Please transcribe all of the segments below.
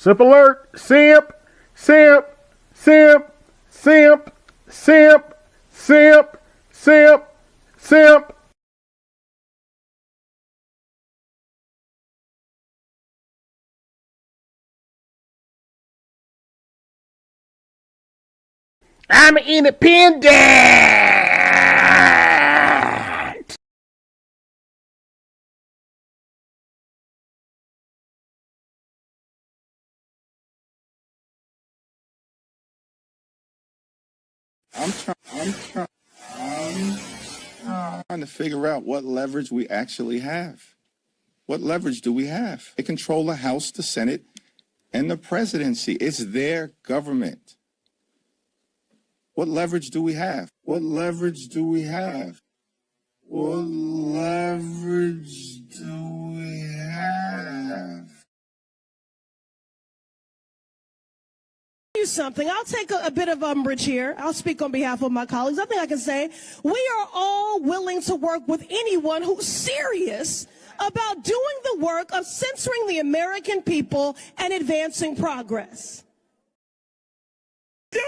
Simp alert! Simp! Simp! Simp! Simp! Simp! Simp! Simp! Simp! I'm independent! I'm trying to figure out what leverage we actually have. What leverage do we have? They control the House, the Senate, and the presidency. It's their government. What leverage do we have? What leverage do we have? What leverage do we have? Something. I'll take a bit of umbrage here. I'll speak on behalf of my colleagues. I think I can say we are all willing to work with anyone who's serious about doing the work of censoring the American people and advancing progress. I'm done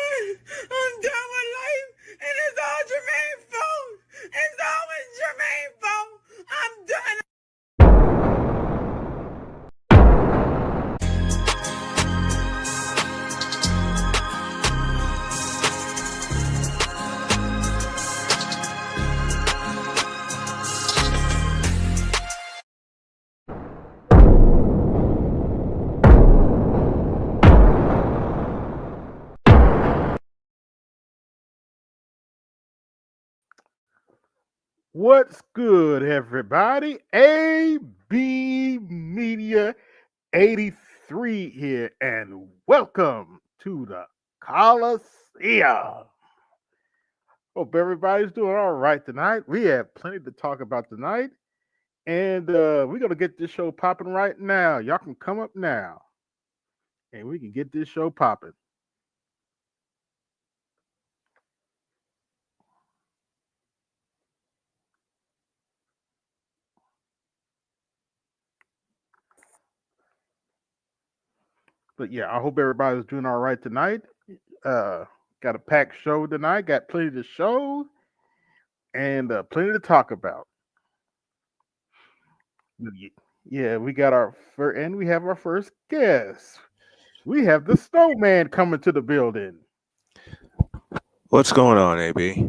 with life, and it's all Jermaine's fault. It's always Jermaine's fault. I'm done. What's good, everybody? AB Media 83 here, and welcome to the Colosseum. Hope everybody's doing all right tonight. We have plenty to talk about tonight, and we're going to get this show popping right now. Y'all can come up now, and we can get this show popping. But yeah, I hope everybody's doing all right tonight. Got a packed show tonight. Got plenty to show and plenty to talk about. Yeah, we got our and we have our first guest. We have the snowman coming to the building. What's going on, AB?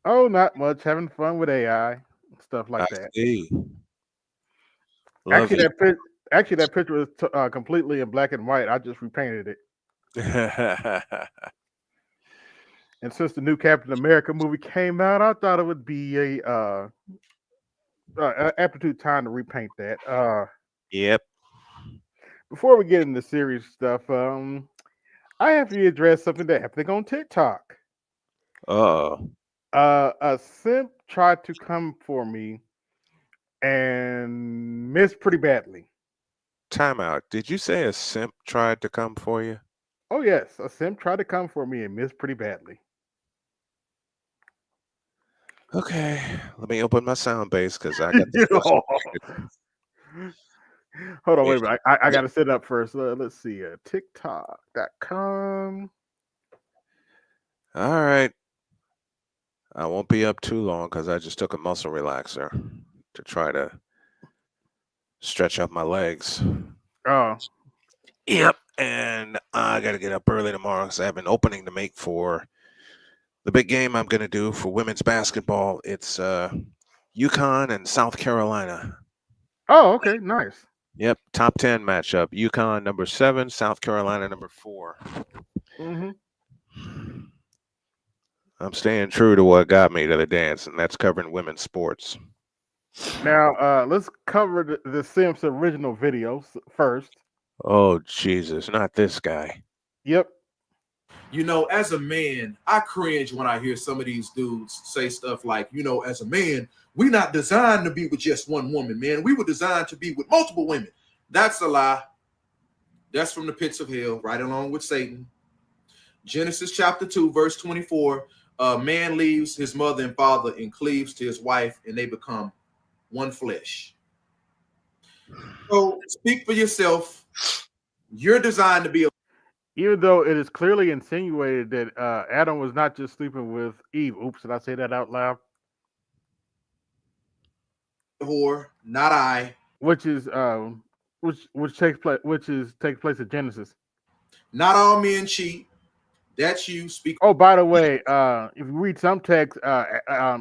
Oh, not much. Having fun with AI stuff like that. See. Actually, that picture was completely in black and white. I just repainted it. And since the new Captain America movie came out, I thought it would be a aptitude time to repaint that. Yep. Before we get into serious stuff, I have to address something that happened on TikTok. A simp tried to come for me and missed pretty badly. Time out. Did you say a simp tried to come for you? Oh yes, a simp tried to come for me and missed pretty badly. Okay, let me open my sound base because I got this. Hold on, wait a minute. I got to set it up first. Let's see. TikTok.com. All right. I won't be up too long because I just took a muscle relaxer to try to stretch up my legs. Oh. Yep. And I got to get up early tomorrow because I have an opening to make for the big game I'm going to do for women's basketball. It's UConn and South Carolina. Oh, okay. Nice. Yep. Top 10 matchup. UConn number 7, South Carolina number 4. Mm-hmm. I'm staying true to what got me to the dance, and that's covering women's sports. Now, let's cover the Sims original videos first. Oh, Jesus. Not this guy. Yep. You know, as a man, I cringe when I hear some of these dudes say stuff like, you know, as a man, we're not designed to be with just one woman, man. We were designed to be with multiple women. That's a lie. That's from the pits of hell, right along with Satan. Genesis chapter 2, verse 24. A man leaves his mother and father and cleaves to his wife, and they become one flesh. So speak for yourself. You're designed to be a Even though it is clearly insinuated that Adam was not just sleeping with Eve. Oops, did I say that out loud? whore, not I. Which is takes place in Genesis. Not all men cheat. That's you. Speak. Oh, by the way, if you read some text,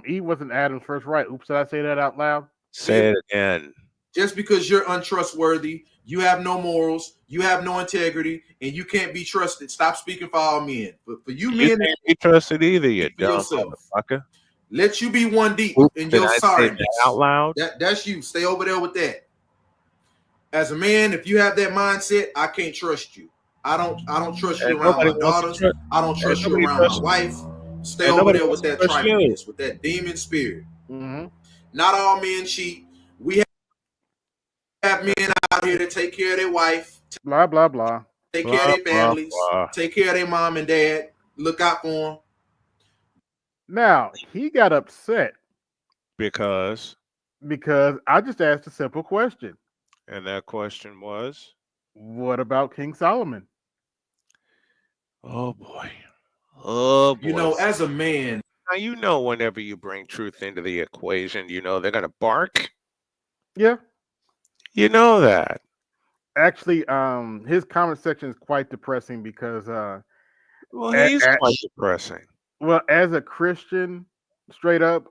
Eve wasn't Adam's first right. Oops, did I say that out loud? Say it again. Just because you're untrustworthy, you have no morals, you have no integrity, and you can't be trusted. Stop speaking for all men. But for you You men, can't be trusted either, you for dumb yourself. motherfucker. Let you be one deep Oops, in did your I say sorriness. that out loud? That's you. Stay over there with that. As a man, if you have that mindset, I can't trust you. I don't trust you And around nobody my wants to daughters. trust. I don't And trust you nobody around my trusts. wife. Stay And over nobody there with wants to that trust you. trifleness, with that demon spirit. Mm-hmm. Not all men cheat. We have men out here that take care of their wife, Blah blah blah. take care of Blah their blah families, blah. take care of their mom and dad, look out for them. Now he got upset Because, because I just asked a simple question. and that question was, What about King Solomon? oh boy, oh boy. You know, as a man, Now you know whenever you bring truth into the equation, you know they're gonna bark. Yeah, You know that. actually, his comment section is quite depressing because, Well, he's at, quite depressing. well, as a Christian, straight up,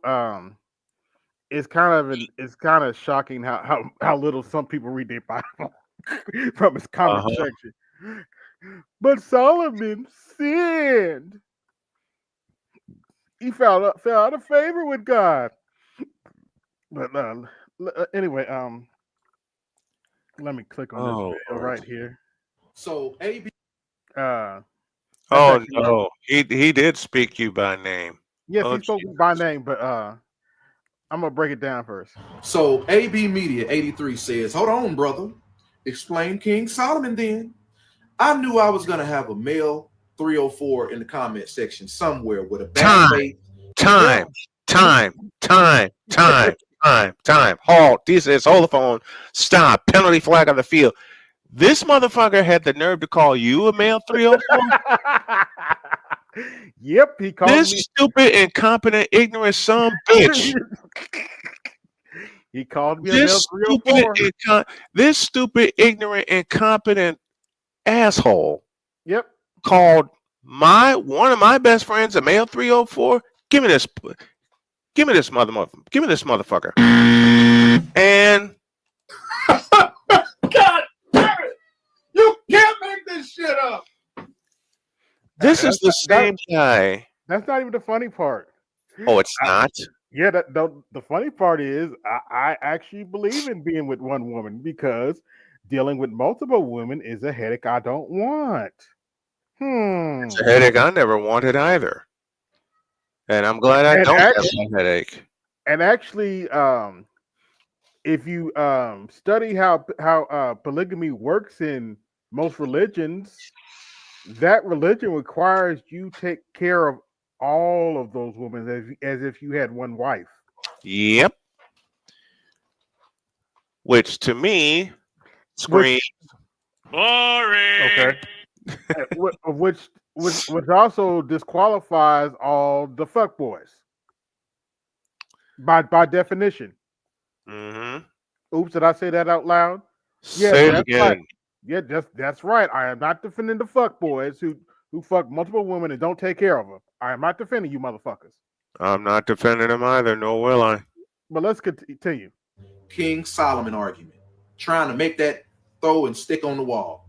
it's kind of shocking how little some people read their Bible from his comment Uh-huh. section. But Solomon sinned. He fell out of favor with God. But anyway, let me click on this Oh video Lord. right here. so AB, That's Oh actually no, he did speak you by name. yes, Oh he spoke Jesus. by name, but I'm gonna break it down first. so AB Media 83 says, hold on, brother. Explain King Solomon then. I knew I was gonna have a male 304 in the comment section somewhere with a bad Time, faith. time, time, time, time, time. Halt. This is hold the phone. Stop. Penalty flag on the field. This motherfucker had the nerve to call you a male 304. Yep, he called This me. stupid, incompetent, ignorant son of a bitch. He called me a male This stupid, 304. this stupid, ignorant, incompetent asshole Yep. called one of my best friends a male 304. Give me this motherfucker. And God damn it! You can't make this shit up. this is the same guy. That's not even the funny part. Oh, it's not. Yeah, the funny part is I actually believe in being with one woman because dealing with multiple women is a headache I don't want. It's a headache I never wanted either. And I'm glad I And don't have actually, that headache. if you study how polygamy works in most religions, that religion requires you take care of all of those women as if you had one wife. Yep. Which to me screams boring. Okay. Which also disqualifies all the fuckboys by definition. Mm-hmm. Oops, did I say that out loud? Yes, Say it that's right. again. Yeah, that's right. I am not defending the fuckboys who fuck multiple women and don't take care of them. I am not defending you motherfuckers. I'm not defending him either, nor will I. But let's continue. King Solomon argument. Trying to make that throw and stick on the wall.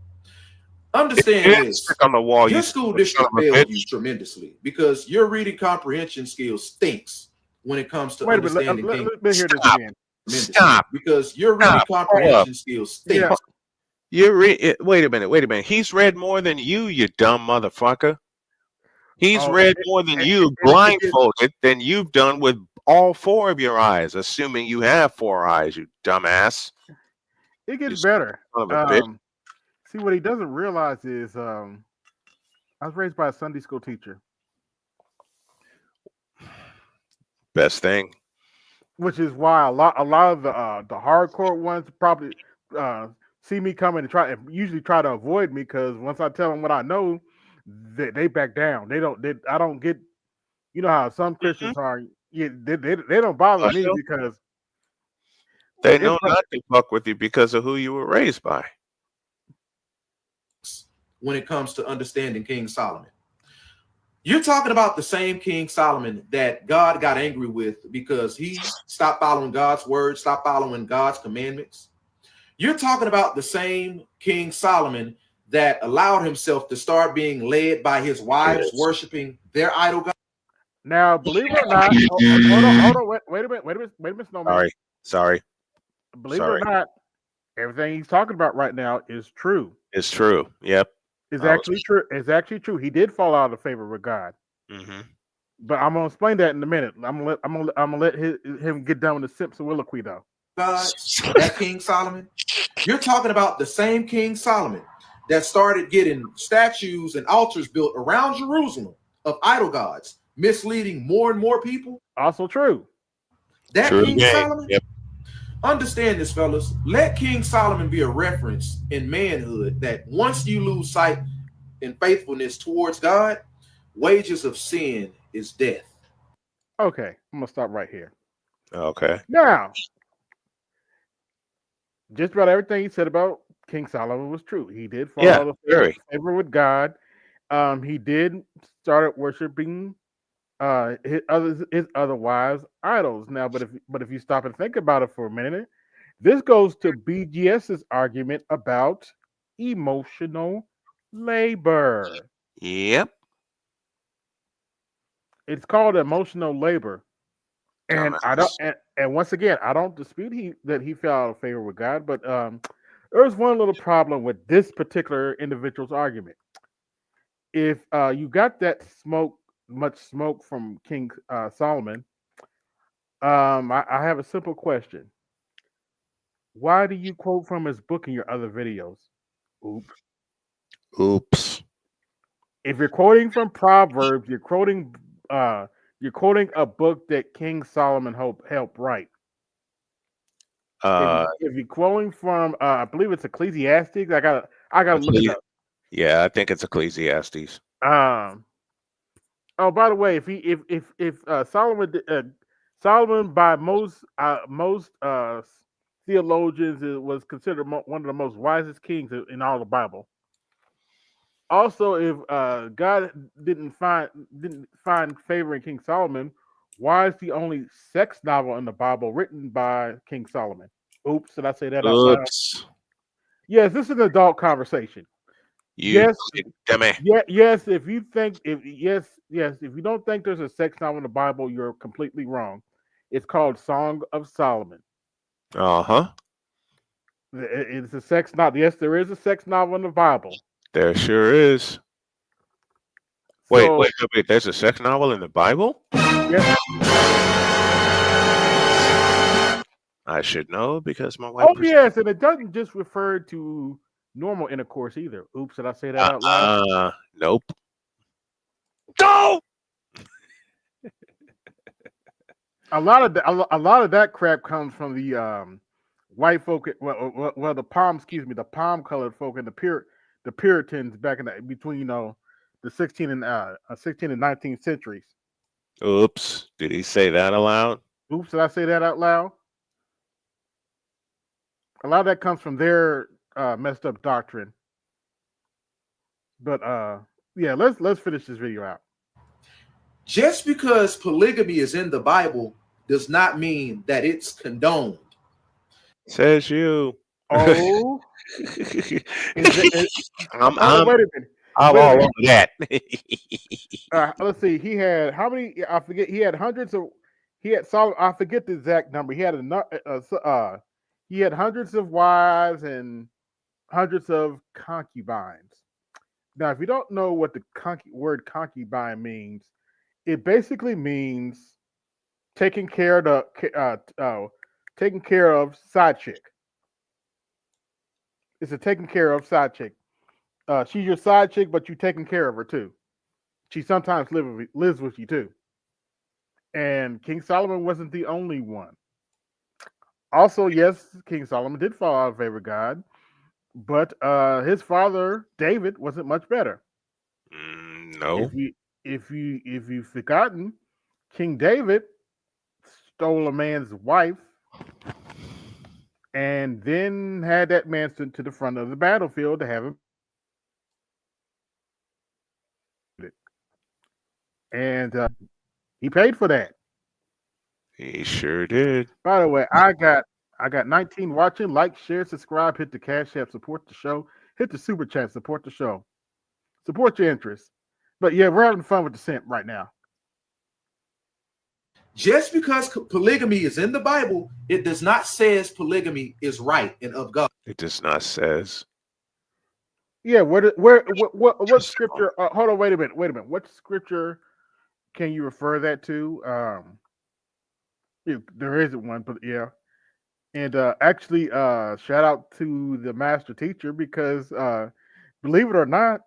Understand It is this. stick on the wall, Your you school stupid son district of a failed bitch. you tremendously because your reading comprehension skills stinks when it comes to Wait a minute. understanding King. Let me hear this Stop. again. Stop. Because your reading Stop. Hold up. comprehension skills stinks. Yeah. Wait a minute. He's read more than you dumb motherfucker. He's Oh, read more than you blindfolded than you've done with all four of your eyes, assuming you have four eyes, you dumbass. it gets You better. son of a bitch. See, what he doesn't realize is I was raised by a Sunday school teacher, Best thing. which is why a lot of the hardcore ones probably see me coming and usually try to avoid me because once I tell them what I know, they back down. I don't get. You know how some Mhm. Christians are. Yeah, they don't bother I me know. because They it's know not to fuck with you because of who you were raised by. when it comes to understanding King Solomon. You're talking about the same King Solomon that God got angry with because he stopped following God's word, stopped following God's commandments. You're talking about the same King Solomon that allowed himself to start being led by his wives Yes. worshiping their idol God. now, believe it or not. Hold on, wait a minute, wait a minute, Snowman. Sorry. Sorry. Believe it or Sorry. not, everything he's talking about right now is true. It's true. Yep. Is I was. actually true. It's actually true. He did fall out of favor with God. Mm-hmm. But I'm gonna explain that in a minute. I'm gonna let him get done with the soliloquy though. Gods, that King Solomon. You're talking about the same King Solomon that started getting statues and altars built around Jerusalem of idol gods, misleading more and more people. Also true. That True King game. Solomon, Yep. understand this, fellas. Let King Solomon be a reference in manhood that once you lose sight in faithfulness towards God, wages of sin is death. Okay, I'm gonna stop right here. Okay. Now, just about everything he said about King Solomon was true. He did fall Yeah. out of Very. favor with God. He did started worshiping his other wives idols. Now, but if you stop and think about it for a minute, this goes to BGS's argument about emotional labor. Yep. It's called emotional labor. And I don't Dumbass. and once again, I don't dispute that he fell out of favor with God, but there was one little problem with this particular individual's argument. If you got that much smoke from King Solomon, I have a simple question. Why do you quote from his book in your other videos? Oops. Oops. If you're quoting from Proverbs, you're quoting a book that King Solomon helped write. Uh. If you're quoting from, I believe it's Ecclesiastes. I gotta look it Ecclesi- up. Yeah, I think it's Ecclesiastes. Um. Oh, by the way, if Solomon by most theologians was considered one of the most wisest kings in all the Bible. Also, if God didn't find favor in King Solomon, why is the only sex novel in the Bible written by King Solomon? Oops, did I say that out loud? Oops. Yes, this is an adult conversation. You Yes, dummy. yes. If you don't think there's a sex novel in the Bible, you're completely wrong. It's called Song of Solomon. Uh-huh. It's a sex novel. Yes, there is a sex novel in the Bible. There sure is. Wait, So wait, wait, wait. There's a sex novel in the Bible? yes. I should know because my wife. Oh yes, and it doesn't just refer to normal intercourse either. Oops, did I say that out loud? Nope. No. A lot of that crap comes from the white folk. Well, the palm, excuse me, the palm colored folk and the Puritans back in between the 16 and 19th centuries. Oops. Did he say that aloud? Oops, did I say that out loud? A lot of that comes from their messed up doctrine. But yeah, let's finish this video out. Just because polygamy is in the Bible does not mean that it's condoned. Says you. Oh, I'm oh, I'm wait a minute. I'm Wait a all minute. over that. Let's see. He had how many? I forget. He had hundreds of. He had Solomon. I forget the exact number. He had hundreds of wives and hundreds of concubines. Now, if you don't know what the word concubine means, it basically means taking care of taking care of side chick. It's a taking care of side chick. She's your side chick, but you taking care of her too. She sometimes lives with you too. And King Solomon wasn't the only one. Also, yes, King Solomon did fall out of favor with God. but his father David wasn't much better. No. If you've forgotten, King David stole a man's wife and then had that man sent to the front of the battlefield to have him. And he paid for that. He sure did. By the way, I got 19 watching. Like, share, subscribe, hit the Cash App, support the show, hit the super chat, support the show, support your interests. But yeah, we're having fun with the simp right now. Just because polygamy is in the Bible, it does not say polygamy is right and of God. It does not says. Yeah, what scripture? Hold on, wait a minute. What scripture can you refer that to? There isn't one, but yeah. And actually, shout out to the master teacher because, believe it or not,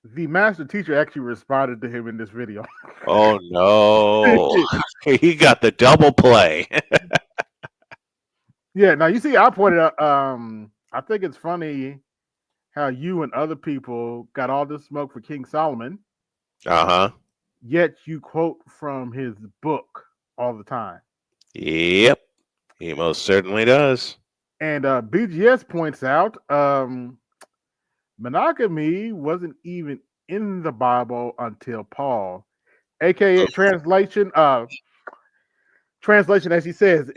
the master teacher actually responded to him in this video. Oh no. He got the double play. Yeah, now you see, I pointed out. I think it's funny how you and other people got all this smoke for King Solomon, Uh-huh. yet you quote from his book all the time. Yep. He most certainly does. And BGS points out monogamy wasn't even in the Bible until Paul, aka translation. Translation, as he says,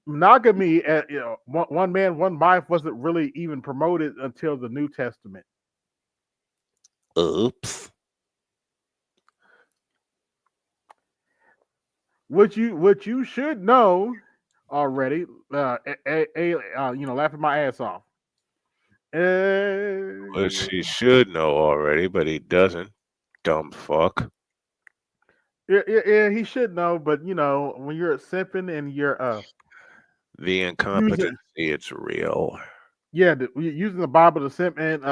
monogamy, one man, one wife, wasn't really even promoted until the New Testament. Oops. What you should know already, laughing my ass off. Which he should know already, but he doesn't. Dumb fuck. Yeah, he should know, but when you're simping and you're The incompetency, it's real. using the Bible to simp, and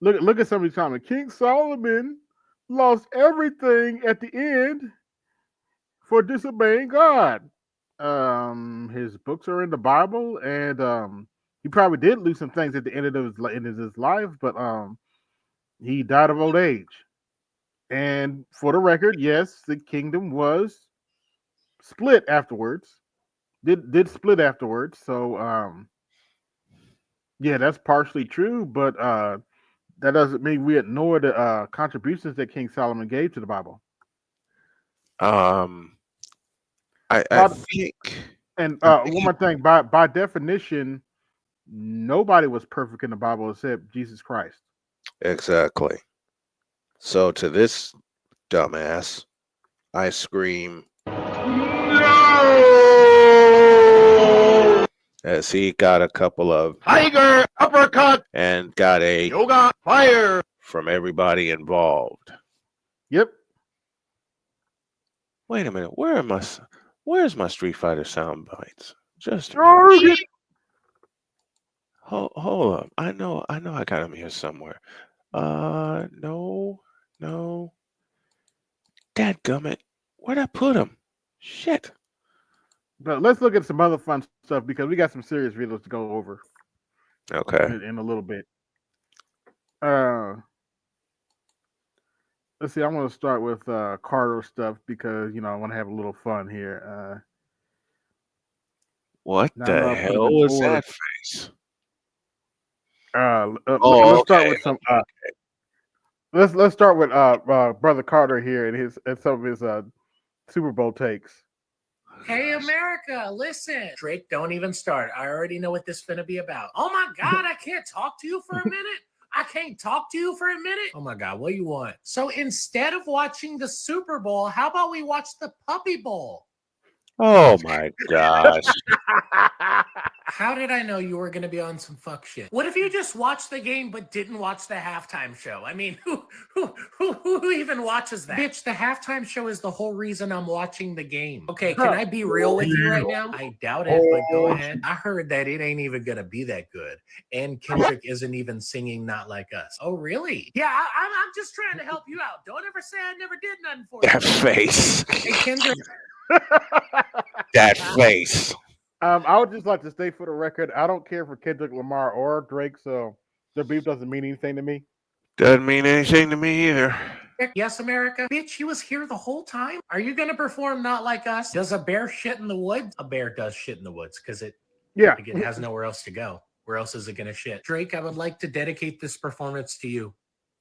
look at some of these comments. King Solomon lost everything at the end for disobeying God. His books are in the Bible, and he probably did lose some things at the end of his life, but he died of old age. And for the record, yes, the kingdom was split afterwards. Did split afterwards. So yeah, that's partially true, but that doesn't mean we ignore the contributions that King Solomon gave to the Bible. I think, and one more thing, by definition, nobody was perfect in the Bible except Jesus Christ. exactly. So to this dumbass, I scream no! As he got a couple of tiger uppercut and got a yoga fire from everybody involved. Yep. Wait a minute, where's my Street Fighter sound bites? Just hold up. I know I got him here somewhere. No. Dadgummit. Where'd I put him? Shit. But let's look at some other fun stuff because we got some serious videos to go over. Okay. In a little bit. Let's see. I want to start with Carter stuff because I want to have a little fun here. What the hell was that face? Let's start with some. Let's start with Brother Carter here and some of his Super Bowl takes. Hey, America, listen. Drake, don't even start. I already know what this is finna be about. Oh, my God, I can't talk to you for a minute. I can't talk to you for a minute. Oh, my God, what do you want? So instead of watching the Super Bowl, how about we watch the Puppy Bowl? Oh, my gosh. How did I know you were going to be on some fuck shit? What if you just watched the game but didn't watch the halftime show? I mean, who even watches that? Bitch, the halftime show is the whole reason I'm watching the game. Okay, can I be real with you right now? I doubt it, but go ahead. I heard that it ain't even going to be that good. And Kendrick isn't even singing Not Like Us. Oh, really? Yeah, I'm just trying to help you out. Don't ever say I never did nothing for you. That face. Hey, Kendrick. That face. I would just like to state for the record, I don't care for Kendrick Lamar or Drake, so their beef doesn't mean anything to me. Doesn't mean anything to me either. Yes, America. Bitch, he was here the whole time. Are you gonna perform Not Like Us? Does a bear shit in the woods? A bear does shit in the woods because it Yeah. has nowhere else to go. Where else is it gonna shit? Drake, I would like to dedicate this performance to you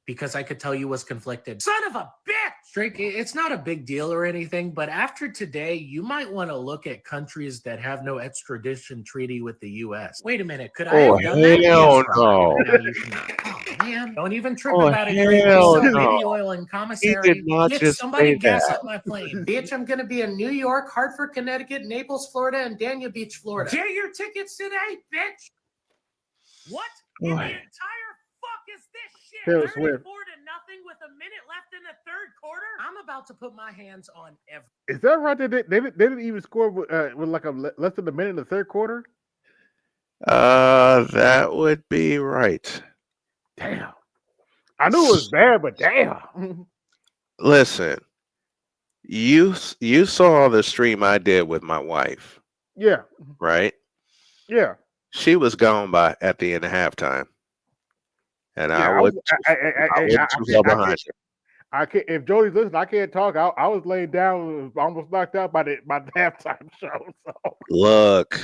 because I could tell you was conflicted. Son of a bitch! Drake, it's not a big deal or anything, but after today, you might want to look at countries that have no extradition treaty with the U.S. Wait a minute, could I have done that? Hell Yes, no. no, you cannot. Oh, man. Don't even trip Oh, about it, Drake. hell You sell no. baby oil and He commissary. did not Bitch, just somebody say gas that. up my plane. Bitch, I'm going to be in New York, Hartford, Connecticut, Naples, Florida, and Dania Beach, Florida. Get your tickets today, bitch! What in the Boy. entire fuck is this shit? Taylor 34 Swift. to nothing with a minute left in the third quarter? I'm about to put my hands on every. Is that right? They didn't even score with like less than a minute in the third quarter. That would be right. Damn. I knew it was bad, but damn. Listen, you saw the stream I did with my wife, Yeah. right? Yeah. She was gone by at the end of halftime, and Yeah. I wasn't too far behind her. I can't. If Jody's listening, I can't talk. I was laying down, almost knocked out by the halftime show. So Look,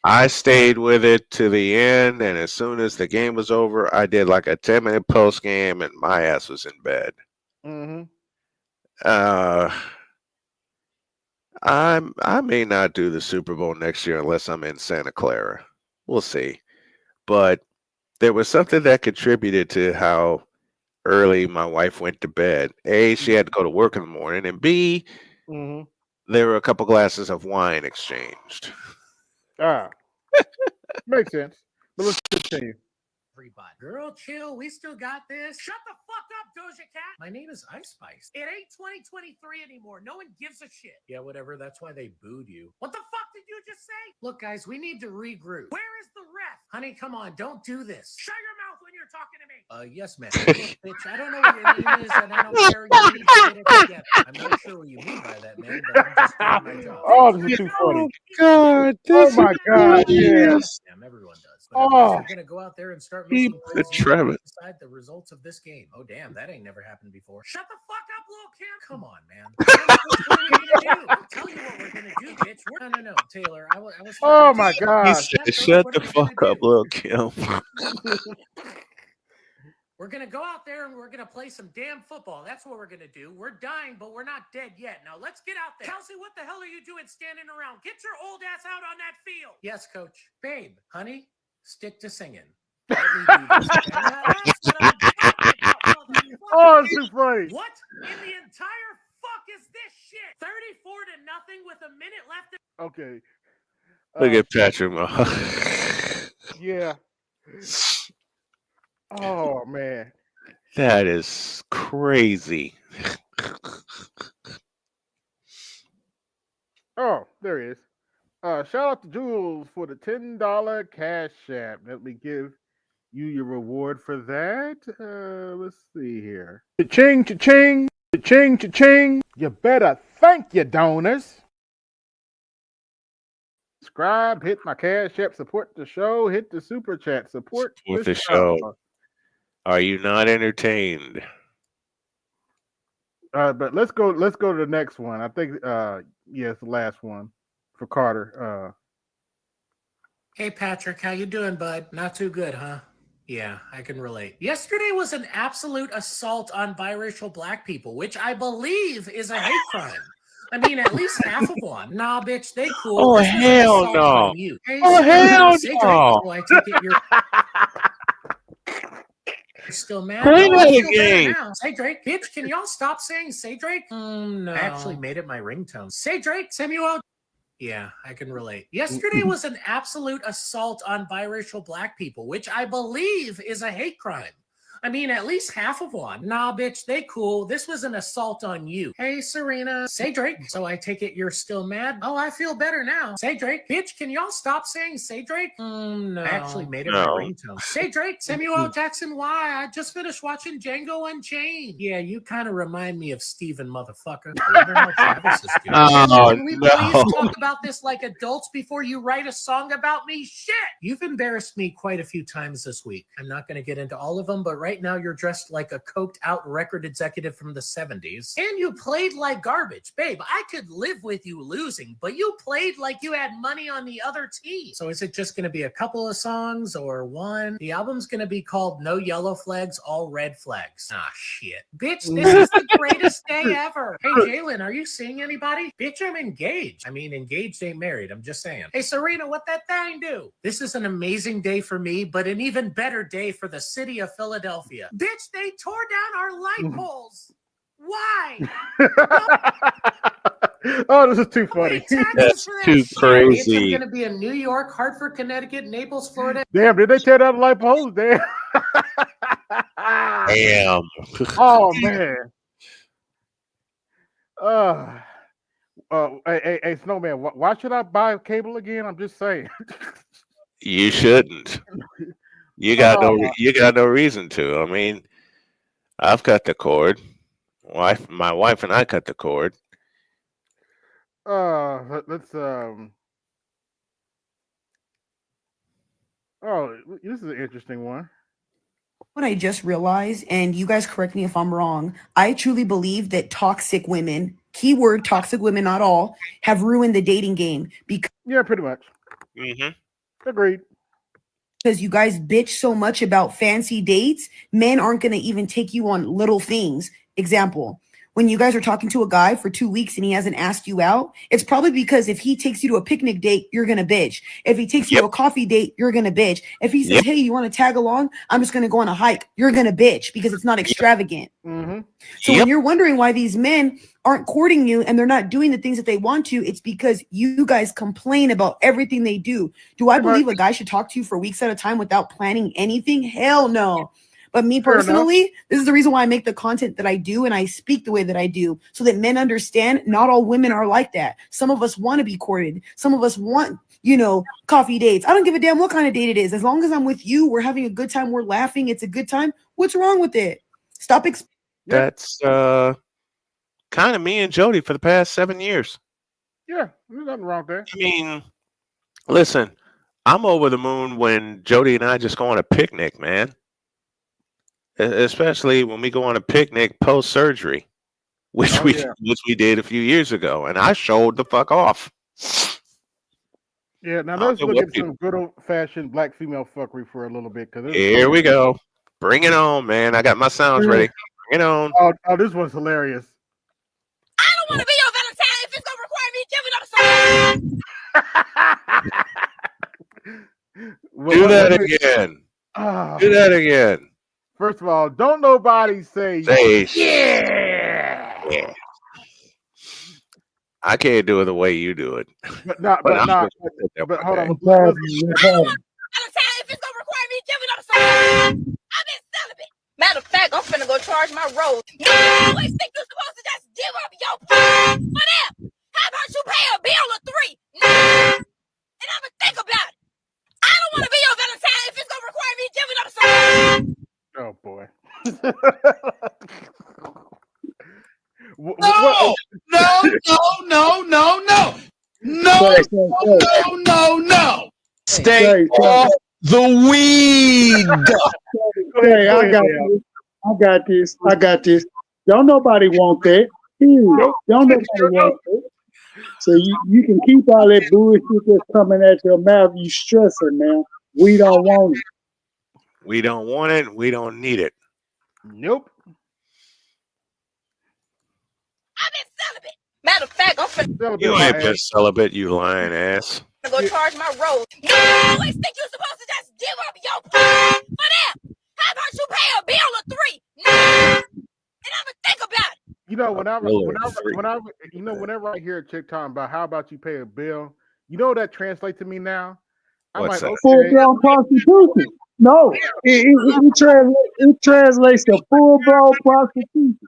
I stayed with it to the end, and as soon as the game was over, I did like a 10-minute post game, and my ass was in bed. mm-hmm. I may not do the Super Bowl next year unless I'm in Santa Clara. We'll see. But there was something that contributed to how early my wife went to bed. A, she had to go to work in the morning, and B, Mm-hmm. there were a couple glasses of wine exchanged. Makes sense. But let's continue. Everybody. Girl, chill. We still got this. Shut the fuck up, Doja Cat. My name is Ice Spice. It ain't 2023 anymore. No one gives a shit. Yeah, whatever. That's why they booed you. What the fuck did you just say? Look, guys, we need to regroup. Where is the ref? Honey, come on. Don't do this. Shut your mouth when you're talking to me. Yes, ma'am. Look, bitch, I don't know what your name is, and I don't care. You need to get it together. I'm not sure what you mean by that, man, but I'm just doing my job. Oh, this is too funny. God, Oh my God, yeah. Damn, everyone does. But we're gonna go out there and start making Keep plays the Trevor. decide the results of this game. Oh damn, that ain't never happened before. Shut the fuck up, little Kim. Come on, man. What are we gonna do? I'll tell you what we're gonna do, bitch. No, Taylor. I was. Oh my He God. said, "Shut the fuck up, little Kim." We're gonna go out there and we're gonna play some damn football. That's what we're gonna do. We're dying, but we're not dead yet. Now let's get out there. Kelsey, what the hell are you doing standing around? Get your old ass out on that field. Yes, coach. Babe, honey, stick to singing. Let me do this. Okay? Now, that's what I'm talking about, motherfucker. Oh, it's too funny. What in the entire fuck is this shit? 34 to nothing with a minute left. Okay. Look at Patrick Mahomes. Yeah. Oh man. That is crazy. Oh, there he is. Shout out to Jules for the $10 cash app. Let me give you your reward for that. Let's see here. Cha-ching, cha-ching, cha-ching, cha-ching. You better thank your donors. Subscribe, hit my cash app, support the show, hit the super chat, support the show. Are you not entertained? But let's go to the next one. I think it's the last one for Carter. Hey Patrick, how you doing, bud? Not too good, huh? Yeah, I can relate. Yesterday was an absolute assault on biracial black people, which I believe is a hate crime. I mean, at least half of one. Nah, bitch, they cool. Oh, This was an hell assault no. on you. Hey, Oh, hell say Drake, no. so I take it you're still mad. Play Oh, that I feel better again. now. Say Drake, bitch, can y'all stop saying say Drake? No. I actually made it my ringtone. Say Drake, Samuel. Yeah, I can relate. Yesterday was an absolute assault on biracial black people, which I believe is a hate crime. I mean, at least half of one. Nah, bitch, they cool. This was an assault on you. Hey, Serena. Say Drake. So I take it you're still mad? Oh, I feel better now. Say Drake. Bitch, can y'all stop saying say Drake? No. I actually made it my ringtone. Say Drake. Samuel L. Jackson, why? I just finished watching Django Unchained. Yeah, you kind of remind me of Steven, motherfucker. I wonder how Travis is doing. Can we please talk about this like adults before you write a song about me? Shit! You've embarrassed me quite a few times this week. I'm not going to get into all of them, but right now you're dressed like a coked out record executive from the 70s. And you played like garbage. Babe, I could live with you losing, but you played like you had money on the other team. So is it just going to be a couple of songs or one? The album's going to be called No Yellow Flags, All Red Flags. Ah, shit. Bitch, this is the greatest day ever. Hey, Jalen, are you seeing anybody? Bitch, I'm engaged. I mean, engaged ain't married. I'm just saying. Hey, Serena, what that thing do? This is an amazing day for me, but an even better day for the city of Philadelphia. Bitch, they tore down our light poles. Why? Oh, this is too funny. That's too crazy. It's going to be in New York, Hartford, Connecticut, Naples, Florida. Damn, did they tear down the light poles? Damn. Damn. Oh man. Hey, Snowman, why should I buy cable again? I'm just saying. You shouldn't. You got no reason to. I mean, I've cut the cord. My wife and I cut the cord. Let's Oh, this is an interesting one. What I just realized, and you guys correct me if I'm wrong, I truly believe that toxic women, keyword toxic women, not all, have ruined the dating game Yeah, pretty much. Agreed. because you guys bitch so much about fancy dates. Men aren't going to even take you on little things. Example, when you guys are talking to a guy for 2 weeks and he hasn't asked you out, it's probably because if he takes you to a picnic date, you're going to bitch. If he takes you to a coffee date, you're going to bitch. If he says, hey, you want to tag along? I'm just going to go on a hike. You're going to bitch because it's not extravagant. So when you're wondering why these men aren't courting you and they're not doing the things that they want to, it's because you guys complain about everything they do. Do I believe a guy should talk to you for weeks at a time without planning anything? Hell no. But me personally, this is the reason why I make the content that I do and I speak the way that I do, so that men understand not all women are like that. Some of us want to be courted. Some of us want, coffee dates. I don't give a damn what kind of date it is. As long as I'm with you, we're having a good time. We're laughing. It's a good time. What's wrong with it? Stop. That's kind of me and Jody for the past 7 years. Yeah, there's nothing wrong there. I mean, listen, I'm over the moon when Jody and I just go on a picnic, man. Especially when we go on a picnic post surgery, which we did a few years ago, and I showed the fuck off. Yeah, now let's look at some good old fashioned black female fuckery for a little bit. Here we go. Bring it on, man. I got my sounds ready. Bring it on. Oh, this one's hilarious. I don't want to be your Valentine if it's gonna require me giving up some. Do that again. Do that again. First of all, don't nobody say yeah. I can't do it the way you do it. But hold on. I don't want Valentine if it's gonna require me giving up some. I've been celibate. Matter of fact, I'm finna go charge my road. You always think you're supposed to just give up your plan for them. How about you pay a bill or 3? Nah. And I'ma think about it. I don't want to be your Valentine if it's gonna require me giving up some. Oh boy. No. Stay off the weed. Hey, I got this. Don't nobody want that. Don't nobody want that. So you can keep all that bullshit that's coming at your mouth. You stressing, man. We don't want it. We don't want it. We don't need it. Nope. I've been celibate. Matter of fact, I'm finna. You ain't been celibate, you lying ass. Go charge my road. You always think you're supposed to just give up your plan for them. How about you pay a bill or 3? Nah. And I'ma think about it. Whenever I hear a chick talking about how about you pay a bill, you know what that translates to me now? I'm What's like, that? okay. Full-blown prostitution. No, it translates to full blown prostitution.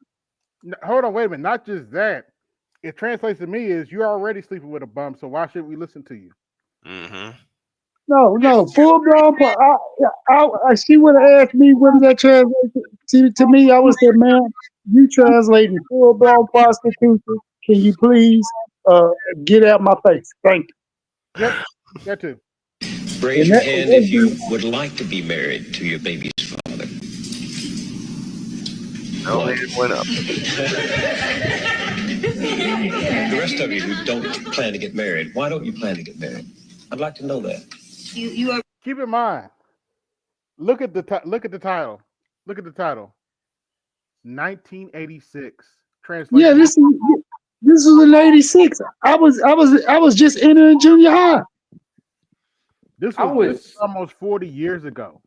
Hold on, wait a minute. Not just that. It translates to me is you're already sleeping with a bum, so why should we listen to you? Mm-hmm. No, full blown. She would have asked me what does that translate to me. I would say, man, you translating full blown prostitution. Can you please get out my face? Thank you. Yep, that too. Raise And your that, hand if you would like to be married to your baby's father. No One. hand went up. The rest of you who don't plan to get married, why don't you plan to get married? I'd like to know that. You are Keep in mind. Look at the title. Look at the title. 1986. yeah, Translation. this is in '86. I was just entering junior high. This I was was almost 40 years ago.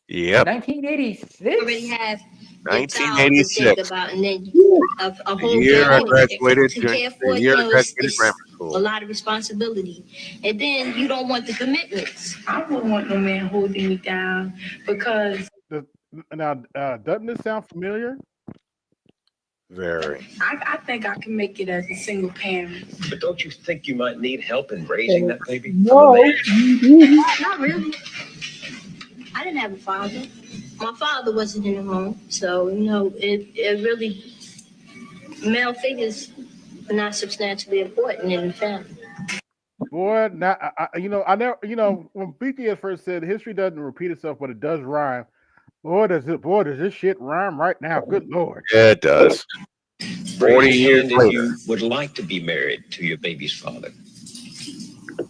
Yep. 1986. already have your child to think 1986. about, and then a The whole year I family graduated. to care The for. year You I know, graduated it's grammar a school. lot of responsibility, and then you don't want the commitments. I wouldn't want no man holding me down because Now, doesn't this sound familiar? Very. I think I can make it as a single parent. But don't you think you might need help in raising that baby? No, you didn't. Not really. I didn't have a father. My father wasn't in the home, so it really male figures are not substantially important in the family. Boy, now I never, when BTS first said history doesn't repeat itself, but it does rhyme. Boy, does this shit rhyme right now? Good lord. Yeah, it does. 40 Raise your years hand if later. you would like to be married to your baby's father.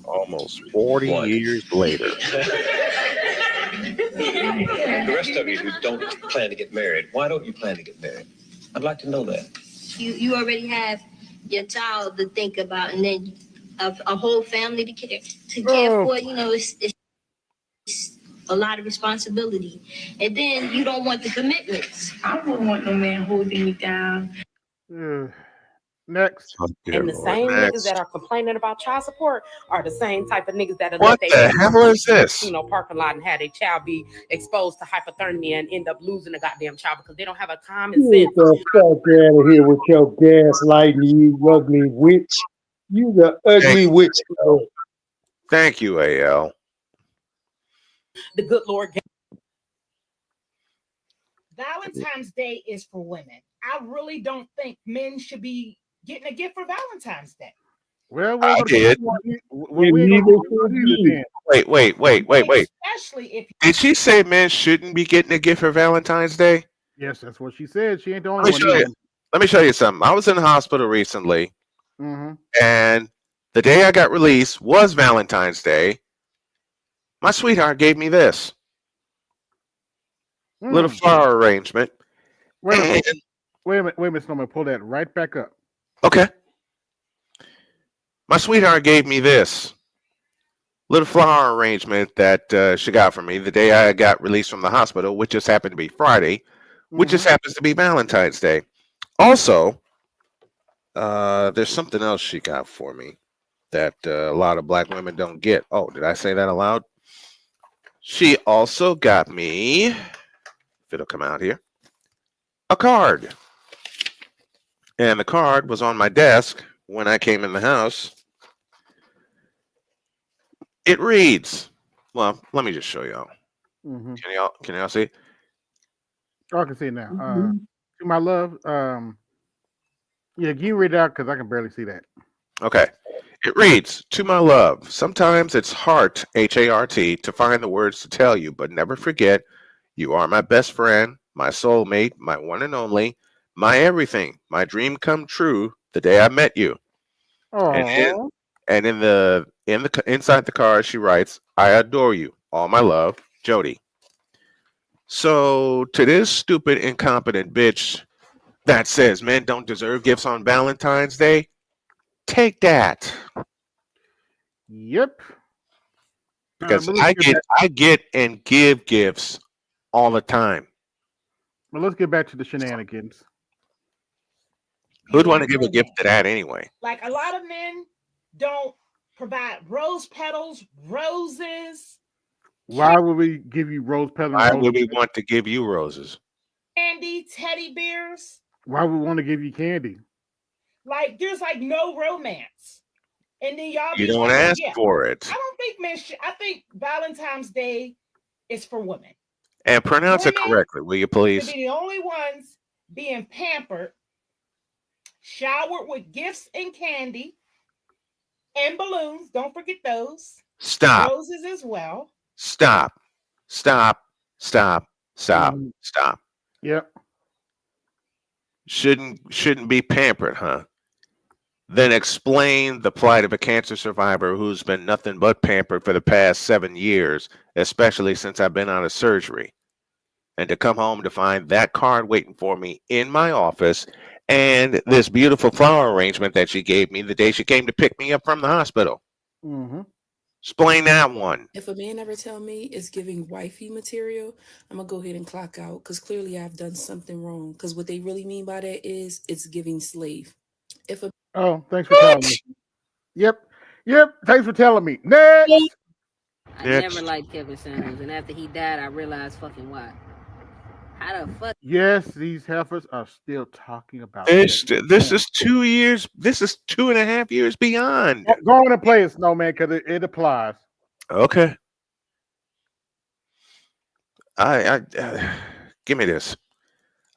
Almost 40 One. years later. The rest of you who don't plan to get married, why don't you plan to get married? I'd like to know that. You already have your child to think about, and then a whole family to care for. You know, it's a lot of responsibility, and then you don't want the commitments. I wouldn't want no man holding me down. Next. And the same niggas Next. that are complaining about child support are the same type of niggas that What let the they hell is this? parking lot and have their child be exposed to hypothermia and end up losing a goddamn child because they don't have a common Get sense. the fuck out of here with your gaslighting, you ugly witch. You the ugly witch. Thank you, AL. The good Lord gave. Valentine's Day is for women. I really don't think men should be getting a gift for Valentine's Day. Well, I did. Wait. Especially if Did she say men shouldn't be getting a gift for Valentine's Day? Yes, that's what she said. She ain't the only one. Let me show you something. I was in the hospital recently, Mm-hmm. and the day I got released was Valentine's Day. My sweetheart gave me this little flower arrangement. Wait a minute, Snowman. Pull that right back up. Okay. My sweetheart gave me this little flower arrangement that she got for me the day I got released from the hospital, which just happened to be Friday, which just happens to be Valentine's Day. Also, there's something else she got for me that a lot of black women don't get. Oh, did I say that aloud? She also got me, if it'll come out here, a card. And the card was on my desk when I came in the house. It reads, well, let me just show y'all. Mm-hmm. Can y'all see? Oh, I can see it now. To my love, yeah, can you read it out because I can barely see that. Okay. It reads, to my love, sometimes it's heart, H-A-R-T, to find the words to tell you, but never forget, you are my best friend, my soulmate, my one and only, my everything, my dream come true the day I met you. Oh. And inside the card, she writes, I adore you, all my love, Jody. So to this stupid, incompetent bitch that says men don't deserve gifts on Valentine's Day, take that. Yep. Because I get and give gifts all the time. Well, let's get back to the shenanigans. Who'd want to give a gift to that anyway? Like, a lot of men don't provide rose petals, roses, Why would we give you rose petal and Why roses? would we want to give you roses? Candy, teddy bears. Why would we want to give you candy? Like there's like no romance. And then y'all You be don't like, ask yeah. for it. I don't think men should. I think Valentine's Day is for women. And pronounce it Women correctly, will you should please? be the only ones being pampered, showered with gifts and candy and balloons. Don't forget those. Stop. Roses as well. Stop. Stop. Stop. Stop. Mhm. Stop. Yep. Shouldn't be pampered, huh? Then explain the plight of a cancer survivor who's been nothing but pampered for the past 7 years, especially since I've been out of surgery. And to come home to find that card waiting for me in my office and this beautiful flower arrangement that she gave me the day she came to pick me up from the hospital. Mm-hmm. Explain that one. If a man ever tell me it's giving wifey material, I'm gonna go ahead and clock out because clearly I've done something wrong. Because what they really mean by that is it's giving slave. If a Oh, thanks for telling me. Yep. Thanks for telling me. Next. I never liked Kevin Samuels, and after he died, I realized fucking why. How the fuck? Yes, these heifers are still talking about This this. is 2 years. This is 2.5 years beyond. Go on and play it, Snowman, because it applies. Okay. I give me this.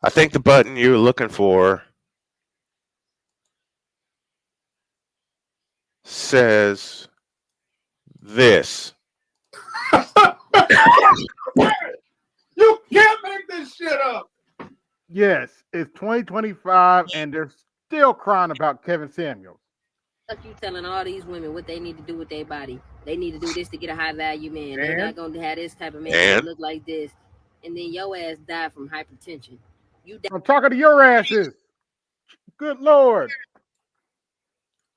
I think the button you're looking for says this. You can't make this shit up. Yes, it's 2025, and they're still crying about Kevin Samuels. Fuck you telling all these women what they need to do with their body. They need to do this to get a high value man. They're not gonna have this type of man that look like this. And then your ass died from hypertension. I'm talking to your asses. Good Lord.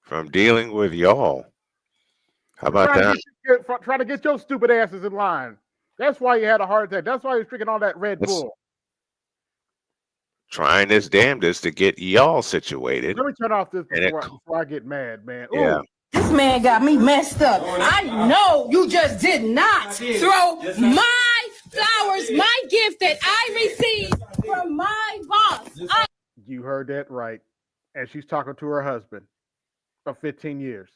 From dealing with y'all. How about that? Trying to get your stupid asses in line. That's why you had a heart attack. That's why you're drinking all that Red Bull. Trying his damnedest to get y'all situated. Let me turn off this before I get mad, man. Ooh. Yeah. This man got me messed up. I know you just did not throw my flowers, my gift that I received from my boss. You heard that right. And she's talking to her husband of 15 years.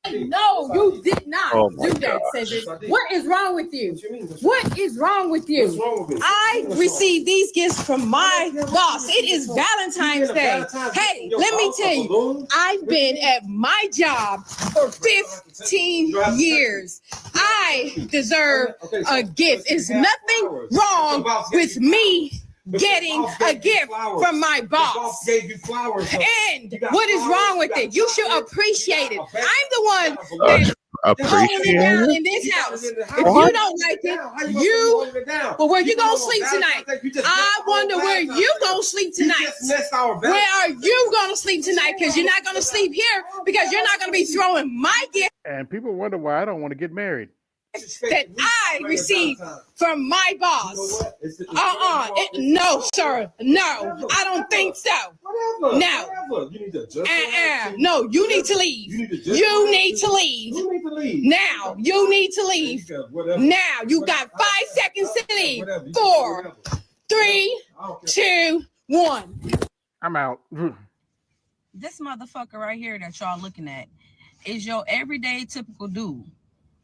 No, you did not do that, Cedric. What is wrong with you? What is wrong with you? I received these gifts from my boss. It is Valentine's Day. Hey, let me tell you, I've been at my job for 15 years. I deserve a gift. There's nothing wrong with me getting a gift from my boss. And what is wrong with it? You should appreciate it. I'm the one that's holding it down in this house. If you don't like it, well, where you gonna sleep tonight? I wonder where you gonna sleep tonight. Where are you gonna sleep tonight? Because you're not gonna sleep here because you're not gonna be throwing my gift. And people wonder why I don't want to get married. That I received from my boss. No, sir. No, I don't think so. No. No, you need to leave. You need to leave. Now, you need to leave. Now, you got 5 seconds to leave. 4, 3, 2, 1. I'm out. This motherfucker right here that y'all looking at is your everyday typical dude.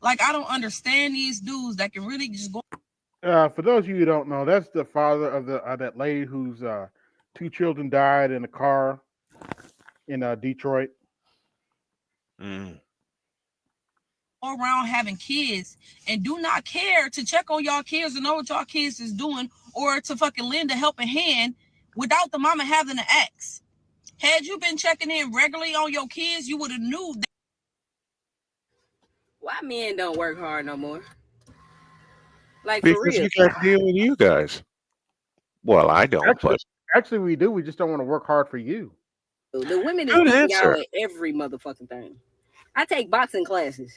Like, I don't understand these dudes that can really just go. For those of you who don't know, that's the father of that lady whose 2 children died in a car in Detroit. Go around having kids and do not care to check on y'all kids and know what y'all kids is doing or to fucking lend a helping hand without the mama having an ex. Had you been checking in regularly on your kids, you would have knew that. Why men don't work hard no more? Like, Because for real. we got to deal with you guys. Well, I don't, but Actually, we do. We just don't want to work hard for you. The women is Good beating answer. y'all at every motherfucking thing. I take boxing classes.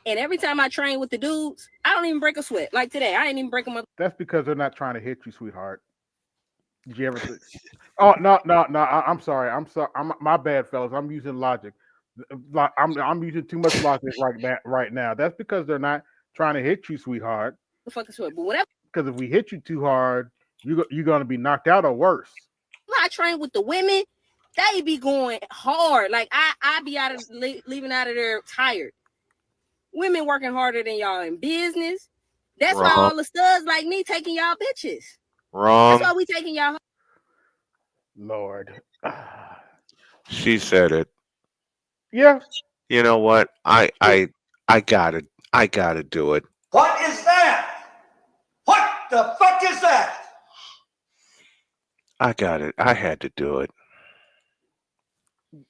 And every time I train with the dudes, I don't even break a sweat. Like today, I ain't even break a mother. That's because they're not trying to hit you, sweetheart. Did you ever see? Oh, no. I'm sorry. My bad, fellas. I'm using logic. I'm using too much logic right now. That's because they're not trying to hit you, sweetheart. The fuck is what? But whatever. Because if we hit you too hard, you're gonna be knocked out or worse. I train with the women. They be going hard. Like I be leaving out of there tired. Women working harder than y'all in business. That's why all the studs like me taking y'all bitches. Wrong. That's why we taking y'all. Lord. She said it. Yeah. You know what? I gotta do it. What is that? What the fuck is that? I got it. I had to do it.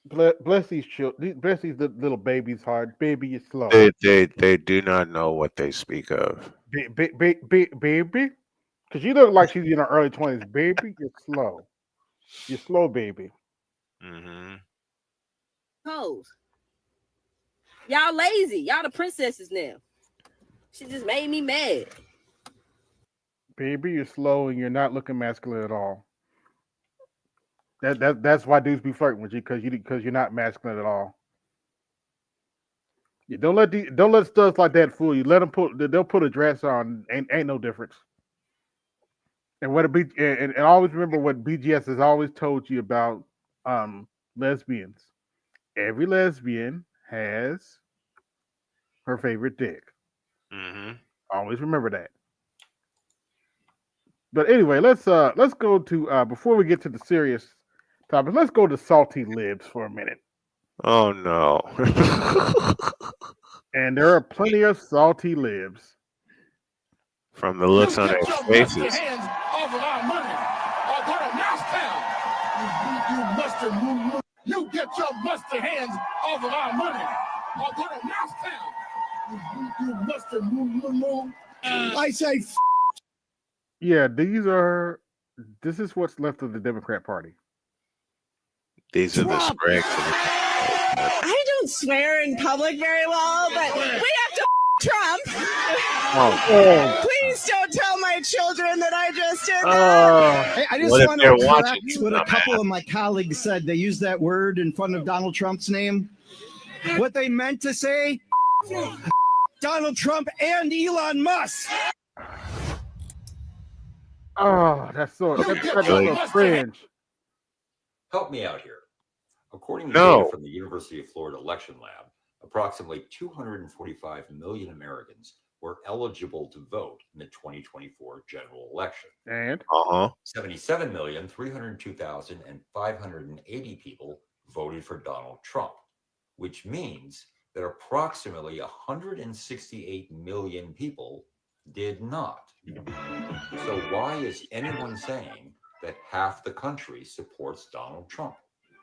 Bless these children. Bless these little babies' heart. Baby, you're slow. They do not know what they speak of. Baby, because you look like she's in her early 20s. Baby, you're slow. You're slow, baby. Mm-hmm. Hoes. Y'all lazy. Y'all the princesses now. She just made me mad. Baby, you're slow and you're not looking masculine at all. That's why dudes be flirting with you because you're not masculine at all. You don't let stuff like that fool you. They'll put a dress on. Ain't no difference. And and always remember what BGS has always told you about lesbians. Every lesbian has her favorite dick. Mm-hmm. Always remember that. But anyway, let's go to before we get to the serious topic, let's go to salty libs for a minute. Oh no. And there are plenty of salty libs. From the looks on their faces. Hands off of our money, or go to Mousetown. You get your mustard hands off of our money, or go to Mousetown. You mustard. I say. Yeah, this is what's left of the Democrat Party. These are the scrags. I don't swear in public very well, but we have to Trump. Oh. Please don't tell my children that I just did that. Hey, I just want to correct what a couple of my colleagues said. They used that word in front of Donald Trump's name. What they meant to say, Donald Trump and Elon Musk. Oh, that's so cringe. Help me out here. According to No. data from the University of Florida Election Lab, approximately 245 million Americans were eligible to vote in the 2024 general election. And 77,302,580 people voted for Donald Trump, which means that approximately 168 million people did not. So why is anyone saying that half the country supports Donald Trump?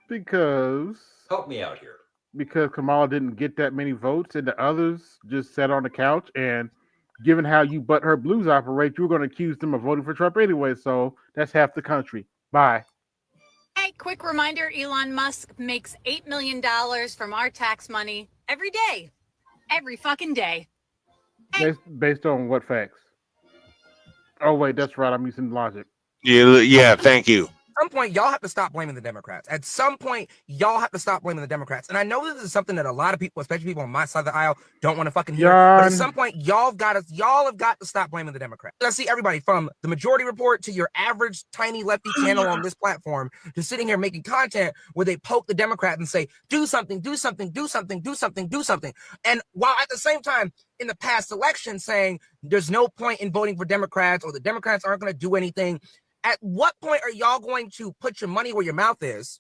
Because Help me out here. Because Kamala didn't get that many votes and the others just sat on the couch, and given how you butthurt blues operate, you were going to accuse them of voting for Trump anyway, so that's half the country. Bye. Hey, quick reminder, Elon Musk makes $8 million from our tax money every day. Every fucking day. Based on what facts? Oh, wait, that's right. I'm using logic. Yeah, thank you. At some point, y'all have to stop blaming the Democrats. At some point, y'all have to stop blaming the Democrats. And I know this is something that a lot of people, especially people on my side of the aisle, don't want to fucking hear. But at some point, y'all have got to stop blaming the Democrats. I see everybody from the Majority Report to your average tiny lefty channel on this platform to sitting here making content where they poke the Democrats and say, do something, do something, do something, do something, do something. And while at the same time, in the past election saying there's no point in voting for Democrats or the Democrats aren't going to do anything. At what point are y'all going to put your money where your mouth is?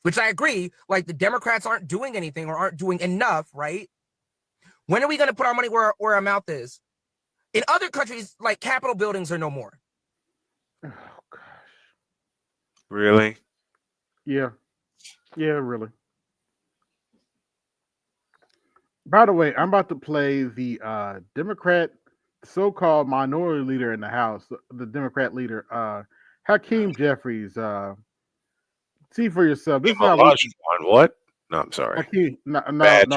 Which I agree, like the Democrats aren't doing anything or aren't doing enough, right? When are we going to put our money where our mouth is? In other countries, like Capitol buildings are no more. Oh, gosh. Really? Yeah. Yeah, really. By the way, I'm about to play the Democrat so-called minority leader in the House, the Democrat leader, Hakeem Jeffries. See for yourself. This is how on what? No, I'm sorry. Hakeem, Bad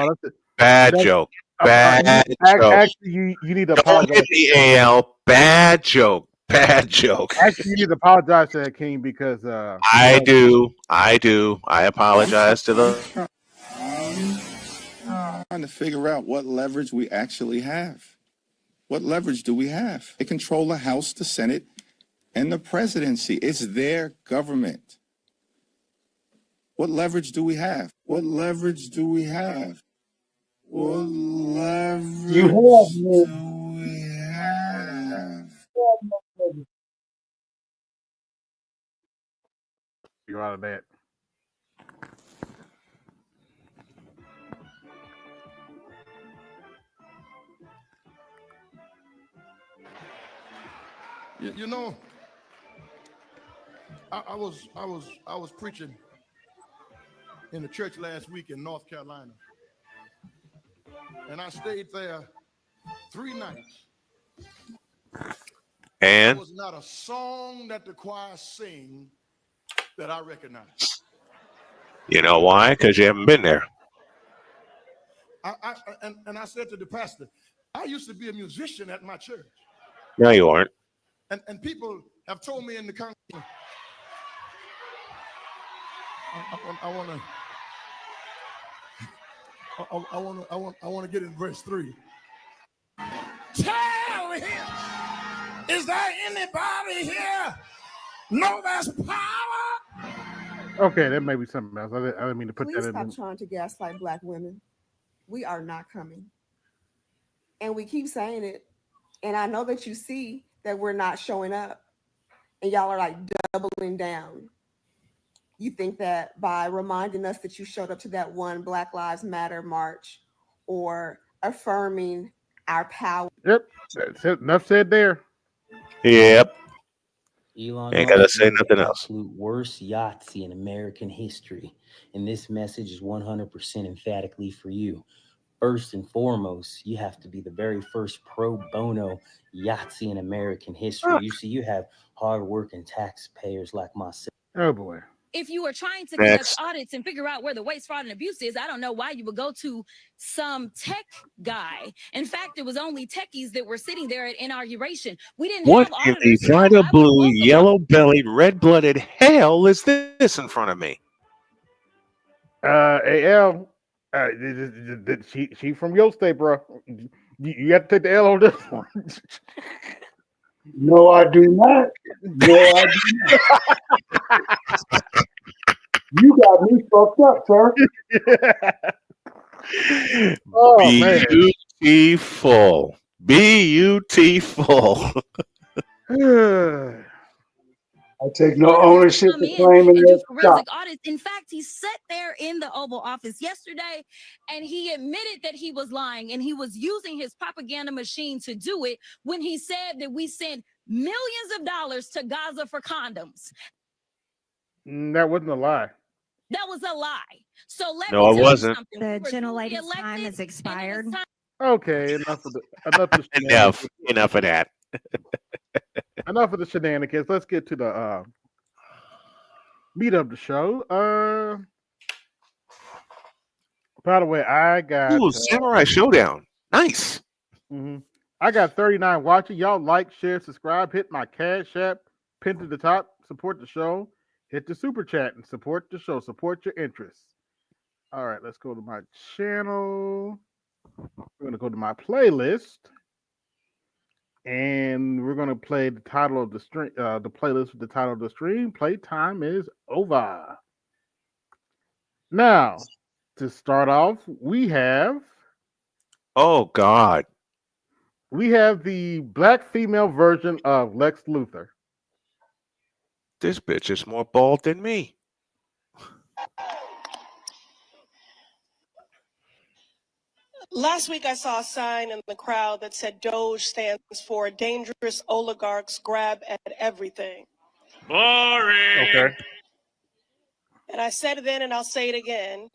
joke. Bad joke. Actually, you need to apologize. Don't hit the AL. Bad joke. Bad joke. Actually, you need to apologize to Hakeem because I do. I apologize to the. trying to figure out what leverage we actually have. What leverage do we have? They control the House, the Senate, and the presidency. It's their government. What leverage do we have? What leverage do we have? What leverage You have me. do we have? You're out of that. You know, I was preaching in the church last week in North Carolina, and I stayed there 3 nights. There And was not a song that the choir sing that I recognized. you know why? Because you haven't been there. And I said to the pastor, I used to be a musician at my church. No, you aren't. And people have told me in the congregation, I want to get in verse 3. Tell him, is there anybody here know there's power? Okay, that may be something else. I didn't mean to put Please that in. stop trying to gaslight Black women. We are not coming. And we keep saying it. And I know that you see that we're not showing up. And y'all are like doubling down. You think that by reminding us that you showed up to that one Black Lives Matter march or affirming our power. Yep, that's it. Enough said there. Yep. Elon Ain't gotta Musk, say you're the nothing else. absolute worst Yahtzee in American history. And this message is 100% emphatically for you. First and foremost, you have to be the very first pro bono Yahtzee in American history. You see, you have hardworking taxpayers like myself. Oh boy. If you are trying to Next. conduct audits and figure out where the waste, fraud, and abuse is, I don't know why you would go to some tech guy. In fact, it was only techies that were sitting there at inauguration. We didn't What have in the auditors. So Vida I would blue, welcome yellow-bellied, red-blooded hell is this in front of me? AL, she from your state, bro. You have to take the L on this one. No, I do not. No, I do not. You got me fucked up, sir. Oh man. Beautiful. Beautiful. I take no auditors to ownership come for in claiming and do that forensic shot. audits. In fact, he sat there in the Oval Office yesterday and he admitted that he was lying and he was using his propaganda machine to do it when he said that we sent millions of dollars to Gaza for condoms. That wasn't a lie. That was a lie. So let No, me I tell wasn't. you something. The We were gentlelady's elected, time has expired. Okay, enough of the Enough. Enough of that. enough of the shenanigans. Let's get to the meat of the show. By the way, I got Ooh, Samurai Showdown. Nice. I got 39 watching. Y'all like, share, subscribe, hit my Cash App, pin to the top, support the show, hit the super chat and support the show, support your interests. All right, let's go to my channel. We're gonna go to my playlist, and we're gonna play the title of the stream. The playlist with the title of the stream. Playtime is over. Now, to start off, we have Oh God. the black female version of Lex Luthor. This bitch is more bald than me. Last week, I saw a sign in the crowd that said Doge stands for dangerous oligarchs grab at everything. Boring. Okay. And I said it then and I'll say it again,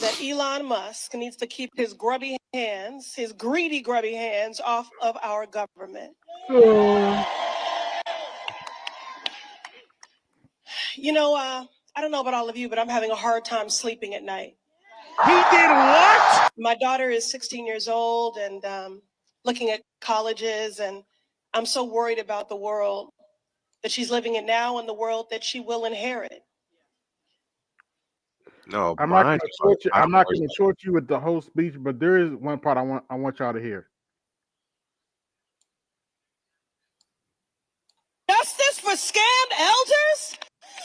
that Elon Musk needs to keep his grubby hands, his greedy, grubby hands off of our government. You know, I don't know about all of you, but I'm having a hard time sleeping at night. He did what? My daughter is 16 years old and looking at colleges, and I'm so worried about the world that she's living in now and the world that she will inherit. No, I'm not mine. going to torture. I'm not going to torture you with the whole speech, but there is one part I want y'all to hear. Justice for scammed elders?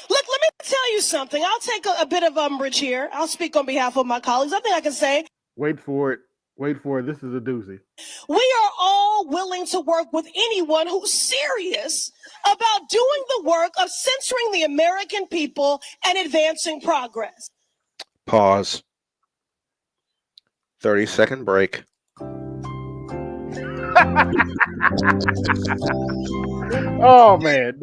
Look, let me tell you something. I'll take a bit of umbrage here. I'll speak on behalf of my colleagues. I think I can say. Wait for it. Wait for it. This is a doozy. We are all willing to work with anyone who's serious about doing the work of censoring the American people and advancing progress. Pause. 30-second break. Oh man.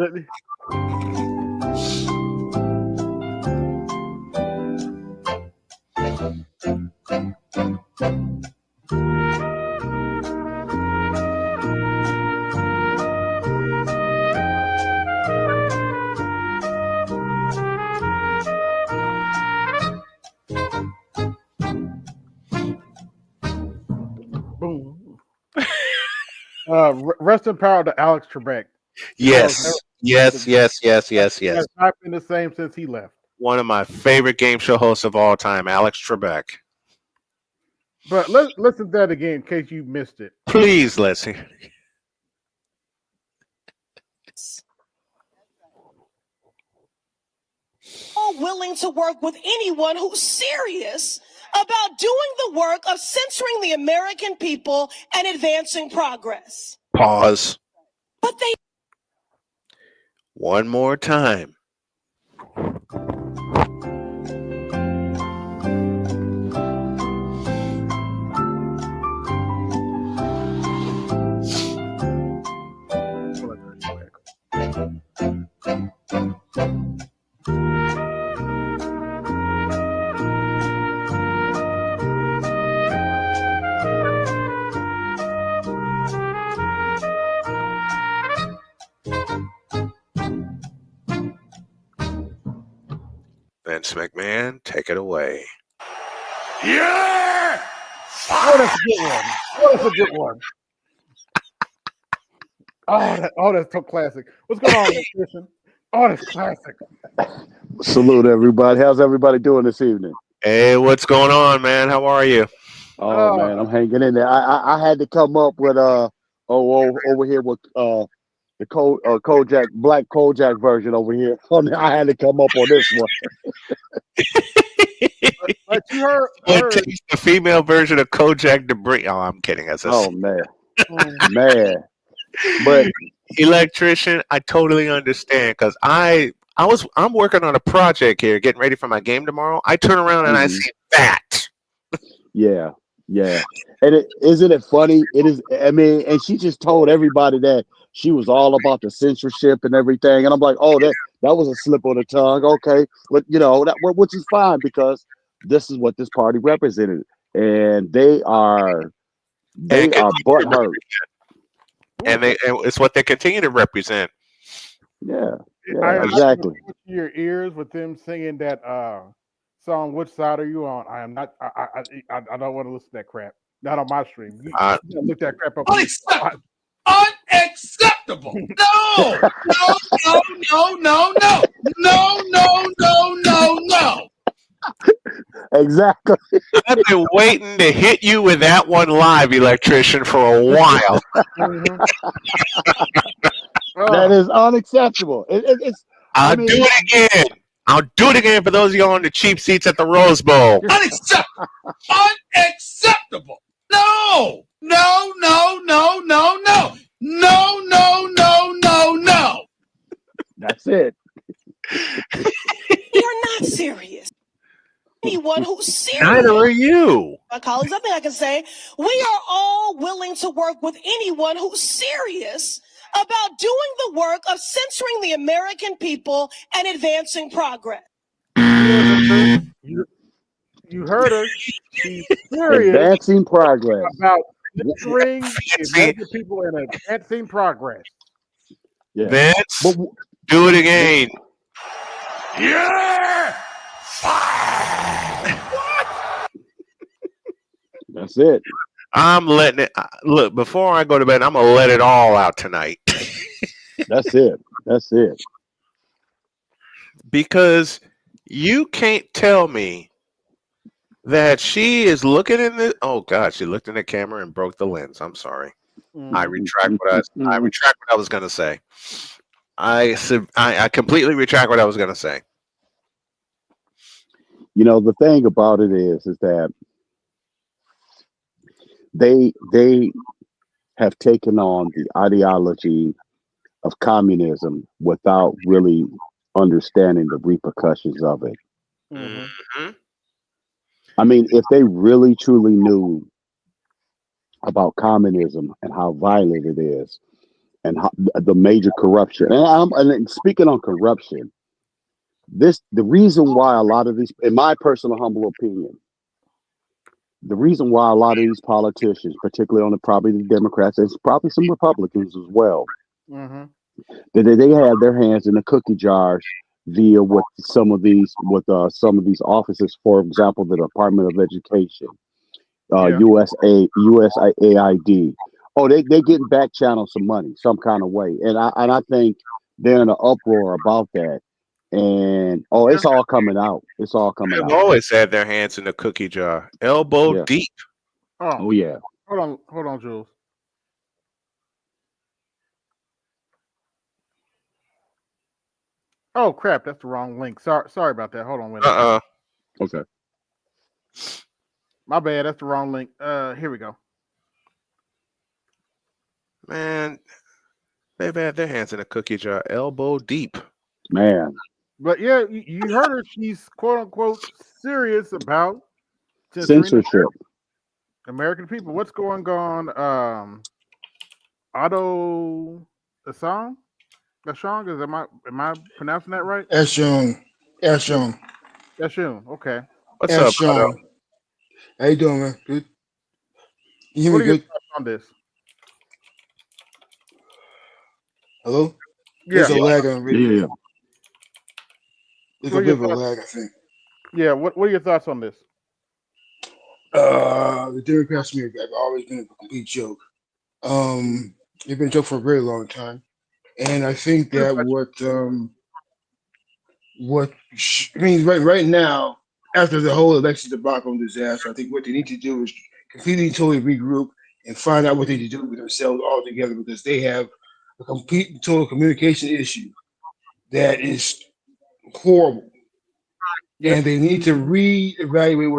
Boom. Rest in power to Alex Trebek. Yes. Yes. Has not been the same since he left. One of my favorite game show hosts of all time, Alex Trebek. But listen to that again in case you missed it. Please, let's hear. All willing to work with anyone who's serious about doing the work of censoring the American people and advancing progress. Pause. But they. One more time. Vince McMahon, take it away. Yeah! Oh, that's a good one. Oh, that's a good one. Oh, that's so classic. What's going on, Christian? Oh, that's classic. Salute everybody. How's everybody doing this evening? Hey, what's going on, man? How are you? Oh man, I'm hanging in there. I had to come up with over here with the Kojak Black Kojak version over here. I had to come up on this one. But you heard it takes the female version of Kojak to bring. Oh, I'm kidding. Oh man, man. But electrician, I totally understand because I'm working on a project here, getting ready for my game tomorrow. I turn around and I see that. Yeah. And isn't it funny? It is. I mean, and she just told everybody that she was all about the censorship and everything. And I'm like, oh, that was a slip on the tongue. Okay, but which is fine because this is what this party represented, and they are butthurt. And it's what they continue to represent. Yeah, exactly. Your ears with them singing that song. Which side are you on? I am not. I don't want to listen to that crap. Not on my stream. You look that crap up. Unacceptable! No! Exactly. I've been waiting to hit you with that one live, electrician, for a while. That is unacceptable. I'll do it again. I'll do it again for those of y'all on the cheap seats at the Rose Bowl. Unacceptable! No! That's it. You're not serious. Anyone who's serious. Neither are you. My colleagues, I think I can say we are all willing to work with anyone who's serious about doing the work of censoring the American people and advancing progress. You heard her. She's serious. Advancing progress. About censoring the American people and advancing progress. Yeah. Vince, do it again. Yeah! That's it. I'm letting it look. Before I go to bed, I'm gonna let it all out tonight. That's it. Because You can't tell me that she is looking in the. Oh God, she looked in the camera and broke the lens. I'm sorry. I retract what I retract what I was gonna say. I completely retract what I was gonna say. You know, the thing about it is that they have taken on the ideology of communism without really understanding the repercussions of it. Mm-hmm. I mean, if they really truly knew about communism and how violent it is and how, the major corruption, and speaking on corruption, the reason why a lot of these, in my personal humble opinion, the reason why a lot of these politicians, particularly on probably the Democrats, and probably some Republicans as well, Mm-hmm. they have their hands in the cookie jars via with some of these offices, for example, the Department of Education, Yeah. USAID. Oh, they getting back channel some money some kind of way, and I think they're in an uproar about that. And oh, Yeah. it's all coming out. It's all coming They've out. always had their hands in the cookie jar, elbow Yeah. deep. Oh yeah. Hold on, Jules. Oh crap, that's the wrong link. Sorry about that. Hold on, wait a minute. Okay. My bad. That's the wrong link. Here we go. Man, they've had their hands in the cookie jar, elbow deep. Man. But yeah, you heard her. She's quote unquote serious about censoring the Censorship. American people. What's going on? Otto Assange? Assange? Am I pronouncing that right? Eshon. Eshon. Eshun. Okay. What's up, Otto? Eshon. How you doing, man? Good. You hear What me are your good? thoughts on this? Hello? There's Yeah. a lag on radio. Yeah. There's What a are bit your of a thoughts? lag, I think. Yeah. What are your thoughts on this? The Democrats to me have always been a complete joke. They've been a joke for a very long time. And I think Pretty that much. I mean right now, after the whole election debacle and disaster, I think what they need to do is completely totally regroup and find out what they need to do with themselves altogether, because they have a complete and total communication issue that is horrible, Yeah. and they need to reevaluate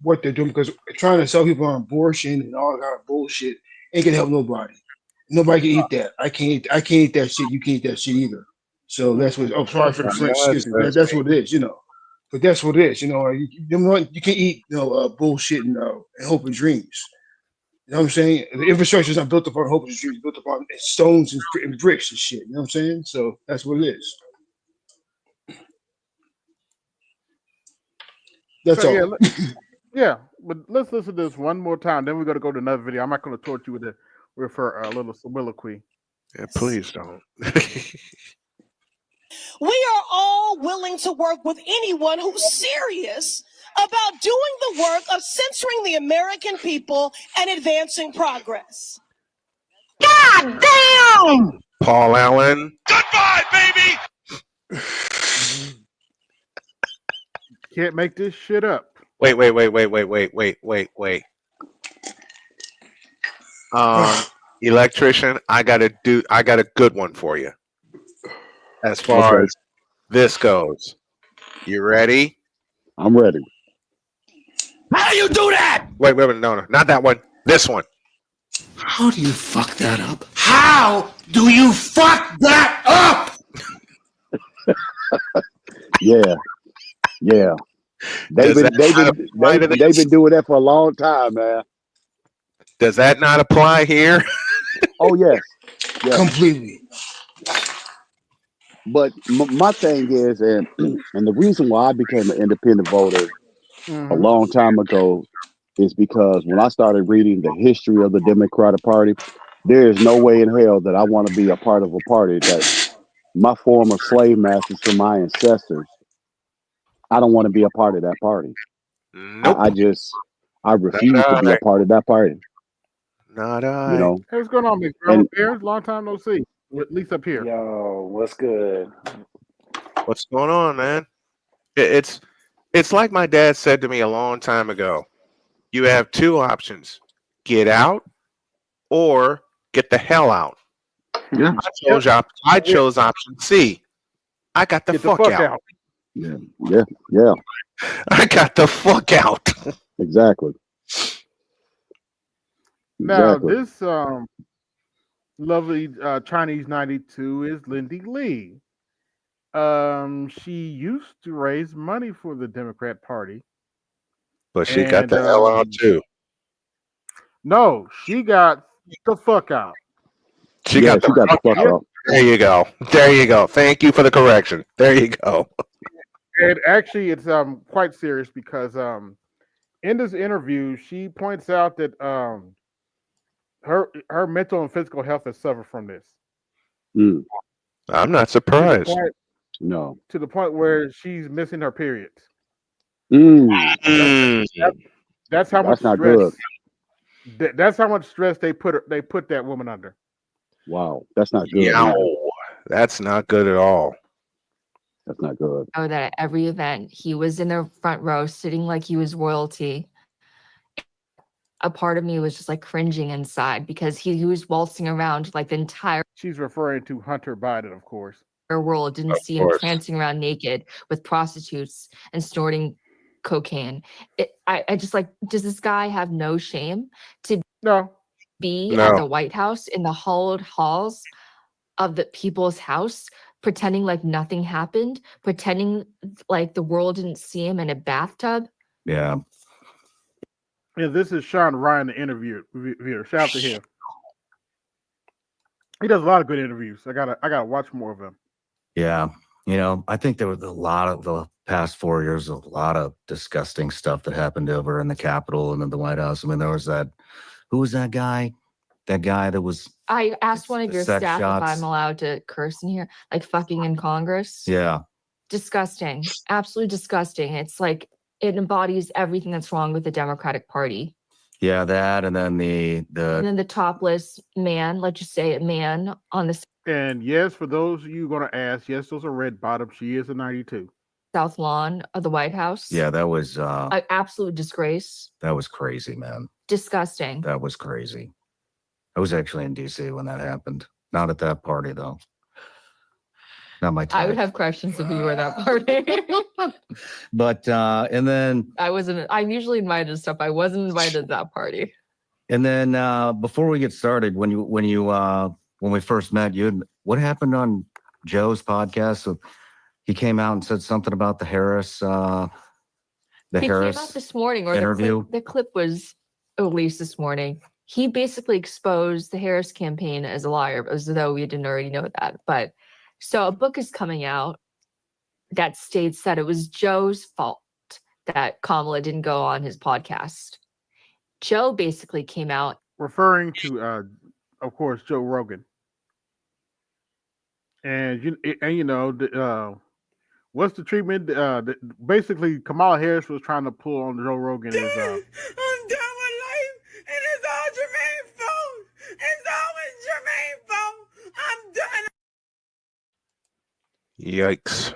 what they're doing, because trying to sell people on abortion and all that kind of bullshit ain't gonna help nobody. Nobody can eat that. I can't eat that shit. You can't eat that shit either. So that's what. Oh, sorry for the French. Excuse me. That's what it is. You know. But that's what it is. You know. You can't eat bullshit and hope and dreams. You know what I'm saying? The infrastructure is not built upon hope and dreams. It's built upon stones and bricks and shit. You know what I'm saying? So that's what it is. That's So yeah, all. yeah. But let's listen to this one more time. Then we're gonna go to another video. I'm not gonna torture you with her little soliloquy. Yeah, please don't. We are all willing to work with anyone who's serious about doing the work of censoring the American people and advancing progress. God damn! Paul Allen. Goodbye, baby. Can't make this shit up. Wait. Electrician, I got a good one for you. As far Okay. as this goes. You ready? I'm ready. How do you do that? Wait, no, not that one. This one. How do you fuck that up? How do you fuck that up? Yeah. Yeah. They've Does that not apply to they've this? been doing that for a long time, man. Does that not apply here? Oh yes. Yes. Completely. But my thing is, and and the reason why I became an independent voter a Mm-hmm. long time ago is because when I started reading the history of the Democratic Party, there is no way in hell that I want to be a part of a party that my former slave masters from my ancestors. I don't want to be a part of that party. Nope. I Not refuse to be a I. part of that party. Not You I. know, Hey, what's going on, Miss Grandma and Bears? Long time no see. At least up here. Yo, what's good? What's going on, man? It's like my dad said to me a long time ago. You have two options: get out or get the hell out. Yeah. I chose option C. I got the Get the fuck fuck out. out. Yeah. Yeah. Yeah. I got the fuck out. Exactly. Now Exactly. this lovely Chinese 92 is Lindy Lee. She used to raise money for the Democrat Party, But she got and the hell out too. no, she got the fuck out. She Yeah, got the she got the fuck Yep. out. There you go. There you go. Thank you for the correction. There you go. And actually, it's quite serious because in this interview, she points out that her mental and physical health has suffered from this Mm, I'm not to the surprised. point no. where she's missing her periods. Mm, That's how much that's not stress. good. That's how much stress they put that woman under. Wow. That's not good Yow. either. That's not good at all. That's not good. That at every event he was in the front row sitting like he was royalty. A part of me was just like cringing inside because he was waltzing around like the entire She's referring to Hunter Biden, of course. world didn't Of see him course. prancing around naked with prostitutes and snorting cocaine. I just like, does this guy have no shame to No. be No. at the White House in the hallowed halls of the people's house, pretending like nothing happened, pretending like the world didn't see him in a bathtub? Yeah. And this is Sean Ryan, the interviewer. Shout out to him. He does a lot of good interviews. I gotta watch more of him. Yeah. You know, I think there was a lot of the past 4 years, a lot of disgusting stuff that happened over in the Capitol and in the White House. I mean, there was who was that guy? That guy that was, I asked one of the your sex staff if shots. I'm allowed to curse in here, like fucking in Congress. yeah. Disgusting. Absolutely disgusting. It's like it embodies everything that's wrong with the Democratic Party. Yeah, that, and then And then the topless man, let's just say a man on the And yes, for those of you going to ask, yes, those are red bottoms. She is a 92. south lawn of the White House. Yeah, that was An absolute disgrace. that was crazy, man. Disgusting. That was crazy. I was actually in DC when that happened. Not at that party though. Not my type. I would have questions if you were that party. But and then I'm usually invited to stuff. I wasn't invited to that party. before we get started, when we first met, what happened on Joe's podcast? So he came out and said something about the Harris He came out this morning, or interview. the clip was released this morning. He basically exposed the Harris campaign as a liar, as though we didn't already know that. But so a book is coming out that states that it was Joe's fault that Kamala didn't go on his podcast. Joe basically came out referring to, of course, Joe Rogan. And what's the treatment? Basically, Kamala Harris was trying to pull on Joe Rogan. I'm done with life, and it's all Jermaine's fault. It's always Jermaine's fault. I'm done. Yikes.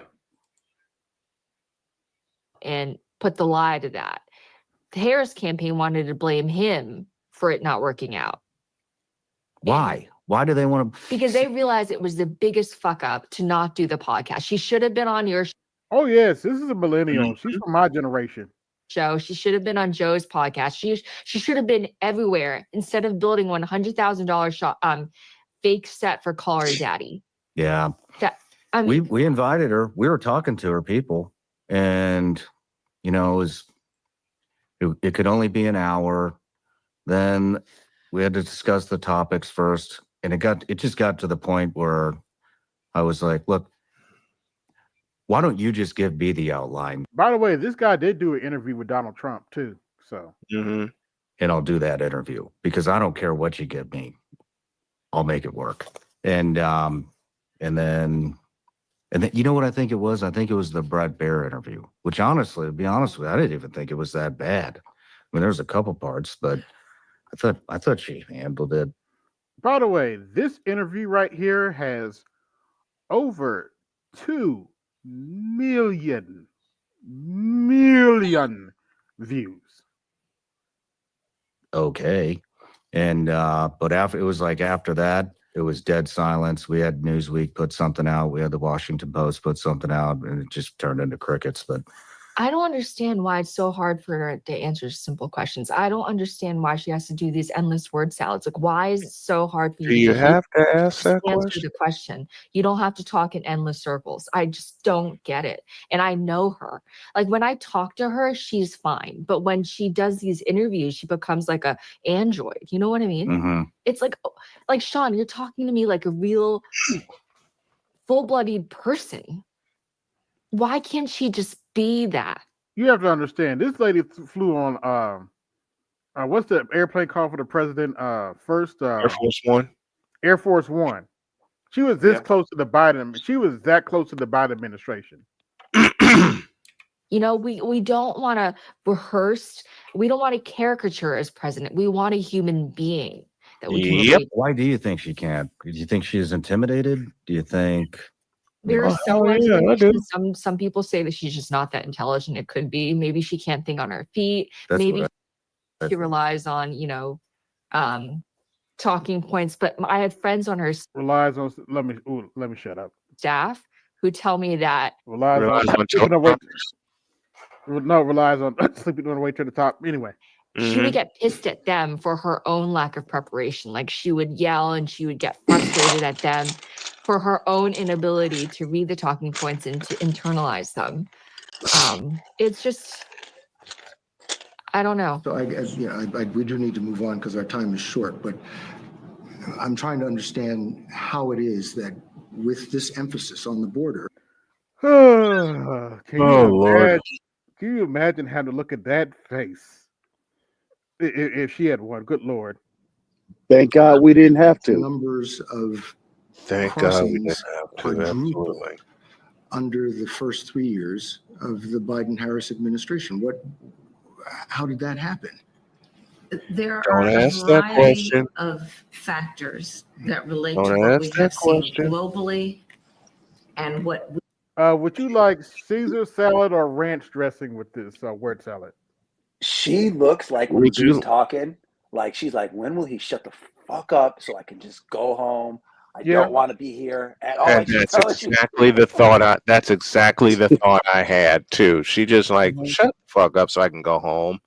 and put the lie to that. The Harris campaign wanted to blame him for it not working out Why? Why do they want to? because they realized it was the biggest fuck up to not do the podcast. She should have been on your Oh yes, this is a millennial. She's from my generation. show. She should have been on Joe's podcast. She should have been everywhere instead of building $100,000 fake set for Call Her Daddy. Yeah. I mean, We invited her. We were talking to her people, and it could only be an hour. Then we had to discuss the topics first, and it just got to the point where I was like, look, why don't you just give me the outline By the way, this guy did do an interview with Donald Trump too. So and I'll do that interview, because I don't care what you give me. I'll make it work. And then you know what I think it was? I think it was the Brett Baer interview, which honestly, to be honest with you, I didn't even think it was that bad. I mean, there's a couple parts, but I thought she handled it. by the way, this interview right here has over 2 million million views. Okay. And but after it was like after that, it was dead silence. We had Newsweek put something out. We had the Washington Post put something out, and it just turned into crickets. But I don't understand why it's so hard for her to answer simple questions. I don't understand why she has to do these endless word salads. Like, why is it so hard for Do you you to have to ask that answer question? the question? You don't have to talk in endless circles. I just don't get it. And I know her. Like, when I talk to her, she's fine. But when she does these interviews, she becomes like a android. You know what I mean? It's like Sean, you're talking to me like a real full-blooded person. Why can't she just be that? You have to understand, this lady flew on what's the airplane called for the president? First Air Force One. Air Force One. She was this close to the Biden. She was that close to the Biden administration. You know, we don't want to rehearse. We don't want to caricature as president. We want a human being that we can relate. Why do you think she can't? Do you think she's intimidated? Do you think? There's so much yeah, I information. Some people say that she's just not that intelligent. It could be. Maybe she can't think on her feet. That's Maybe what she relies on, talking points. But I had friends on her Relies on. Let me shut up. staff who tell me that Relies on sleeping on relies on sleeping on the way to the top. Anyway, she would get pissed at them for her own lack of preparation. Like, she would yell and she would get frustrated at them for her own inability to read the talking points and to internalize them. It's just, I don't know. So we do need to move on because our time is short, but I'm trying to understand how it is that with this emphasis on the border. Lord. Can you imagine having to look at that face if she had one? Good Lord. Thank God we didn't have to. Numbers of Thank God we didn't crossings have to. quadruple Absolutely. under the first 3 years of the Biden-Harris administration. How did that happen? There Don't are a ask that variety question. of factors that relate Don't to what ask we that have seen question. globally and what Would you like Caesar salad or ranch dressing with this word salad? She looks like when the Would dude's you? talking, like she's like, when will he shut the fuck up so I can just go home? I Yeah. don't want to be here at all. And Like she's that's telling you. exactly the thought. That's exactly the thought I had too. She just like shut the fuck up so I can go home.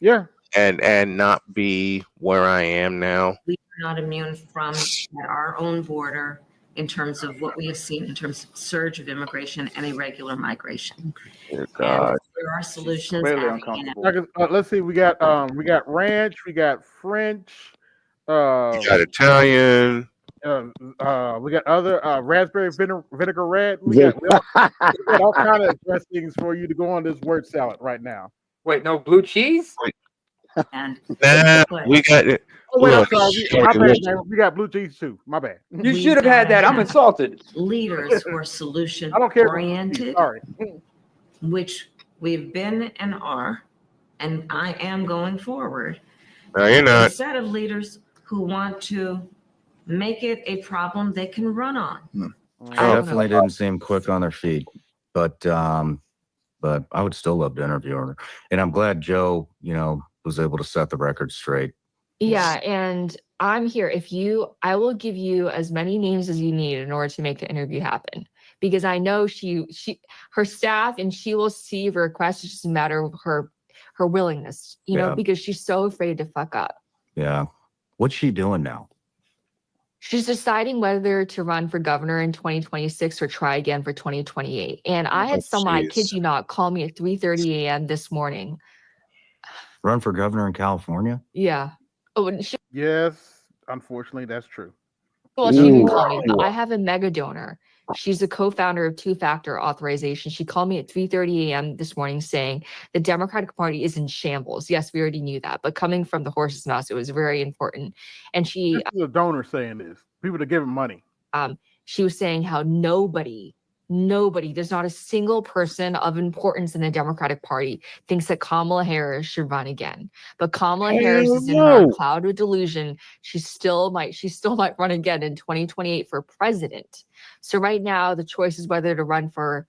Yeah. And not be where I am now. we are not immune from at our own border in terms of what we have seen in terms of surge of immigration and irregular migration. Dear And God. there are solutions. Clearly at uncomfortable. Let's see. We got ranch. We got French. You got Italian. We got other raspberry vinegar red. We got all kind of dressings for you to go on this word salad right now. Wait, no blue cheese? And Nah, we got it. Oh wait, Look, I'm sorry. My bad, man. We got blue cheese too. My bad. You should have had that. I'm insulted. leaders who are solution I don't care. oriented, Sorry. which we've been and are, and I am going forward. No, you're not. Instead of leaders who want to make it a problem they can run on. She definitely didn't seem quick on their feet, but I would still love to interview her. And I'm glad Joe, was able to set the record straight. Yeah, and I'm here. I will give you as many names as you need in order to make the interview happen. Because I know her staff, and she will see your request. It's just a matter of her willingness, because she's so afraid to fuck up. Yeah. What's she doing now? She's deciding whether to run for governor in 2026 or try again for 2028. And I had someone, I kid you not, call me at 3:30 a.m. this morning. Run for governor in California? Yeah. Oh, Yes, unfortunately, that's true. well, she didn't call me, but I have a mega donor. She's a co-founder of two-factor authorization. She called me at 3:30 a.m. this morning saying the Democratic Party is in shambles. Yes, we already knew that, but coming from the horse's mouth, it was very important. And This is a donor saying this. People that give him money. She was saying how nobody, there's not a single person of importance in the Democratic Party thinks that Kamala Harris should run again. But Kamala Harris is in her cloud of delusion. She still might run again in 2028 for president. So right now the choice is whether to run for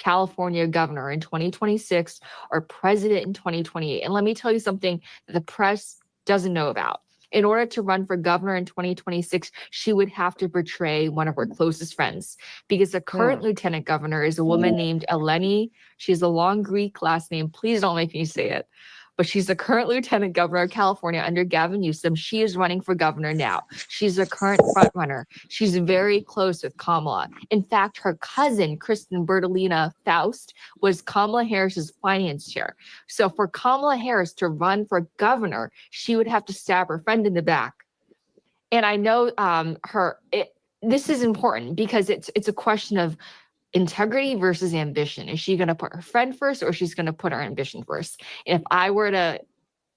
California governor in 2026 or president in 2028. And let me tell you something that the press doesn't know about. In order to run for governor in 2026, she would have to betray one of her closest friends, because the current lieutenant governor is a woman named Eleni. She's a long Greek last name. Please don't make me say it. But she's the current lieutenant governor of California under Gavin Newsom. She is running for governor now. She's the current front runner. She's very close with Kamala. In fact, her cousin, Kristen Bertolina Faust, was Kamala Harris's finance chair. So for Kamala Harris to run for governor, she would have to stab her friend in the back. And I know this is important because it's a question of integrity versus ambition. Is she going to put her friend first, or she's going to put her ambition first? If I were to,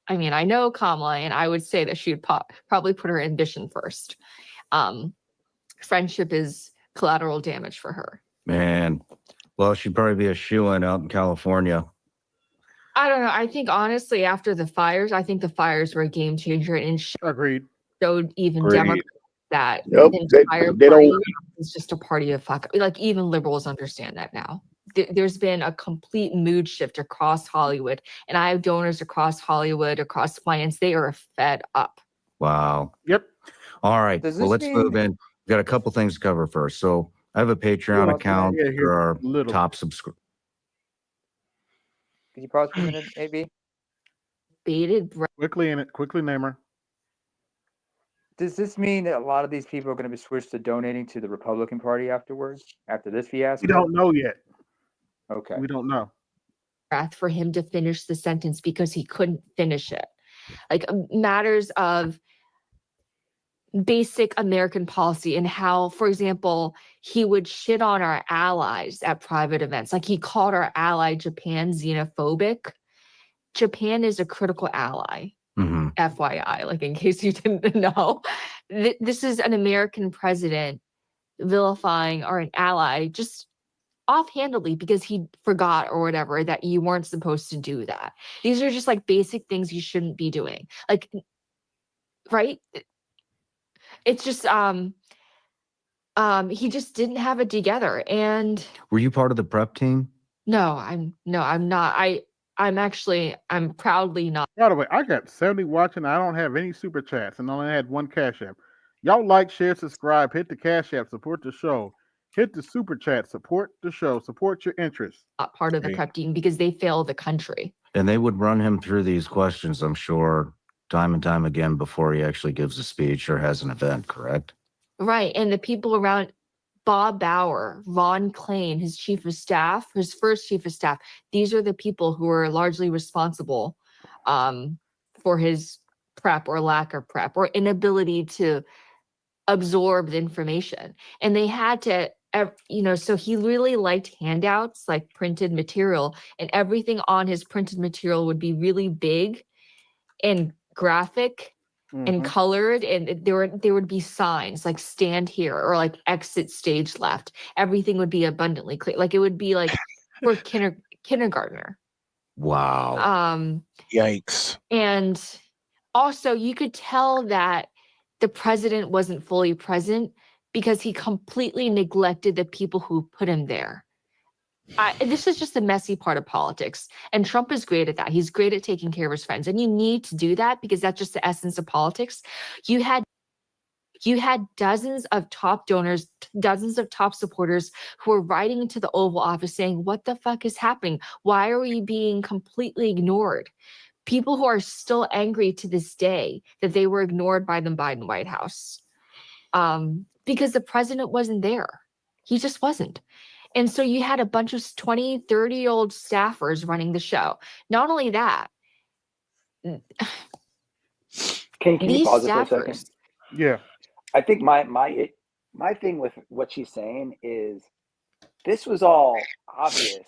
I know Kamala, and I would say that she would probably put her ambition first. Friendship is collateral damage for her. Man, well, she'd probably be a shoo-in out in California. I don't know. I think honestly, after the fires, I think the fires were a game changer and Agreed. Showed even Agreed. Democrats that Yep, the entire they party don't. is just a party of fuck. Like even liberals understand that now. There's been a complete mood shift across Hollywood, and I have donors across Hollywood, across finance. They are fed up. Wow. Yep. All right. Does Well, this let's mean- move in. We've got a couple things to cover first. So I have a Patreon Yeah, account yeah, for our little. top subscribers. Could you pause for a minute, AB? Bated breath. Quickly, Namer. Does this mean that a lot of these people are going to be switched to donating to the Republican Party afterwards, after this fiasco? We don't know yet. Okay. We don't know. For him to finish the sentence because he couldn't finish it. Like matters of basic American policy and how, for example, he would shit on our allies at private events. Like he called our ally Japan xenophobic. Japan is a critical ally. Mm-hmm. FYI, like in case you didn't know, this is an American president vilifying our ally just offhandedly because he forgot or whatever that you weren't supposed to do that. These are just like basic things you shouldn't be doing. Like, right? It's just he just didn't have it together. And Were you part of the prep team? no, I'm not. I'm proudly not. By the way, I got 70 watching. I don't have any super chats and only had one Cash App. Y'all like, share, subscribe, hit the Cash App, support the show. Hit the super chat, support the show, support your interests. Not part of the prep team because they failed the country. And they would run him through these questions, I'm sure, time and time again before he actually gives a speech or has an event, correct? Right. And the people around Bob Bauer, Ron Klain, his chief of staff, his first chief of staff, these are the people who are largely responsible for his prep or lack of prep or inability to absorb the information. And they had to, so he really liked handouts, like printed material, and everything on his printed material would be really big and graphic and colored, and there would be signs like stand here or like exit stage left. Everything would be abundantly clear. Like it would be like for kindergartner. Wow. Yikes. And also you could tell that the president wasn't fully present because he completely neglected the people who put him there. This is just the messy part of politics. And Trump is great at that. He's great at taking care of his friends. And you need to do that because that's just the essence of politics. You had dozens of top donors, dozens of top supporters who were writing into the Oval Office saying, what the fuck is happening? Why are we being completely ignored? People who are still angry to this day that they were ignored by the Biden White House because the president wasn't there. He just wasn't. And so you had a bunch of 20, 30-year-old staffers running the show. Not only that, Can you these pause it for a second? staffers, Yeah. I think my thing with what she's saying is this was all obvious.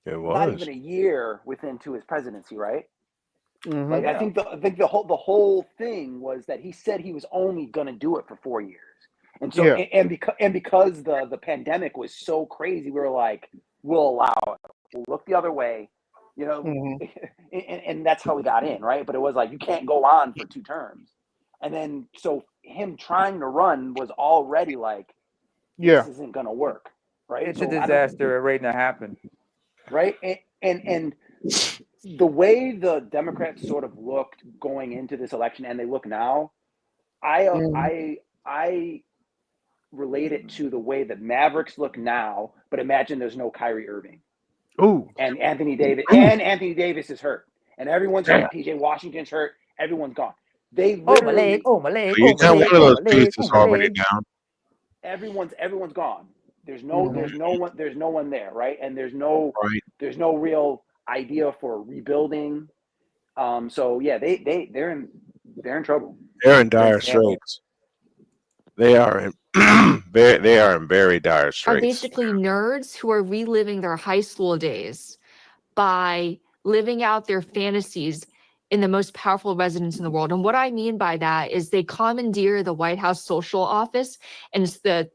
It Not was. even a year to his presidency, right? Mhm. Like I think the whole thing was that he said he was only going to do it for 4 years, and so Yeah. because the pandemic was so crazy, we were like, we'll allow it. We'll look the other way, and that's how we got in, right? But it was like you can't go on for 2 terms, and then so him trying to run was already like, Yeah. this isn't going to work, right? It's So a I don't, disaster waiting to happen. right? And the way the Democrats sort of looked going into this election, and they look now, I relate it to the way the Mavericks look now, but imagine there's no Kyrie Irving. Ooh. And Anthony Davis is hurt. And everyone's Damn. hurt. PJ Washington's hurt. Everyone's gone. They Oh my leg, literally oh my leg, You oh my got leg, one of oh those my leg, pieces oh my already leg. down. everyone's gone. There's no one there, right? And there's no real idea for rebuilding. So yeah, they're in trouble. They're in dire It's terrible. straits. They are in they are in very dire Are straits. basically nerds who are reliving their high school days by living out their fantasies in the most powerful residence in the world. And what I mean by that is they commandeer the White House social office, and it's the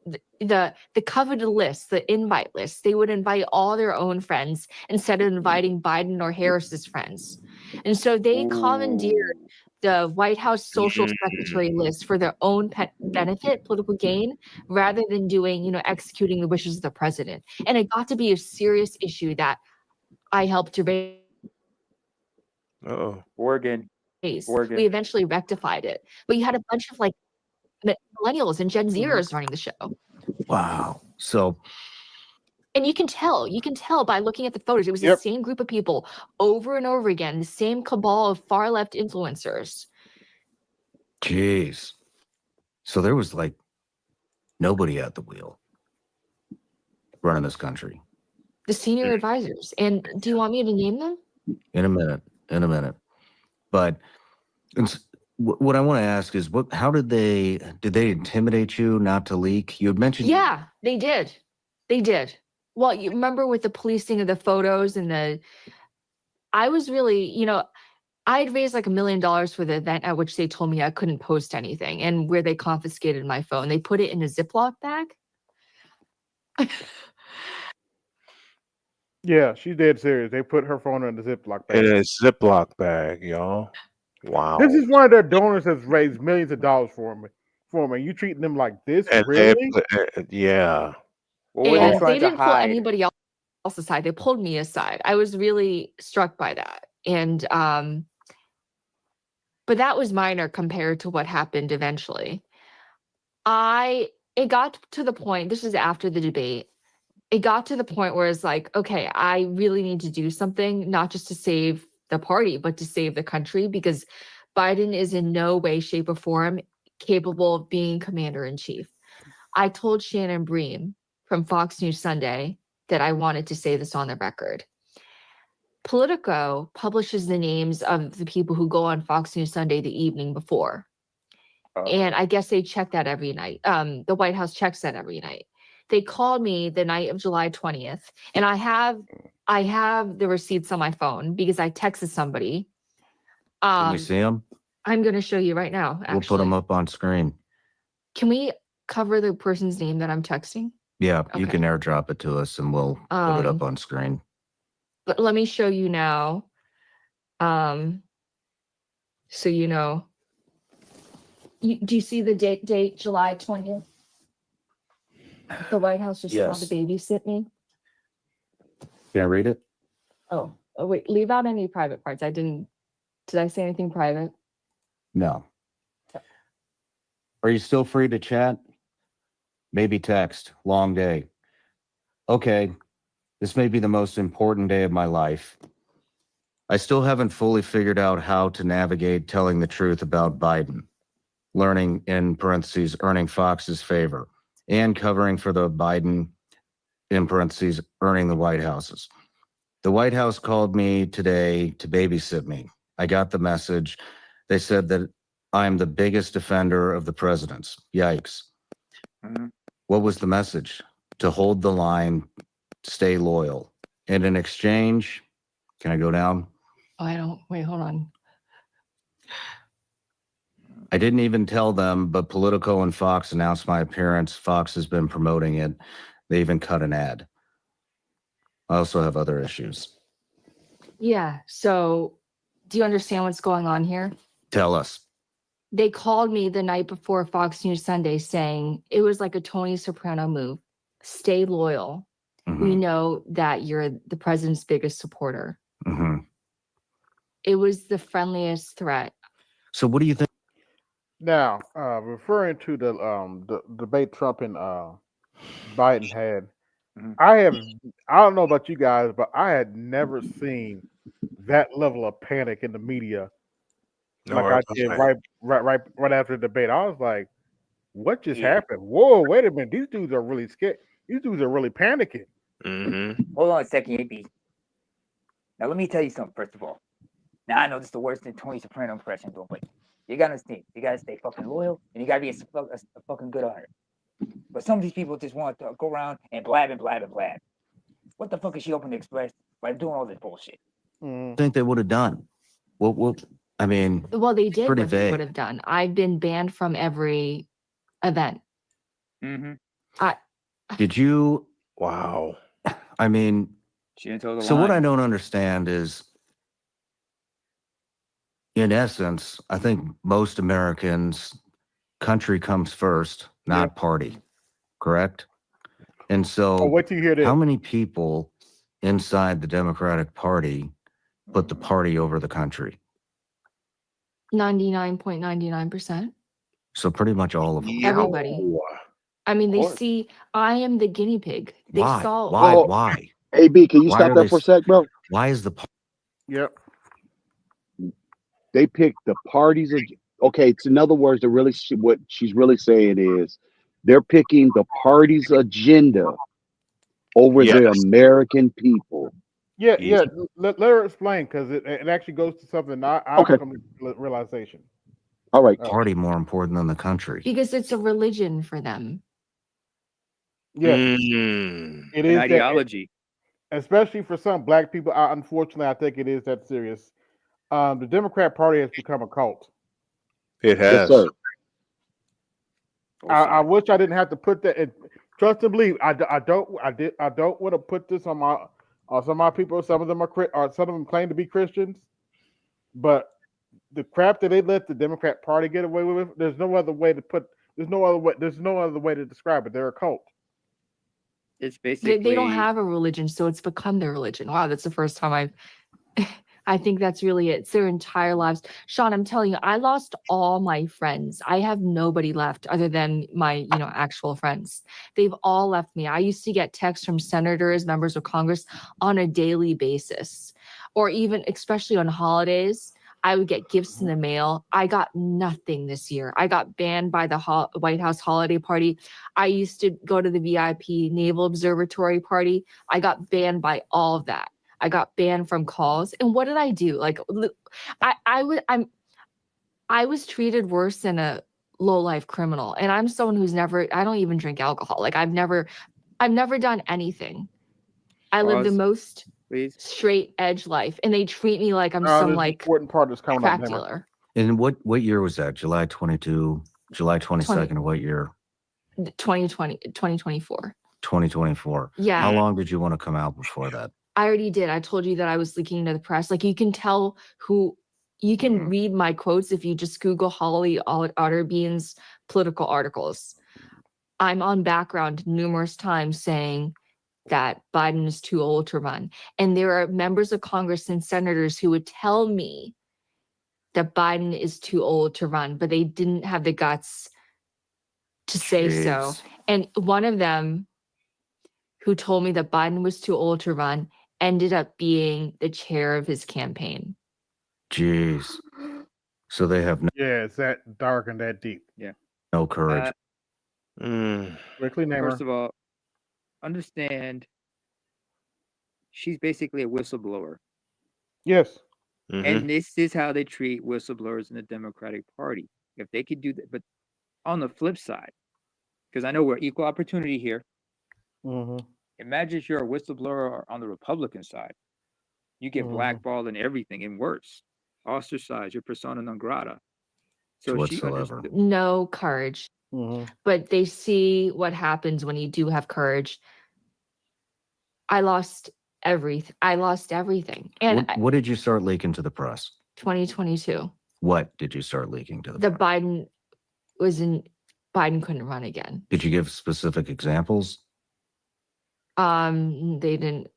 coveted list, the invite list. They would invite all their own friends instead of inviting Biden or Harris's friends. And so they commandeered the White House social secretary list for their own benefit, political gain, rather than doing, executing the wishes of the president. And it got to be a serious issue that I helped to raise. Oregon. We eventually rectified it. But you had a bunch of millennials and Gen Zers running the show. Wow. So And you can tell by looking at the photos, it was the same group of people over and over again, the same cabal of far left influencers. Jeez. So there was nobody at the wheel running this country. The senior advisors. And do you want me to name them? In a minute. But what I want to ask is how did they intimidate you not to leak? You had mentioned. Yeah, they did. Well, you remember with the policing of the photos and I was really, I'd raised $1 million for the event at which they told me I couldn't post anything, and where they confiscated my phone. They put it in a Ziploc bag. Yeah, she's dead serious. They put her phone in the Ziploc bag. In a Ziploc bag, y'all. Wow. This is one of their donors that's raised millions of dollars for me. You treating them like this? And Really? Yeah. What were they And trying they to didn't pull hide? anybody else aside. They pulled me aside. I was really struck by that. And but that was minor compared to what happened eventually. It got to the point, this was after the debate. It got to the point where it's like, okay, I really need to do something, not just to save the party, but to save the country, because Biden is in no way, shape, or form capable of being commander in chief. I told Shannon Bream from Fox News Sunday that I wanted to say this on the record. Politico publishes the names of the people who go on Fox News Sunday the evening before. And I guess they check that every night. The White House checks that every night. They called me the night of July 20th, and I have the receipts on my phone because I texted somebody. Can we see them? I'm going to show you right now. Actually. We'll put them up on screen. Can we cover the person's name that I'm texting? Yeah, you Okay. can airdrop it to us and we'll put it up on screen. But let me show you now. So you know. Do you see the date July 20th? The White House just called to babysit me. Can I read it? Oh, wait, leave out any private parts. Did I say anything private? No. Are you still free to chat? Maybe text. Long day. Okay. This may be the most important day of my life. I still haven't fully figured out how to navigate telling the truth about Biden, learning, in parentheses, earning Fox's favor, and covering for the Biden, in parentheses, earning the White Houses. The White House called me today to babysit me. I got the message. They said that I'm the biggest defender of the presidents. Yikes. Mm-hmm. What was the message? To hold the line, stay loyal. And in exchange, can I go down? Oh, wait, hold on. I didn't even tell them, but Politico and Fox announced my appearance. Fox has been promoting it. They even cut an ad. I also have other issues. Yeah, so do you understand what's going on here? Tell us. They called me the night before Fox News Sunday saying it was like a Tony Soprano move, stay loyal. Mhm. We know that you're the president's biggest supporter. Mhm. It was the friendliest threat. So what do you think? Now, referring to the debate Trump and Biden had, I don't know about you guys, but I had never seen that level of panic in the media No, like I that's did right. right after the debate. I was like, what just Yeah. happened? Whoa, wait a minute. These dudes are really scared. These dudes are really panicking. Mm-hmm. Hold on a second, AB. Now let me tell you something. First of all, now I know this is the worst Tony Soprano impression, but you gotta understand. You gotta stay fucking loyal, and you gotta be a fucking good hunter. But some of these people just want to go around and blab and blab and blab. What the fuck is she open to express by doing all this bullshit? Think they would have done? What? I mean, Well, they did pretty what they would vague. have done. I've been banned from every event. Mm-hmm. Did you? Wow. I mean, She didn't toe the so what I line. don't understand is, in essence, I think most Americans, country comes first, not party, correct? And so, wait till you hear this. how many people inside the Democratic Party put the party over the country? 99.99%. So pretty much all of them. Everybody. I mean, they course. see I am the guinea pig. They Why? saw Why? AB, can you Why stop are that they for a sec, bro? Why is the Yep. They picked the parties. Okay, so in other words, what she's really saying is they're picking the party's agenda over Yes. the American people. Yeah, Yes. yeah. Let her explain because it actually goes to something I've Okay. come to realization. All right. party more important than the country? because it's a religion for them. Yes, Mm. it An is ideology. especially for some black people. Unfortunately, I think it is that serious. The Democrat Party has become a cult. It Yes, has. sir. I wish I didn't have to put that. Trust and believe. I don't want to put this on some of my people. Some of them are some of them claim to be Christians, but the crap that they let the Democrat Party get away with, there's no other way to describe it. They're a cult. It's They basically don't have a religion, so it's become their religion. Wow, that's the first time I think that's really it. It's their entire lives. Sean, I'm telling you, I lost all my friends. I have nobody left other than my, actual friends. They've all left me. I used to get texts from senators, members of Congress on a daily basis, or even especially on holidays. I would get gifts in the mail. I got nothing this year. I got banned by the White House holiday party. I used to go to the VIP Naval Observatory party. I got banned by all of that. I got banned from calls. And what did I do? Like I was treated worse than a low-life criminal. And I'm someone who's I don't even drink alcohol. Like I've never done anything. I live the Pause, most please. straight edge life. And they treat me like I'm some This like important part is coming crack up. Hammer. dealer. And what year was that? July 22, July 22nd, what year? 2024. 2024. Yeah. How long did you want to come out before that? I already did. I told you that I was leaking to the press. Like you can tell you can read my quotes if you just Google Holly Otterbean's political articles. I'm on background numerous times saying that Biden is too old to run. And there are members of Congress and senators who would tell me that Biden is too old to run, but they didn't have the guts to say so. Jeez. And one of them who told me that Biden was too old to run ended up being the chair of his campaign. Jeez. So they have Yeah, it's that dark and that deep. Yeah. no courage. Quickly, name First her. of all, understand she's basically a whistleblower. Yes. And this is how they treat whistleblowers in the Democratic Party. If they could do that, but on the flip side, because I know we're equal opportunity here. Imagine if you're a whistleblower on the Republican side. You get blackballed and everything, and worse, ostracized, you're persona non grata. So Whatsoever. No courage. But they see what happens when you do have courage. I lost everything. And What did you start leaking to the press? 2022. What did you start leaking to the press? Biden couldn't run again. Did you give specific examples? They didn't.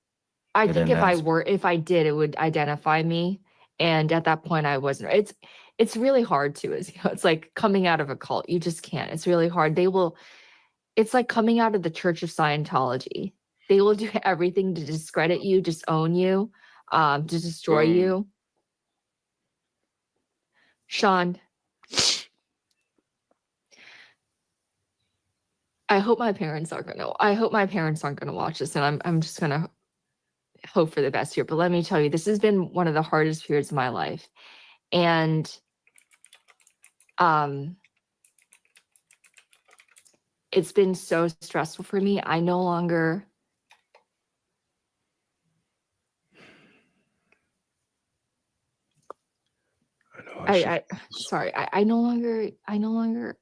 I They think didn't ask. if I did, it would identify me. And at that point, I wasn't. It's really hard to, as you know, it's like coming out of a cult. You just can't. It's really hard. It's like coming out of the Church of Scientology. They will do everything to discredit you, disown you, to destroy you. Sean, I hope my parents aren't gonna watch this, and I'm just gonna hope for the best here. But let me tell you, this has been one of the hardest periods of my life. And it's been so stressful for me. I no longer sorry, I no longer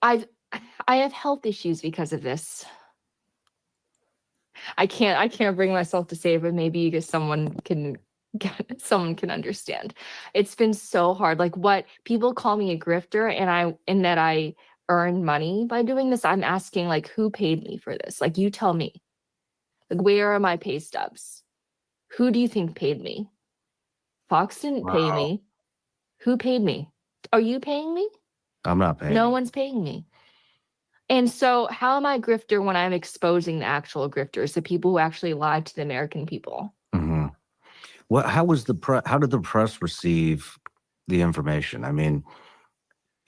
I have health issues because of this. I can't bring myself to say it, but maybe because someone can understand. It's been so hard. Like, what people call me a grifter, and that I earn money by doing this. I'm asking, like, who paid me for this? Like, you tell me. Like, where are my pay stubs? Who do you think paid me? Fox didn't pay me. Who paid me? Are you paying me? I'm not paying. No one's paying me. And so how am I a grifter when I'm exposing the actual grifters, the people who actually lied to the American people? Mm-hmm. How did the press receive the information? I mean,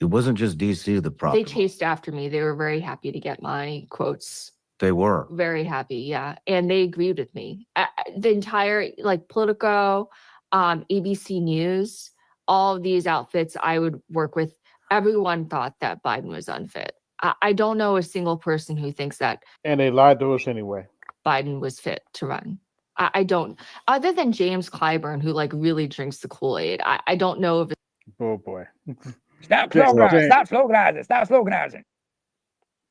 it wasn't just DC that propped They them. chased after me. They were very happy to get my quotes. They were. Very happy, yeah. And they agreed with me. The entire, like, Politico, ABC News, all of these outfits I would work with, everyone thought that Biden was unfit. I don't know a single person who thinks that. And they lied to us anyway. Biden was fit to run. I don't, other than James Clyburn, who, like, really drinks the Kool-Aid. I don't know if Oh boy. Stop sloganizing. Stop sloganizing.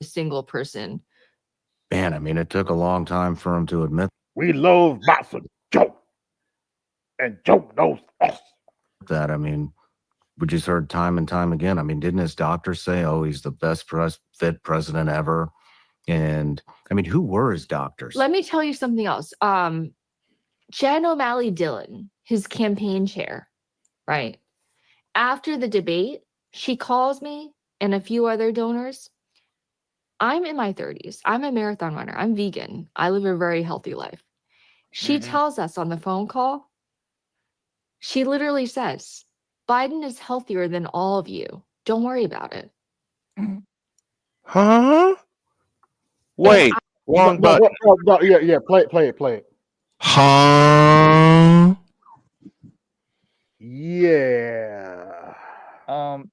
a single person. Man, I mean, it took a long time for him to admit We love Boxer Joe. And Joe knows us. that. I mean, we just heard time and time again. I mean, didn't his doctor say, oh, he's the best fit president ever? And I mean, who were his doctors? Let me tell you something else. Jen O'Malley Dillon, his campaign chair, right? After the debate, she calls me and a few other donors. I'm in my 30s. I'm a marathon runner. I'm vegan. I live a very healthy life. She tells us on the phone call, she literally says, Biden is healthier than all of you. Don't worry about it. Huh? Wait, wrong button. Yeah, play it. Huh? Yeah. I'm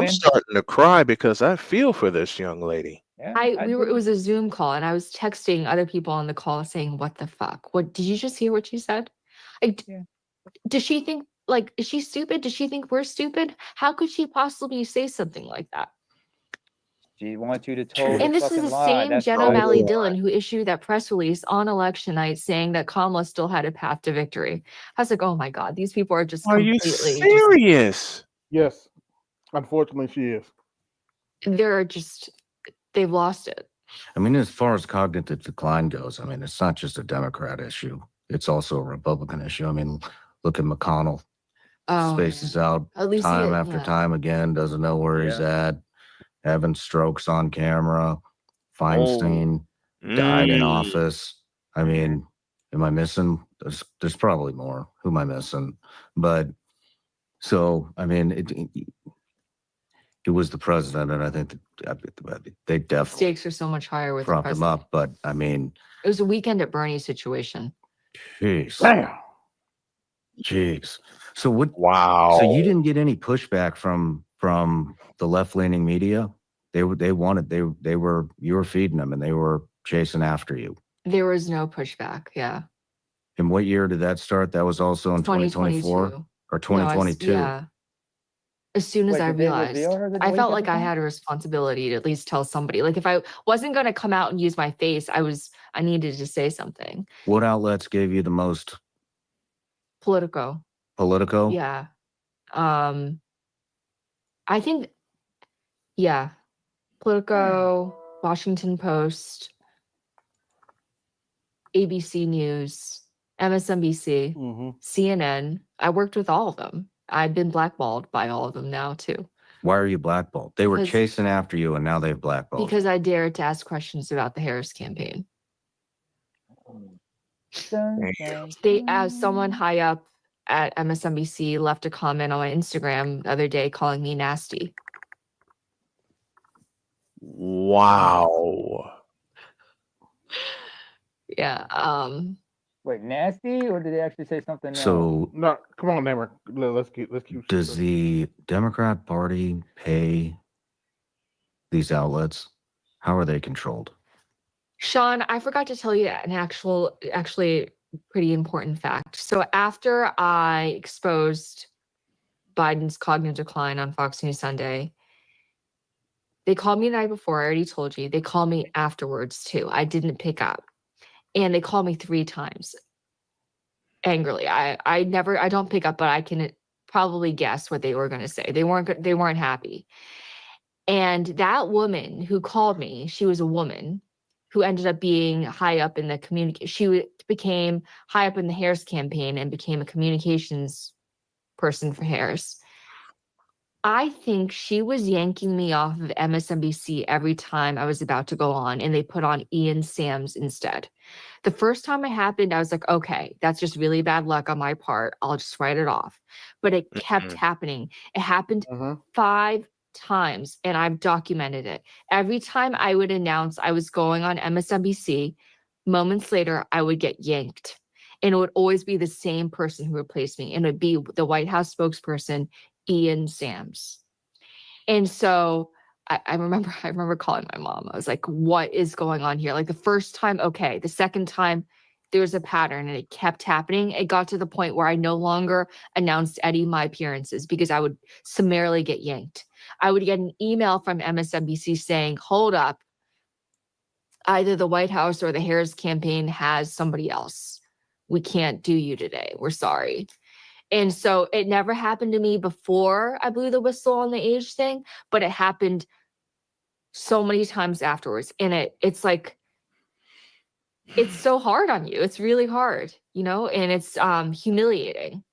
starting to cry because I feel for this young lady. Yeah, It was a Zoom call, and I was texting other people on the call saying, what the fuck? What did you just hear what she said? Like, does she think, like, is she stupid? Does she think we're stupid? How could she possibly say something like that? She wants you to toe And the this is fucking the lie. same That's Jen right. O'Malley Dillon who issued that press release on election night saying that Kamala still had a path to victory. I was like, oh my God, these people are just Are you completely serious? Yes. Unfortunately, she is. They've lost it. I mean, as far as cognitive decline goes, I mean, it's not just a Democrat issue. It's also a Republican issue. I mean, look at McConnell. Spaces out At least time after time again, doesn't know where he's at, having strokes on camera. Feinstein died in office. I mean, am I missing? There's probably more. Who am I missing? But so, I mean, it was the president, and I think they definitely Stakes are so much higher with the propped him president. up. But I mean, It was a weekend at Bernie's situation. jeez. Damn. Jeez. So what? Wow. So you didn't get any pushback from the left leaning media? You were feeding them and they were chasing after you. There was no pushback. Yeah. And what year did that start? That was also in 2024 or 2022. Yeah. As soon as I realized, I felt like I had a responsibility to at least tell somebody. Like, if I wasn't going to come out and use my face, I needed to say something. What outlets gave you the most? Politico. Yeah. I think, yeah. Politico, Washington Post. ABC News, MSNBC, Mm-hmm. CNN. I worked with all of them. I've been blackballed by all of them now too. Why are you blackballed? They were Because- chasing after you, and now they've blackballed. Because I dared to ask questions about the Harris campaign. They, as someone high up at MSNBC, left a comment on my Instagram the other day calling me nasty. Wow. Yeah. Wait, nasty, or did they actually say something else? So No, come on, Neymar. Let's keep. does the Democrat Party pay these outlets? How are they controlled? Sean, I forgot to tell you an actually pretty important fact. So after I exposed Biden's cognitive decline on Fox News Sunday, they called me the night before. I already told you. They called me afterwards too. I didn't pick up. And they called me 3 times angrily. I don't pick up, but I can probably guess what they were going to say. They weren't happy. And that woman who called me, she was a woman who ended up being high up in the she became high up in the Harris campaign and became a communications person for Harris. I think she was yanking me off of MSNBC every time I was about to go on, and they put on Ian Sams instead. The first time it happened, I was like, okay, that's just really bad luck on my part. I'll just write it off. But it kept happening. It happened 5 times, and I've documented it. Every time I would announce I was going on MSNBC, moments later, I would get yanked. And it would always be the same person who replaced me. And it would be the White House spokesperson, Ian Sams. And so I remember calling my mom. I was like, what is going on here? Like the first time, okay. The second time, there was a pattern and it kept happening. It got to the point where I no longer announced any of my appearances because I would summarily get yanked. I would get an email from MSNBC saying, hold up. Either the White House or the Harris campaign has somebody else. We can't do you today. We're sorry. And so it never happened to me before I blew the whistle on the age thing, but it happened so many times afterwards. And it's like, it's so hard on you. It's really hard, and it's humiliating.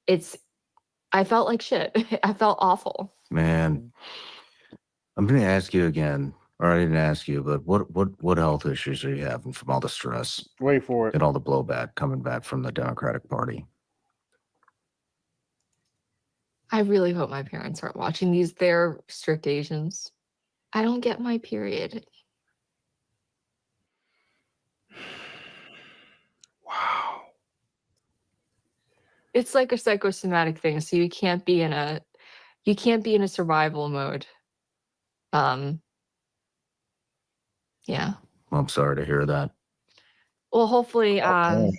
I felt like shit. I felt awful. Man, I'm going to ask you again, or I didn't ask you, but what health issues are you having from all the stress? Wait for it. And all the blowback coming back from the Democratic Party? I really hope my parents aren't watching these. They're strict Asians. I don't get my period. Wow. It's like a psychosomatic thing, so you can't be in a survival mode. Yeah. I'm sorry to hear that. Well, hopefully I'll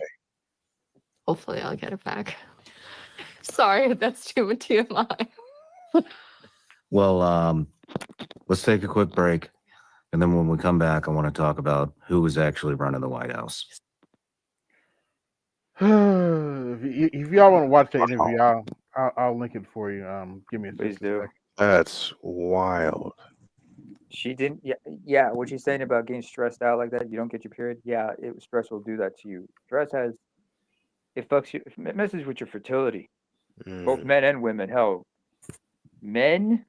get it back. Sorry, that's too much TMI. Well, let's take a quick break. And then when we come back, I want to talk about who is actually running the White House. If y'all want to watch the interview, I'll link it for you. Give me a Please second. do. That's wild. She didn't. Yeah. What she's saying about getting stressed out like that, you don't get your period. Yeah, stress will do that to you. Stress it fucks you. It messes with your fertility, both men and women. Hell, men,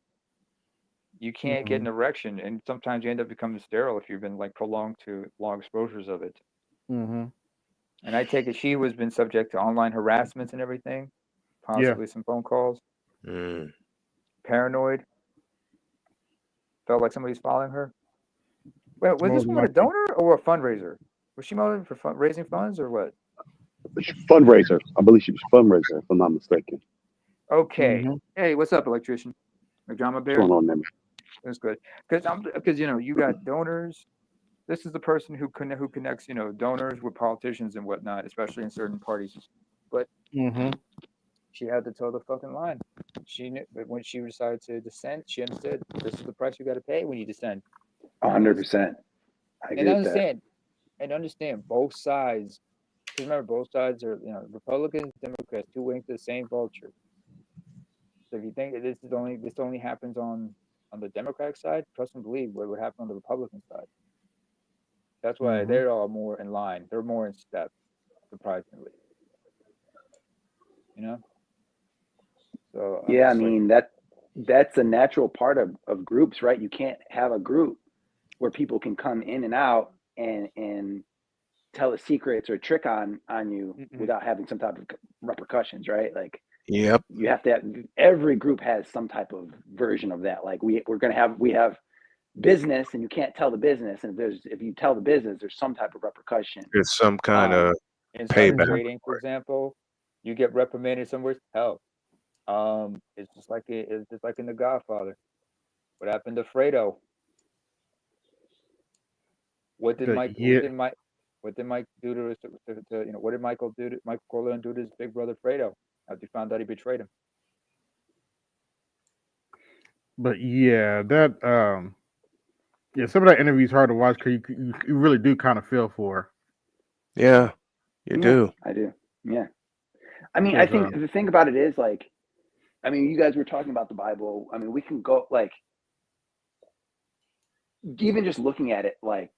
you can't get an erection, and sometimes you end up becoming sterile if you've been like prolonged to long exposures of it. Mm-hmm. And I take it she was been subject to online harassments and everything, possibly some phone calls. Paranoid. Felt like somebody's following her. Wait, was this woman a donor or a fundraiser? Was she motivated for raising funds or what? Fundraiser. I believe she was fundraiser, if I'm not mistaken. Okay. Hey, what's up, electrician? Drama Bear? What's going on there? That's good. Because you got donors. This is the person who connects, donors with politicians and whatnot, especially in certain parties. But she had to toe the fucking line. She knew, when she decided to descend, she understood this is the price you got to pay when you descend. 100%. I agree with that. And understand both sides. Because remember, both sides are, Republicans, Democrats, two wings of the same vulture. So if you think this only happens on the Democratic side, trust and believe what would happen on the Republican side. That's why they're all more in line. They're more in step, surprisingly. You know. So I'm Yeah, I just like, mean that's a natural part of groups, right? You can't have a group where people can come in and out and tell the secrets or trick on you without having some type of repercussions, right? Like Yep. you have to have, every group has some type of version of that. Like we have business and you can't tell the business, and if you tell the business, there's some type of repercussion. It's some kind of insider payback. trading, for example, you get reprimanded somewhere. Hell, it's just like in The Godfather. What happened to Fredo? What did Mike? What did Mike do to what did Michael do? Michael Corleone do to his big brother Fredo after he found out he betrayed him? But yeah, some of that interview is hard to watch because you really do kind of feel for her. Yeah, you do. I do. Yeah. I mean, I think the thing about it is like, I mean, you guys were talking about the Bible. I mean, we can go like, even just looking at it, like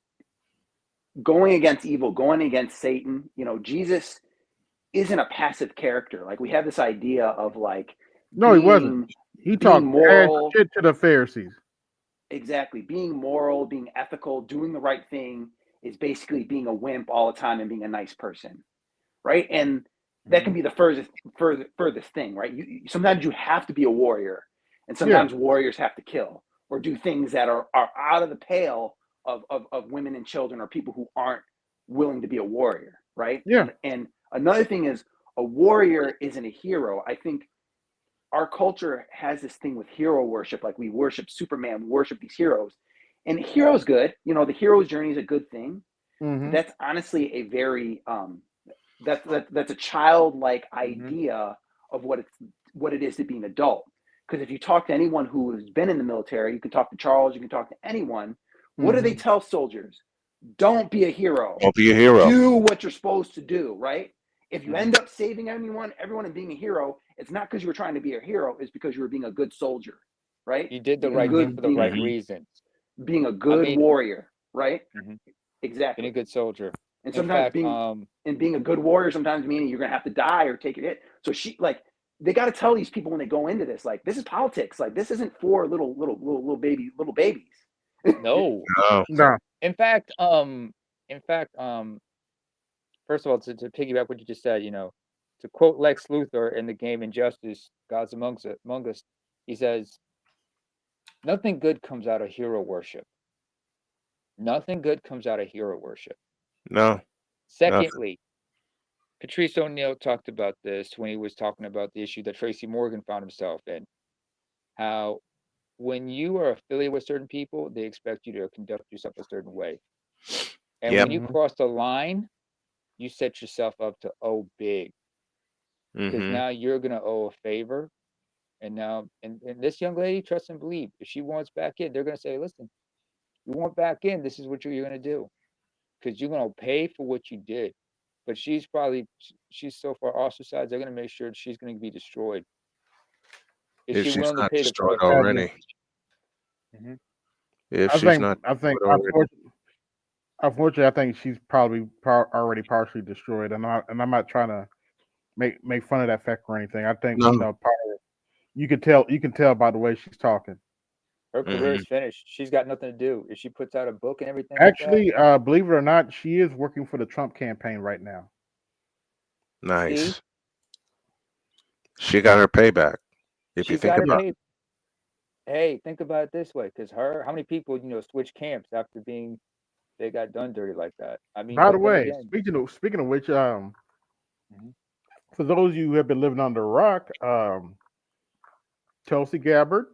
going against evil, going against Satan, Jesus isn't a passive character. Like we have this idea of like, No, he wasn't. He talked moral shit to the Pharisees. Exactly. Being moral, being ethical, doing the right thing is basically being a wimp all the time and being a nice person. Right. And that can be the furthest thing, right? Sometimes you have to be a warrior, and sometimes warriors have to kill or do things that are out of the pale of women and children or people who aren't willing to be a warrior. Right. Yeah. And another thing is a warrior isn't a hero. I think our culture has this thing with hero worship. Like we worship Superman, we worship these heroes, and hero's good. The hero's journey is a good thing. But that's honestly a very that's a childlike idea of what it is to be an adult. Because if you talk to anyone who has been in the military, you can talk to Charles, you can talk to anyone. What do they tell soldiers? Don't be a hero. Don't be a hero. Do what you're supposed to do, right? If you end up saving everyone and being a hero, it's not because you were trying to be a hero, it's because you were being a good soldier, right? You did the right thing for the right reasons. Being a good warrior, right? Exactly. Being a good soldier. And sometimes being a good warrior, sometimes meaning you're gonna have to die or take it hit. So they got to tell these people when they go into this, like, this is politics. Like, this isn't for little babies. No. No. In fact, first of all, to piggyback what you just said, to quote Lex Luthor in the game Injustice, Gods Among Us, he says, "Nothing good comes out of hero worship. Nothing good comes out of hero worship." No. Secondly, Patrice O'Neill talked about this when he was talking about the issue that Tracy Morgan found himself in. How when you are affiliated with certain people, they expect you to conduct yourself a certain way. And when you cross the line, you set yourself up to owe big. Because now you're going to owe a favor. And now, and this young lady, trust and believe, if she wants back in, they're going to say, listen, you want back in, this is what you're going to do. Because you're going to pay for what you did. But she's so far ostracized, they're going to make sure she's going to be destroyed. If she she's willing not to pay destroyed the price? already. If she's not destroyed already. Unfortunately, I think she's probably already partially destroyed, and I'm not trying to make fun of that fact or anything. I think you can tell by the way she's talking. Her career is finished. She's got nothing to do. If she puts out a book and everything. Actually, believe it or not, she is working for the Trump campaign right now. Nice. See? She got her payback. If you think about it. Hey, think about it this way, because how many people switch camps after they got done dirty like that? I mean, by the way, speaking of which, for those of you who have been living under a rock, Tulsi Gabbard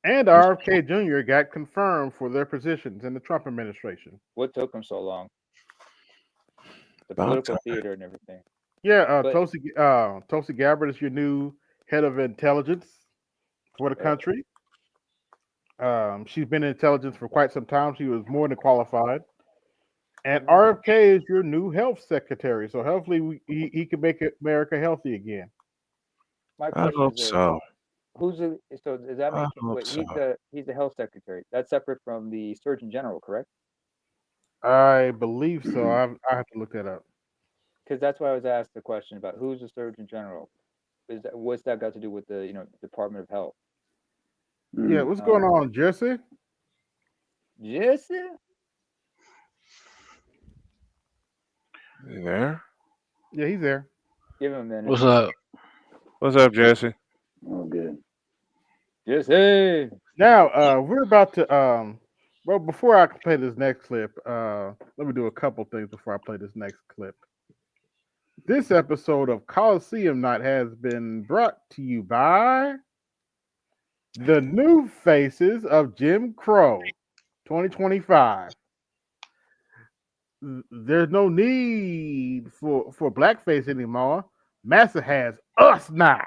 and RFK Jr. got confirmed for their positions in the Trump administration. What took them so long? The political theater and everything. Yeah, Tulsi Gabbard is your new head of intelligence for the country. She's been in intelligence for quite some time. She was more than qualified. And RFK is your new health secretary. So hopefully he can make America healthy again. My question is, so does that make he's the health secretary? That's separate from the Surgeon General, correct? I believe so. I have to look that up. Because that's why I was asked the question about who's the Surgeon General. What's that got to do with the Department of Health? Yeah, what's going on, Jesse? Jesse? You there? Yeah, he's there. Give him a minute. What's up? What's up, Jesse? Oh, good. Jesse. Now, we're about to well, before I play this next clip, let me do a couple things before I play this next clip. This episode of Colosseum Night has been brought to you by the New Faces of Jim Crow 2025. There's no need for blackface anymore. Massa has us now.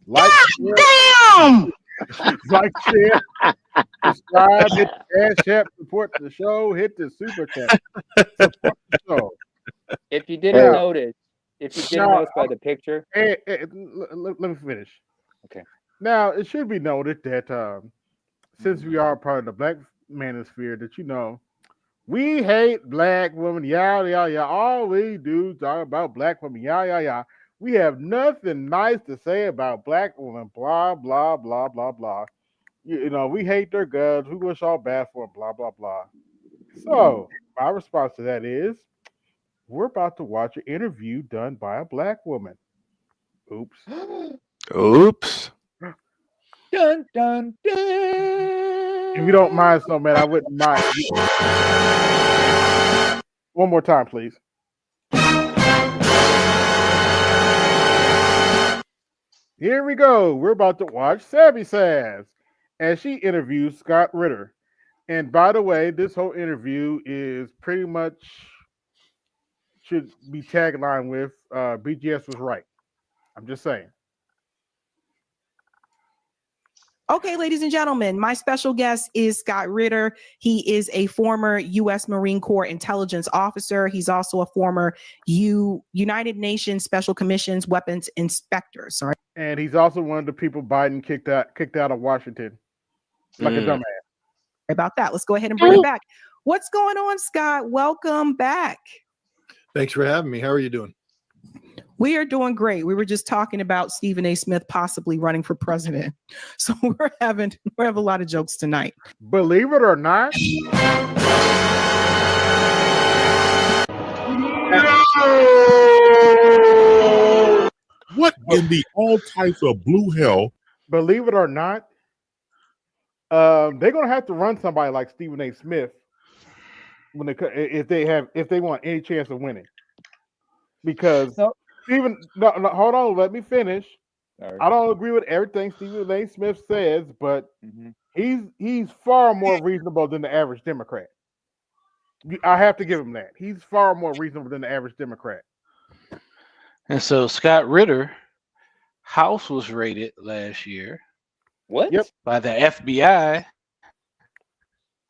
Like, Damn! like, share, subscribe, hit the Cash App, support the show, hit the Super Chat, support the show. If you didn't notice by the picture. Let me finish. Okay. Now, it should be noted that since we are part of the Black Manosphere, that we hate black women, yeah. All we do is talk about black women, yeah. We have nothing nice to say about black women, blah, blah, blah, blah, blah. We hate their guts, we wish all bad for them, blah, blah, blah. So, my response to that is, we're about to watch an interview done by a black woman. Oops. Oops. Dun, dun, dun. If you don't mind, so man, I wouldn't mind. One more time, please. Here we go. We're about to watch Savvy Sass as she interviews Scott Ritter. And by the way, this whole interview is pretty much should be tagline with BGS was right. I'm just saying. Okay, ladies and gentlemen, my special guest is Scott Ritter. He is a former U.S. Marine Corps intelligence officer. He's also a former United Nations Special Commission's weapons inspector. Sorry. And he's also one of the people Biden kicked out of Washington. Like a dumbass. About that. Let's go ahead and bring it back. What's going on, Scott? Welcome back. Thanks for having me. How are you doing? We are doing great. We were just talking about Stephen A. Smith possibly running for president. So we're having a lot of jokes tonight. Believe it or not. What in the all types of blue hell? Believe it or not, they're gonna have to run somebody like Stephen A. Smith if they want any chance of winning. Because Stephen, no, hold on, let me finish. Sorry. I don't agree with everything Stephen A. Smith says, but he's far more reasonable than the average Democrat. I have to give him that. He's far more reasonable than the average Democrat. And so Scott Ritter house was raided last year. What? Yep. By the FBI.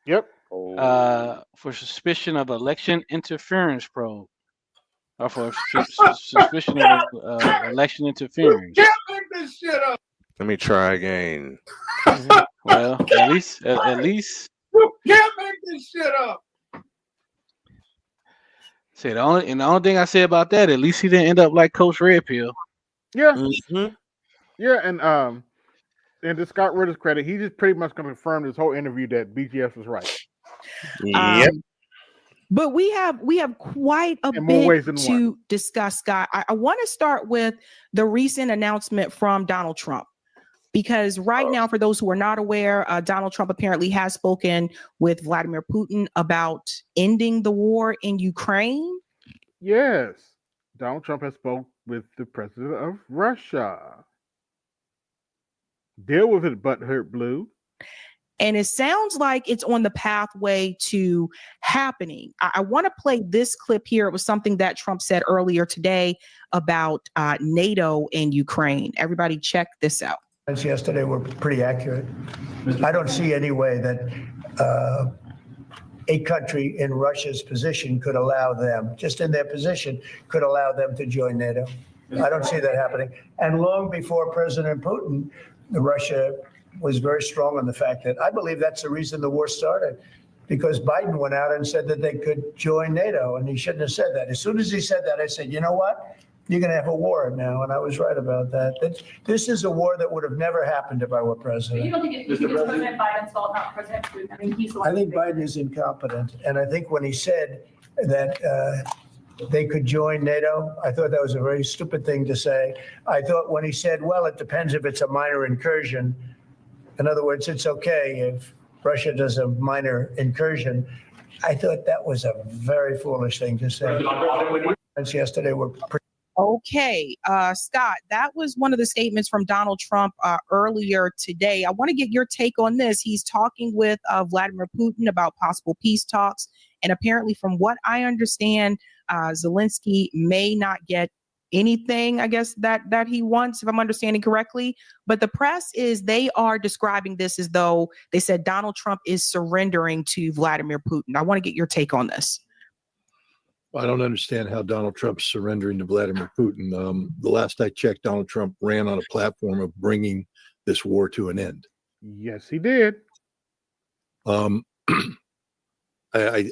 Yep. For suspicion of election interference probe. Or for suspicion of election interference. Can't make this shit up. Let me try again. Well, at least You can't make this shit up. say the only thing I say about that, at least he didn't end up like Coach Red Pill. Yeah. Yeah, and to Scott Ritter's credit, he just pretty much confirmed this whole interview that BGS was right. Yep. But we have quite a bit to discuss, Scott. I want to start with the recent announcement from Donald Trump. Because right now, for those who are not aware, Donald Trump apparently has spoken with Vladimir Putin about ending the war in Ukraine. Yes. Donald Trump has spoke with the president of Russia. Deal with it, butthurt blue. And it sounds like it's on the pathway to happening. I want to play this clip here. It was something that Trump said earlier today about NATO and Ukraine. Everybody check this out. Yesterday were pretty accurate. I don't see any way that a country in Russia's position could allow them, just in their position, could allow them to join NATO. I don't see that happening. And long before President Putin, Russia was very strong on the fact that I believe that's the reason the war started, because Biden went out and said that they could join NATO, and he shouldn't have said that. As soon as he said that, I said, you know what? You're going to have a war now, and I was right about that. This is a war that would have never happened if I were president. You don't think it's President Biden's fault, not President Putin? I mean, he's the one. I think Biden is incompetent, and I think when he said that they could join NATO, I thought that was a very stupid thing to say. I thought when he said, well, it depends if it's a minor incursion. In other words, it's okay if Russia does a minor incursion. I thought that was a very foolish thing to say. Yesterday were Okay, Scott, that was one of the statements from Donald Trump earlier today. I want to get your take on this. He's talking with Vladimir Putin about possible peace talks. And apparently, from what I understand, Zelensky may not get anything, I guess, that he wants, if I'm understanding correctly. But the press they are describing this as though they said Donald Trump is surrendering to Vladimir Putin. I want to get your take on this. I don't understand how Donald Trump's surrendering to Vladimir Putin. The last I checked, Donald Trump ran on a platform of bringing this war to an end. Yes, he did. I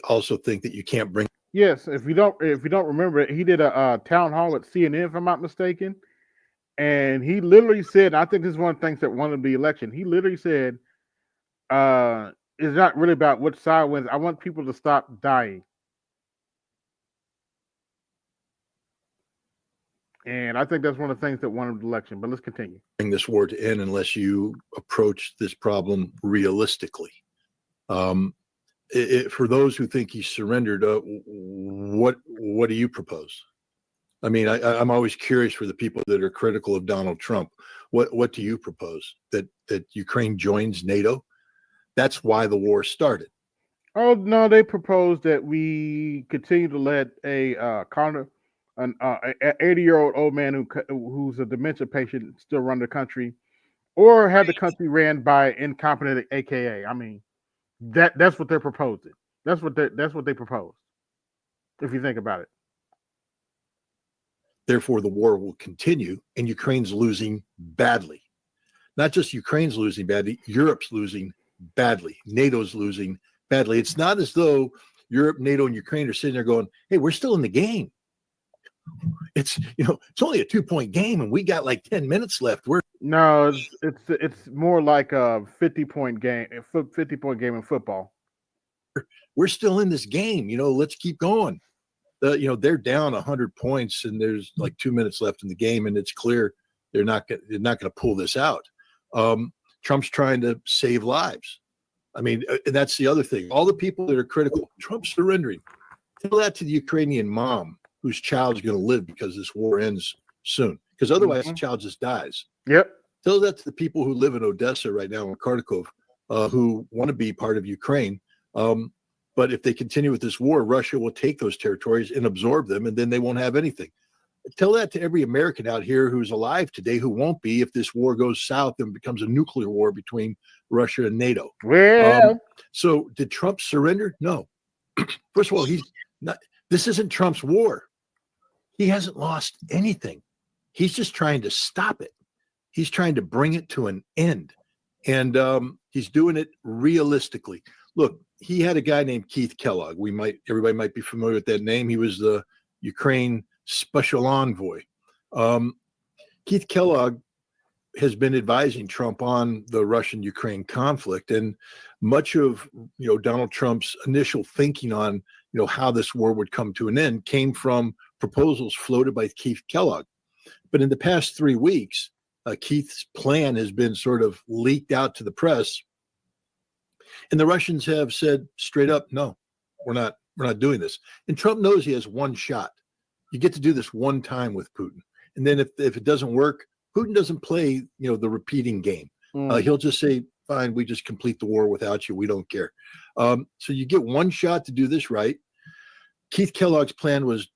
also think that you can't bring. Yes, if you don't remember it, he did a town hall at CNN, if I'm not mistaken, and he literally said, I think this is one of the things that won the election. He literally said, "It's not really about which side wins. I want people to stop dying." And I think that's one of the things that won the election. But let's continue. Bring this war to end unless you approach this problem realistically. For those who think he surrendered, what do you propose? I mean, I'm always curious for the people that are critical of Donald Trump. What do you propose? That Ukraine joins NATO? That's why the war started. Oh no, they proposed that we continue to let an 80-year-old old man who's a dementia patient still run the country, or have the country ran by incompetent AKA. I mean, that's what they're proposing. That's what they proposed. If you think about it. Therefore, the war will continue, and Ukraine's losing badly. Not just Ukraine's losing badly, Europe's losing badly. NATO's losing badly. It's not as though Europe, NATO, and Ukraine are sitting there going, "Hey, we're still in the game." It's only a 2-point game, and we got like 10 minutes left. No, it's more like a 50-point game, 50-point game in football. We're still in this game. Let's keep going. They're down 100 points, and there's like 2 minutes left in the game, and it's clear they're not going to pull this out. Trump's trying to save lives. I mean, and that's the other thing. All the people that are critical, Trump's surrendering. Tell that to the Ukrainian mom whose child's going to live because this war ends soon. Because otherwise, the child just dies. Yep. Tell that to the people who live in Odessa right now in Kharkov, who want to be part of Ukraine. But if they continue with this war, Russia will take those territories and absorb them, and then they won't have anything. Tell that to every American out here who's alive today who won't be if this war goes south and becomes a nuclear war between Russia and NATO. Well, so did Trump surrender? No. First of all, he's not. This isn't Trump's war. He hasn't lost anything. He's just trying to stop it. He's trying to bring it to an end. And he's doing it realistically. Look, he had a guy named Keith Kellogg. Everybody might be familiar with that name. He was the Ukraine special envoy. Keith Kellogg has been advising Trump on the Russian-Ukraine conflict, and much of Donald Trump's initial thinking on how this war would come to an end came from proposals floated by Keith Kellogg. But in the past 3 weeks, Keith's plan has been sort of leaked out to the press, and the Russians have said straight up, no, we're not doing this. And Trump knows he has one shot. You get to do this one time with Putin, and then if it doesn't work, Putin doesn't play the repeating game. He'll just say, fine, we just complete the war without you. We don't care. So you get one shot to do this right. Keith Kellogg's plan was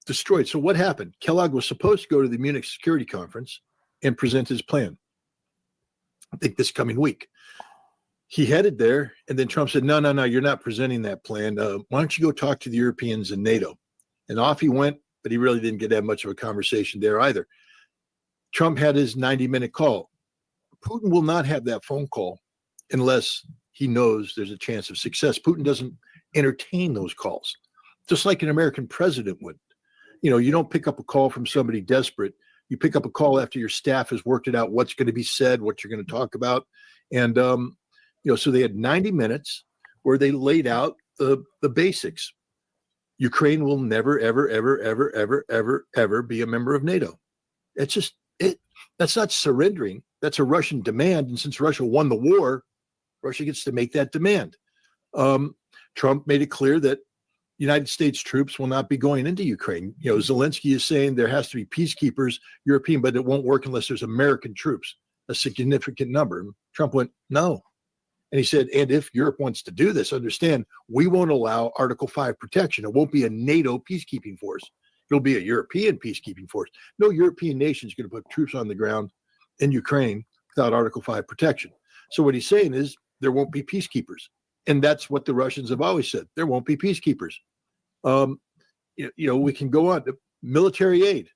destroyed. So what happened? Kellogg was supposed to go to the Munich Security Conference and present his plan, I think this coming week. He headed there, and then Trump said, no, you're not presenting that plan. Why don't you go talk to the Europeans and NATO? And off he went, but he really didn't get that much of a conversation there either. Trump had his 90-minute call. Putin will not have that phone call unless he knows there's a chance of success. Putin doesn't entertain those calls, just like an American president would. You don't pick up a call from somebody desperate. You pick up a call after your staff has worked it out, what's going to be said, what you're going to talk about. And, so they had 90 minutes where they laid out the basics. Ukraine will never, ever, ever, ever, ever, ever, ever be a member of NATO. It's just it. That's not surrendering. That's a Russian demand. And since Russia won the war, Russia gets to make that demand. Trump made it clear that United States troops will not be going into Ukraine. Zelensky is saying there has to be peacekeepers, European, but it won't work unless there's American troops, a significant number. And Trump went, no. And he said, and if Europe wants to do this, understand, we won't allow Article 5 protection. It won't be a NATO peacekeeping force. It'll be a European peacekeeping force. No European nation is going to put troops on the ground in Ukraine without Article 5 protection. So what he's saying is there won't be peacekeepers. And that's what the Russians have always said. There won't be peacekeepers. We can go on. Military aid.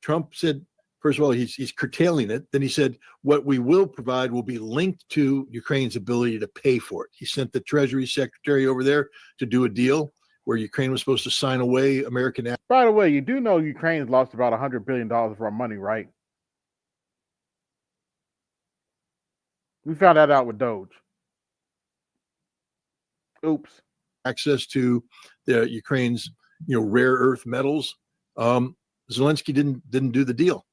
Trump said, first of all, he's curtailing it. Then he said, what we will provide will be linked to Ukraine's ability to pay for it. He sent the Treasury Secretary over there to do a deal where Ukraine was supposed to sign away American. By the way, you do know Ukraine's lost about $100 billion of our money, right? We found that out with Doge. Oops. Access to the Ukraine's, rare earth metals. Zelensky didn't do the deal,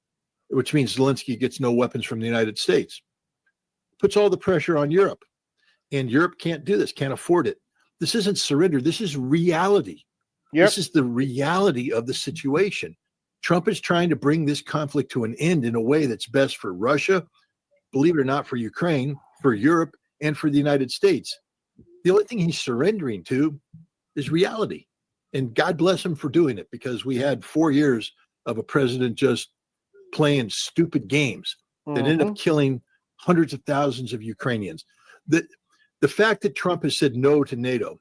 which means Zelensky gets no weapons from the United States. Puts all the pressure on Europe, and Europe can't do this, can't afford it. This isn't surrender. This is reality. Yep. This is the reality of the situation. Trump is trying to bring this conflict to an end in a way that's best for Russia, believe it or not, for Ukraine, for Europe, and for the United States. The only thing he's surrendering to is reality. And God bless him for doing it, because we had 4 years of a president just playing stupid games that ended up killing hundreds of thousands of Ukrainians. The fact that Trump has said no to NATO,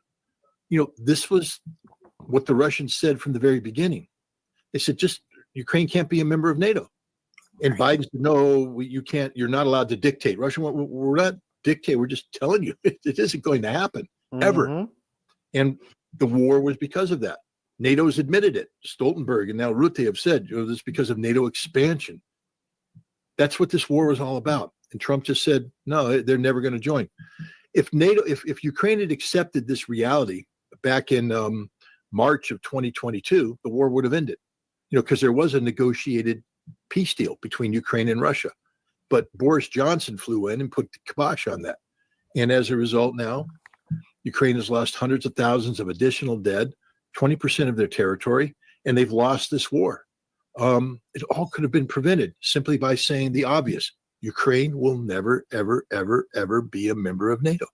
this was what the Russians said from the very beginning. They said, just Ukraine can't be a member of NATO. And Biden said, no, you can't, you're not allowed to dictate. Russia, we're not dictate. We're just telling you it isn't going to happen ever. And the war was because of that. NATO's admitted it. Stoltenberg and now Rutte have said, this is because of NATO expansion. That's what this war was all about. And Trump just said, no, they're never going to join. If Ukraine had accepted this reality back in March of 2022, the war would have ended, because there was a negotiated peace deal between Ukraine and Russia. But Boris Johnson flew in and put the kibosh on that. And as a result now, Ukraine has lost hundreds of thousands of additional dead, 20% of their territory, and they've lost this war. It all could have been prevented simply by saying the obvious. Ukraine will never, ever, ever, ever be a member of NATO.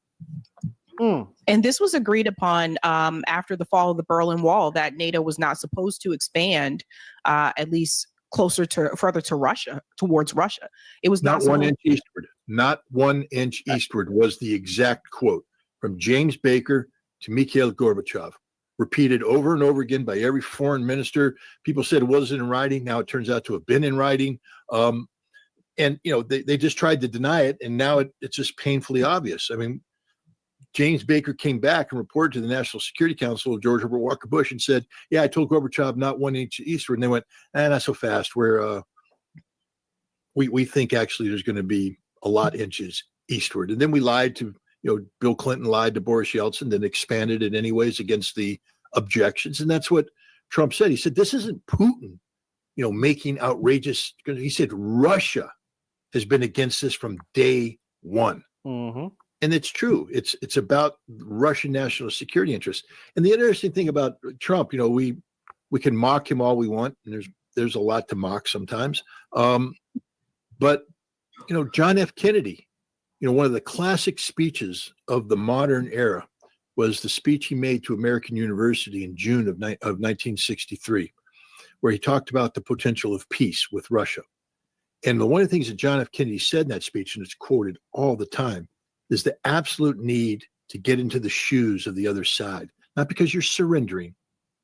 And this was agreed upon after the fall of the Berlin Wall, that NATO was not supposed to expand, at least further to Russia, towards Russia. It was not 1 inch eastward. Not 1 inch eastward was the exact quote from James Baker to Mikhail Gorbachev, repeated over and over again by every foreign minister. People said it wasn't in writing. Now it turns out to have been in writing. And they just tried to deny it, and now it's just painfully obvious. I mean, James Baker came back and reported to the National Security Council of George Herbert Walker Bush and said, yeah, I told Gorbachev not 1 inch eastward. And they went, not so fast. We think actually there's going to be a lot inches eastward. And then we lied to, Bill Clinton lied to Boris Yeltsin, then expanded it anyways against the objections. And that's what Trump said. He said, this isn't Putin, making outrageous. He said, Russia has been against this from day one. And it's true. It's about Russian national security interests. And the interesting thing about Trump, we can mock him all we want, and there's a lot to mock sometimes. But John F. Kennedy, one of the classic speeches of the modern era was the speech he made to American University in June of 1963, where he talked about the potential of peace with Russia. And one of the things that John F. Kennedy said in that speech, and it's quoted all the time, is the absolute need to get into the shoes of the other side, not because you're surrendering,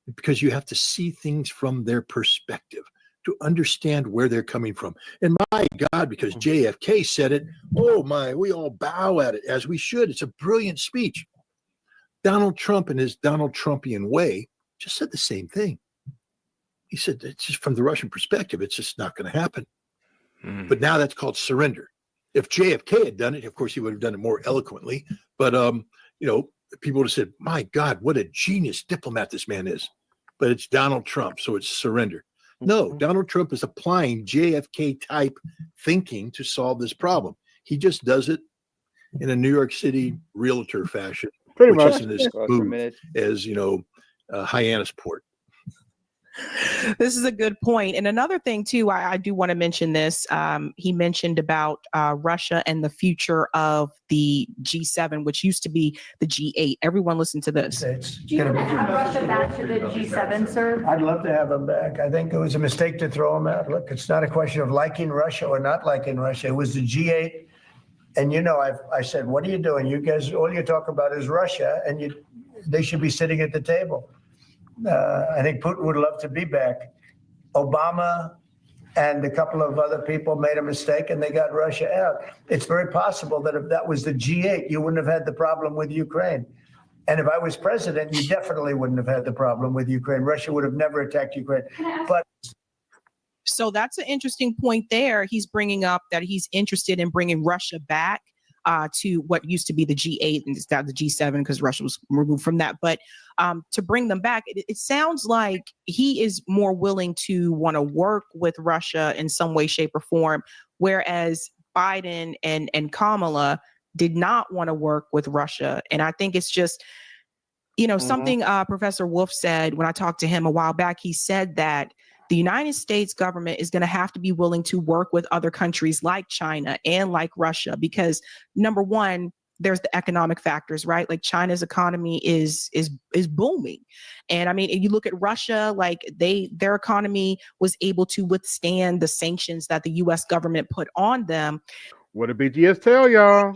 but because you have to see things from their perspective. to understand where they're coming from. And my God, because JFK said it, oh my, we all bow at it, as we should. It's a brilliant speech. Donald Trump, in his Donald Trumpian way, just said the same thing. He said, it's just from the Russian perspective, it's just not going to happen. But now that's called surrender. If JFK had done it, of course, he would have done it more eloquently. But, people would have said, my God, what a genius diplomat this man is. But it's Donald Trump, so it's surrender. No, Donald Trump is applying JFK type thinking to solve this problem. He just does it in a New York City realtor fashion, Pretty which much. isn't as smooth as, Hyannisport. This is a good point. And another thing, too, I do want to mention this. He mentioned about Russia and the future of the G7, which used to be the G8. Everyone listen to this. Do you want to have Russia back to the G7, sir? I'd love to have them back. I think it was a mistake to throw them out. Look, it's not a question of liking Russia or not liking Russia. It was the G8. And, I said, what are you doing? You guys, all you talk about is Russia, and they should be sitting at the table. I think Putin would love to be back. Obama and a couple of other people made a mistake and they got Russia out. It's very possible that if that was the G8, you wouldn't have had the problem with Ukraine. And if I was president, you definitely wouldn't have had the problem with Ukraine. Russia would have never attacked Ukraine. But so that's an interesting point there. He's bringing up that he's interested in bringing Russia back to what used to be the G8 and it's now the G7 because Russia was removed from that. But to bring them back, it sounds like he is more willing to want to work with Russia in some way, shape, or form, whereas Biden and Kamala did not want to work with Russia. And I think it's just, something Professor Wolf said when I talked to him a while back. He said that the United States government is going to have to be willing to work with other countries like China and like Russia, because number one, there's the economic factors, right? Like China's economy is booming. And I mean, if you look at Russia, like their economy was able to withstand the sanctions that the US government put on them. What did BGS tell y'all?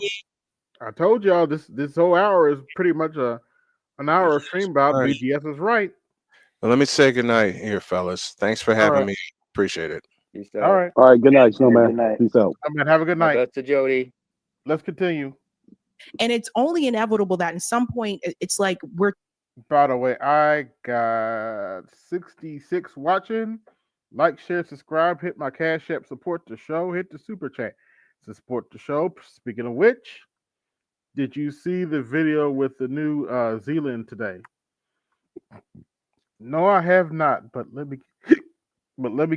I told y'all this whole hour is pretty much an hour of stream about BGS is right. Well, let me say goodnight here, fellas. Thanks for having me. Appreciate it. All right. All right. Good night, Snowman. Peace out. Have a good night. That's to Jody. Let's continue. And it's only inevitable that at some point it's like we're. By the way, I got 66 watching. Like, share, subscribe, hit my Cash App, support the show, hit the super chat to support the show. Speaking of which, did you see the video with the new Zealand today? No, I have not, but let me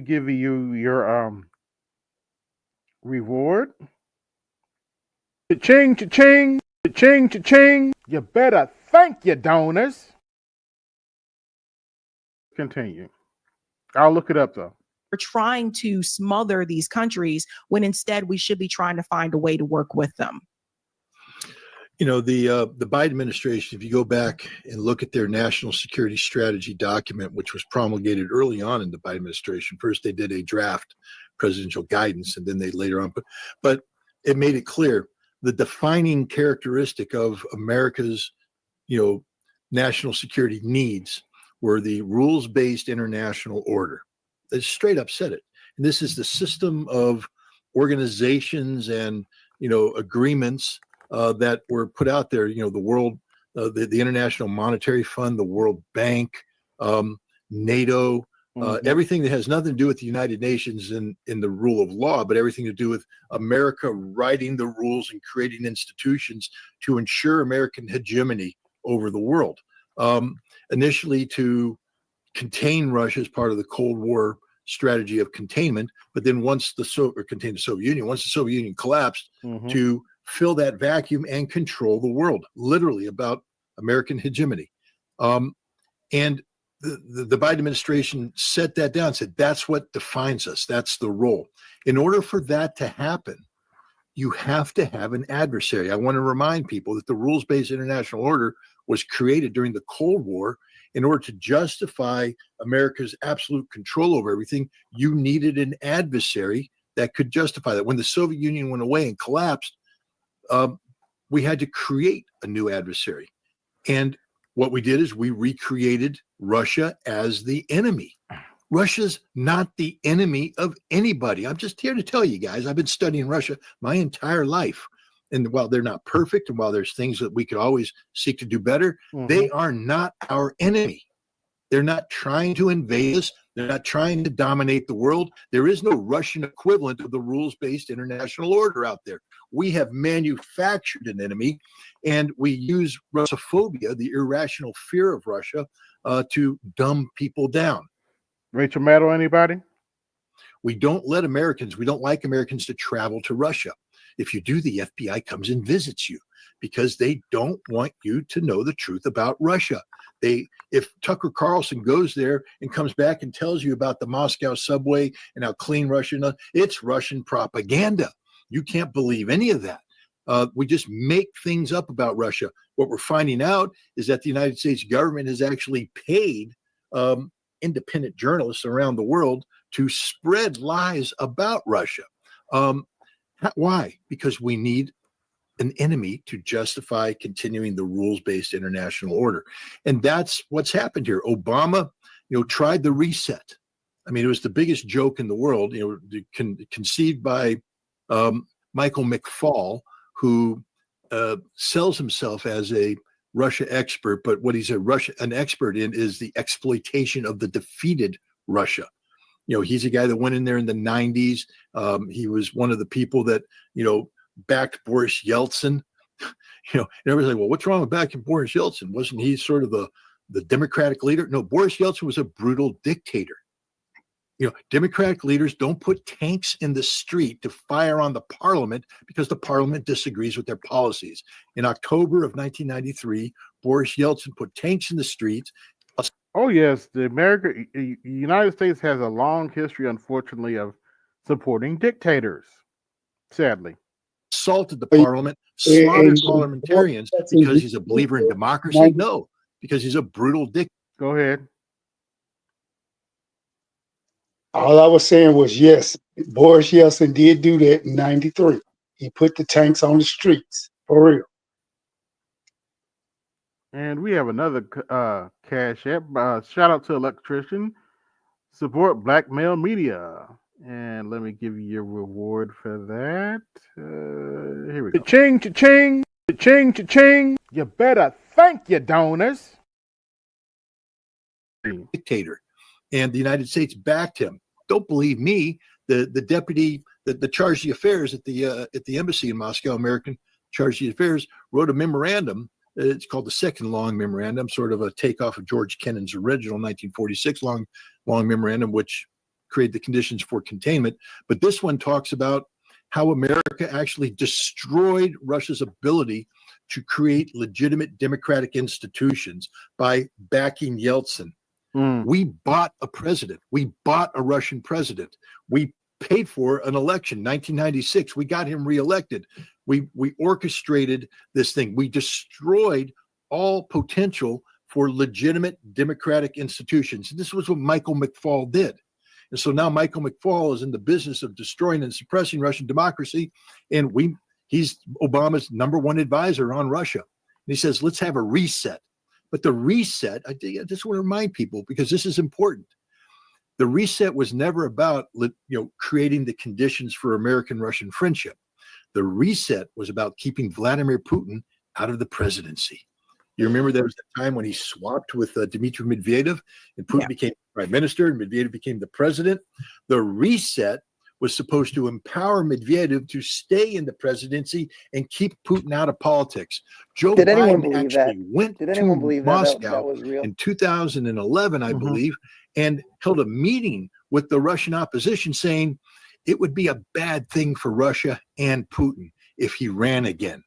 give you your reward. Cha-ching, cha-ching, cha-ching, cha-ching. You better thank your donors. Continue. I'll look it up though. We're trying to smother these countries when instead we should be trying to find a way to work with them. The Biden administration, if you go back and look at their national security strategy document, which was promulgated early on in the Biden administration, first they did a draft presidential guidance, and then they later on, but it made it clear the defining characteristic of America's, national security needs were the rules-based international order. They straight up said it. And this is the system of organizations and, agreements that were put out there, the world, the International Monetary Fund, the World Bank, NATO, everything that has nothing to do with the United Nations in the rule of law, but everything to do with America writing the rules and creating institutions to ensure American hegemony over the world. Initially to contain Russia as part of the Cold War strategy of containment, but then once contain the Soviet Union, once the Soviet Union collapsed, to fill that vacuum and control the world, literally about American hegemony. And the Biden administration set that down, said that's what defines us. That's the role. In order for that to happen, you have to have an adversary. I want to remind people that the rules-based international order was created during the Cold War in order to justify America's absolute control over everything. You needed an adversary that could justify that. When the Soviet Union went away and collapsed, we had to create a new adversary. And what we did is we recreated Russia as the enemy. Russia's not the enemy of anybody. I'm just here to tell you guys, I've been studying Russia my entire life. And while they're not perfect, and while there's things that we could always seek to do better, they are not our enemy. They're not trying to invade us. They're not trying to dominate the world. There is no Russian equivalent of the rules-based international order out there. We have manufactured an enemy, and we use Russophobia, the irrational fear of Russia, to dumb people down. Rachel Maddow, anybody? We don't let Americans, we don't like Americans to travel to Russia. If you do, the FBI comes and visits you because they don't want you to know the truth about Russia. If Tucker Carlson goes there and comes back and tells you about the Moscow subway and how clean Russia is, it's Russian propaganda. You can't believe any of that. We just make things up about Russia. What we're finding out is that the United States government has actually paid independent journalists around the world to spread lies about Russia. Why? Because we need an enemy to justify continuing the rules-based international order. And that's what's happened here. Obama, tried the reset. I mean, it was the biggest joke in the world, conceived by Michael McFaul, who sells himself as a Russia expert, but what he's an expert in is the exploitation of the defeated Russia. He's a guy that went in there in the 90s. He was one of the people that, backed Boris Yeltsin. And everybody's like, well, what's wrong with backing Boris Yeltsin? Wasn't he sort of the Democratic leader? No, Boris Yeltsin was a brutal dictator. Democratic leaders don't put tanks in the street to fire on the parliament because the parliament disagrees with their policies. In October of 1993, Boris Yeltsin put tanks in the streets. Oh, yes. The United States has a long history, unfortunately, of supporting dictators, sadly. Assaulted the parliament, slaughtered parliamentarians because he's a believer in democracy? No, because he's a brutal dictator. Go ahead. All I was saying was, yes, Boris Yeltsin did do that in '93. He put the tanks on the streets, for real. And we have another cash app. Shout out to Electrician. Support black male media. And let me give you your reward for that. Here we go. Cha-ching, cha-ching, cha-ching, cha-ching. You better thank your donors. Dictator. And the United States backed him. Don't believe me. The deputy, the charge d'affaires at the embassy in Moscow, American charge d'affaires, wrote a memorandum. It's called the Second Long Memorandum, sort of a takeoff of George Kennan's original 1946 long memorandum, which created the conditions for containment. But this one talks about how America actually destroyed Russia's ability to create legitimate democratic institutions by backing Yeltsin. We bought a president. We bought a Russian president. We paid for an election, 1996. We got him reelected. We orchestrated this thing. We destroyed all potential for legitimate democratic institutions. And this was what Michael McFaul did. And so now Michael McFaul is in the business of destroying and suppressing Russian democracy. And he's Obama's #1 advisor on Russia. And he says, let's have a reset. But the reset, I just want to remind people, because this is important. The reset was never about creating the conditions for American-Russian friendship. The reset was about keeping Vladimir Putin out of the presidency. You remember there was a time when he swapped with Dmitry Medvedev, and Putin became prime minister and Medvedev became the president. The reset was supposed to empower Medvedev to stay in the presidency and keep Putin out of politics. Joe Biden actually went to Moscow in 2011, I believe, and held a meeting with the Russian opposition saying it would be a bad thing for Russia and Putin if he ran again.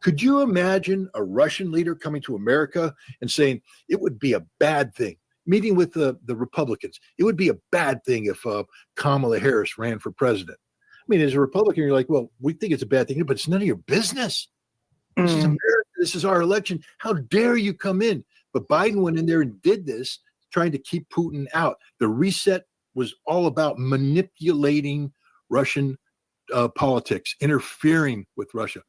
Could you imagine a Russian leader coming to America and saying it would be a bad thing? Meeting with the Republicans, it would be a bad thing if Kamala Harris ran for president. I mean, as a Republican, you're like, well, we think it's a bad thing, but it's none of your business. This is America. This is our election. How dare you come in? But Biden went in there and did this, trying to keep Putin out. The reset was all about manipulating Russian politics, interfering with Russia.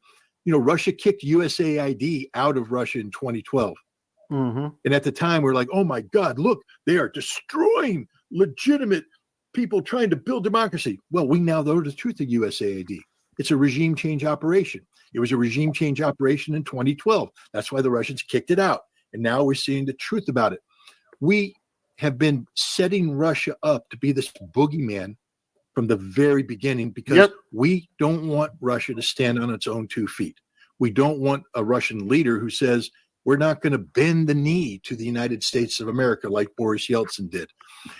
Russia kicked USAID out of Russia in 2012. And at the time, we're like, oh my God, look, they are destroying legitimate people trying to build democracy. Well, we now know the truth of USAID. It's a regime change operation. It was a regime change operation in 2012. That's why the Russians kicked it out. And now we're seeing the truth about it. We have been setting Russia up to be this boogeyman from the very beginning because we don't want Russia to stand on its own 2 feet. We don't want a Russian leader who says, we're not going to bend the knee to the United States of America like Boris Yeltsin did.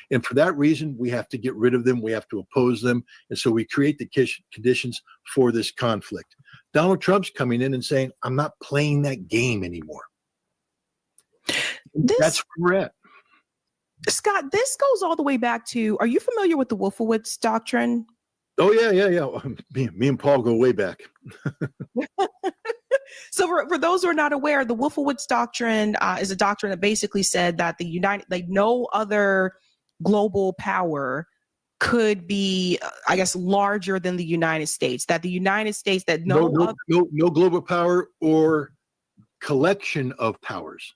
And for that reason, we have to get rid of them. We have to oppose them. And so we create the conditions for this conflict. Donald Trump's coming in and saying, I'm not playing that game anymore. That's correct. Scott, this goes all the way back to, are you familiar with the Wolfowitz doctrine? Oh, yeah. Me and Paul go way back. So for those who are not aware, the Wolfowitz doctrine is a doctrine that basically said that no other global power could be, I guess, larger than the United States. That the United States, that no global power or collection of powers.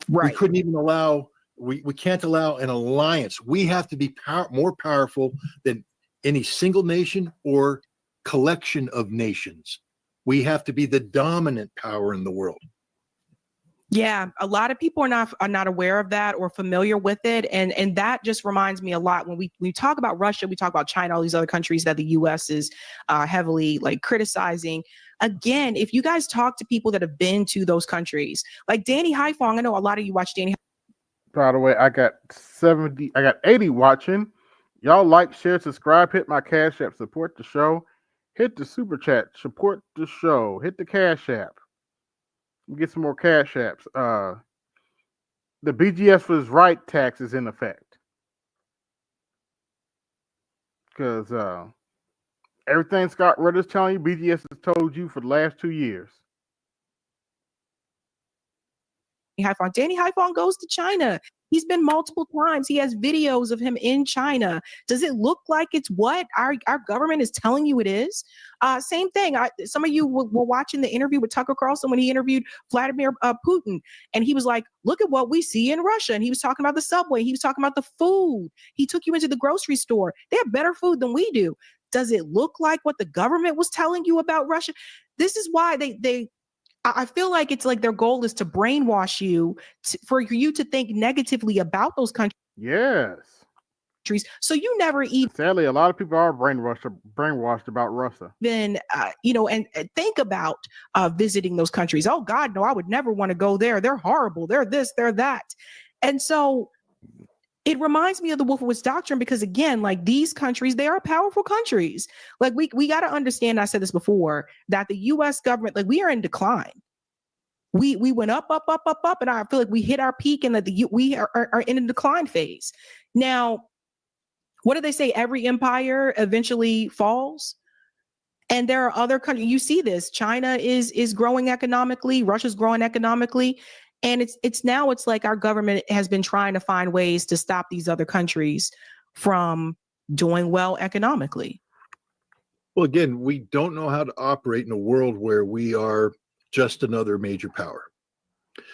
Right. We couldn't even allow. We can't allow an alliance. We have to be more powerful than any single nation or collection of nations. We have to be the dominant power in the world. Yeah, a lot of people are not aware of that or familiar with it, and that just reminds me a lot when we talk about Russia, we talk about China, all these other countries that the U.S. is heavily criticizing. Again, if you guys talk to people that have been to those countries, like Danny Haifong, I know a lot of you watch Danny. By the way, I got 80 watching. Y'all like, share, subscribe, hit my Cash App, support the show, hit the super chat, support the show, hit the Cash App. Get some more Cash Apps. The BGS for his right tax is in effect. Because everything Scott Ritter's telling you, BGS has told you for the last 2 years. Danny Haifong goes to China. He's been multiple times. He has videos of him in China. Does it look like it's what our government is telling you it is? Same thing. Some of you were watching the interview with Tucker Carlson when he interviewed Vladimir Putin. And he was like, look at what we see in Russia. And he was talking about the subway. He was talking about the food. He took you into the grocery store. They have better food than we do. Does it look like what the government was telling you about Russia? This is why I feel like it's like their goal is to brainwash you for you to think negatively about those countries. Yes. So you never even. Sadly, a lot of people are brainwashed about Russia. Then, and think about visiting those countries. Oh God, no, I would never want to go there. They're horrible. They're this, they're that. And so it reminds me of the Wolfowitz doctrine because again, like these countries, they are powerful countries. Like we got to understand, I said this before, that the US government, like we are in decline. We went up, and I feel like we hit our peak and that we are in a decline phase. Now, what do they say? Every empire eventually falls. And there are other countries, you see this, China is growing economically, Russia's growing economically. And it's like our government has been trying to find ways to stop these other countries from doing well economically. Well, again, we don't know how to operate in a world where we are just another major power,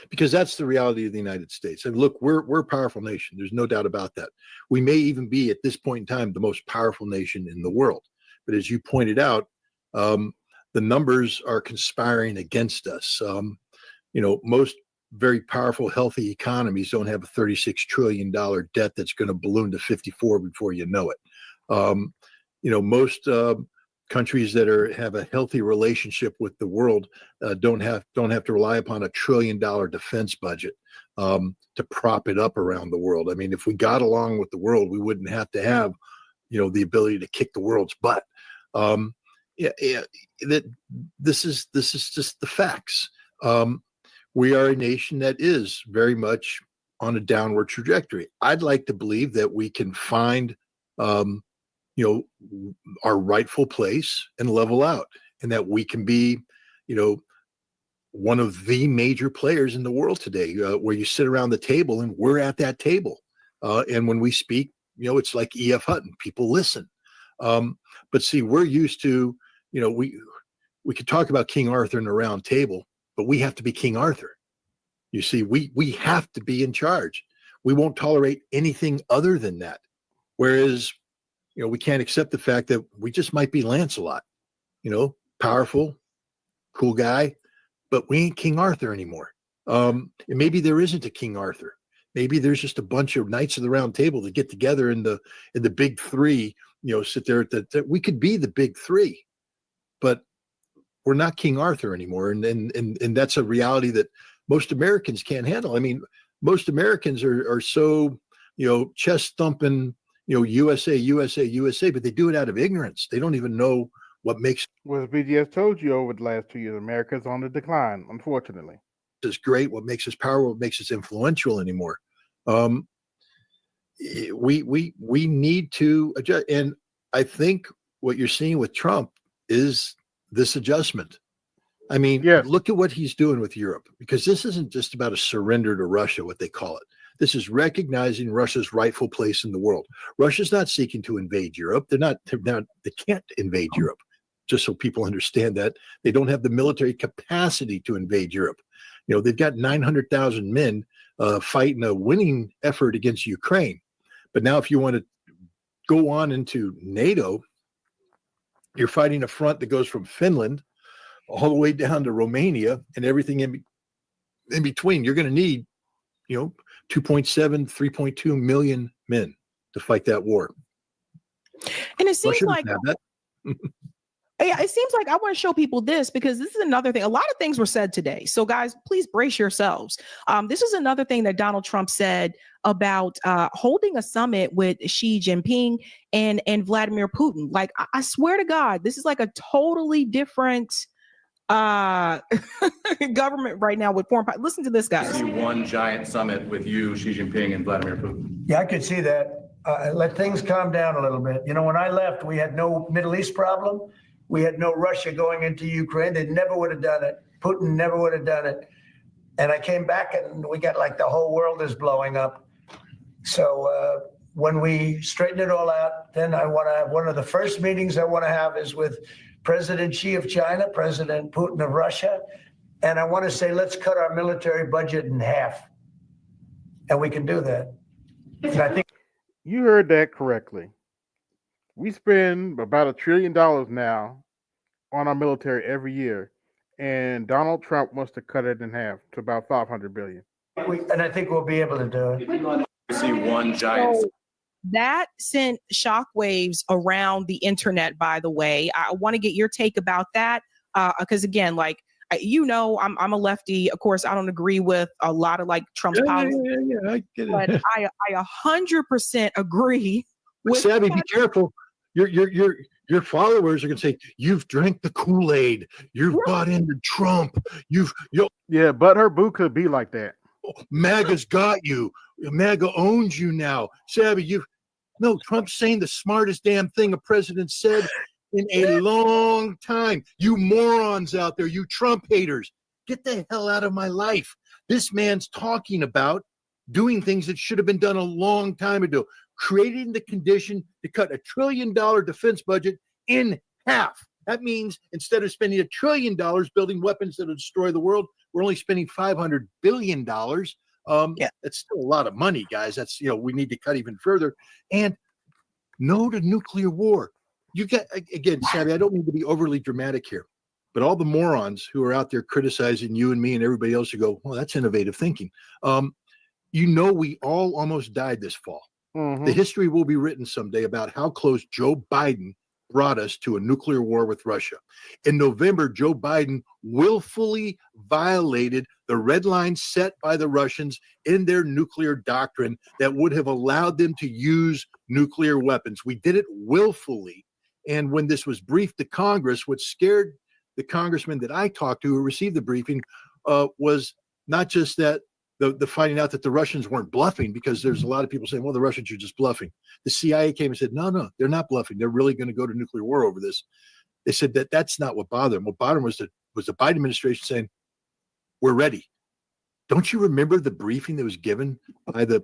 because that's the reality of the United States. And look, we're a powerful nation. There's no doubt about that. We may even be at this point in time the most powerful nation in the world. But as you pointed out, the numbers are conspiring against us. Most very powerful, healthy economies don't have a $36 trillion debt that's going to balloon to 54 before you know it. Most countries that have a healthy relationship with the world don't have to rely upon $1 trillion defense budget to prop it up around the world. I mean, if we got along with the world, we wouldn't have to have, the ability to kick the world's butt. This is just the facts. We are a nation that is very much on a downward trajectory. I'd like to believe that we can find, our rightful place and level out, and that we can be, one of the major players in the world today, where you sit around the table and we're at that table. And when we speak, it's like E.F. Hutton, people listen. But see, we're used to, we could talk about King Arthur in a round table, but we have to be King Arthur. You see, we have to be in charge. We won't tolerate anything other than that. Whereas, we can't accept the fact that we just might be Lancelot, powerful, cool guy, but we ain't King Arthur anymore. And maybe there isn't a King Arthur. Maybe there's just a bunch of Knights of the Round Table that get together in the big three, sit there that we could be the big three, but we're not King Arthur anymore. And that's a reality that most Americans can't handle. I mean, most Americans are so, chest thumping, USA, USA, USA, but they do it out of ignorance. They don't even know what makes. Well, as BGS told you over the last 2 years, America's on the decline, unfortunately. Is great, what makes us powerful, what makes us influential anymore. We need to adjust, and I think what you're seeing with Trump is this adjustment. I mean, look at what he's doing with Europe, because this isn't just about a surrender to Russia, what they call it. This is recognizing Russia's rightful place in the world. Russia's not seeking to invade Europe. They can't invade Europe. Just so people understand that, they don't have the military capacity to invade Europe. They've got 900,000 men fighting a winning effort against Ukraine. But now if you want to go on into NATO, you're fighting a front that goes from Finland all the way down to Romania and everything in between. You're going to need, 2.7, 3.2 million men to fight that war. And it seems Russia like doesn't have that. Yeah, it seems like I want to show people this, because this is another thing. A lot of things were said today. So guys, please brace yourselves. This is another thing that Donald Trump said about holding a summit with Xi Jinping and Vladimir Putin. Like, I swear to God, this is like a totally different government right now with foreign policy. Listen to this, guys. See one giant summit with you, Xi Jinping, and Vladimir Putin. Yeah, I could see that. Let things calm down a little bit. When I left, we had no Middle East problem. We had no Russia going into Ukraine. They never would have done it. Putin never would have done it. And I came back and we got like the whole world is blowing up. So when we straighten it all out, then I want to have one of the first meetings I want to have is with President Xi of China, President Putin of Russia. And I want to say, let's cut our military budget in half. And we can do that. And I think you heard that correctly. We spend about $1 trillion now on our military every year, and Donald Trump wants to cut it in half to about $500 billion. And I think we'll be able to do it. See one giant. So that sent shockwaves around the internet, by the way. I want to get your take about that, because again, like, I'm a lefty. Of course, I don't agree with a lot of like Trump's policies. Yeah, I get it. But I 100% agree with Savvy, be careful. Your followers are going to say, you've drank the Kool-Aid. You've bought into Trump. Yeah, but her boo could be like that. MAGA's got you. MAGA owns you now. Savvy, no, Trump's saying the smartest damn thing a president said in a long time. You morons out there, you Trump haters, get the hell out of my life. This man's talking about doing things that should have been done a long time ago, creating the condition to cut $1 trillion defense budget in half. That means instead of spending $1 trillion building weapons that will destroy the world, we're only spending $500 billion. That's still a lot of money, guys. That's, we need to cut even further. And no to nuclear war. You get, again, Savvy, I don't mean to be overly dramatic here, but all the morons who are out there criticizing you and me and everybody else who go, well, that's innovative thinking. We all almost died this fall. Mm-hmm. The history will be written someday about how close Joe Biden brought us to a nuclear war with Russia. In November, Joe Biden willfully violated the red line set by the Russians in their nuclear doctrine that would have allowed them to use nuclear weapons. We did it willfully. And when this was briefed to Congress, what scared the congressman that I talked to who received the briefing was not just that the finding out that the Russians weren't bluffing, because there's a lot of people saying, well, the Russians are just bluffing. The CIA came and said, no, they're not bluffing. They're really going to go to nuclear war over this. They said that's not what bothered them. What bothered them was the Biden administration saying, we're ready. Don't you remember the briefing that was given by the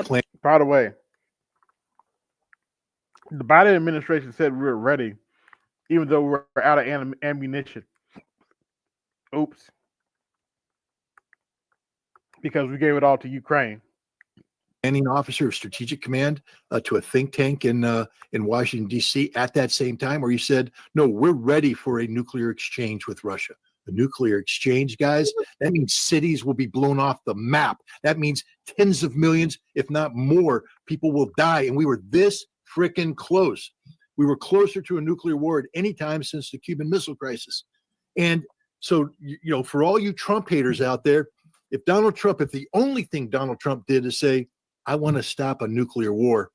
plan? By the way, the Biden administration said we were ready, even though we're out of ammunition. Oops. Because we gave it all to Ukraine. commanding officer of strategic command to a think tank in Washington, D.C. at that same time, where you said, no, we're ready for a nuclear exchange with Russia. A nuclear exchange, guys, that means cities will be blown off the map. That means tens of millions, if not more, people will die. And we were this freaking close. We were closer to a nuclear war at any time since the Cuban Missile Crisis. And so, for all you Trump haters out there, if the only thing Donald Trump did is say, I want to stop a nuclear war,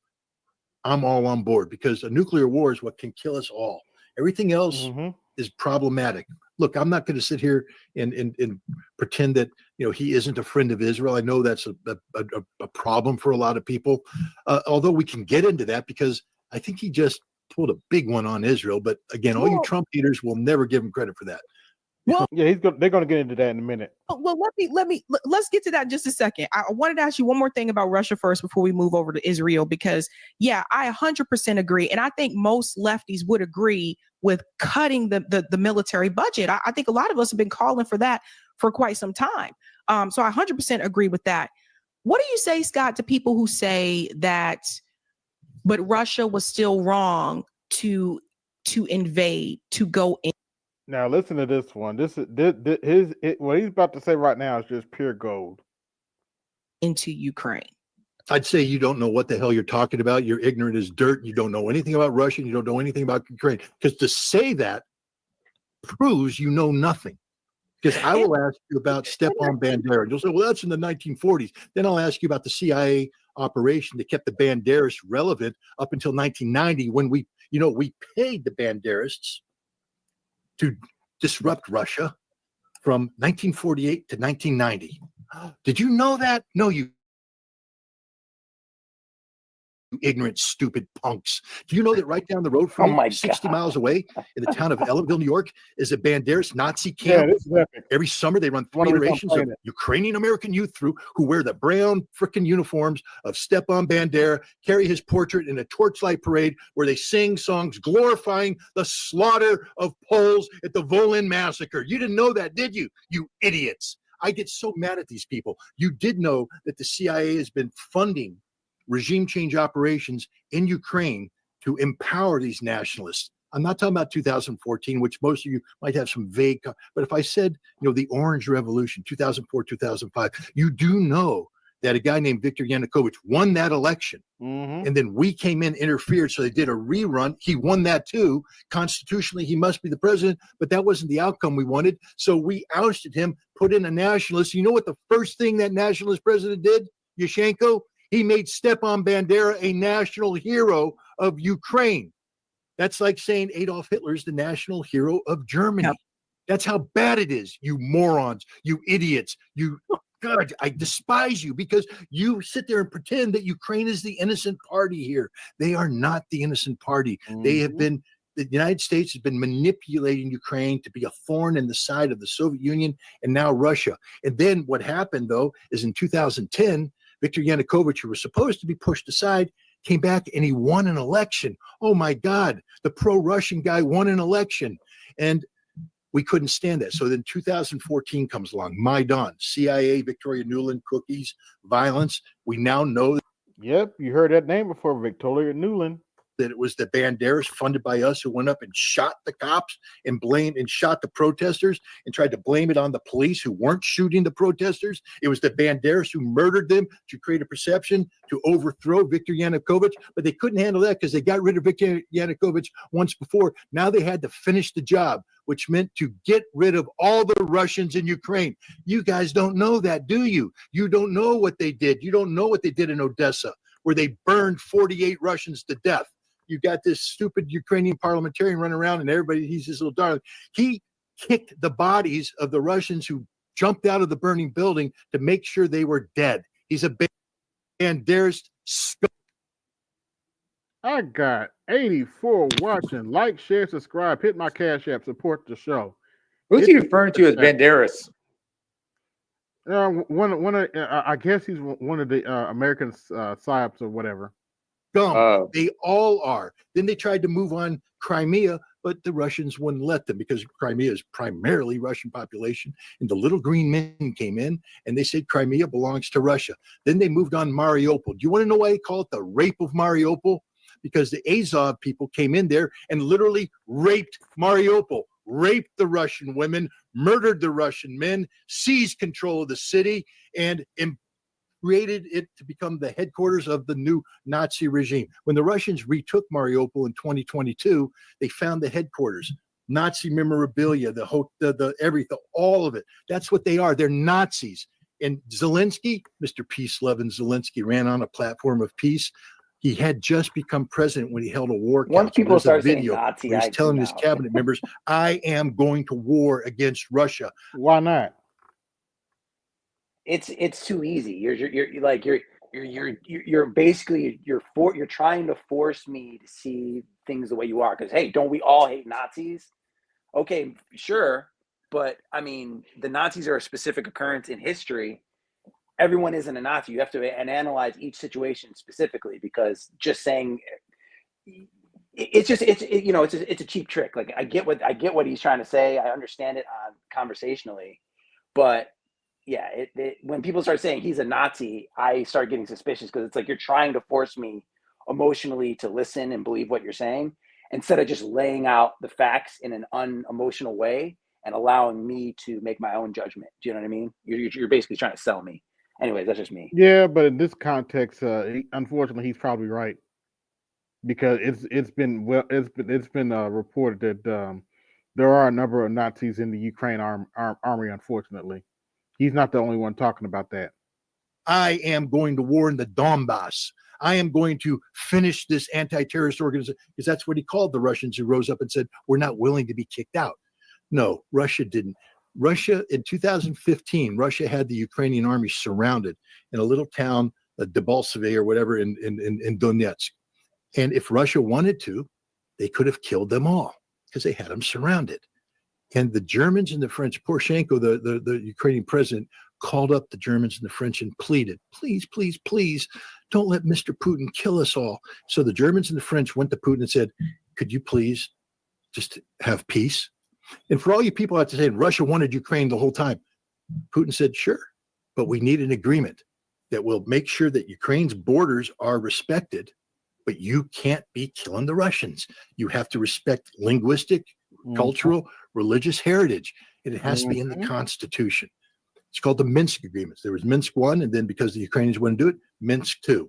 I'm all on board, because a nuclear war is what can kill us all. Everything else is problematic. Look, I'm not going to sit here and pretend that he isn't a friend of Israel. I know that's a problem for a lot of people, although we can get into that, because I think he just pulled a big one on Israel. But again, all you Trump haters will never give him credit for that. Well, yeah, they're going to get into that in a minute. Well, let's get to that in just a second. I wanted to ask you one more thing about Russia first before we move over to Israel, because I 100% agree. And I think most lefties would agree with cutting the military budget. I think a lot of us have been calling for that for quite some time. So I 100% agree with that. What do you say, Scott, to people who say that, but Russia was still wrong to invade, to go in? Now listen to this one. What he's about to say right now is just pure gold. Into Ukraine. I'd say you don't know what the hell you're talking about. You're ignorant as dirt. You don't know anything about Russia. You don't know anything about Ukraine. Because to say that proves you know nothing. Because I will ask you about Stepan Bandera. You'll say, well, that's in the 1940s. Then I'll ask you about the CIA operation that kept the Banderas relevant up until 1990, when we paid the Banderas to disrupt Russia from 1948 to 1990. Did you know that? No, you ignorant, stupid punks. Do you know that right down the road from me, 60 miles away in the town of Ellettville, New York, is a Banderas Nazi camp? Yeah, this is epic. Every summer they run 3 iterations of Ukrainian American youth through, who wear the brown frickin' uniforms of Stepan Bandera, carry his portrait in a torchlight parade where they sing songs glorifying the slaughter of Poles at the Volyn massacre. You didn't know that, did you? You idiots. I get so mad at these people. You did know that the CIA has been funding regime change operations in Ukraine to empower these nationalists. I'm not talking about 2014, which most of you might have some vague, but if I said, the Orange Revolution, 2004, 2005, you do know that a guy named Viktor Yanukovych won that election. And then we came in, interfered, so they did a rerun. He won that too. Constitutionally, he must be the president, but that wasn't the outcome we wanted. So we ousted him, put in a nationalist. You know what the first thing that nationalist president did, Yushchenko? He made Stepan Bandera a national hero of Ukraine. That's like saying Adolf Hitler is the national hero of Germany. Yep. That's how bad it is, you morons, you idiots. God, I despise you, because you sit there and pretend that Ukraine is the innocent party here. They are not the innocent party. They have been, the United States has been manipulating Ukraine to be a thorn in the side of the Soviet Union and now Russia. And then what happened, though, is in 2010, Viktor Yanukovych, who was supposed to be pushed aside, came back and he won an election. Oh my God, the pro-Russian guy won an election. And we couldn't stand that. So then 2014 comes along, Maidan, CIA, Victoria Nuland, cookies, violence. We now know. Yep, you heard that name before, Victoria Nuland. That it was the Banderas funded by us who went up and shot the cops and shot the protesters and tried to blame it on the police who weren't shooting the protesters. It was the Banderas who murdered them to create a perception to overthrow Viktor Yanukovych, but they couldn't handle that because they got rid of Viktor Yanukovych once before. Now they had to finish the job, which meant to get rid of all the Russians in Ukraine. You guys don't know that, do you? You don't know what they did. You don't know what they did in Odessa, where they burned 48 Russians to death. You got this stupid Ukrainian parliamentarian running around and everybody, he's his little darling. He kicked the bodies of the Russians who jumped out of the burning building to make sure they were dead. He's a Banderas scum. I got 84 watching. Like, share, subscribe, hit my Cash App, support the show. Who's he referring to as Banderas? I guess he's one of the American psyops or whatever. They all are. Then they tried to move on Crimea, but the Russians wouldn't let them because Crimea is primarily Russian population. And the little green men came in and they said Crimea belongs to Russia. Then they moved on Mariupol. Do you want to know why they call it the rape of Mariupol? Because the Azov people came in there and literally raped Mariupol, raped the Russian women, murdered the Russian men, seized control of the city, and created it to become the headquarters of the new Nazi regime. When the Russians retook Mariupol in 2022, they found the headquarters, Nazi memorabilia, the everything, all of it. That's what they are. They're Nazis. And Zelensky, Mr. Peace-loving Zelensky, ran on a platform of peace. He had just become president when he held a war council. Once people There's start a video saying Nazi, where I he's telling tune his out. cabinet members, I am going to war against Russia. Why not? It's too easy. You're basically you're trying to force me to see things the way you are. Because hey, don't we all hate Nazis? Okay, sure, but I mean the Nazis are a specific occurrence in history. Everyone isn't a Nazi. You have to analyze each situation specifically because just saying it's a cheap trick. Like I get what he's trying to say. I understand it conversationally, but yeah, when people start saying he's a Nazi, I start getting suspicious because it's like you're trying to force me emotionally to listen and believe what you're saying instead of just laying out the facts in an unemotional way and allowing me to make my own judgment. Do you know what I mean? You're basically trying to sell me. Anyways, that's just me. Yeah, but in this context, unfortunately, he's probably right because it's been reported that there are a number of Nazis in the Ukraine army. Unfortunately, he's not the only one talking about that. I am going to war in the Donbass. I am going to finish this anti-terrorist organization, because that's what he called the Russians who rose up and said, we're not willing to be kicked out. No, Russia didn't. Russia, in 2015, Russia had the Ukrainian army surrounded in a little town, Debaltseve or whatever, in Donetsk. And if Russia wanted to, they could have killed them all because they had them surrounded. And the Germans and the French, Poroshenko, the Ukrainian president, called up the Germans and the French and pleaded, please, please, please, don't let Mr. Putin kill us all. So the Germans and the French went to Putin and said, could you please just have peace? And for all you people out there saying Russia wanted Ukraine the whole time, Putin said, sure, but we need an agreement that will make sure that Ukraine's borders are respected, but you can't be killing the Russians. You have to respect linguistic, cultural, religious heritage, and it has to be in the Constitution. It's called the Minsk Agreements. There was Minsk 1, and then because the Ukrainians wouldn't do it, Minsk 2.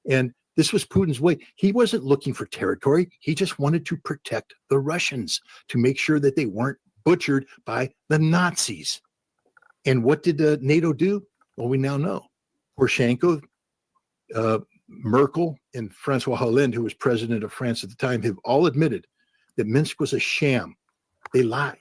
And this was Putin's way. He wasn't looking for territory. He just wanted to protect the Russians, to make sure that they weren't butchered by the Nazis. And what did NATO do? Well, we now know. Poroshenko, Merkel, and Francois Hollande, who was president of France at the time, have all admitted that Minsk was a sham. They lied.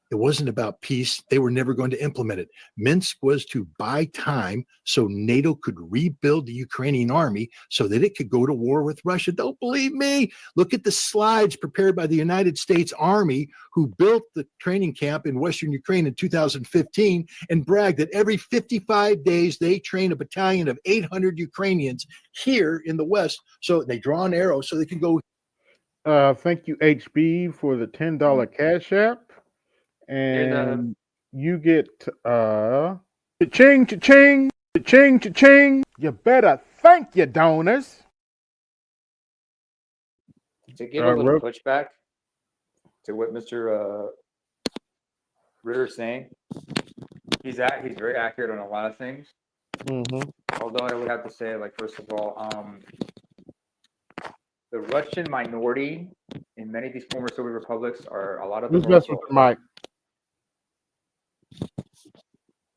It wasn't about peace. They were never going to implement it. Minsk was to buy time so NATO could rebuild the Ukrainian army so that it could go to war with Russia. Don't believe me? Look at the slides prepared by the United States Army, who built the training camp in Western Ukraine in 2015 and bragged that every 55 days they train a battalion of 800 Ukrainians here in the West. So they draw an arrow so they can go. Thank you, HB, for the $10 Cash App. And you get cha-ching, cha-ching, cha-ching, cha-ching. You better thank your donors. To give a little pushback to what Mr. Ritter is saying, he's very accurate on a lot of things. Although I would have to say, like, first of all, the Russian minority in many of these former Soviet republics are a lot of them. Who's messing with the mic?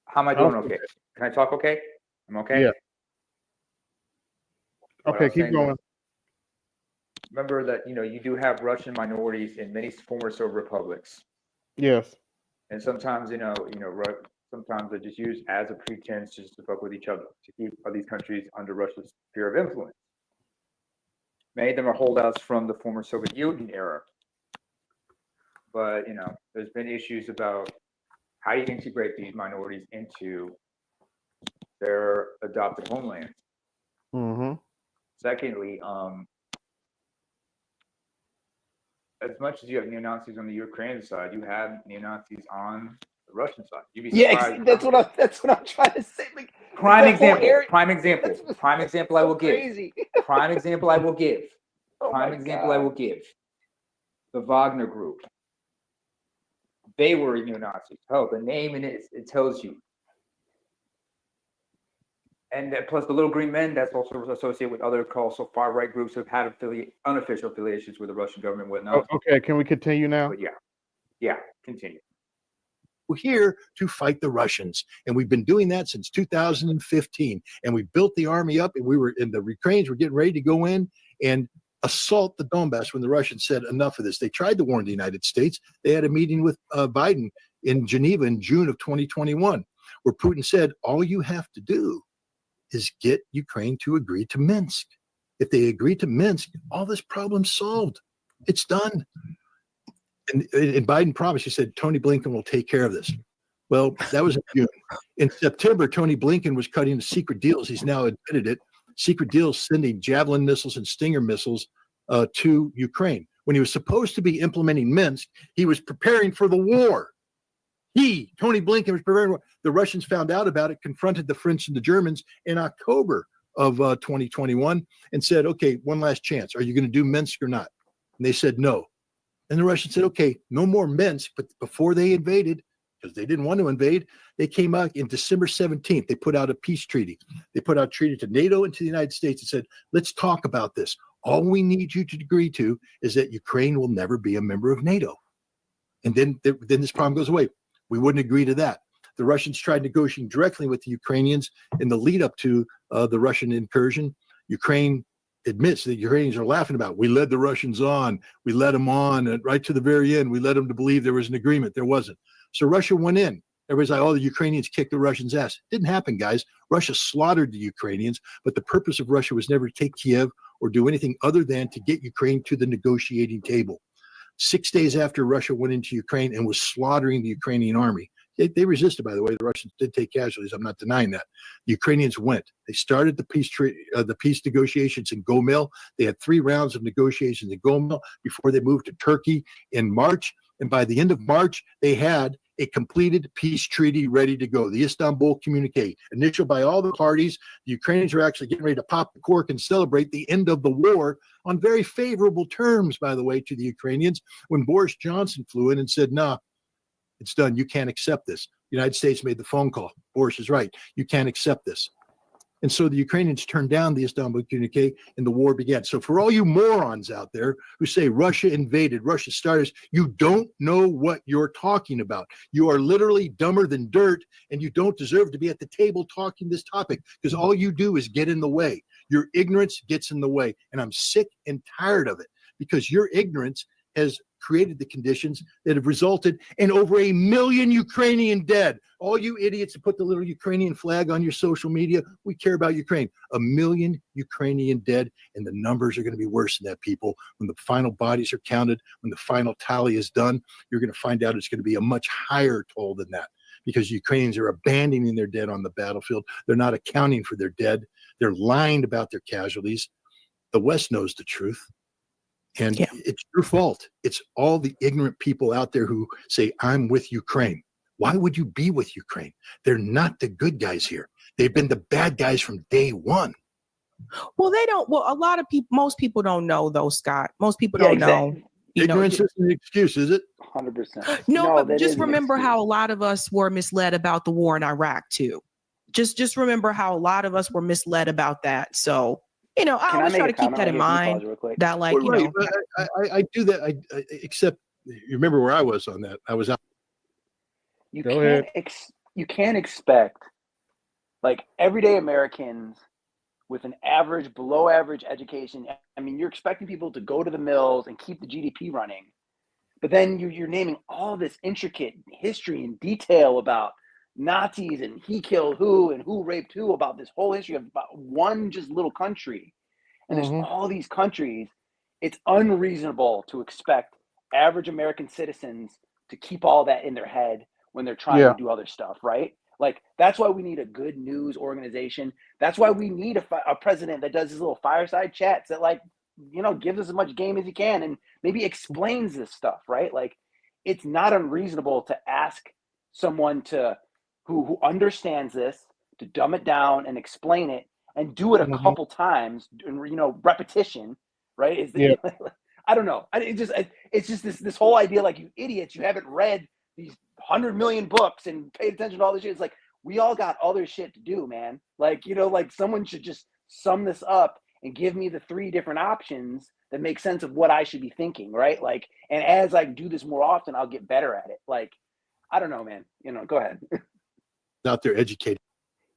How am I doing? Okay. Can I talk? Okay. I'm okay. Yeah. Okay, keep going. Remember that you do have Russian minorities in many former Soviet republics. Yes. And sometimes sometimes they're just used as a pretense just to fuck with each other, to keep these countries under Russia's sphere of influence. Many of them are holdouts from the former Soviet Union era. But there's been issues about how you integrate these minorities into their adopted homelands. Secondly, as much as you have neo-Nazis on the Ukrainian side, you have neo-Nazis on the Russian side. You'd be surprised. That's what I'm trying to say. Like, Prime that whole example. area- Prime example. that's Prime example I so will give. crazy. Prime example I will give. Oh Prime my example I God. will give. The Wagner Group. They were neo-Nazis. Oh, the name in it tells you. And plus the Little Green Men, that's also associated with other also far-right groups who have had unofficial affiliations with the Russian government and whatnot. Okay, can we continue now? But yeah, continue. We're here to fight the Russians, and we've been doing that since 2015. And we built the army up, and the Ukrainians were getting ready to go in and assault the Donbass when the Russians said enough of this. They tried to warn the United States. They had a meeting with Biden in Geneva in June of 2021, where Putin said, all you have to do is get Ukraine to agree to Minsk. If they agree to Minsk, all this problem's solved. It's done. And Biden promised, he said, Tony Blinken will take care of this. Well, that was in June. In September, Tony Blinken was cutting the secret deals. He's now admitted it. Secret deals sending Javelin missiles and Stinger missiles to Ukraine. When he was supposed to be implementing Minsk, he was preparing for the war. Tony Blinken, was preparing. The Russians found out about it, confronted the French and the Germans in October of 2021 and said, okay, one last chance. Are you going to do Minsk or not? And they said no. And the Russians said, okay, no more Minsk. But before they invaded, because they didn't want to invade, they came out in December 17th. They put out a peace treaty. They put out a treaty to NATO and to the United States and said, let's talk about this. All we need you to agree to is that Ukraine will never be a member of NATO. And then this problem goes away. We wouldn't agree to that. The Russians tried negotiating directly with the Ukrainians in the lead up to the Russian incursion. Ukraine admits that the Ukrainians are laughing about, we led the Russians on, we led them on, and right to the very end, we led them to believe there was an agreement. There wasn't. So Russia went in. Everybody's like, oh, the Ukrainians kicked the Russians' ass. Didn't happen, guys. Russia slaughtered the Ukrainians, but the purpose of Russia was never to take Kiev or do anything other than to get Ukraine to the negotiating table. 6 days after Russia went into Ukraine and was slaughtering the Ukrainian army, they resisted, by the way. The Russians did take casualties. I'm not denying that. The Ukrainians went. They started the peace negotiations in Gomel. They had 3 rounds of negotiations in Gomel before they moved to Turkey in March. And by the end of March, they had a completed peace treaty ready to go. The Istanbul Communique, initialed by all the parties. The Ukrainians are actually getting ready to pop the cork and celebrate the end of the war on very favorable terms, by the way, to the Ukrainians, when Boris Johnson flew in and said, nah, it's done. You can't accept this. The United States made the phone call. Boris is right. You can't accept this. And so the Ukrainians turned down the Istanbul Communique and the war began. So for all you morons out there who say Russia invaded, Russia started, you don't know what you're talking about. You are literally dumber than dirt, and you don't deserve to be at the table talking this topic, because all you do is get in the way. Your ignorance gets in the way. And I'm sick and tired of it, because your ignorance has created the conditions that have resulted in over 1 million Ukrainian dead. All you idiots that put the little Ukrainian flag on your social media, we care about Ukraine. 1 million Ukrainian dead, and the numbers are going to be worse than that, people. When the final bodies are counted, when the final tally is done, you're going to find out it's going to be a much higher toll than that, because Ukrainians are abandoning their dead on the battlefield. They're not accounting for their dead. They're lying about their casualties. The West knows the truth. And it's your fault. It's all the ignorant people out there who say, I'm with Ukraine. Why would you be with Ukraine? They're not the good guys here. They've been the bad guys from day one. Well, they don't. Well, a lot of people, most people don't know, though, Scott. Most people don't know. Ignorance isn't an excuse, is it? 100%. No, but just remember how a lot of us were misled about the war in Iraq, too. Just remember how a lot of us were misled about that. So, I always try to keep that in mind. That, like, right. I do that. Except, you remember where I was on that? I was out. You can't expect, like, everyday Americans with an average, below average education. I mean, you're expecting people to go to the mills and keep the GDP running, but then you're naming all this intricate history and detail about Nazis and he killed who and who raped who, about this whole history of about one just little country. And there's all these countries. It's unreasonable to expect average American citizens to keep all that in their head when they're trying to do other stuff, right? Like, that's why we need a good news organization. That's why we need a president that does his little fireside chats that, like, gives us as much game as he can and maybe explains this stuff, right? Like, it's not unreasonable to ask someone who understands this to dumb it down and explain it and do it a couple times, repetition, right? Yeah. I don't know. It's just this whole idea, like, you idiots, you haven't read these 100 million books and paid attention to all this shit. It's like, we all got other shit to do, man. Like, like someone should just sum this up and give me the 3 different options that make sense of what I should be thinking, right? Like, and as I do this more often, I'll get better at it. Like, I don't know, man. Go ahead. Out there educating.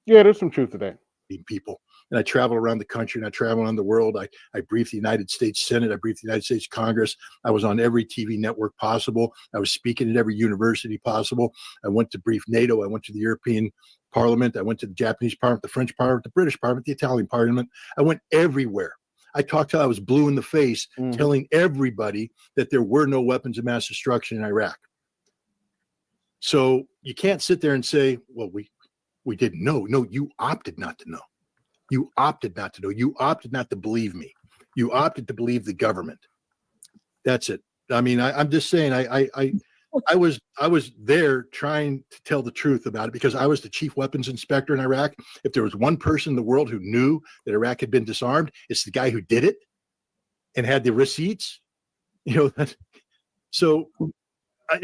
Yeah, there's some truth to that. People. And I travel around the country and I travel around the world. I briefed the United States Senate. I briefed the United States Congress. I was on every TV network possible. I was speaking at every university possible. I went to brief NATO. I went to the European Parliament. I went to the Japanese Parliament, the French Parliament, the British Parliament, the Italian Parliament. I went everywhere. I talked till I was blue in the face, telling everybody that there were no weapons of mass destruction in Iraq. So you can't sit there and say, well, we didn't know. No, you opted not to know. You opted not to know. You opted not to believe me. You opted to believe the government. That's it. I mean, I'm just saying, I was there trying to tell the truth about it because I was the chief weapons inspector in Iraq. If there was one person in the world who knew that Iraq had been disarmed, it's the guy who did it and had the receipts. So, I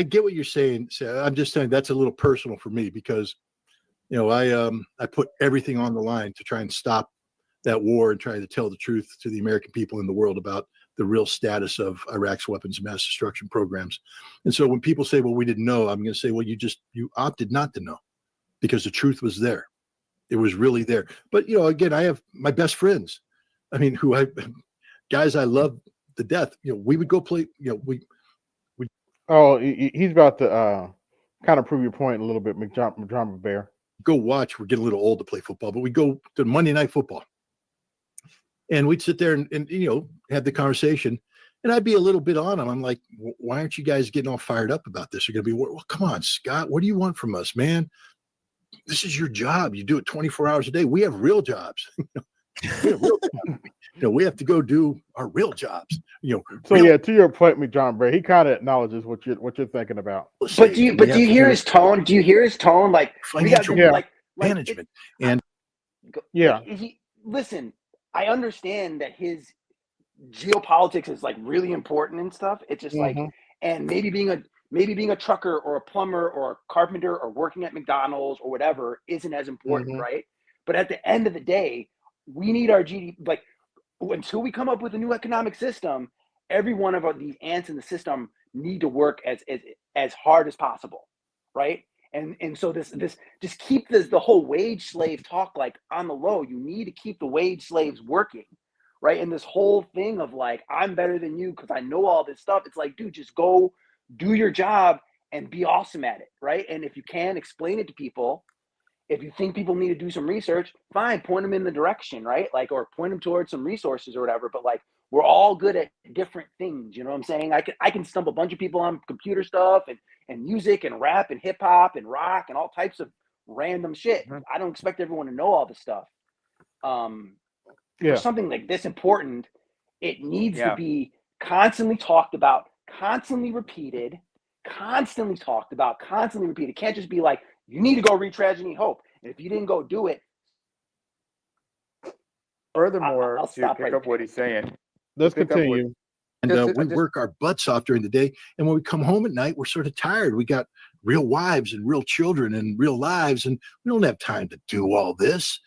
get what you're saying. So I'm just saying that's a little personal for me because, I put everything on the line to try and stop that war and try to tell the truth to the American people in the world about the real status of Iraq's weapons of mass destruction programs. And so when people say, well, we didn't know, I'm going to say, well, you opted not to know because the truth was there. It was really there. But, again, I have my best friends. I mean, guys I love to death. We would go play, Oh, he's about to kind of prove your point a little bit, McDonald Bear. Go watch. We're getting a little old to play football, but we go to Monday Night Football. And we'd sit there and have the conversation. And I'd be a little bit on them. I'm like, why aren't you guys getting all fired up about this? You're going to be, well, come on, Scott. What do you want from us, man? This is your job. You do it 24 hours a day. We have real jobs. We have to go do our real jobs. So to your point, McJohn Bray, he kind of acknowledges what you're thinking about. But do you hear his tone? Do you hear his tone? Like, financial management and listen. I understand that his geopolitics is like really important and stuff. It's just like, and maybe being a trucker or a plumber or a carpenter or working at McDonald's or whatever isn't as important, right? But at the end of the day, we need our GDP. Like, until we come up with a new economic system, every one of these ants in the system need to work as hard as possible, right? And so this just keep the whole wage slave talk like on the low. You need to keep the wage slaves working, right? And this whole thing of like, I'm better than you because I know all this stuff. It's like, dude, just go do your job and be awesome at it, right? And if you can, explain it to people. If you think people need to do some research, fine, point them in the direction, right? Like, or point them towards some resources or whatever. But like, we're all good at different things. You know what I'm saying? I can stump a bunch of people on computer stuff and music and rap and hip hop and rock and all types of random shit. I don't expect everyone to know all this stuff. For something like this important, it needs to be constantly talked about, constantly repeated, constantly talked about, constantly repeated. It can't just be like, you need to go read Tragedy and Hope. And if you didn't go do it. Furthermore, I'll to stop pick right up there. what he's saying. Let's continue. And we work our butts off during the day. And when we come home at night, we're sort of tired. We got real wives and real children and real lives, and we don't have time to do all this.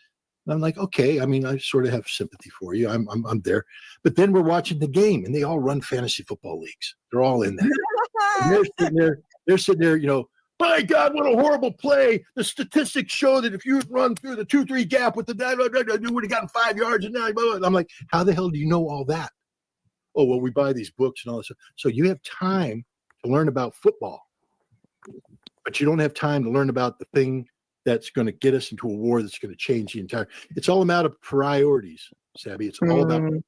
And I'm like, okay, I mean, I sort of have sympathy for you. I'm there. But then we're watching the game, and they all run fantasy football leagues. They're all in there. And they're sitting there, my God, what a horrible play. The statistics show that if you run through the 2-3 gap with you would have gotten 5 yards. And I'm like, how the hell do you know all that? Oh, well, we buy these books and all this stuff. So you have time to learn about football, but you don't have time to learn about the thing that's going to get us into a war that's going to change the entire. It's all a matter of priorities, Sabby. It's all about. And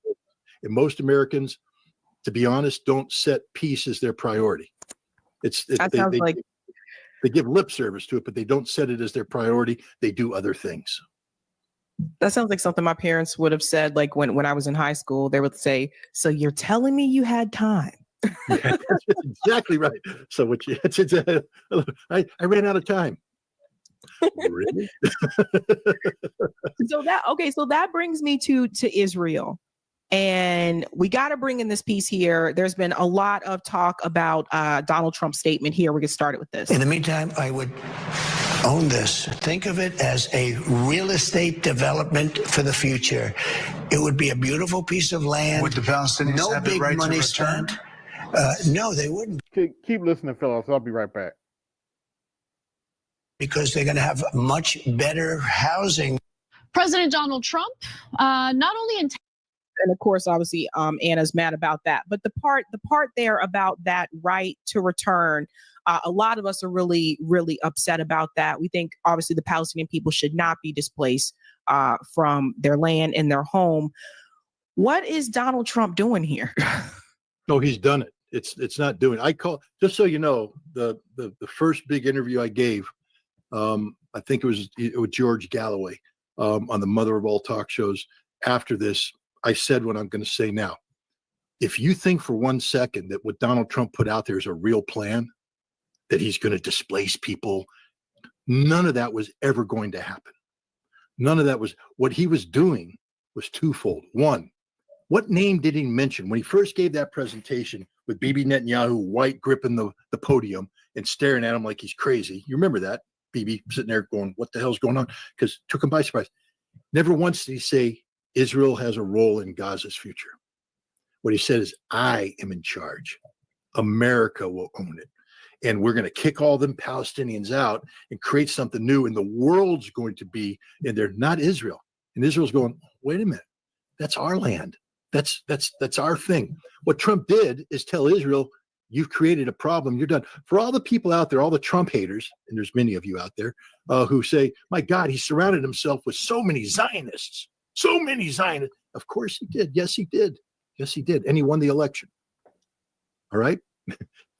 most Americans, to be honest, don't set peace as their priority. They give lip service to it, but they don't set it as their priority. They do other things. That sounds like something my parents would have said, like when I was in high school. They would say, "So you're telling me you had time?" Yeah, that's exactly right. So what you, I ran out of time. Really? So that brings me to Israel. And we got to bring in this piece here. There's been a lot of talk about Donald Trump's statement here. We're going to start it with this. In the meantime, I would own this. Think of it as a real estate development for the future. It would be a beautiful piece of land. Would the Palestinians no have the big right to money return? spent. No, they wouldn't. Keep listening, fellas. I'll be right back. Because they're going to have much better housing. President Donald Trump, not only in and of course, obviously, Anna's mad about that. But the part there about that right to return, a lot of us are really, really upset about that. We think, obviously, the Palestinian people should not be displaced from their land and their home. What is Donald Trump doing here? No, he's done it. It's not doing. I call, just so you know, the first big interview I gave, I think it was with George Galloway on the mother of all talk shows. After this, I said what I'm going to say now. If you think for 1 second that what Donald Trump put out there is a real plan, that he's going to displace people, none of that was ever going to happen. None of that was. What he was doing was twofold. One, what name did he mention when he first gave that presentation with Bibi Netanyahu white gripping the podium and staring at him like he's crazy? You remember that? Bibi sitting there going, what the hell's going on? Because took him by surprise. Never once did he say Israel has a role in Gaza's future. What he said is, I am in charge. America will own it. And we're going to kick all them Palestinians out and create something new. And the world's going to be in there, not Israel. And Israel's going, wait a minute, that's our land. That's our thing. What Trump did is tell Israel, you've created a problem. You're done. For all the people out there, all the Trump haters, and there's many of you out there who say, my God, he surrounded himself with so many Zionists. So many Zionists. Of course he did. Yes, he did. Yes, he did. And he won the election. All right.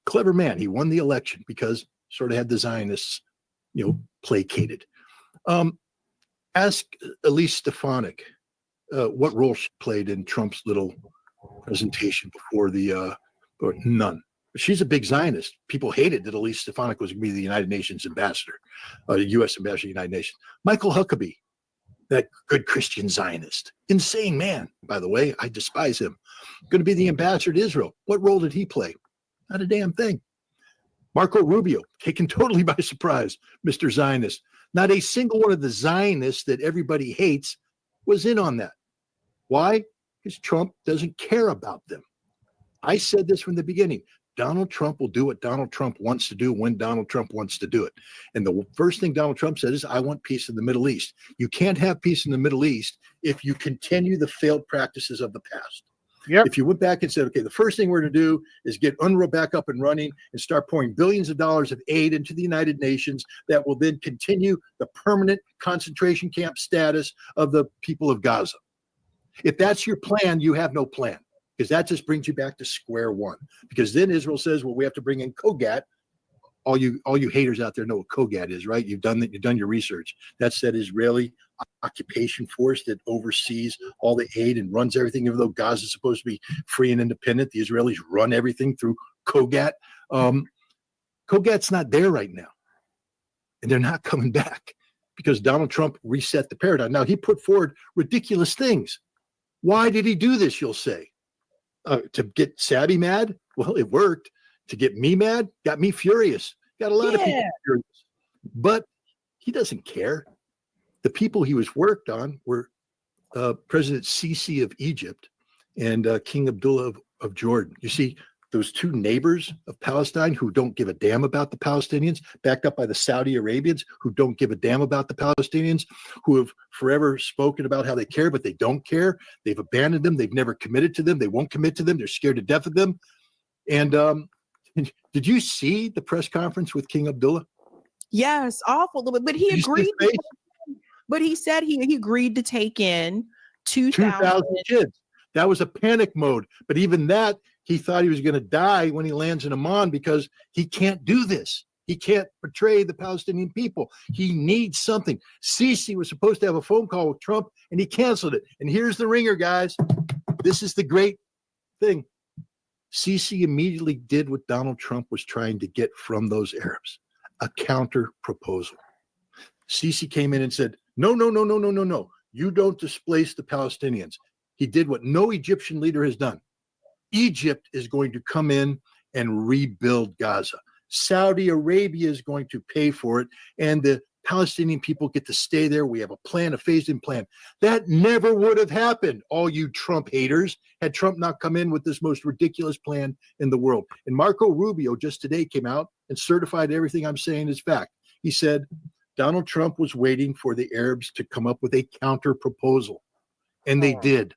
Clever man. He won the election because sort of had the Zionists, placated. Ask Elise Stefanik what role she played in Trump's little presentation before or none. She's a big Zionist. People hated that Elise Stefanik was going to be the United Nations ambassador, the U.S. ambassador to the United Nations. Michael Huckabee, that good Christian Zionist, insane man, by the way, I despise him, going to be the ambassador to Israel. What role did he play? Not a damn thing. Marco Rubio, taken totally by surprise, Mr. Zionist. Not a single one of the Zionists that everybody hates was in on that. Why? Because Trump doesn't care about them. I said this from the beginning. Donald Trump will do what Donald Trump wants to do when Donald Trump wants to do it. And the first thing Donald Trump said is, I want peace in the Middle East. You can't have peace in the Middle East if you continue the failed practices of the past. Yep. If you went back and said, okay, the first thing we're going to do is get UNRWA back up and running and start pouring billions of dollars of aid into the United Nations that will then continue the permanent concentration camp status of the people of Gaza. If that's your plan, you have no plan. Because that just brings you back to square one. Because then Israel says, well, we have to bring in Kogat. All you haters out there know what Kogat is, right? You've done your research. That's that Israeli occupation force that oversees all the aid and runs everything, even though Gaza is supposed to be free and independent. The Israelis run everything through Kogat. Kogat's not there right now. And they're not coming back because Donald Trump reset the paradigm. Now, he put forward ridiculous things. Why did he do this, you'll say? To get Sabby mad? Well, it worked. To get me mad? Got me furious. Got a lot of people furious. But he doesn't care. The people he was worked on were President Sisi of Egypt and King Abdullah of Jordan. You see, those two neighbors of Palestine who don't give a damn about the Palestinians, backed up by the Saudi Arabians who don't give a damn about the Palestinians, who have forever spoken about how they care, but they don't care. They've abandoned them. They've never committed to them. They won't commit to them. They're scared to death of them. And did you see the press conference with King Abdullah? Yes, awful. But he agreed. But he said he agreed to take in 2,000 kids. That was a panic mode. But even that, he thought he was going to die when he lands in Amman because he can't do this. He can't betray the Palestinian people. He needs something. Sisi was supposed to have a phone call with Trump, and he canceled it. And here's the ringer, guys. This is the great thing. Sisi immediately did what Donald Trump was trying to get from those Arabs, a counter proposal. Sisi came in and said, no. You don't displace the Palestinians. He did what no Egyptian leader has done. Egypt is going to come in and rebuild Gaza. Saudi Arabia is going to pay for it, and the Palestinian people get to stay there. We have a plan, a phased-in plan. That never would have happened, all you Trump haters, had Trump not come in with this most ridiculous plan in the world. And Marco Rubio just today came out and certified everything I'm saying is fact. He said Donald Trump was waiting for the Arabs to come up with a counter proposal, and they did.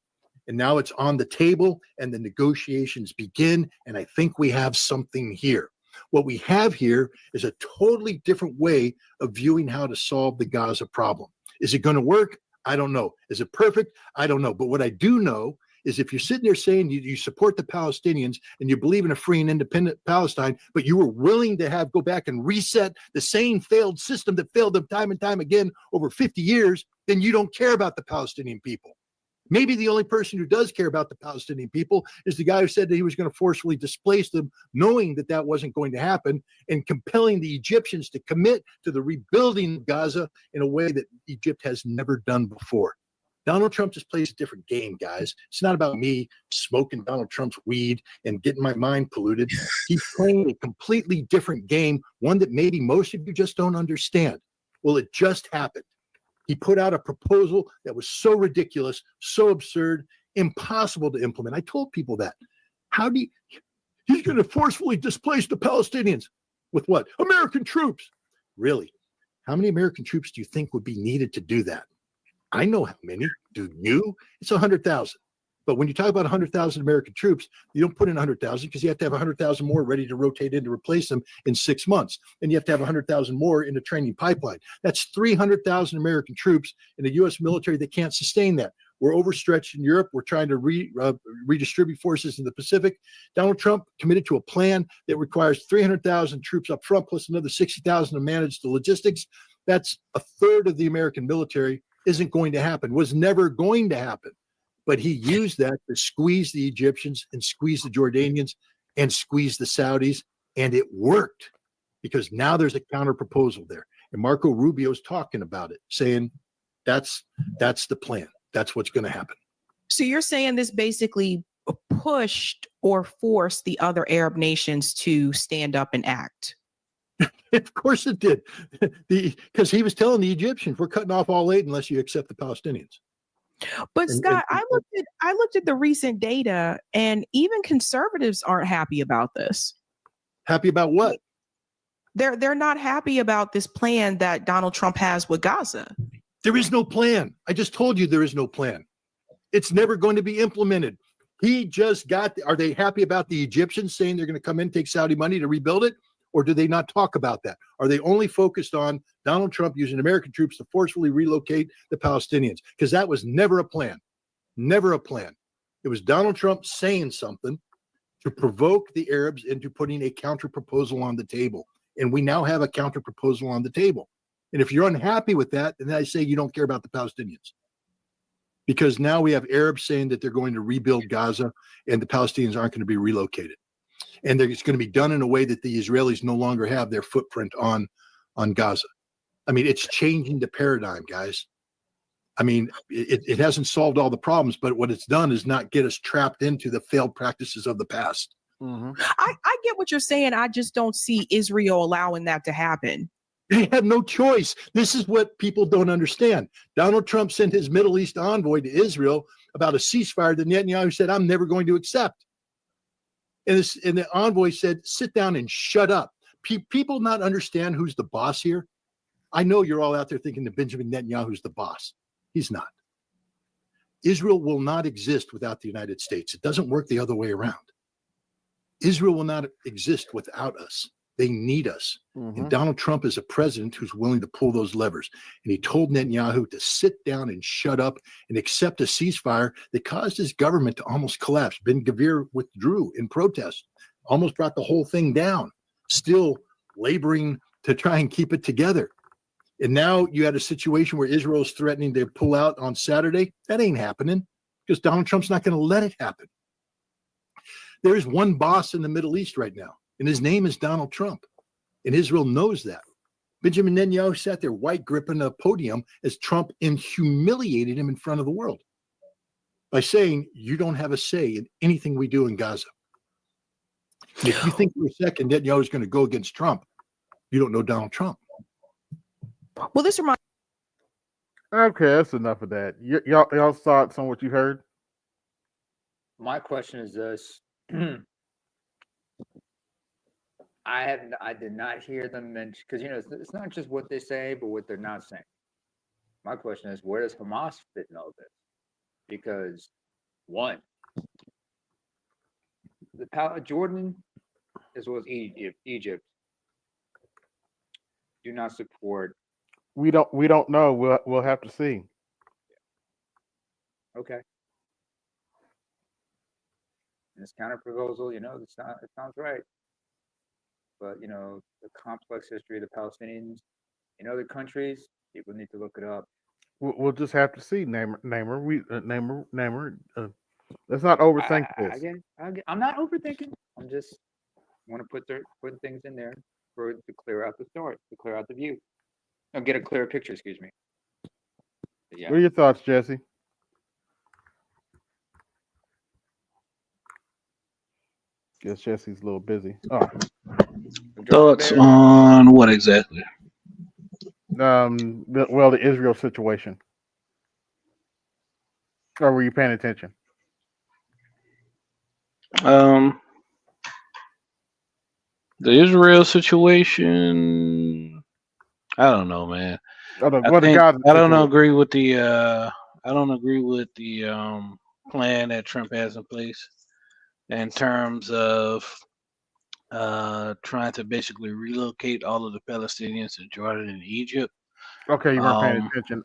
And now it's on the table, and the negotiations begin, and I think we have something here. What we have here is a totally different way of viewing how to solve the Gaza problem. Is it going to work? I don't know. Is it perfect? I don't know. But what I do know is if you're sitting there saying you support the Palestinians and you believe in a free and independent Palestine, but you were willing to go back and reset the same failed system that failed them time and time again over 50 years, then you don't care about the Palestinian people. Maybe the only person who does care about the Palestinian people is the guy who said that he was going to forcefully displace them, knowing that that wasn't going to happen, and compelling the Egyptians to commit to the rebuilding of Gaza in a way that Egypt has never done before. Donald Trump just plays a different game, guys. It's not about me smoking Donald Trump's weed and getting my mind polluted. He's playing a completely different game, one that maybe most of you just don't understand. Well, it just happened. He put out a proposal that was so ridiculous, so absurd, impossible to implement. I told people that. He's going to forcefully displace the Palestinians with what? American troops. Really? How many American troops do you think would be needed to do that? I know how many. Do you? It's 100,000. But when you talk about 100,000 American troops, you don't put in 100,000 because you have to have 100,000 more ready to rotate in to replace them in 6 months. And you have to have 100,000 more in the training pipeline. That's 300,000 American troops in the U.S. military that can't sustain that. We're overstretched in Europe. We're trying to redistribute forces in the Pacific. Donald Trump committed to a plan that requires 300,000 troops up front, plus another 60,000 to manage the logistics. That's a third of the American military. Isn't going to happen, was never going to happen. But he used that to squeeze the Egyptians and squeeze the Jordanians and squeeze the Saudis, and it worked because now there's a counter proposal there. And Marco Rubio's talking about it, saying that's the plan. That's what's going to happen. So you're saying this basically pushed or forced the other Arab nations to stand up and act? Of course it did. Because he was telling the Egyptians, we're cutting off all aid unless you accept the Palestinians. But Scott, I looked at the recent data, and even conservatives aren't happy about this. Happy about what? They're not happy about this plan that Donald Trump has with Gaza. There is no plan. I just told you there is no plan. It's never going to be implemented. He just are they happy about the Egyptians saying they're going to come in, take Saudi money to rebuild it? Or do they not talk about that? Are they only focused on Donald Trump using American troops to forcefully relocate the Palestinians? Because that was never a plan. Never a plan. It was Donald Trump saying something to provoke the Arabs into putting a counter proposal on the table. And we now have a counter proposal on the table. And if you're unhappy with that, then I say you don't care about the Palestinians. Because now we have Arabs saying that they're going to rebuild Gaza and the Palestinians aren't going to be relocated. And it's going to be done in a way that the Israelis no longer have their footprint on Gaza. I mean, it's changing the paradigm, guys. I mean, it hasn't solved all the problems, but what it's done is not get us trapped into the failed practices of the past. Mm-hmm. I get what you're saying. I just don't see Israel allowing that to happen. They have no choice. This is what people don't understand. Donald Trump sent his Middle East envoy to Israel about a ceasefire that Netanyahu said, I'm never going to accept. And the envoy said, sit down and shut up. People not understand who's the boss here. I know you're all out there thinking that Benjamin Netanyahu's the boss. He's not. Israel will not exist without the United States. It doesn't work the other way around. Israel will not exist without us. They need us. Mm-hmm. And Donald Trump is a president who's willing to pull those levers. And he told Netanyahu to sit down and shut up and accept a ceasefire that caused his government to almost collapse. Ben Gvir withdrew in protest, almost brought the whole thing down. Still, laboring to try and keep it together. And now you had a situation where Israel is threatening to pull out on Saturday. That ain't happening because Donald Trump's not going to let it happen. There is one boss in the Middle East right now, and his name is Donald Trump. And Israel knows that. Benjamin Netanyahu sat there white gripping a podium as Trump humiliated him in front of the world by saying, you don't have a say in anything we do in Gaza. And if you think for a second Netanyahu is going to go against Trump, you don't know Donald Trump. Well, this reminds. Okay, that's enough of that. Y'all thoughts on what you heard? My question is this. I did not hear them mention, because it's not just what they say, but what they're not saying. My question is, where does Hamas fit in all this? Because one, Jordan as well as Egypt do not support. We don't know. We'll have to see. Okay. And this counter proposal, it sounds right. But the complex history of the Palestinians in other countries, people need to look it up. We'll just have to see. Namer. Let's not overthink this. I'm not overthinking. I'm just want to put things in there to clear out the story, to clear out the view, and get a clearer picture. Excuse me. But yeah. What are your thoughts, Jesse? Guess Jesse's a little busy. Oh. Thoughts on what exactly? The Israel situation. Or were you paying attention? The Israel situation, I don't know, man. I don't agree with the plan that Trump has in place in terms of trying to basically relocate all of the Palestinians in Jordan and Egypt. Okay, you weren't paying attention.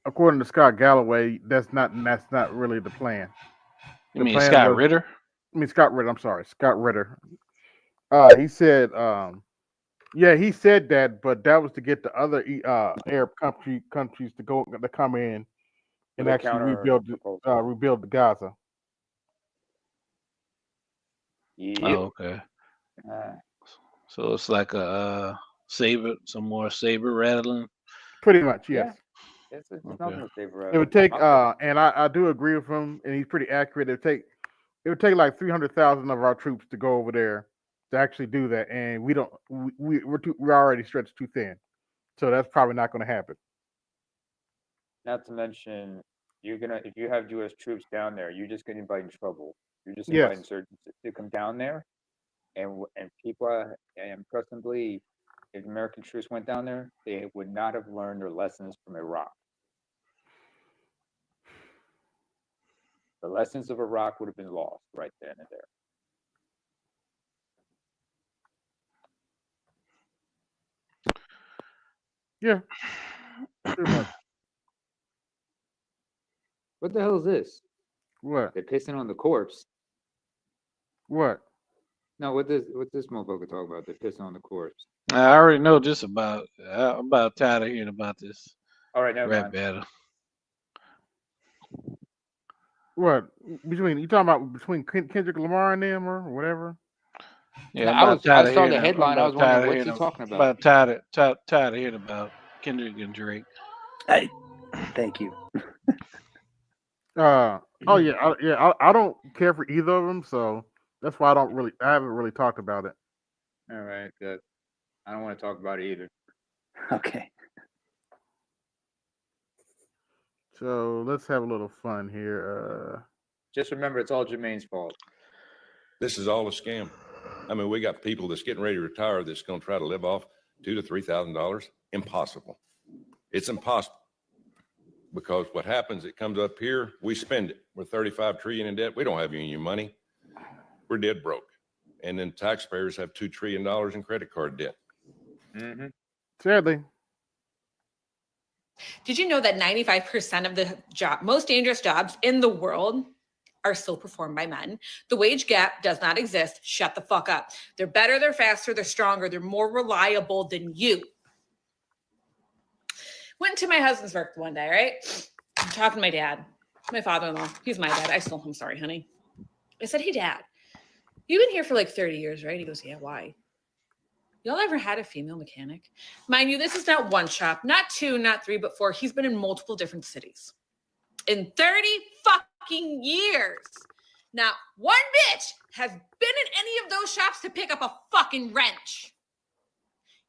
According to Scott Galloway, that's not really the plan. You mean Scott Ritter? Scott Ritter. I'm sorry, Scott Ritter. He said, he said that, but that was to get the other Arab countries to come in and actually rebuild the Gaza. Yep. Oh, okay. So it's like a some more saber rattling. Pretty much, yes. Yeah. It's nothing to saber rattling. It would take, and I do agree with him, and he's pretty accurate. It would take like 300,000 of our troops to go over there to actually do that, and we're already stretched too thin, so that's probably not going to happen. Not to mention, if you have U.S. troops down there, you're just going to invite in trouble. You're just inviting insurgents to come down there, and people and trust and believe, if American troops went down there, they would not have learned their lessons from Iraq. The lessons of Iraq would have been lost right then and there. Yeah. Pretty much. What the hell is this? What? They're pissing on the corpse. What? No, what's this motherfucker talk about? They're pissing on the corpse. I already know just about. I'm about tired of hearing about this. All right, never rap mind. battle. What? You talking about between Kendrick Lamar and them or whatever? Yeah, I saw the headline. I was wondering what's he talking about. About tired of hearing about Kendrick and Drake. Hey, thank you. I don't care for either of them, so that's why I haven't really talked about it. All right, good. I don't want to talk about it either. Okay. So let's have a little fun here. Just remember, it's all Jermaine's fault. This is all a scam. I mean, we got people that's getting ready to retire that's going to try to live off $2,000 to $3,000. Impossible. It's impossible. Because what happens, it comes up here, we spend it. We're $35 trillion in debt. We don't have any money. We're dead broke. And then taxpayers have $2 trillion in credit card debt. Mm-hmm. Sadly. Did you know that 95% of the most dangerous jobs in the world are still performed by men. The wage gap does not exist. Shut the fuck up. They're better, they're faster, they're stronger, they're more reliable than you. Went to my husband's work one day, right? I'm talking to my dad, my father-in-law. He's my dad. I'm sorry, honey. I said, hey, Dad, you've been here for like 30 years, right? He goes, yeah, why? Y'all ever had a female mechanic? Mind you, this is not one shop, not two, not three, but four. He's been in multiple different cities. In 30 fucking years. Not one bitch has been in any of those shops to pick up a fucking wrench.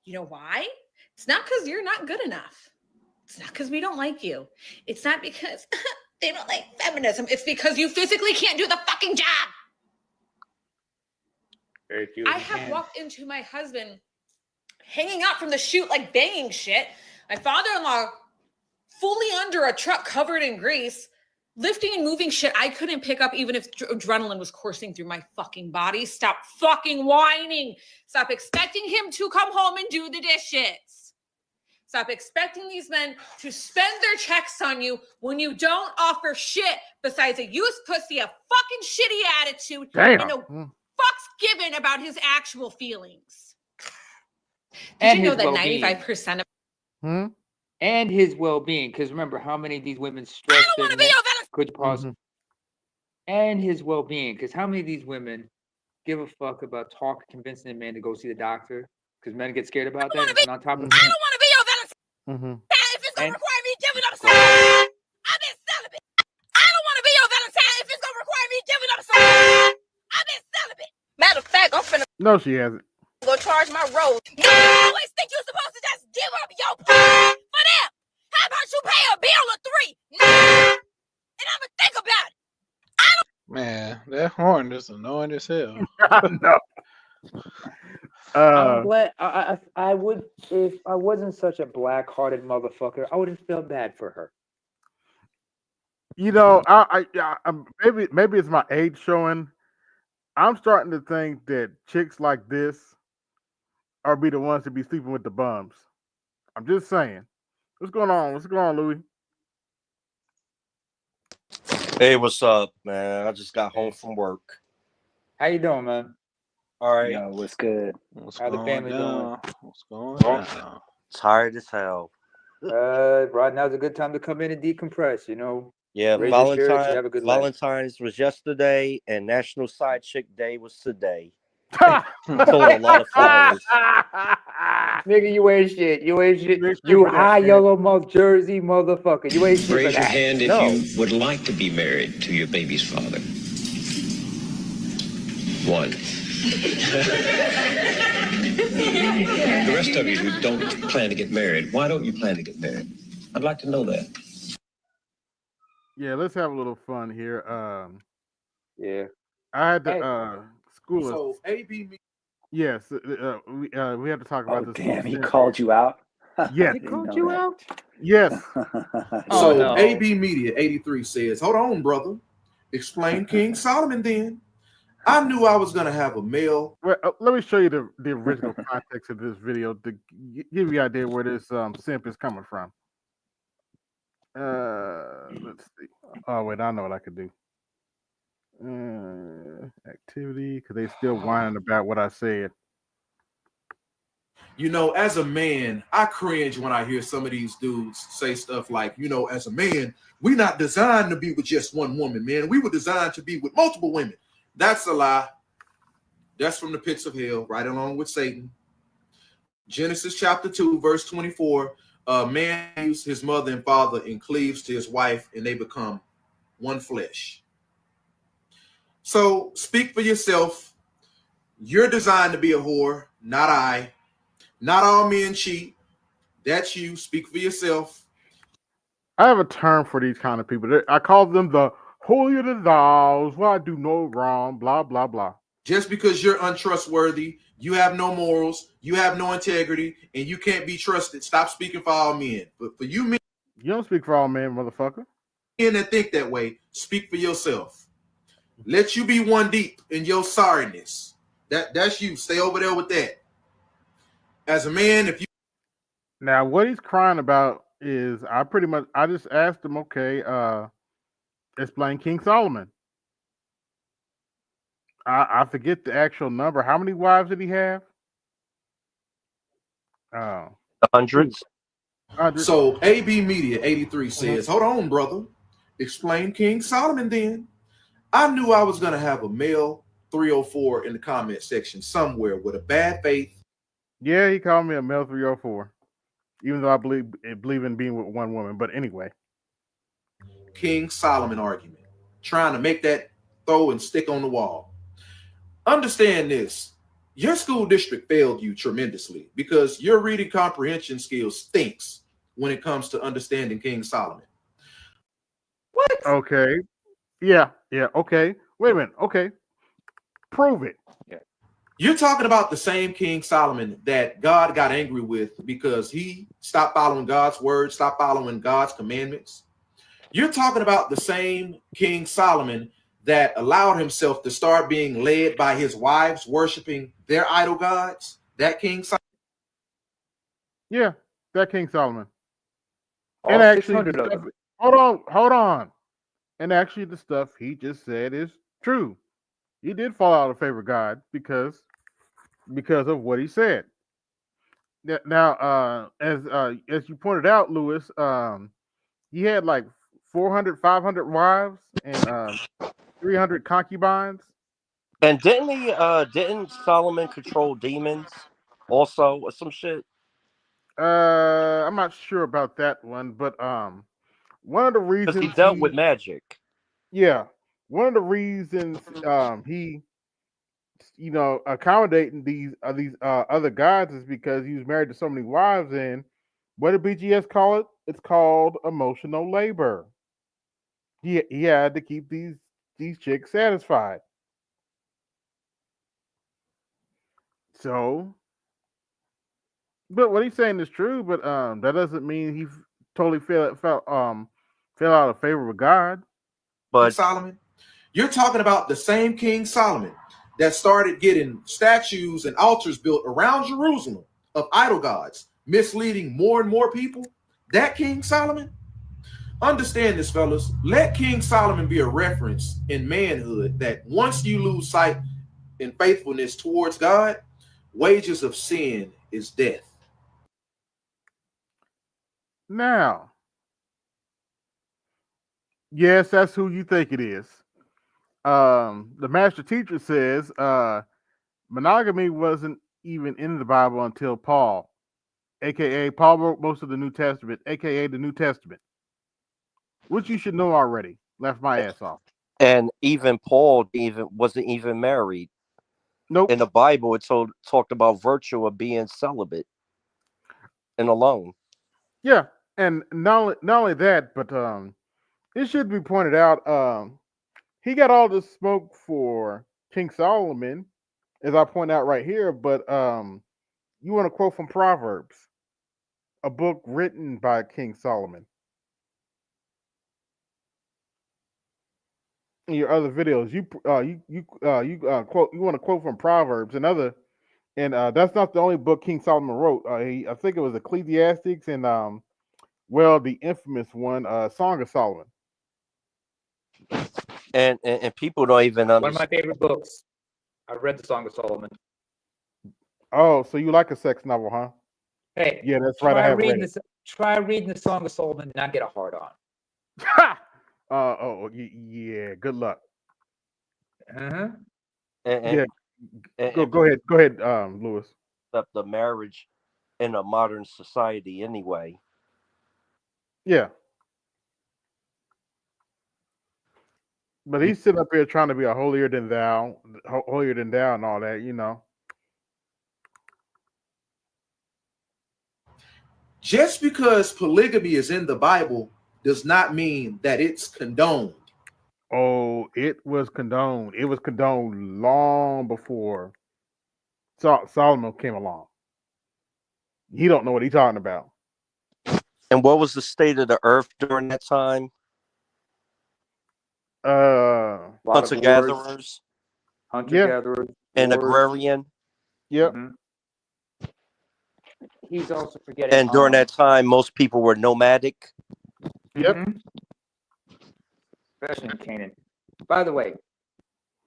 You know why? It's not because you're not good enough. It's not because we don't like you. It's not because they don't like feminism. It's because you physically can't do the fucking job. I have walked into my husband hanging out from the chute like banging shit. My father-in-law fully under a truck covered in grease, lifting and moving shit I couldn't pick up even if adrenaline was coursing through my fucking body. Stop fucking whining. Stop expecting him to come home and do the dishes. Stop expecting these men to spend their checks on you when you don't offer shit besides a used pussy, a fucking shitty attitude, and a fuck's given about his actual feelings. Did you know that 95% of and his well-being, because remember how many of these women stress their could you pause? And his well-being, because how many of these women give a fuck about convincing a man to go see the doctor? Because men get scared about that. And on top of I don't want to be your Valentine. If it's gonna require me giving up some, I've been celibate. I don't want to be your Valentine if it's gonna require me giving up some. I've been celibate. Matter of fact, I'm finna No, she hasn't. go charge my road. You always think you're supposed to just give up your part for them. How about you pay a bill of 3? And I'ma think about it. Man, that horn is annoying as hell. No. I'm glad I would, if I wasn't such a black-hearted motherfucker, I wouldn't feel bad for her. You know, maybe it's my age showing. I'm starting to think that chicks like this are be the ones to be sleeping with the bums. I'm just saying. What's going on? What's going on, Louis? Hey, what's up, man? I just got home from work. How you doing, man? All right. Yo, what's good? How the family doing? What's going on? Tired as hell. Right now's a good time to come in and decompress, you know. Yeah, Raise your spirits, have a good life. Valentine's was yesterday, and National Side Chick Day was today. Told a lot of flowers. Nigga, you ain't shit. You ain't shit. You high yellow mouth Jersey motherfucker. You ain't shit for Raise your that. hand if you would like to be married to your baby's father. 1. The rest of you who don't plan to get married, why don't you plan to get married? I'd like to know that. Yeah, let's have a little fun here. Yeah. I had to school. So AB. Yes, we had to talk about this. Damn, he called you out. Yes, he called you out. Yes. So AB Media 83 says, "Hold on, brother. Explain King Solomon then. I knew I was gonna have a male." Well, let me show you the original context of this video to give you an idea where this simp is coming from. Let's see. Oh wait, I know what I could do. Activity, because they still whining about what I said. You know, as a man, I cringe when I hear some of these dudes say stuff like, you know, as a man, we not designed to be with just one woman, man. We were designed to be with multiple women. That's a lie. That's from the pits of hell, right along with Satan. Genesis chapter 2, verse 24. Man leaves his mother and father and cleaves to his wife, and they become one flesh. So speak for yourself. You're designed to be a whore, not I. Not all men cheat. That's you. Speak for yourself. I have a term for these kind of people. I call them the holier than thous. Well, I do no wrong. Blah blah blah. Just because you're untrustworthy, you have no morals, you have no integrity, and you can't be trusted. Stop speaking for all men. But for you men, you don't speak for all men, motherfucker. Men that think that way, speak for yourself. Let you be one deep in your sorriness. That's you. Stay over there with that. As a man, if you now what he's crying about is I just asked him, okay, explain King Solomon. I forget the actual number. How many wives did he have? Oh, Hundreds. So AB Media 83 says, hold on, brother. Explain King Solomon then. I knew I was going to have a male 304 in the comment section somewhere with a bad faith. Yeah, he called me a male 304, even though I believe in being with one woman. But anyway, King Solomon argument, trying to make that throw and stick on the wall. Understand this. Your school district failed you tremendously because your reading comprehension skills stinks when it comes to understanding King Solomon. What? Okay. Yeah. Okay. Wait a minute. Okay. Prove it. You're talking about the same King Solomon that God got angry with because he stopped following God's word, stopped following God's commandments. You're talking about the same King Solomon that allowed himself to start being led by his wives worshiping their idol gods. That King Solomon. Yeah, that King Solomon. All And actually, 600 of them. hold on. And actually, the stuff he just said is true. He did fall out of favor of God because of what he said. Now, as you pointed out, Lewis, he had like 400, 500 wives and 300 concubines. And didn't Solomon control demons also or some shit? I'm not sure about that one, but one of the Because reasons he dealt with magic. Yeah, one of the reasons he accommodating these other gods is because he was married to so many wives, and what did BGS call it? It's called emotional labor. He had to keep these chicks satisfied. So, but what he's saying is true, but that doesn't mean he totally fell out of favor with God. But Solomon, you're talking about the same King Solomon that started getting statues and altars built around Jerusalem of idol gods, misleading more and more people. That King Solomon. Understand this, fellas. Let King Solomon be a reference in manhood that once you lose sight in faithfulness towards God, wages of sin is death. Now, yes, that's who you think it is. The master teacher says monogamy wasn't even in the Bible until Paul, aka Paul wrote most of the New Testament, aka the New Testament, which you should know already. Left my ass off. And even Paul wasn't even married. Nope. In the Bible, it talked about virtue of being celibate and alone. Yeah, and not only that, but it should be pointed out, he got all the smoke for King Solomon, as I point out right here. But you want to quote from Proverbs, a book written by King Solomon. In your other videos, you quote. You want to quote from Proverbs and that's not the only book King Solomon wrote. I think it was Ecclesiastics and the infamous one, Song of Solomon. And people don't even understand. One of my favorite books. I read the Song of Solomon. Oh, so you like a sex novel, huh? Hey, yeah, that's right. I have read it. Try reading the Song of Solomon and not get a hard on. Yeah. Good luck. Uh-huh. Go ahead, Lewis. The marriage in a modern society, anyway. Yeah. But he's sitting up here trying to be a holier than thou, and all that, Just because polygamy is in the Bible does not mean that it's condoned. Oh, it was condoned. It was condoned long before Solomon came along. He don't know what he's talking about. And what was the state of the earth during that time? Hunter-gatherers. Hunter-gatherers. And agrarian. Yep. Mm-hmm. He's also forgetting. And during that time, most people were nomadic. Yep. Mm-hmm. Especially in Canaan. By the way,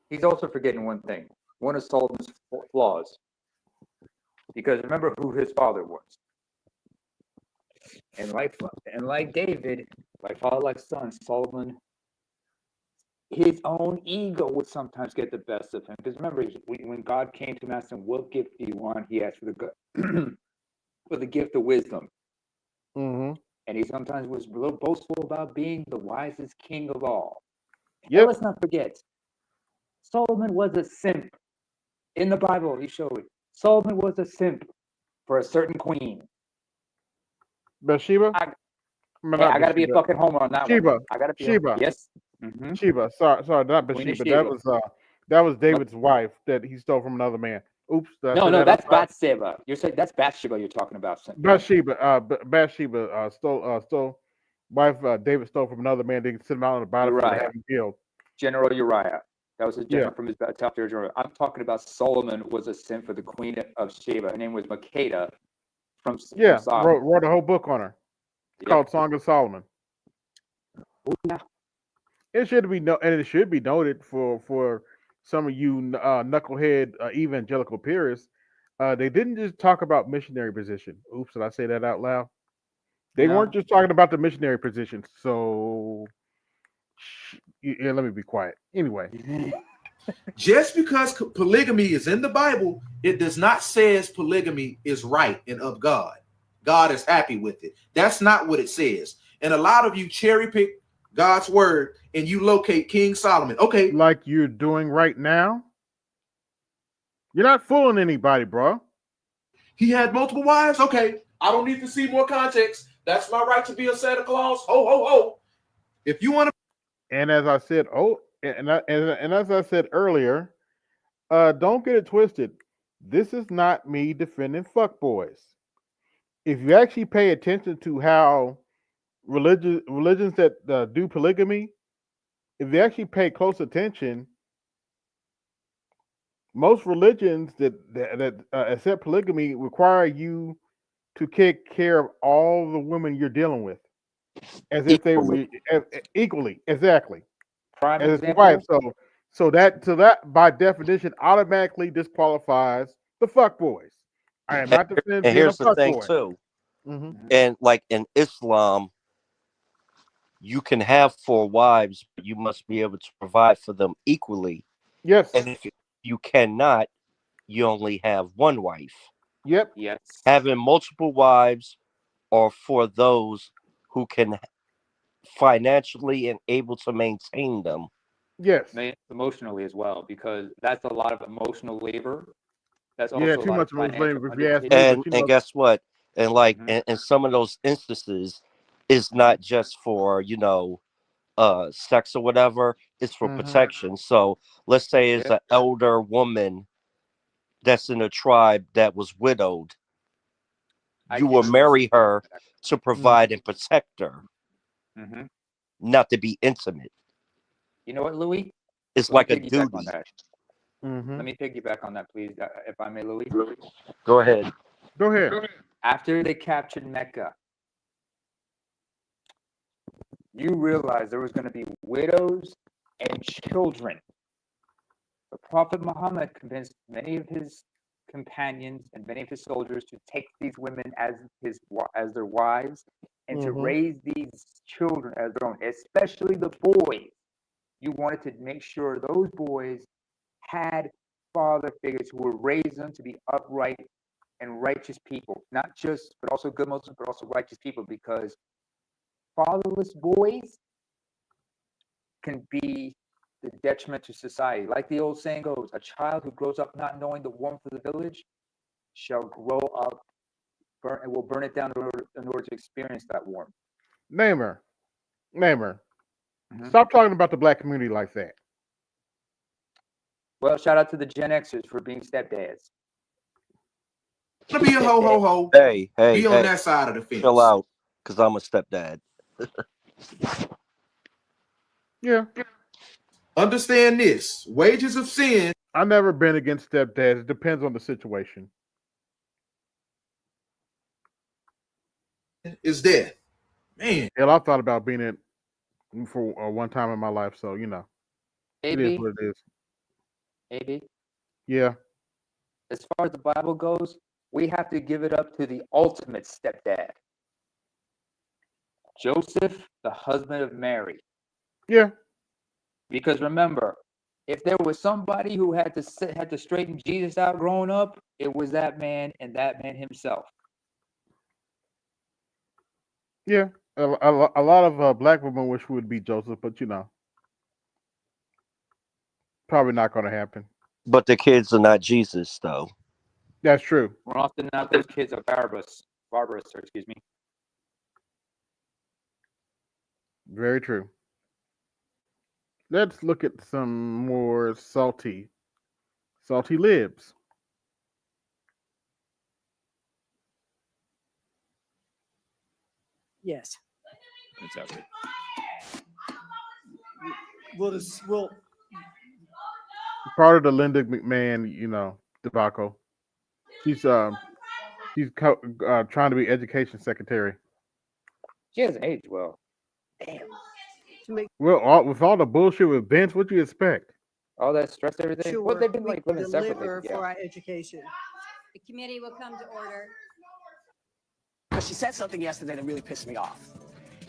He's also forgetting one thing. One of Solomon's flaws. Because remember who his father was. And like David, like father, like son, Solomon, his own ego would sometimes get the best of him. Because remember, when God came to him and asked him, "What gift do you want?" He asked for for the gift of wisdom. Mm-hmm. And he sometimes was a little boastful about being the wisest king of all. Yep. And let's not forget, Solomon was a simp. In the Bible, he showed Solomon was a simp for a certain queen. Bathsheba? I gotta be a fucking homer on that Sheba. one. I gotta be Sheba. yes. Sheba. Sorry, not Queen of Bathsheba. That was David's wife that he stole from another man. Oops. Did I say No, that that's out loud? Bathsheba. You're saying that's Bathsheba you're talking about. Bathsheba. Bathsheba stole wife. David stole from another man. They sent him out on the battlefield to Uriah. have him killed. General Uriah. That was a Yeah. general from his top tier general. I'm talking about Solomon was a simp for the queen of Sheba. Her name was Makeda from Yeah. Sodom. Wrote a whole book on her. It's called Song of Solomon. It should be and it should be noted for some of you knucklehead evangelical purists. They didn't just talk about missionary position. Oops, did I say that out loud? They No. weren't just talking about the missionary position. So, yeah, let me be quiet. Anyway, Just because polygamy is in the Bible, it does not say polygamy is right and of God. God is happy with it. That's not what it says. And a lot of you cherry pick God's word and you locate King Solomon. Okay. Like you're doing right now. You're not fooling anybody, bro. He had multiple wives. Okay. I don't need to see more context. That's my right to be a Santa Claus. Ho, ho, ho. If you want to. And as I said, and as I said earlier, don't get it twisted. This is not me defending fuckboys. If you actually pay attention to how religions that do polygamy, if you actually pay close attention, most religions that accept polygamy require you to take care of all the women you're dealing with, as if they were equally, exactly, Prime as his example. wife. So that by definition automatically disqualifies the fuckboys. I am not defending And being a here's the thing fuckboy. too. Mm-hmm. And like in Islam, you can have 4 wives, but you must be able to provide for them equally. Yes. And if you cannot, you only have 1 wife. Yep. Yes. Having multiple wives are for those who can financially and able to maintain them. Yes. Emotionally as well, because that's a lot of emotional labor. That's Yeah, also too a lot much of emotional financial labor, if you ask me. undertaking. But And guess what? And like in some of those instances, it's not just for sex or whatever. It's for protection. So let's say it's an elder woman that's in a tribe that was widowed. You will marry her to provide and protect her, not to be intimate. You know what, Louis? It's Let like me a piggyback duty. on that. Let me piggyback on that, please, if I may, Louis. Go ahead. Go ahead. After they captured Mecca, you realized there was going to be widows and children. The Prophet Muhammad convinced many of his companions and many of his soldiers to take these women as their wives and to raise these children as their own, especially the boys. You wanted to make sure those boys had father figures who would raise them to be upright and righteous people, not just, but also good Muslims, but also righteous people, because fatherless boys can be the detriment to society. Like the old saying goes, a child who grows up not knowing the warmth of the village shall grow up and will burn it down in order to experience that warmth. Namer. Stop talking about the black community like that. Well, shout out to the Gen Xers for being stepdads. To be a ho ho ho. Hey, be on that side of the fence. Chill out, because I'm a stepdad. Yeah. Understand this: wages of sin. I've never been against stepdads. It depends on the situation. Is death, man? Hell, I thought about being it for one time in my life, so it is AB, what it is. AB, Yeah. as far as the Bible goes, we have to give it up to the ultimate stepdad, Joseph, the husband of Mary. Yeah. Because remember, if there was somebody who had to straighten Jesus out growing up, it was that man and that man himself. Yeah. A lot of black women wish we would be Joseph, but probably not going to happen. But the kids are not Jesus, though. That's true. More often than not, those kids are barbarous, excuse me. Very true. Let's look at some more salty libs. Yes. It's out there. We'll Part of the Linda McMahon, debacle. She's trying to be education secretary. She hasn't aged well. damn. Well, with all the bullshit with Vince, what do you expect? All that stress, everything. Sure, Well, they've been we like living separately. deliver Yeah. for our education. The committee will come to order. Because she said something yesterday that really pissed me off.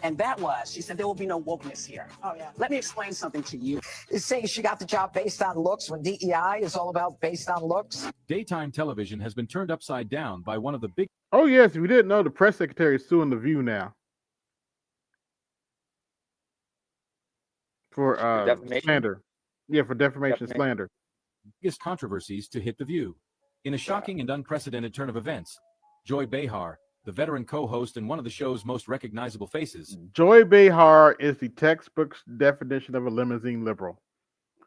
And that was, she said there will be no wokeness here. Oh, yeah. Let me explain something to you. Is saying she got the job based on looks when DEI is all about based on looks? Daytime television has been turned upside down by one of the big. Oh, yes, we didn't know the press secretary is suing The View now. For defamation? slander. Yeah, for defamation slander. Biggest controversies to hit The View. In a shocking and unprecedented turn of events, Joy Behar, the veteran co-host and one of the show's most recognizable faces, Joy Behar is the textbook definition of a limousine liberal,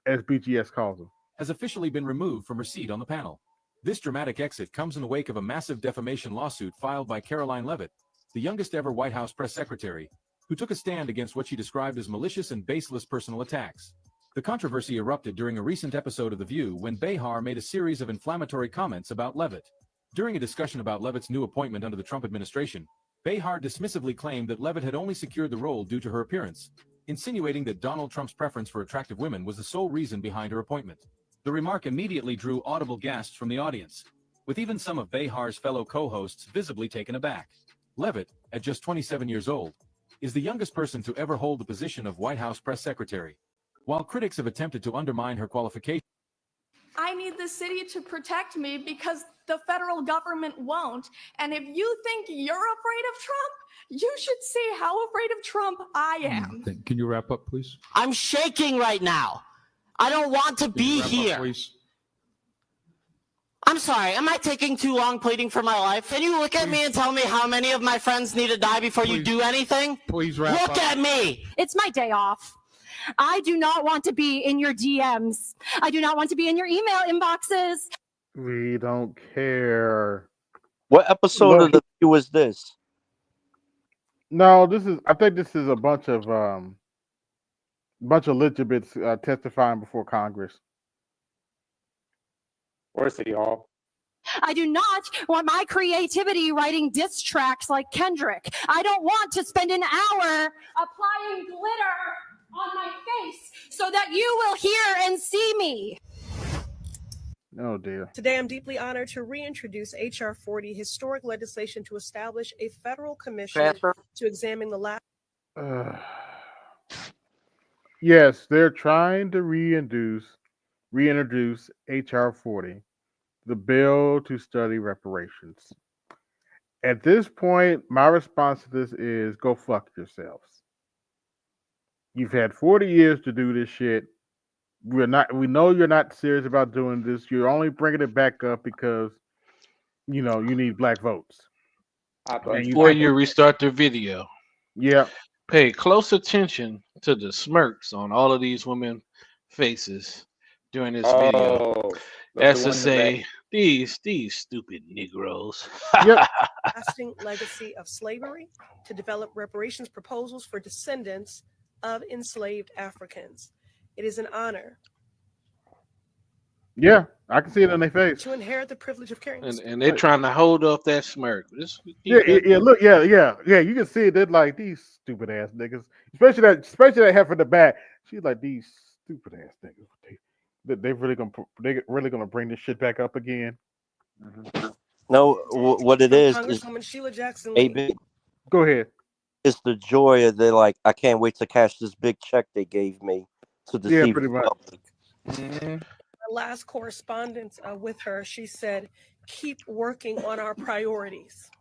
as BGS calls him. has officially been removed from her seat on the panel. This dramatic exit comes in the wake of a massive defamation lawsuit filed by Caroline Leavitt, the youngest ever White House press secretary, who took a stand against what she described as malicious and baseless personal attacks. The controversy erupted during a recent episode of The View when Behar made a series of inflammatory comments about Leavitt. During a discussion about Leavitt's new appointment under the Trump administration, Behar dismissively claimed that Leavitt had only secured the role due to her appearance, insinuating that Donald Trump's preference for attractive women was the sole reason behind her appointment. The remark immediately drew audible gasps from the audience, with even some of Behar's fellow co-hosts visibly taken aback. Leavitt, at just 27 years old, is the youngest person to ever hold the position of White House press secretary. While critics have attempted to undermine her qualifications, I need the city to protect me because the federal government won't. And if you think you're afraid of Trump, you should see how afraid of Trump I am. Can you wrap up, please? I'm shaking right now. I don't want to be here. I'm sorry, am I taking too long pleading for my life? Can you look at me and tell me how many of my friends need to die before you do anything? Please wrap Look up. at me. It's my day off. I do not want to be in your DMs. I do not want to be in your email inboxes. We don't care. What episode of The View was this? No, I think this is a bunch of legitimates testifying before Congress. Or City Hall. I do not want my creativity writing diss tracks like Kendrick. I don't want to spend an hour applying glitter on my face so that you will hear and see me. Oh, dear. Today, I'm deeply honored to reintroduce H.R. 40, historic legislation to establish a federal commission to examine the last. Yes, they're trying to reintroduce H.R. 40, the bill to study reparations. At this point, my response to this is go fuck yourselves. You've had 40 years to do this shit. We know you're not serious about doing this. You're only bringing it back up because, you need black votes. Before you restart the video, yeah, pay close attention to the smirks on all of these women faces during this video. As to say, these stupid Negroes. lasting legacy of slavery to develop reparations proposals for descendants of enslaved Africans. It is an honor. Yeah, I can see it in their face. To inherit the privilege of carrying. And they're trying to hold off that smirk. Yeah. Look, yeah. You can see it. They're like these stupid ass niggas, especially that heifer in the back. She's like these stupid ass niggas. they're really gonna bring this shit back up again. No, what it From is Congresswoman Sheila Jackson Lee. AB. Go ahead. It's the joy of like, I can't wait to cash this big check they gave me to deceive pretty the much. public. Our last correspondence with her, she said, "Keep working on our priorities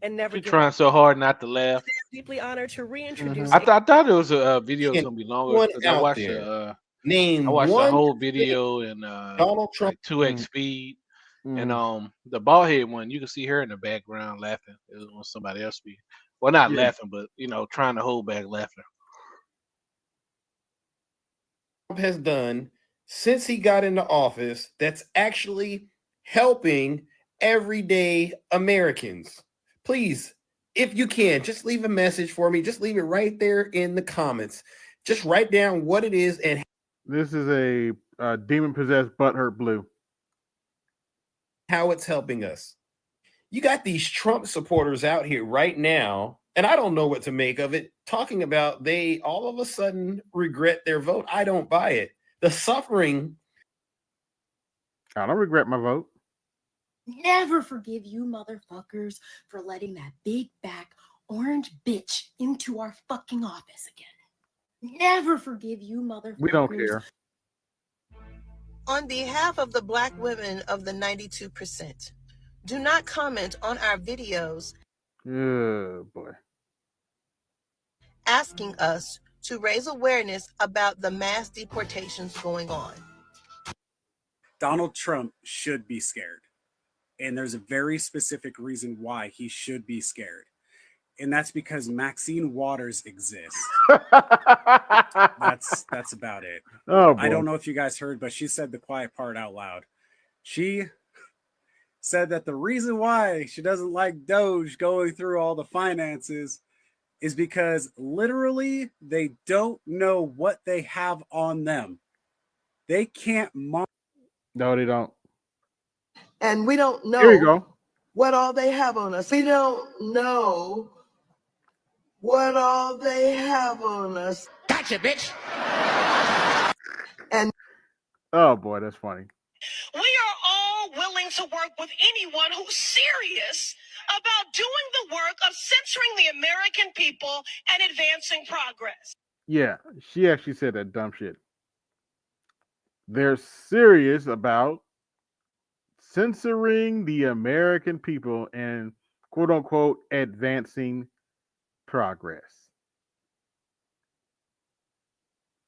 and never She's give trying up." so hard not to laugh. Deeply honored to reintroduce. I thought it was a video was And gonna be longer one because I out watched there. I Name watched the one whole thing video in Donald Trump. like 2x speed, and the bald head one, you can see her in the background laughing. It was when somebody else speaking. Well, not Yeah. laughing, but trying to hold back laughter. Has done since he got into office that's actually helping everyday Americans. Please, if you can, just leave a message for me. Just leave it right there in the comments. Just write down what it is and This is a demon possessed butthurt blue. How it's helping us. You got these Trump supporters out here right now, and I don't know what to make of it, talking about they all of a sudden regret their vote. I don't buy it. The suffering. I don't regret my vote. Never forgive you motherfuckers for letting that big back orange bitch into our fucking office again. Never forgive you motherfuckers. We don't care. On behalf of the Black women of the 92%, do not comment on our videos Oh boy. asking us to raise awareness about the mass deportations going on. Donald Trump should be scared. And there's a very specific reason why he should be scared. And that's because Maxine Waters exists. That's about it. Oh, boy. I don't know if you guys heard, but she said the quiet part out loud. She said that the reason why she doesn't like Doge going through all the finances is because literally they don't know what they have on them. They can't monitor. No, they don't. And we don't know Here you go. what all they have on us. We don't know what all they have on us. Gotcha, bitch. And Oh boy, that's funny. we are all willing to work with anyone who's serious about doing the work of censoring the American people and advancing progress. Yeah, she actually said that dumb shit. They're serious about censoring the American people and quote unquote advancing progress.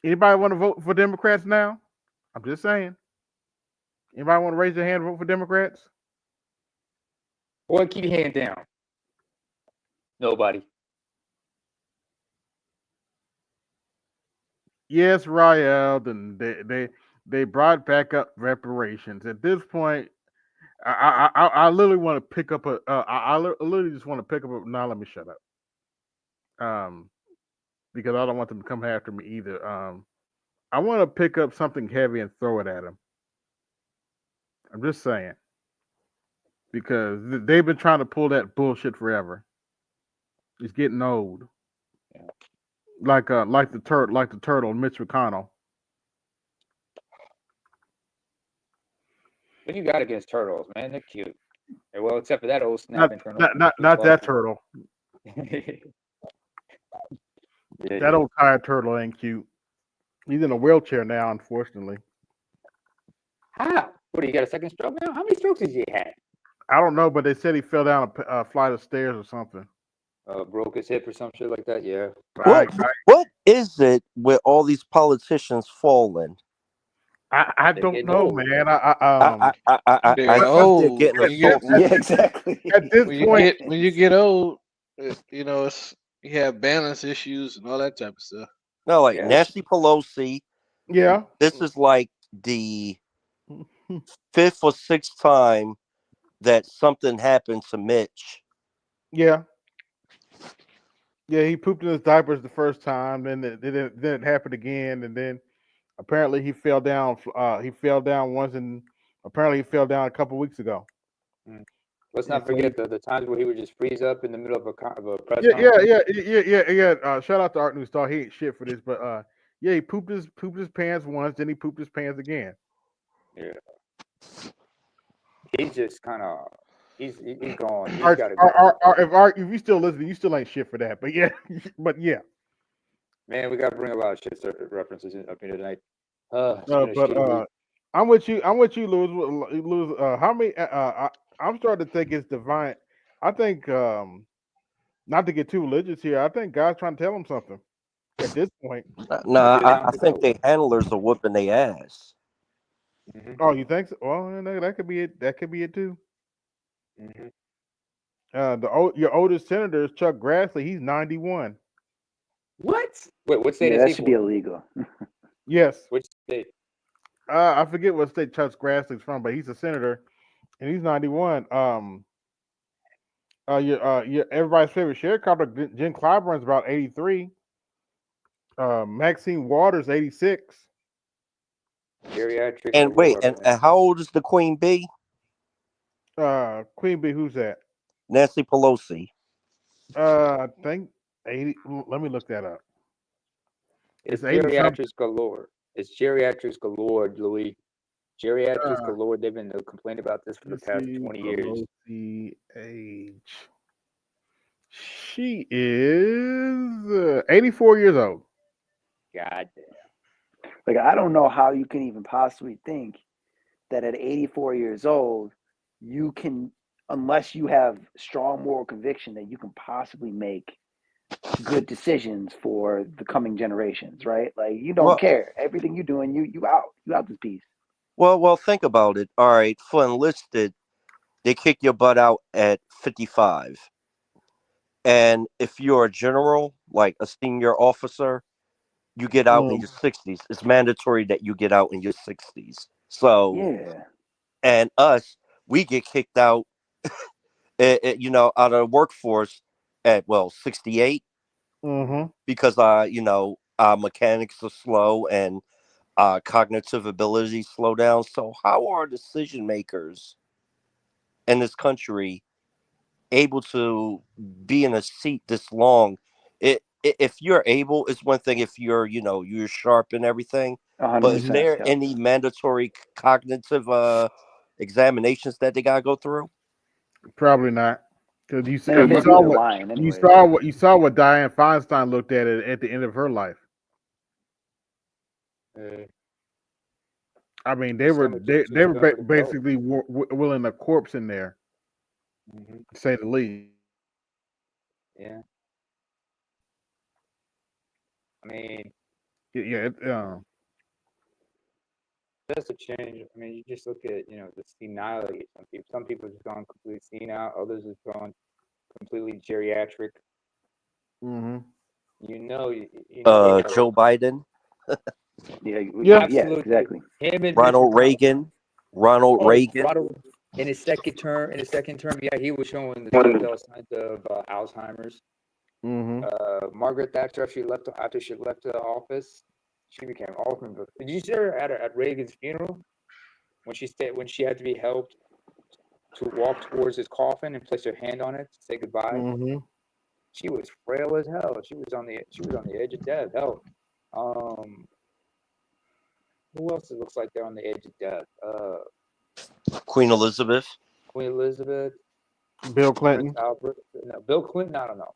Anybody want to vote for Democrats now? I'm just saying. Anybody want to raise their hand and vote for Democrats? Boy, keep your hand down. Nobody. Yes, Rael. Then they brought back up reparations. At this point, I literally want to pick up I literally just want to pick up a. Now let me shut up. Because I don't want them to come after me either. I want to pick up something heavy and throw it at them. I'm just saying. Because they've been trying to pull that bullshit forever. It's getting old. Yeah. Like the turtle, Mitch McConnell. What do you got against turtles, man? They're cute. Well, except for that old snapping turtle. Not that turtle. Yeah, That old tired turtle ain't cute. He's in a wheelchair now, unfortunately. How? What, you got a second stroke now? How many strokes did you have? I don't know, but they said he fell down a flight of stairs or something. Broke his hip or some shit like that? Yeah. What is it with all these politicians falling? I don't know, old. man. They're old. Getting Yeah, exactly. At this point, when you get old, it's you have balance issues and all that type of stuff. No, like Yeah. Nancy Pelosi. Yeah. This is like the 5th or 6th time that something happened to Mitch. Yeah. Yeah, he pooped in his diapers the first time, then it happened again, and then apparently he fell down. He fell down once, and apparently he fell down a couple weeks ago. Let's not forget the times where he would just freeze up in the middle of a press Yeah. conference. Shout out to Art News Star. He ain't shit for this, but Yeah, he pooped his pants once, then he pooped his pants again. Yeah. He's just kind of he's gone. He's Arch, got to go. if you still listening, you still ain't shit for that. But yeah, but yeah. Man, we got to bring a lot of shit references up here tonight. It's been a But shitty week. I'm with you, Louis. Louis, how many? I'm starting to think it's divine. I think not to get too religious here. I think God's trying to tell him something at this point. Nah, I think they handlers are whooping their ass. Mm-hmm. Oh, you think so? Well, that could be it. That could be it too. Mm-hmm. Your oldest senator is Chuck Grassley. He's 91. What? Wait, what state Yeah, is that he should be for? illegal. Yes. Which state? I forget what state Chuck Grassley's from, but he's a senator, and he's 91. Your everybody's favorite sharecropper, Jen Clyburn's about 83. Maxine Waters, 86. Geriatric And wait, galore, and how old is the Queen Bee? Queen Bee, who's that? Nancy Pelosi. I think 80. Let me look that up. It's 80 geriatrics galore. It's geriatrics galore, Louis. Geriatrics galore. They've been complaining about this for the past 20 years. Pelosi age. She is 84 years old. God damn. Like, I don't know how you can even possibly think that at 84 years old, you can, unless you have strong moral conviction, that you can possibly make good decisions for the coming generations, right? Like, you don't care. Everything you're doing, you out this piece. Well, think about it. All right, for enlisted, they kick your butt out at 55. And if you're a general, like a senior officer, you get out in your 60s. It's mandatory that you get out in your 60s. So, yeah. And us, we get kicked out, out of the workforce at 68, because our mechanics are slow and cognitive abilities slow down. So, how are decision makers in this country able to be in a seat this long? If you're able, it's one thing. If you're sharp and everything, but is there any mandatory cognitive examinations that they gotta go through? Probably not, because you maybe saw they're what lying you anyway. saw what Dianne Feinstein looked at the end of her life. I mean, they were basically willing a corpse in there, to say the least. Yeah. I mean, that's a change. I mean, you just look at the senility. Some people have gone completely senile. Others have gone completely geriatric. Joe Biden. Yeah, exactly. Him and Ronald Reagan. In his second term, yeah, he was showing the telltale signs of Alzheimer's. Margaret Thatcher, after she left the office, she became Alzheimer's. Did you see her at Reagan's funeral when she had to be helped to walk towards his coffin and place her hand on it to say goodbye? She was frail as hell. She was on the edge of death. Hell, who else it looks like they're on the edge of death? Queen Elizabeth. Bill Clinton. Prince Albert. No, Bill Clinton. I don't know.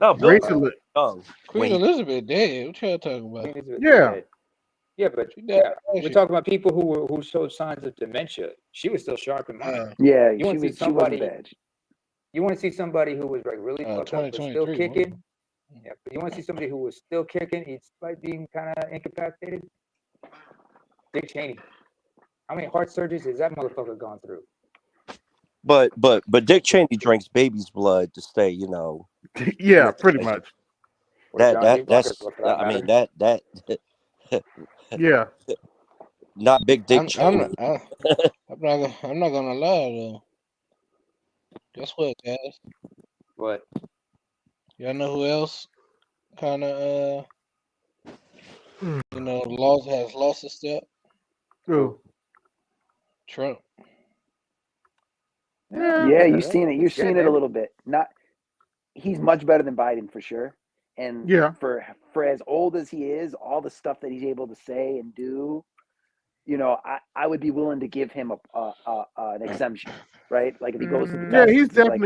No, Bill Recently. Queen Elizabeth dead. What y'all talking about? Yeah. Yeah, but we're talking about people who showed signs of dementia. She was still sharp in mind. Yeah, you want to see she wasn't somebody? bad. You want to see somebody who was like really fucked up but still kicking? Yeah, but you want to see somebody who was still kicking, despite being kind of incapacitated? Dick Cheney. How many heart surgeries has that motherfucker gone through? But Dick Cheney drinks baby's blood to stay, Yeah, pretty much. That yeah. Not Big Dick Cheney. I'm not gonna lie though. Guess what, guys? What? Y'all know who else kind of has lost a step? Who? Trump. Yeah, you've seen it. You've seen it a little bit. He's much better than Biden for sure. And yeah, for as old as he is, all the stuff that he's able to say and do, you know, I would be willing to give him an exemption, right? Like if he goes to the Yeah, test, he's it's like,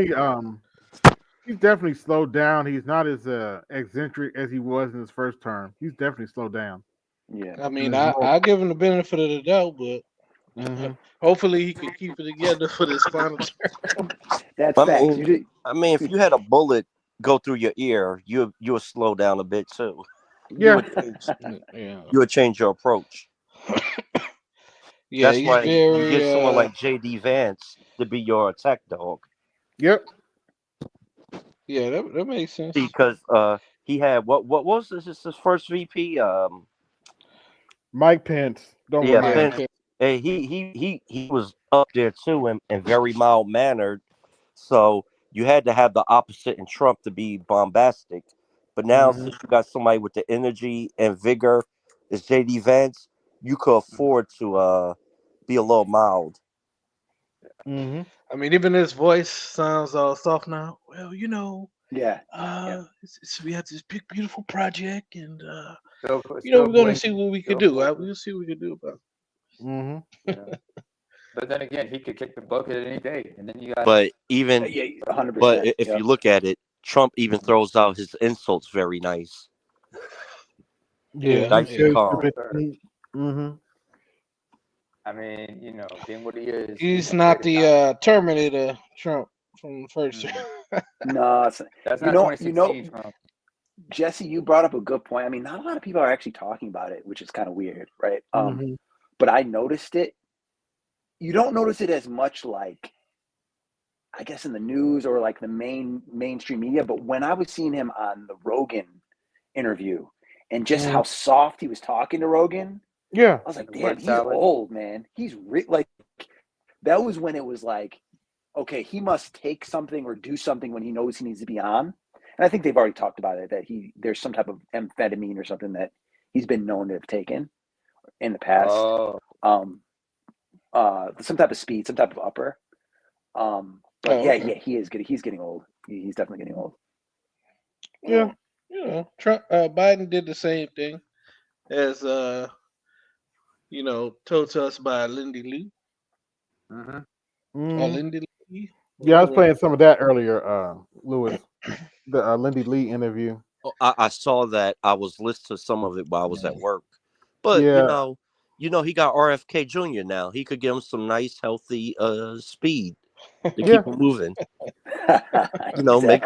definitely slowed down. He's not as eccentric as he was in his first term. He's definitely slowed down. Yeah, I mean, I give him the benefit of the doubt, but Mm-hmm. hopefully he can keep it together for this final term. That's I facts. mean, if you had a bullet go through your ear, you would slow down a bit too. Yeah. You would change your approach. Yeah, That's he's why you very. get someone like J.D. Vance to be your attack dog. Yep. Yeah, that makes sense. Because he had what was this? His first VP? Mike Pence. Don't Yeah, remind me. Pence. Hey, he was up there too, and very mild mannered. So you had to have the opposite in Trump to be bombastic. But now, since you got somebody with the energy and vigor, as J.D. Vance, you could afford to be a little mild. Mm-hmm. I mean, even his voice sounds all soft now. Well, you know, yeah, we have this big, beautiful project, and Still, you know, still we're gonna blink, see what we still can do. blink. We'll see what we can do about it. Mm-hmm. But then again, he could kick the bucket at any day, and then you got. But even, 100%. but if you look at it, Trump even throws out his insults very nice. Yeah. Nice and calm. Mm-hmm. I mean, you know, being what he is. He's not the Terminator Trump from the first. No, That's you not know, 2016 Trump. Jesse, you brought up a good point. I mean, not a lot of people are actually talking about it, which is kind of weird, right? Mhm. But I noticed it. You don't notice it as much, like, I guess, in the news or like the mainstream media. But when I was seeing him on the Rogan interview and just how soft he was talking to Rogan, Yeah, I was like, The damn, word he's salad. old, man. He's like, that was when it was like, okay, he must take something or do something when he knows he needs to be on. And I think they've already talked about it, that there's some type of amphetamine or something that he's been known to have taken in the past. Oh. Some type of speed, some type of upper. But yeah, he is good. He's getting old. He's definitely getting old. Yeah, you know, Trump, Biden did the same thing as you know, told to us by Lindy Lee. Mm-hmm. Lindy Lee. Yeah, I was whatever. playing some of that earlier, Lewis. The Lindy Lee interview. Oh, I saw that. I was listening to some of it while I was at work. But Yeah. you know, he got RFK Jr. now. He could give him some nice, healthy speed to Yeah. keep him moving. You know, make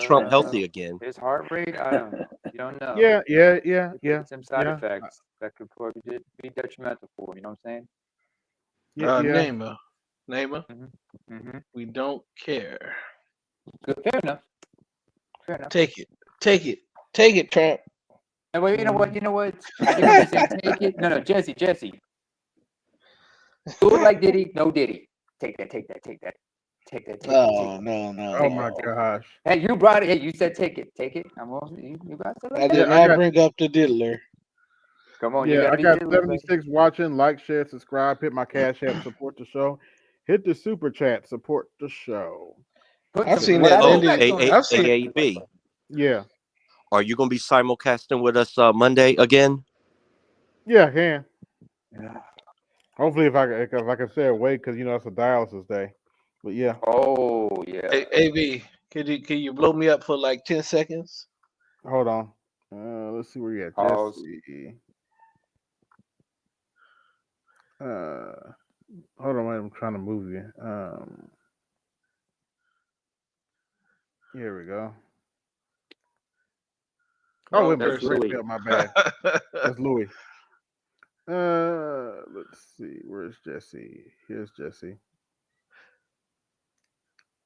Trump healthy again. His heart rate, you don't know. Yeah. Some side Yeah. effects that could probably be detrimental for him. You know what I'm saying? Yeah. Namer. Mm-hmm. We don't care. Good. Fair enough. Take it, Trump. No, wait, you know what? I think I'm saying take it. No, Jesse. Do it like Diddy. No Diddy. Take that. No. Oh my gosh. Hey, you brought it. Hey, you said take it. I'm on. You got to I did not bring up the diddler. Come on, you Yeah, got I to got be diddler, 76 watching. Like, share, subscribe. Hit my Cash App. Support the show. Hit the super chat. Support the show. I've seen that. AAB. Yeah. Are you going to be simulcasting with us Monday again? Yeah, I can. Hopefully, if I can stay awake, because it's a dialysis day. But yeah. Oh yeah. Hey, AB, can you blow me up for like 10 seconds? Hold on. Let's see where you at. Jesse. Hold on, I'm trying to move you. Here we go. Oh, wait a minute. That's Louis. My bad. That's Louis. Let's see. Where's Jesse? Here's Jesse.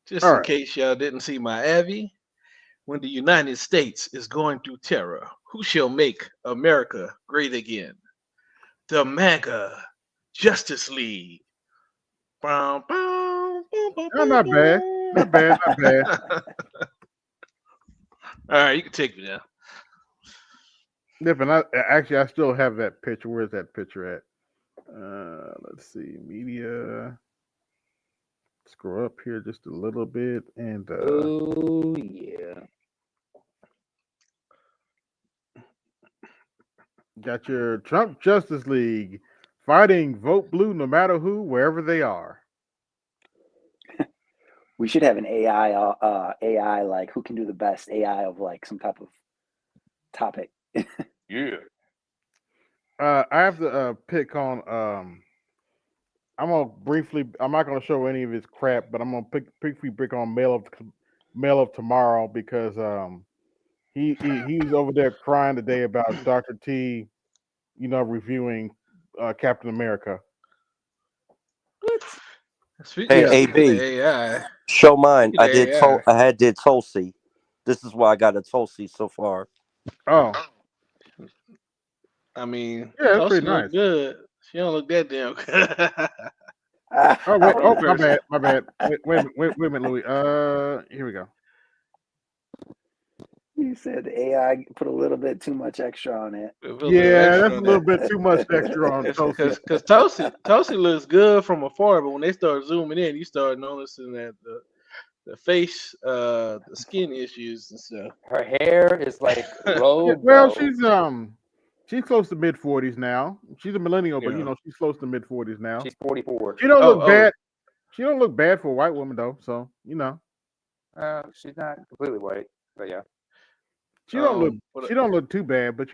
Just in case y'all didn't see my Abby, when the United States is going through terror, who shall make America great again? The MAGA Justice League. Oh, not bad. Not bad. All right, you can take me now. Yeah, but I still have that picture. Where's that picture at? Let's see. Media. Scroll up here just a little bit, and oh yeah. Got your Trump Justice League fighting vote blue no matter who, wherever they are. We should have an AI like who can do the best AI of like some type of topic. Yeah. I have to pick on. I'm not gonna show any of his crap, but I'm gonna briefly pick on Mail of Tomorrow because he's over there crying today about Dr. T, reviewing Captain America. Speaking, Hey, Yeah. speaking of AB, AI, show mine. speaking of AI, I did Tulsi. This is why I got a Tulsi so far. Oh, I mean, yeah, that's Tulsi pretty look nice. good. She don't look that damn good. Oh wait, Funny my person. bad. Wait a minute, Louis. Here we go. You said the AI put a little bit too much extra on it. Put a little Yeah, extra that's a on little that. bit too much extra on Tulsi. Because Tulsi looks good from afar, but when they start zooming in, you start noticing that the face, the skin issues and stuff. Her hair is like Yeah, well, Robo. she's close to mid 40s now. She's a millennial, but Yeah. she's close to mid 40s now. She's 44. She don't Oh, look bad. She don't look bad for a white woman though. So She's not completely white, but yeah. she don't look but, she don't look too bad. But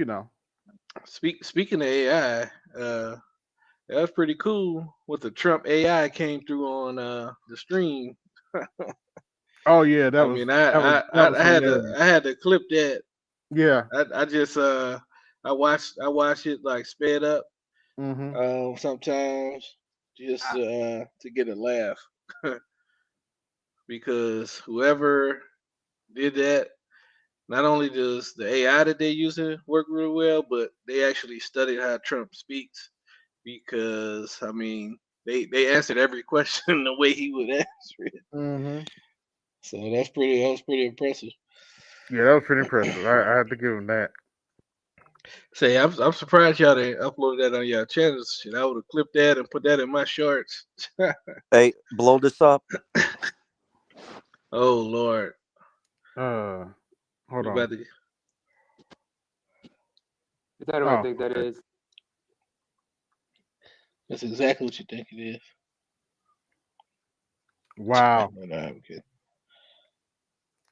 speaking of AI, that was pretty cool. What the Trump AI came through on the stream. oh yeah, that I was mean, that was hilarious. I had to clip that. Yeah. I just I watch it like sped up Mm-hmm. sometimes just to get a laugh because whoever did that, not only does the AI that they using work real well, but they actually studied how Trump speaks because I mean they answered every question the way he would answer it. Mm-hmm. So that was pretty impressive. Yeah, that was pretty impressive. I had to give him that. Say, I'm surprised y'all didn't upload that on y'all channels. Shit, I would have clipped that and put that in my shorts. Hey, blow this up. Oh Lord. Hold We on. about to, Is that what I think that is? that's exactly what you think it is. Wow. No, I'm kidding.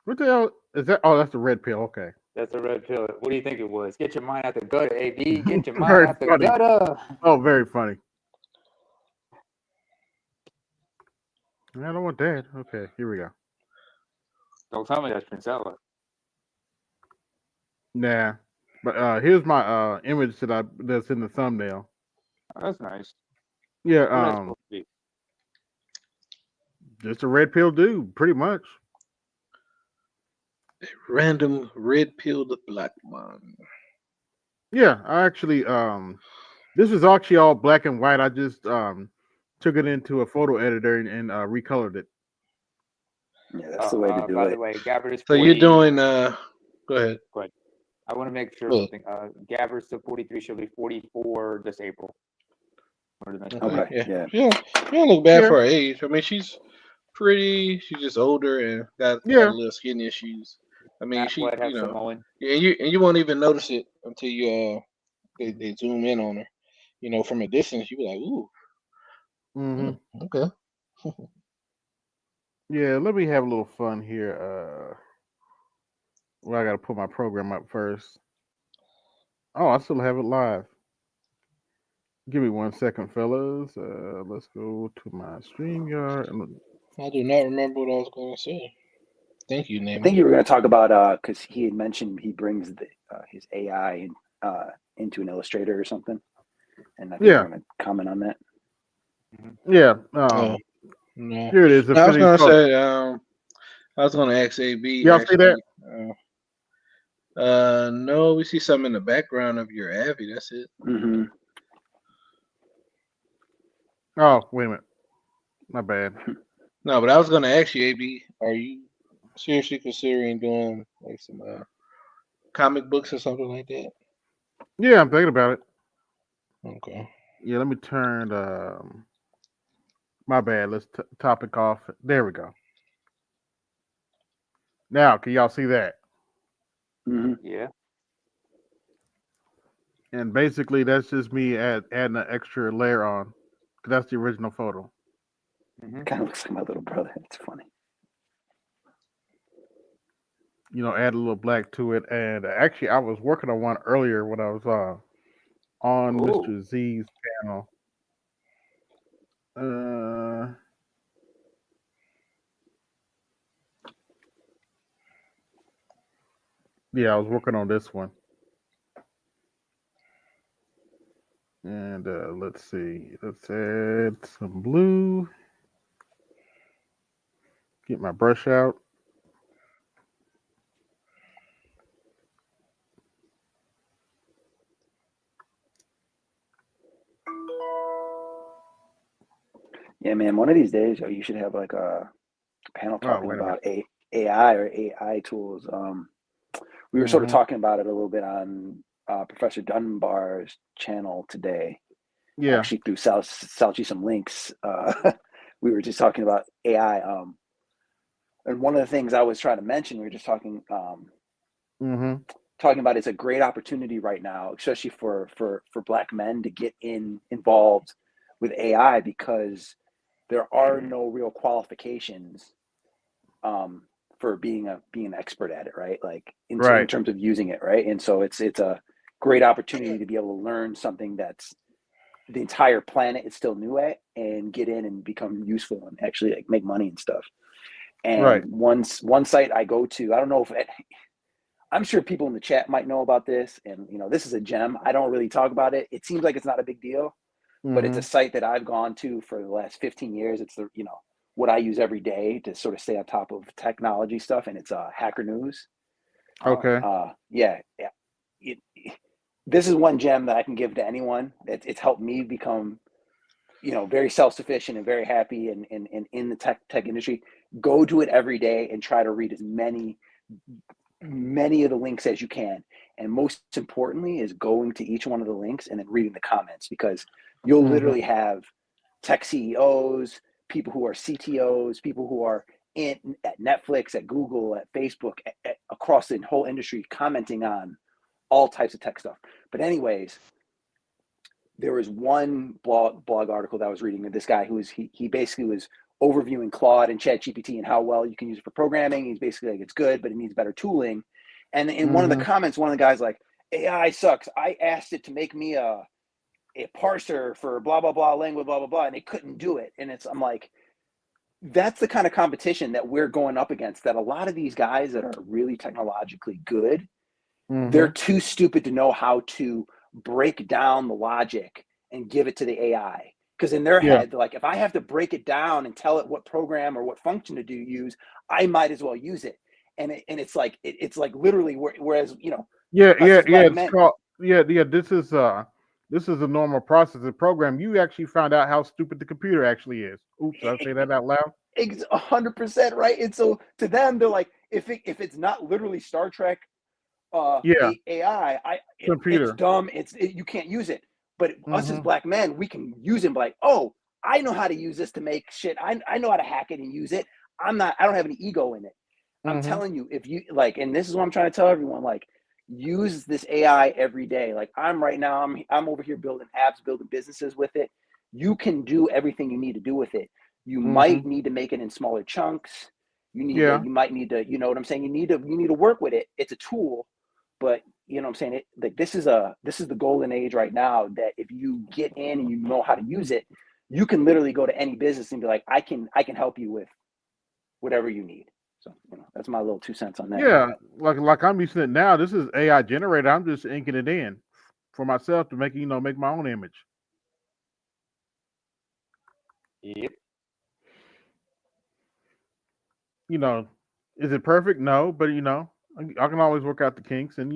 What the hell is that? Oh, that's the red pill. Okay. That's a red pill. What do you think it was? Get your mind out the gutter, AB. Get your mind Very out the funny. gutter. Oh, very funny. I don't want that. Okay, here we go. Don't tell me that's Princella. Nah, but here's my image that's in the thumbnail. Oh, that's nice. Yeah, Who that's supposed to be? just a red pill dude, pretty much. A random red pilled black man. Yeah, I actually this was actually all black and white. I just took it into a photo editor and recolored it. Yeah, that's the way to do By it. the way, Gabbard is 40. So you're doing go ahead. Go ahead. I want to make sure Well, something. Gabbard's still 43. She'll be 44 this April. Okay, Yeah. You don't look bad Yeah. for her age. I mean, she's pretty. She's just older and got a Yeah. little skin issues. I mean, Matt she, White have you know, Samoan. yeah, and you won't even notice it until you they zoom in on her. You know, from a distance, you be like, ooh, Mm-hmm. okay. Yeah, let me have a little fun here. Well, I gotta put my program up first. Oh, I still have it live. Give me 1 second, fellas. Let's go to my StreamYard. I do not remember what I was going to say. Thank you, I Name. think you were going to talk about because he had mentioned he brings his AI into an Illustrator or something, and I think Yeah. you're going to comment on that. Yeah. No. Here it is. No, I was going to say, I was going to ask AB. Y'all see that? No, we see something in the background of your Abby. That's it. Mm-hmm. Oh, wait a minute. My bad. No, but I was going to ask you, AB, are you seriously considering doing like some comic books or something like that? Yeah, I'm thinking about it. Okay. Yeah, let me turn my bad. Let's topic off. There we go. Now, can y'all see that? Mm-hmm. Yeah. And basically, that's just me adding an extra layer on. 'Cause that's the original photo. Kind of looks like my little brother. It's funny. You know, add a little black to it. And actually, I was working on one earlier when I was on Ooh. Mr. Z's channel. Yeah, I was working on this one. And let's see. Let's add some blue. Get my brush out. Yeah, man. One of these days, you should have like a panel Oh, talking wait a minute. about AI or AI tools. We were sort of talking about it a little bit on Professor Dunbar's channel today. I Yeah. actually threw Salchi some links. We were just talking about AI. And one of the things I was trying to mention, we were just talking talking about it's a great opportunity right now, especially for Black men to get involved with AI because there are no real qualifications for being an expert at it, right? Like in Right. terms of using it, right? And so it's a great opportunity to be able to learn something that's the entire planet is still new at and get in and become useful and actually like make money and stuff. Right. And one site I go to, I don't know if I'm sure people in the chat might know about this, and this is a gem. I don't really talk about it. It seems like it's not a big deal, but it's a site that I've gone to for the last 15 years. It's the what I use every day to sort of stay on top of technology stuff, and it's Hacker News. Okay. Yeah. This is one gem that I can give to anyone. It's helped me become very self-sufficient and very happy in the tech industry. Go to it every day and try to read as many of the links as you can. And most importantly is going to each one of the links and then reading the comments, because you'll literally have tech CEOs, people who are CTOs, people who are at Netflix, at Google, at Facebook, across the whole industry commenting on all types of tech stuff. But anyways, there was one blog article that I was reading of this guy who was he basically was overviewing Claude and ChatGPT and how well you can use it for programming. He's basically like, it's good, but it needs better tooling. And in one of the comments, one of the guys like, AI sucks. I asked it to make me a parser for blah blah blah language, blah blah blah, and it couldn't do it. And I'm like, that's the kind of competition that we're going up against. That a lot of these guys that are really technologically good, they're too stupid to know how to break down the logic and give it to the AI. Because in their head, like, if I have to break it down and tell it what program or what function to use, I might as well use it. And it's like it's like literally whereas Yeah. Black It's men, called. Yeah. This is a normal process of program. You actually found out how stupid the computer actually is. Oops, did I say that out loud? 100% right. And so to them, they're like, if it's not literally Star Trek Yeah. AI, it's Computer. dumb. You can't use it. But us as Black men, we can use it. Like, oh, I know how to use this to make shit. I know how to hack it and use it. I don't have any ego in it. I'm telling you, if you like, and this is what I'm trying to tell everyone, like, use this AI every day. Like I'm right now, I'm over here building apps, building businesses with it. You can do everything you need to do with it. You might need to make it in smaller chunks. You might need to, you know what I'm saying? You need to work with it. It's a tool, but you know what I'm saying? Like this is the golden age right now that if you get in and you know how to use it, you can literally go to any business and be like, I can help you with whatever you need. So, that's my little 2 cents on that. Yeah. Like I'm using it now. This is AI generated. I'm just inking it in for myself to make my own image. Yep. Is it perfect? No, but I can always work out the kinks, and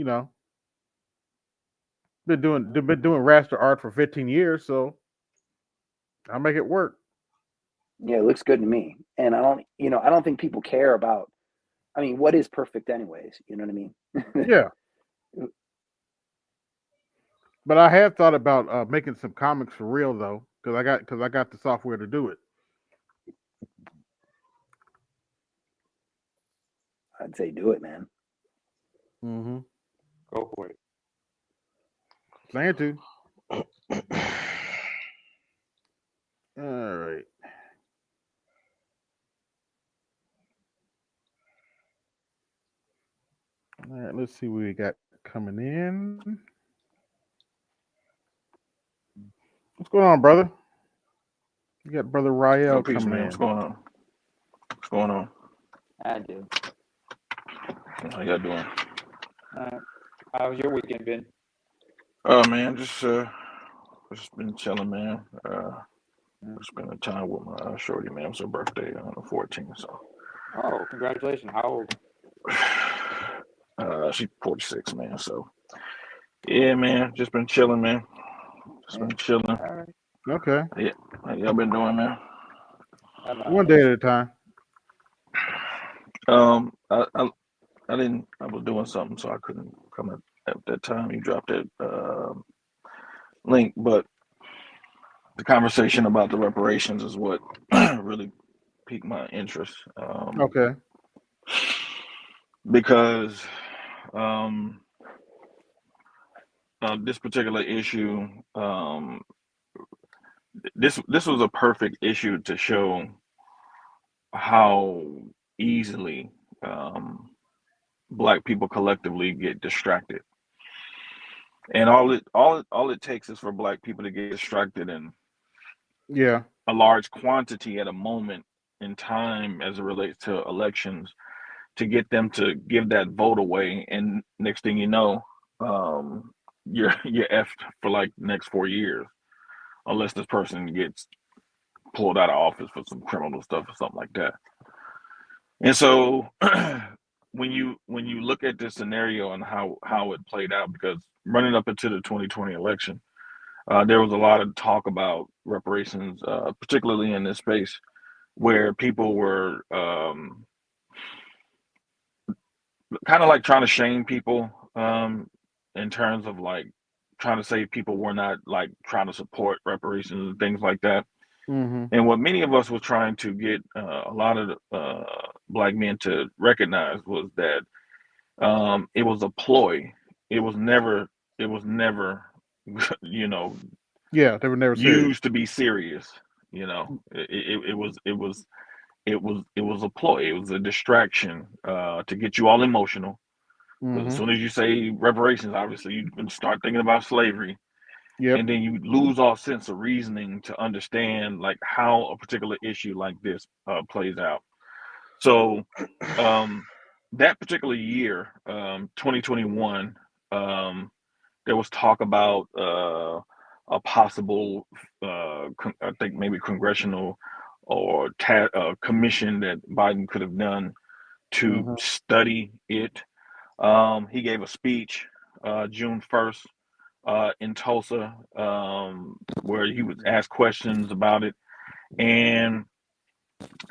been doing raster art for 15 years, so I'll make it work. Yeah, it looks good to me. And I don't think people care about, what is perfect anyways? You know what I mean? Yeah. But I have thought about making some comics for real though, because I got the software to do it. I'd say do it, man. Go for it. Plan to. All right. All right, let's see what we got coming in. What's going on, brother? You got brother Rael Oh, peace, coming man. in. What's going on? What's going on? I do. How y'all doing? How's your weekend been? Oh man, just been chilling, man. Spending time with my shorty, man. It was her birthday on the 14th, so. Oh, congratulations. How old? She's 46, man. So, yeah, man. Just been chilling, man. Just been chilling. All right. Okay. Yeah, how y'all been doing, man? One day at a time. I was doing something, so I couldn't come at that time. You dropped that link, but the conversation about the reparations is what really piqued my interest. Okay. Because this particular issue, this was a perfect issue to show how easily Black people collectively get distracted, and all it takes is for Black people to get distracted in Yeah. a large quantity at a moment in time as it relates to elections to get them to give that vote away, and next thing you know, you're effed for like the next 4 years, unless this person gets pulled out of office for some criminal stuff or something like that. And so when you look at this scenario and how it played out, because running up into the 2020 election, there was a lot of talk about reparations, particularly in this space where people were kind of like trying to shame people in terms of like trying to say people were not like trying to support reparations and things like that. Mm-hmm. And what many of us were trying to get a lot of Black men to recognize was that it was a ploy. It was never, you know, Yeah, they were never serious. used to be serious. You know, it was a ploy. It was a distraction to get you all emotional. Mm-hmm. As soon as you say reparations, obviously you can start thinking about slavery. Yep. And then you lose all sense of reasoning to understand like how a particular issue like this plays out. So that particular year, 2021, there was talk about a possible, I think maybe congressional or commission that Biden could have done to study it. He gave a speech June 1st in Tulsa where he was asked questions about it. And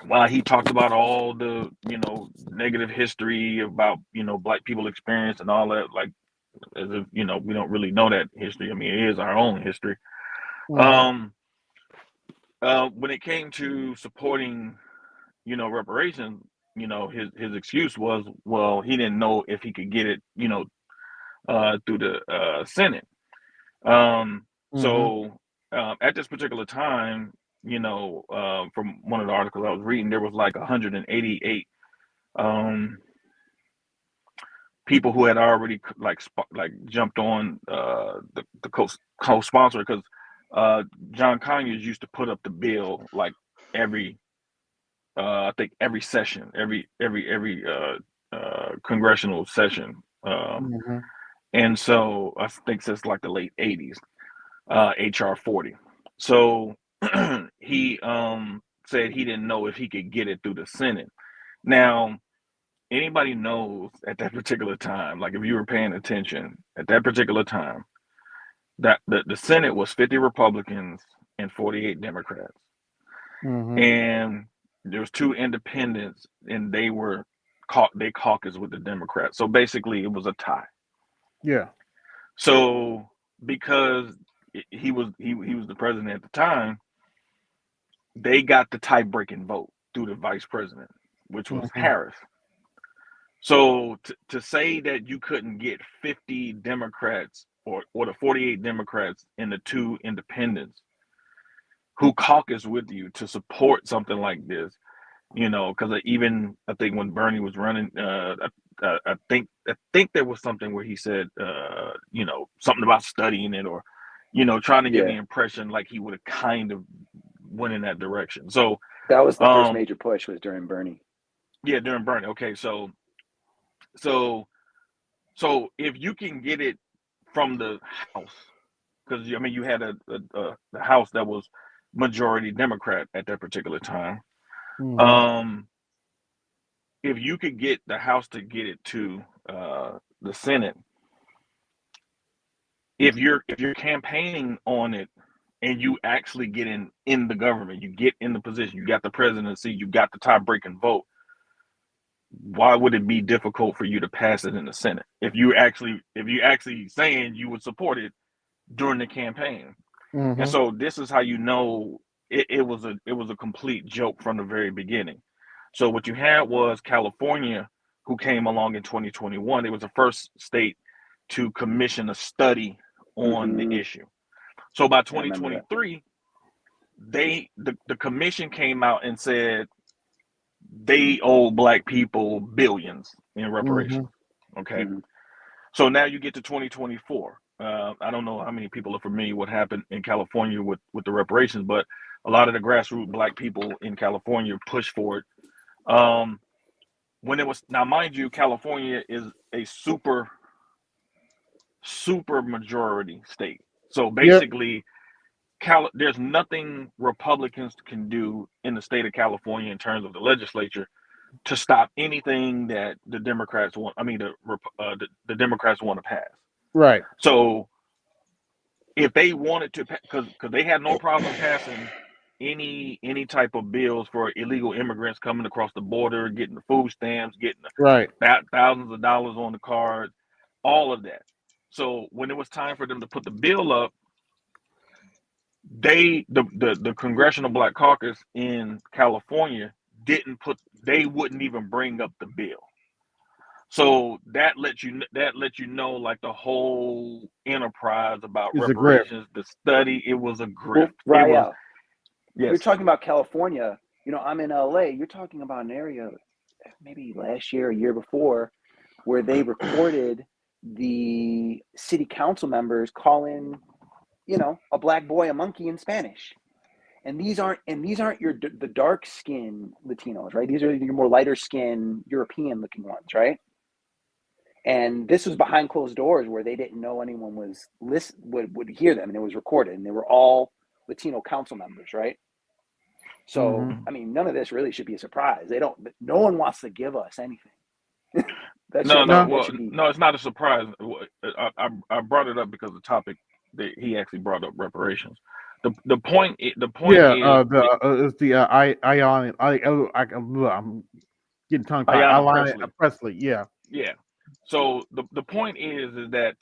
while he talked about all the, negative history about, Black people experience and all that, like, as if, we don't really know that history. I mean, it is our own history. When it came to supporting, reparations, his excuse was, well, he didn't know if he could get it, through the Senate. So at this particular time, from one of the articles I was reading, there was like 188 people who had already like jumped on the co-sponsor, because John Conyers used to put up the bill like every I think every session, every congressional session. And so I think since like the late 80s, HR 40. So he said he didn't know if he could get it through the Senate. Now, anybody knows at that particular time, like if you were paying attention at that particular time, that the Senate was 50 Republicans and 48 Democrats. And there was 2 independents, and they caucused with the Democrats. So basically, it was a tie. Yeah. So because he was the president at the time, they got the tie-breaking vote through the vice president, which was Harris. So to say that you couldn't get 50 Democrats or the 48 Democrats and the 2 independents who caucus with you to support something like this, you know, because even I think when Bernie was running, I think there was something where he said, you know, something about studying it or, you know, trying to give the impression like he would have kind of went in that direction. So that was the first major push was during Bernie. Yeah, during Bernie. Okay, so if you can get it from the House, because I mean you had the House that was majority Democrat at that particular time. If you could get the House to get it to the Senate, if you're campaigning on it and you actually get in the government, you get in the position, you got the presidency, you got the tie-breaking vote, why would it be difficult for you to pass it in the Senate if you actually saying you would support it during the campaign? And so this is how you know it was a complete joke from the very beginning. So what you had was California, who came along in 2021. It was the first state to commission a study on the issue. So by 2023, the commission came out and said they owe Black people billions in reparations. Okay. So now you get to 2024. I don't know how many people are familiar with what happened in California with the reparations, but a lot of the grassroots Black people in California pushed for it. When it was, now mind you, California is a super majority state. So basically, there's nothing Republicans can do in the state of California in terms of the legislature to stop anything that the Democrats want. I mean, the Democrats want to pass. Right. So if they wanted to, because they had no problem passing any type of bills for illegal immigrants coming across the border, getting the food stamps, getting thousands of dollars on the card, all of that. So when it was time for them to put the bill up, the Congressional Black Caucus in California they wouldn't even bring up the bill. So that lets you know like the whole enterprise about It's reparations, the study, it was a grift. Well, It was, Rael, you're talking about California. You know, I'm in LA. You're talking about an area maybe last year or year before where they recorded the city council members calling, you know, a black boy a monkey in Spanish. And these aren't the dark skinned Latinos, right? These are your more lighter skinned European looking ones, right? And this was behind closed doors where they didn't know anyone would hear them, and it was recorded, and they were all Latino council members, right? So I mean, none of this really should be a surprise. No one wants to give us anything. No, it's not a surprise. I brought it up because the topic that he actually brought up reparations. The point is it's the I'm getting tongue tied. Ayanna Presley. Yeah. So the point is that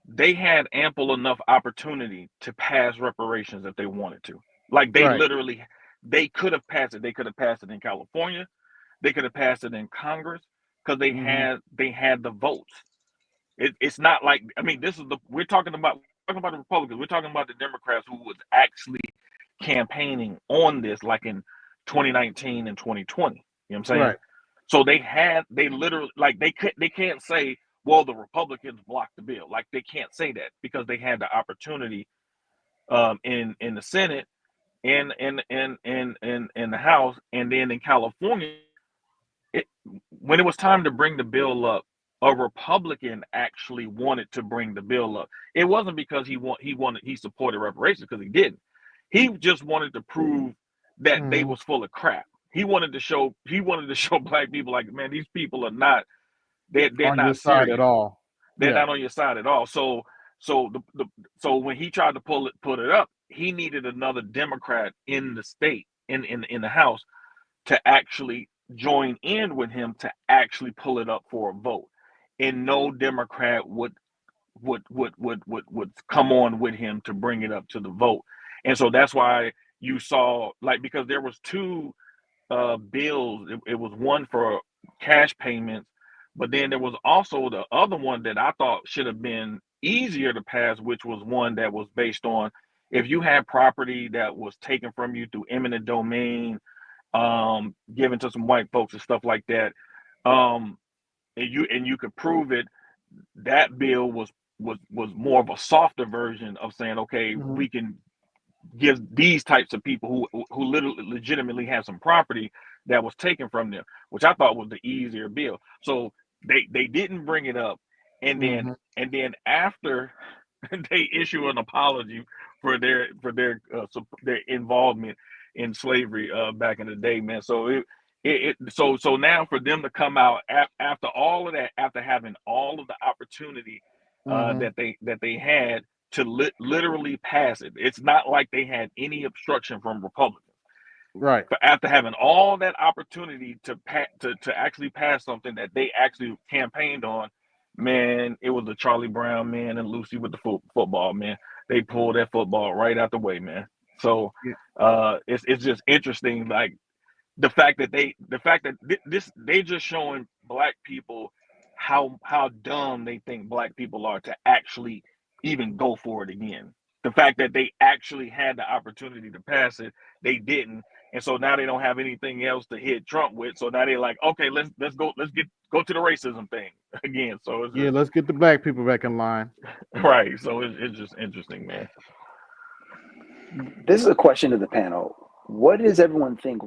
they had ample enough opportunity to pass reparations if they wanted to. Like they could have passed it. They could have passed it in California. They could have passed it in Congress because they had the votes. It's not like, I mean, we're talking about the Republicans. We're talking about the Democrats who was actually campaigning on this like in 2019 and 2020. You know what I'm saying? Right. So they literally, like, they can't say, well, the Republicans blocked the bill. Like, they can't say that because they had the opportunity in the Senate and in the House, and then in California, when it was time to bring the bill up, a Republican actually wanted to bring the bill up. It wasn't because he supported reparations, because he didn't. He just wanted to prove that they was full of crap. He wanted to show Black people, like, man, these people are not, they're on not your side serious at all. They're not on your side at all. So when he tried to put it up, he needed another Democrat in the state, in the House, to actually join in with him to actually pull it up for a vote. And no Democrat would come on with him to bring it up to the vote. And so that's why you saw, like, because there was two bills. It was one for cash payments, but then there was also the other one that I thought should have been easier to pass, which was one that was based on if you had property that was taken from you through eminent domain, given to some white folks and stuff like that, and you could prove it. That bill was more of a softer version of saying, okay, Mhm. we can give these types of people who literally legitimately have some property that was taken from them, which I thought was the easier bill. So they didn't bring it up, and Mhm. then after they issue an apology for their involvement in slavery back in the day, man. So so now for them to come out after all of that, after having all of the opportunity Mhm. that they had to literally pass it. It's not like they had any obstruction from Republicans. Right. But after having all that opportunity to actually pass something that they actually campaigned on, man, it was the Charlie Brown man and Lucy with the football, man. They pulled that football right out the way, man. So it's just interesting, like the fact that they just showing black people how dumb they think black people are to actually even go for it again. The fact that they actually had the opportunity to pass it, they didn't, and so now they don't have anything else to hit Trump with. So now they're like, okay, let's go to the racism thing again. So it's Yeah, just let's get the black people back in line. right. So it's just interesting, man. This is a question to the panel. What does everyone think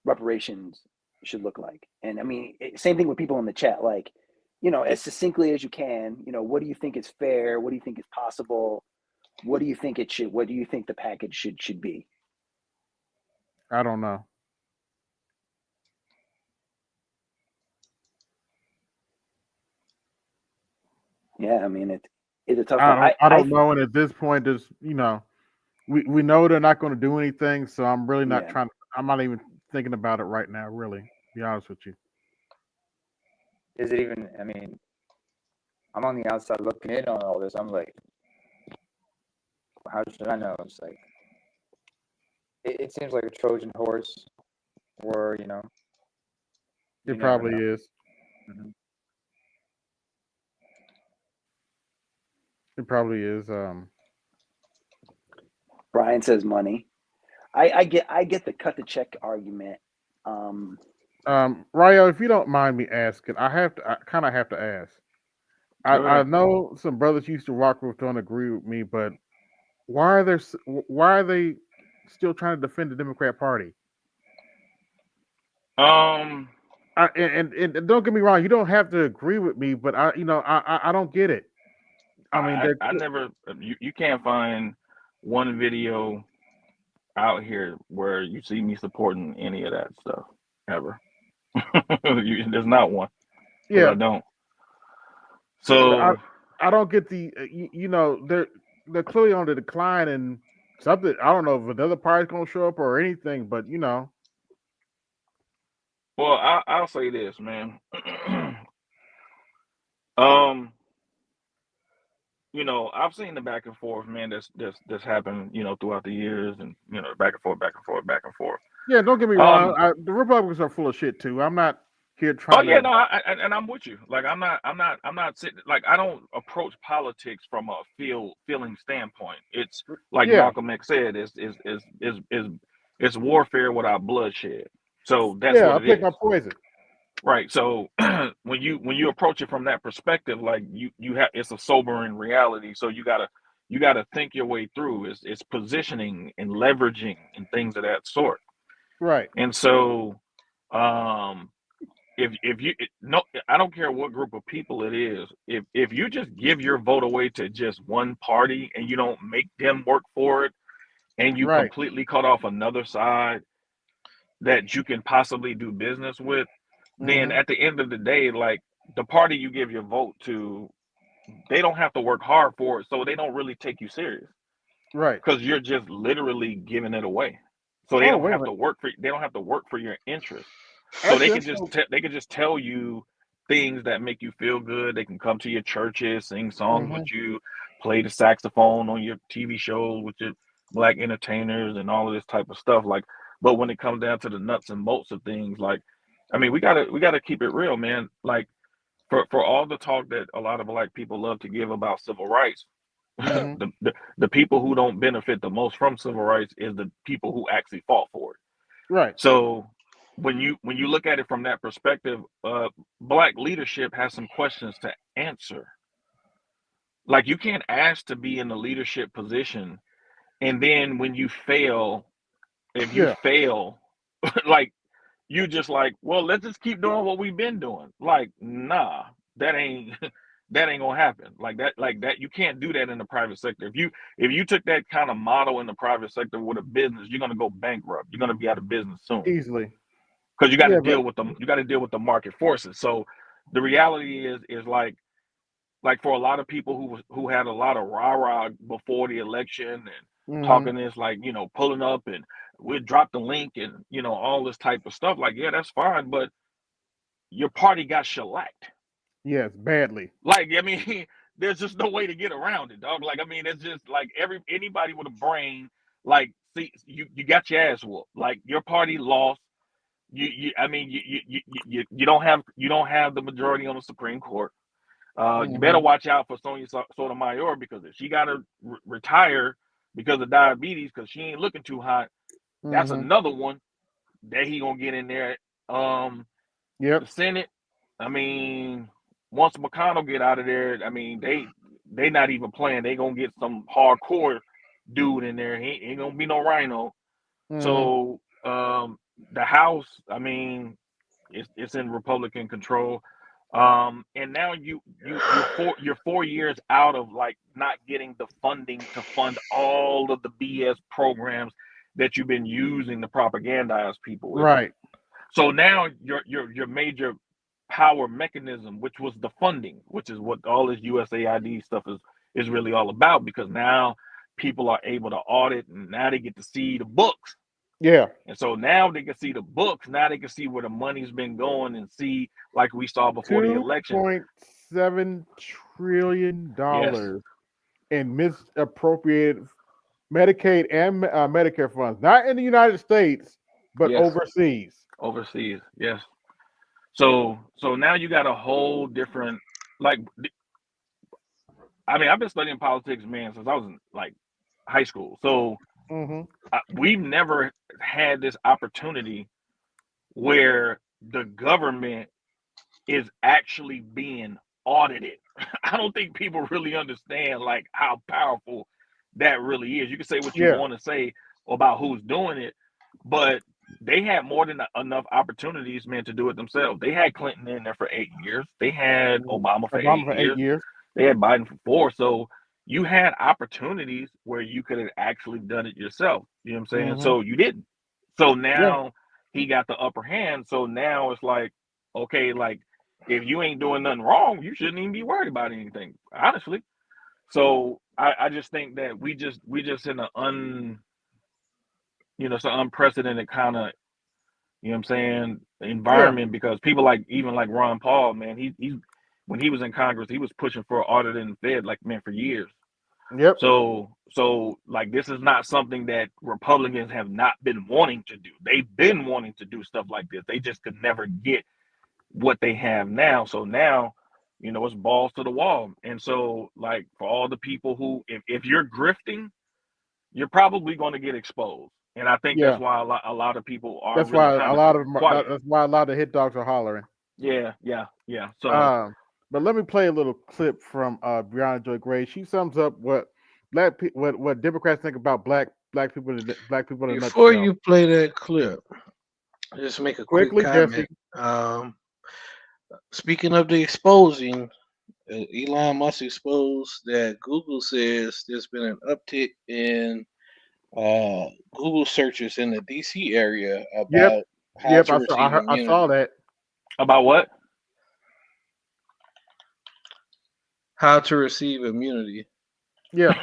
reparations should look like? And I mean, same thing with people in the chat. Like, as succinctly as you can. What do you think is fair? What do you think is possible? What do you think it should? What do you think the package should be? I don't know. Yeah, I mean, it's a tough one. I don't know, and at this point, there's we know they're not going to do anything, so I'm really not Yeah. trying. I'm not even thinking about it right now. Really, to be honest with you. Is it even? I mean, I'm on the outside looking in on all this. I'm like, how should I know? It's like, it seems like a Trojan horse, or It probably know. is. Mhm. It probably is. Brian says money. I get the cut the check argument. Ryo, if you don't mind me asking, I kind of have to ask. I know some brothers used to rock with don't agree with me, but why are they still trying to defend the Democrat Party? And don't get me wrong, you don't have to agree with me, but I don't get it. I mean, I never you can't find one video out here where you see me supporting any of that stuff ever. There's not one. Yeah, I don't. So I don't get the they're clearly on the decline, and something I don't know if another party's gonna show up or anything, but well, I'll say this, man. I've seen the back and forth, man. That's happened, throughout the years, and back and forth, back and forth, back and forth. Yeah, don't get me wrong. The Republicans are full of shit too. I'm not here Oh trying yeah, to. no, and I'm with you. Like I'm not sitting. Like I don't approach politics from a feeling standpoint. It's like Yeah. Malcolm X said, it's warfare without bloodshed. So that's Yeah, what I it pick is. my poison. Right. So when you approach it from that perspective, like you have, it's a sobering reality. So you gotta think your way through. It's positioning and leveraging and things of that sort. Right. And so, if you no, I don't care what group of people it is. If you just give your vote away to just one party and you don't make them work for it, and you Right. completely cut off another side that you can possibly do business with, then Mhm. at the end of the day, like the party you give your vote to, they don't have to work hard for it, so they don't really take you serious Right. because you're just literally giving it away. So they Oh, don't wait a have minute. to work for your interest. So Actually, that's they can just tell you things that make you feel good. They can come to your churches, sing songs with Mhm. you, play the saxophone on your TV shows with your black entertainers and all of this type of stuff. Like, but when it comes down to the nuts and bolts of things, like, I mean, we gotta keep it real, man. Like, for all the talk that a lot of black people love to give about civil rights, Mhm. the people who don't benefit the most from civil rights is the people who actually fought for it. Right. So when you look at it from that perspective, black leadership has some questions to answer. Like you can't ask to be in the leadership position, and then when you fail, if you Yeah. fail, like you just like, well, let's just keep doing what we've been doing. Like, nah, that ain't that ain't gonna happen. Like that, you can't do that in the private sector. If you took that kind of model in the private sector with a business, you're gonna go bankrupt. You're gonna be out of business soon. Easily. Because you got to Yeah, but deal with them. You got to deal with the market forces. So the reality is like for a lot of people who had a lot of rah-rah before the election and Mhm. talking this, like, you know, pulling up and we'll drop the link and, you know, all this type of stuff. Like, yeah, that's fine, but your party got shellacked. Yes, badly. Like, I mean, there's just no way to get around it, dog. Like, I mean, it's just like anybody with a brain, like, see, you got your ass whooped. Like, your party lost. I mean, you don't have the majority on the Supreme Court. You better Mhm. watch out for Sonia Sotomayor, because if she got to retire because of diabetes, because she ain't looking too hot, that's Mhm. another one that he gonna get in there. Yep. The Senate, I mean, once McConnell get out of there, I mean, they not even playing. They gonna get some hardcore dude in there. He ain't gonna be no rhino. Mhm. So the House, I mean, it's in Republican control. And now you're 4 years out of like not getting the funding to fund all of the BS programs that you've been using to propagandize people with. Right. So now your major power mechanism, which was the funding, which is what all this USAID stuff is really all about, because now people are able to audit and now they get to see the books. Yeah. And so now they can see the books. Now they can see where the money's been going and see, like we saw before the election. $2.7 trillion Yes. in misappropriated Medicaid and Medicare funds, not in the United States, but Yes. overseas. Overseas. Yes. So now you got a whole different, like, I mean, I've been studying politics, man, since I was in like high school. So Mhm. we've never had this opportunity where the government is actually being audited. I don't think people really understand like how powerful that really is. You can say what you Yeah. want to say about who's doing it, but they had more than enough opportunities, man, to do it themselves. They had Clinton in there for 8 years. They had Obama for 8 Obama for 8 years. years. They had Biden for 4. So you had opportunities where you could have actually done it yourself. You know what I'm saying? Mhm. So you didn't. So Yeah. now he got the upper hand. So now it's like, okay, like if you ain't doing nothing wrong, you shouldn't even be worried about anything, honestly. So I just think that we just in an it's an unprecedented kind of, you know what I'm saying, Yeah. environment, because people like, even like Ron Paul, man, he's when he was in Congress, he was pushing for audit in the Fed, like, man, for years. Yep. So like, this is not something that Republicans have not been wanting to do. They've been wanting to do stuff like this. They just could never get what they have now. So now, it's balls to the wall. And so, like, for all the people who, if you're grifting, you're probably going to get exposed. And I think that's Yeah. why a lot of people are That's really why kind a of lot of them. quiet. That's why a lot of hit dogs are hollering. Yeah. So But let me play a little clip from Brianna Joy Gray. She sums up what what Democrats think about black people in a Before nutshell. you play that clip, just make a quick Quickly, Jesse. comment. Speaking of the exposing, Elon Musk exposed that Google says there's been an uptick in Google searches in the DC area Yep. about how Yep. to receive I saw immunity. that. About what? How to receive immunity. Yeah.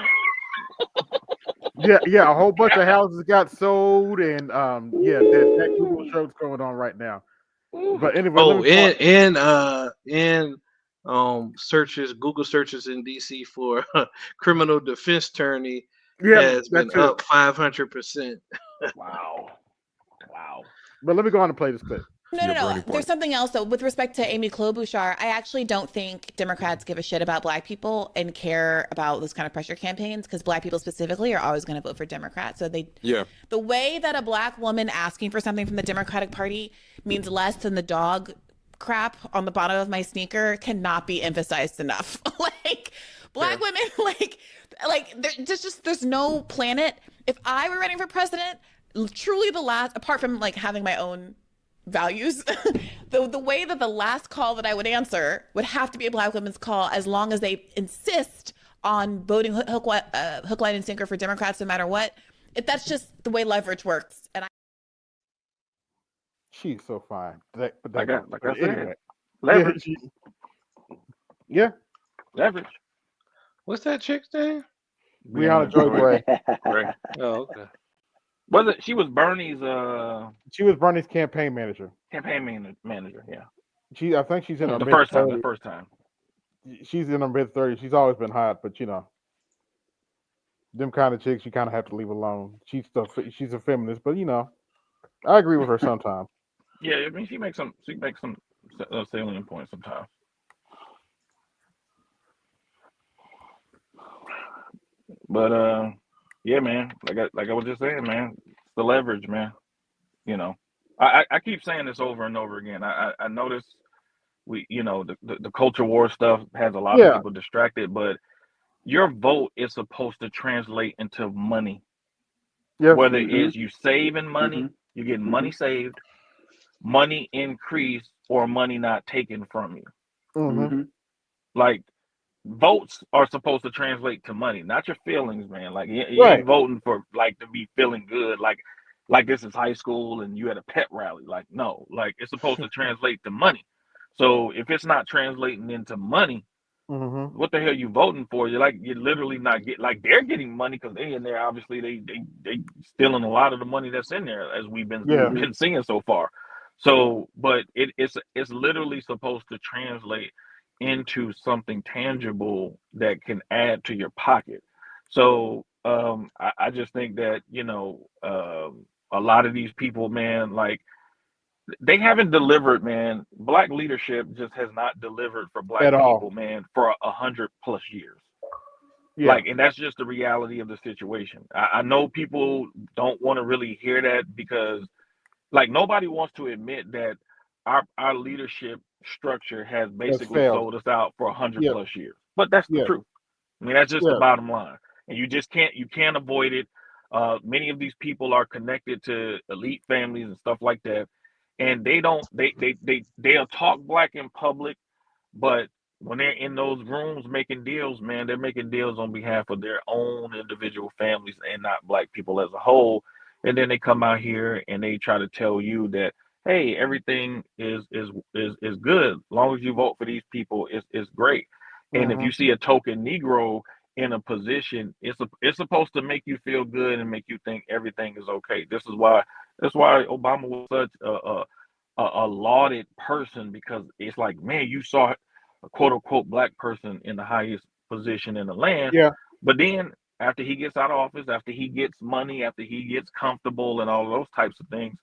Yeah. A whole bunch of houses got sold, and that Google show's going on right now. But anyway, let Oh, me pause. and searches, Google searches in DC for criminal defense attorney Yeah, has that been too. up 500%. Wow. But let me go on and play this clip. No. your Bernie There's point. something else though. With respect to Amy Klobuchar, I actually don't think Democrats give a shit about Black people and care about those kind of pressure campaigns because Black people specifically are always going to vote for Democrats. So the way that a Black woman asking for something from the Democratic Party means less than the dog crap on the bottom of my sneaker cannot be emphasized enough. Like Black women, there's no planet. If I were running for president, truly the last, apart from like having my own values, the way that the last call that I would answer would have to be a Black women's call, as long as they insist on voting hook, line, and sinker for Democrats no matter what. That's just the way leverage works. And she's so fine. Like I said, anyway, leverage. Yeah. Leverage. What's that chick's name? Brianna Joy Gray. Oh, okay. She was Bernie's She was Bernie's campaign manager. Campaign manager, yeah. I think she's in her the mid-30s. first time. She's in her mid-30s. She's always been hot, but them kind of chicks you kind of have to leave alone. She's a feminist, but I agree with her sometimes. Yeah, I mean she makes some salient points sometimes. But yeah, man, like I was just saying, man, it's the leverage, man. I keep saying this over and over again. I notice the culture war stuff has a lot of people distracted, but your vote is supposed to translate into money. Yes. Whether it's you saving money, you get money saved, money increased, or money not taken from you. Like votes are supposed to translate to money, not your feelings, man. Like you ain't voting for like to be feeling good, like this is high school and you had a pet rally. Like no, like it's supposed to translate to money. So if it's not translating into money, what the hell you voting for? You're literally not they're getting money because they in there. Obviously they stealing a lot of the money that's in there, as we've been seeing so far. So, but it's literally supposed to translate into something tangible that can add to your pocket. So I just think that a lot of these people, man, like they haven't delivered, man. Black leadership just has not delivered for Black people, man, for 100+ years. Like, and that's just the reality of the situation. I know people don't want to really hear that because like nobody wants to admit that our leadership structure has basically sold us out for 100+ years. But that's the truth. I mean, that's just the bottom line. And you can't avoid it. Many of these people are connected to elite families and stuff like that. And they'll talk Black in public, but when they're in those rooms making deals, man, they're making deals on behalf of their own individual families and not Black people as a whole. And then they come out here and they try to tell you that, hey, everything is good. As long as you vote for these people, it's great. And if you see a token Negro in a position, it's supposed to make you feel good and make you think everything is okay. That's why Obama was such a lauded person, because it's like, man, you saw a quote unquote Black person in the highest position in the land. But then after he gets out of office, after he gets money, after he gets comfortable and all those types of things,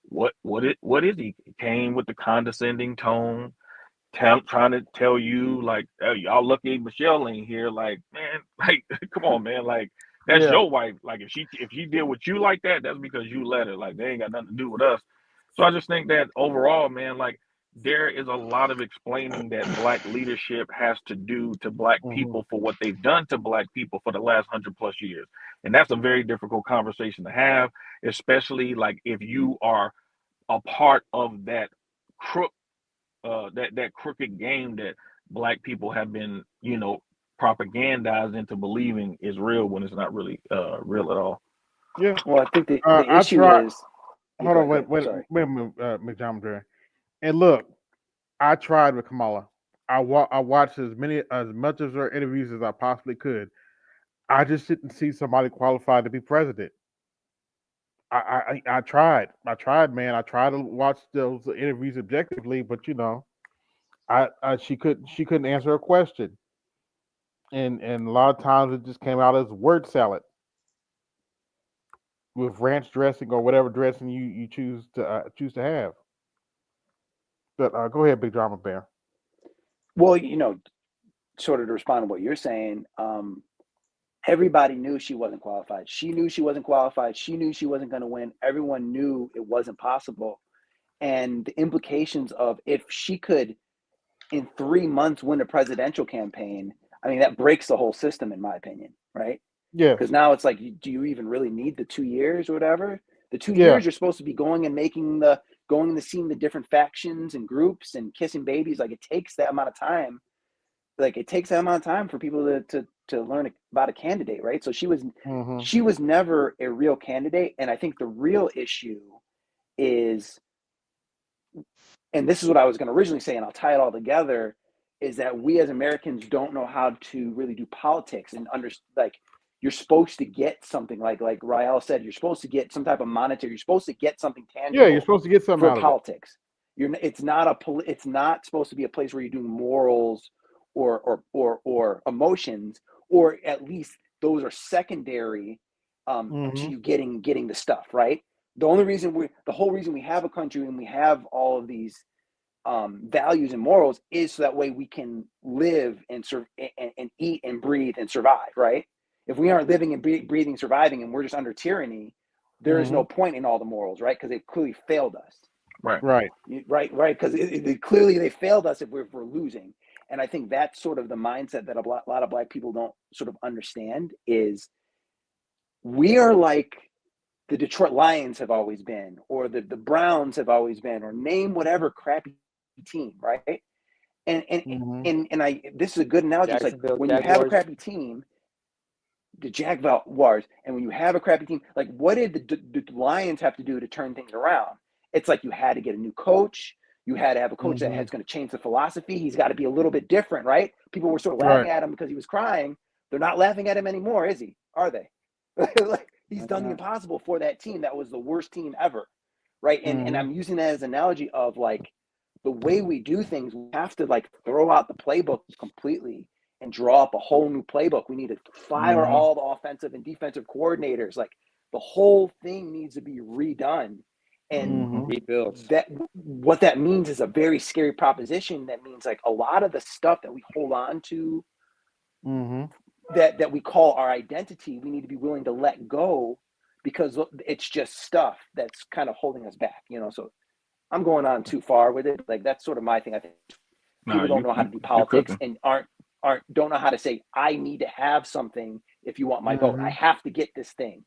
what is he? He came with the condescending tone, trying to tell you like, oh, y'all lucky Michelle ain't here. Like, man, like come on, man, like that's your wife. Like if she did with you like that, that's because you let her. Like they ain't got nothing to do with us. So I just think that overall, man, like there is a lot of explaining that Black leadership has to do to Black people for what they've done to Black people for the last 100+ years. And that's a very difficult conversation to have, especially like if you are a part of that that crooked game that Black people have been, propagandized into believing is real when it's not really real at all. Yeah. Well, I think the issue is. Hold on, wait, McJohn. And look, I tried with Kamala. I watched as much of her interviews as I possibly could. I just didn't see somebody qualified to be president. I tried, man. I tried to watch those interviews objectively, but she couldn't answer a question, and a lot of times it just came out as word salad with ranch dressing or whatever dressing you choose to have. But go ahead, Big Drama Bear. Well, sort of to respond to what you're saying, everybody knew she wasn't qualified. She knew she wasn't qualified. She knew she wasn't going to win. Everyone knew it wasn't possible. And the implications of if she could, in 3 months, win a presidential campaign, I mean, that breaks the whole system, in my opinion, right? Yeah. Because now it's like, do you even really need the 2 years or whatever? The 2 Yeah. years you're supposed to be going and seeing the different factions and groups and kissing babies. Like, it takes that amount of time. Like, it takes that amount of time for people to learn about a candidate, right? So she was never a real candidate. And I think the real issue is, and this is what I was going to originally say, and I'll tie it all together, is that we as Americans don't know how to really do politics and like, you're supposed to get something like Rael said, you're supposed to get some type of monetary, you're supposed to get something tangible. Yeah, you're supposed to get something for out of politics. It's not supposed to be a place where you're doing morals or emotions, or at least those are secondary to you getting the stuff, right? The whole reason we have a country and we have all of these values and morals is so that way we can live and eat and breathe and survive, right? If we aren't living and breathing, surviving, and we're just under tyranny, there is no point in all the morals, right? Because they've clearly failed us. Right. Because clearly they failed us if we're losing. And I think that's sort of the mindset that a lot of Black people don't sort of understand is we are like the Detroit Lions have always been, or the Browns have always been, or name whatever crappy team, right? And this is a good analogy. It's like when you have a crappy team, the Jaguars, and when you have a crappy team, like what did the Lions have to do to turn things around? It's like you had to get a new coach. You had to have a coach that's going to change the philosophy. He's got to be a little bit different, right? People were sort of laughing at him because he was crying. They're not laughing at him anymore, is he? Are they? Like, he's done the impossible for that team. That was the worst team ever, right? And I'm using that as an analogy of like the way we do things. We have to like throw out the playbook completely and draw up a whole new playbook. We need to fire all the offensive and defensive coordinators. Like the whole thing needs to be redone. And rebuilt. What that means is a very scary proposition. That means like a lot of the stuff that we hold on to, that we call our identity, we need to be willing to let go because it's just stuff that's kind of holding us back, So I'm going on too far with it. Like that's sort of my thing. I think people don't know how to do politics and don't know how to say, I need to have something if you want my vote. I have to get this thing.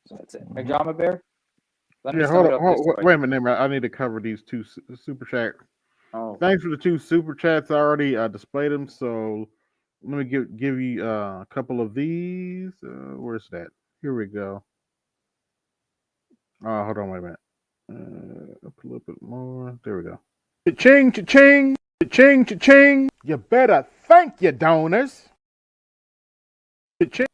So that's it. Drama Bear? Hold on. Wait a minute. I need to cover these two super chats. Thanks for the 2 super chats. I already displayed them. So let me give you a couple of these. Where's that? Here we go. Hold on. Wait a minute. Up a little bit more. There we go. Cha-ching, cha-ching, cha-ching, cha-ching. You better thank your donors. Cha-ching,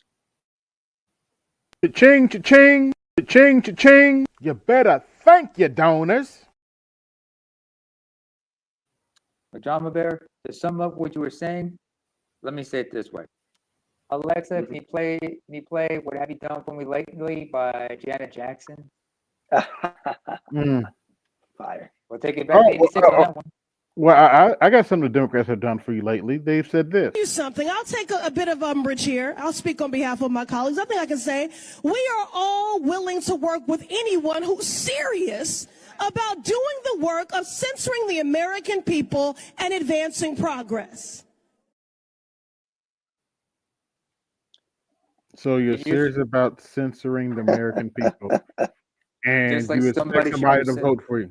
cha-ching, cha-ching. Cha-ching, cha-ching. You better thank your donors. Drama Bear, to sum up what you were saying, let me say it this way. Alexa, can you play What Have You Done For Me Lately by Janet Jackson? Fire. We'll take it back to 86 on that one. Well, I got something the Democrats have done for you lately. They've said this. You something. I'll take a bit of umbrage here. I'll speak on behalf of my colleagues. I think I can say we are all willing to work with anyone who's serious about doing the work of censoring the American people and advancing progress. So you're serious about censoring the American people, and like you expect somebody to vote for you?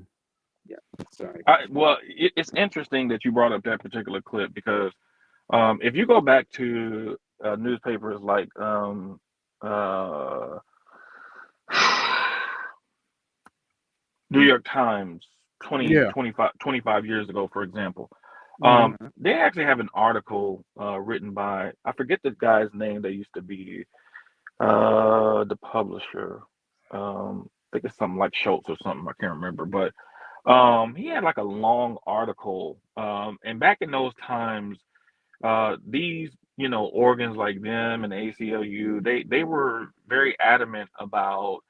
Yeah, sorry. Well, it's interesting that you brought up that particular clip because if you go back to newspapers like New York Times 25 years ago, for example, they actually have an article written by, I forget the guy's name that used to be the publisher. I think it's something like Schultz or something. I can't remember, but he had like a long article. And back in those times, these, organs like them and ACLU, they were very adamant about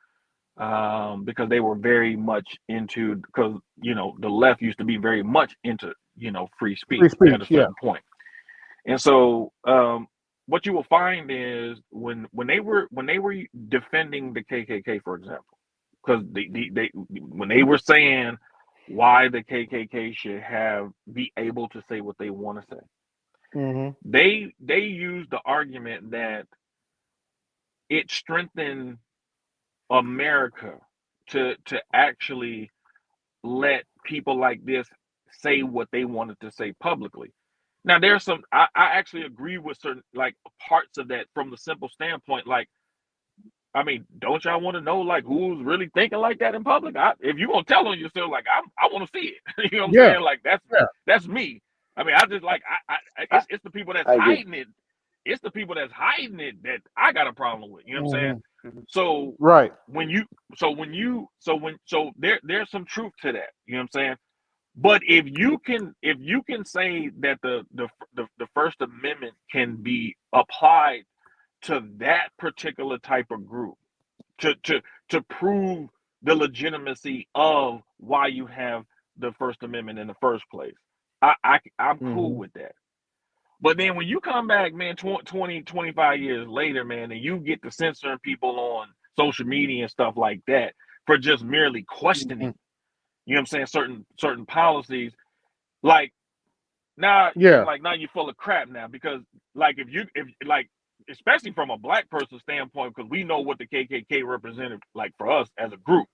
because they were very much into, because the left used to be very much into free Free speech at a speech, yeah. certain point. And so what you will find is when they were defending the KKK, for example, because they when they were saying why the KKK should be able to say what they want to say, they used the argument that it strengthened America to actually let people like this say what they wanted to say publicly. Now there's some I actually agree with certain like parts of that from the simple standpoint. Like, I mean, don't y'all want to know like who's really thinking like that in public? If you gonna tell on yourself, like I want to see it. You know what I'm Yeah. saying? Like that's me. I mean, I just like it's the people that's I agree. hiding it. It's the people that's hiding it that I got a problem with. You know what I'm saying? So Right. There's some truth to that. You know what I'm saying? But if you can say that the First Amendment can be applied to that particular type of group to prove the legitimacy of why you have the First Amendment in the first place, I'm cool with that. But then when you come back, man, 20, 25 years later, man, and you get to censoring people on social media and stuff like that for just merely questioning, you know what I'm saying, certain policies, like now Yeah. now you're full of crap now, because like if especially from a black person standpoint, because we know what the KKK represented like for us as a group.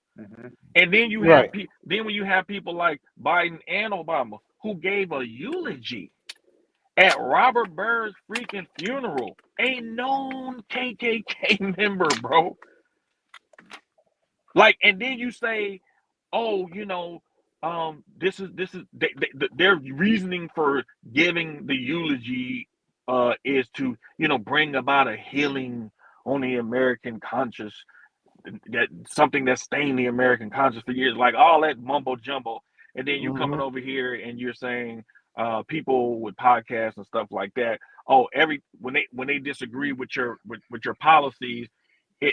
And then you have Right. then when you have people like Biden and Obama who gave a eulogy at Robert Byrd's freaking funeral, a known KKK member, bro. Like, and then you say, oh, this is their reasoning for giving the eulogy is to bring about a healing on the American conscience, that something that stained the American conscience for years, like all that mumbo jumbo. And then you coming over here and you're saying people with podcasts and stuff like that, oh, when they disagree with your policies,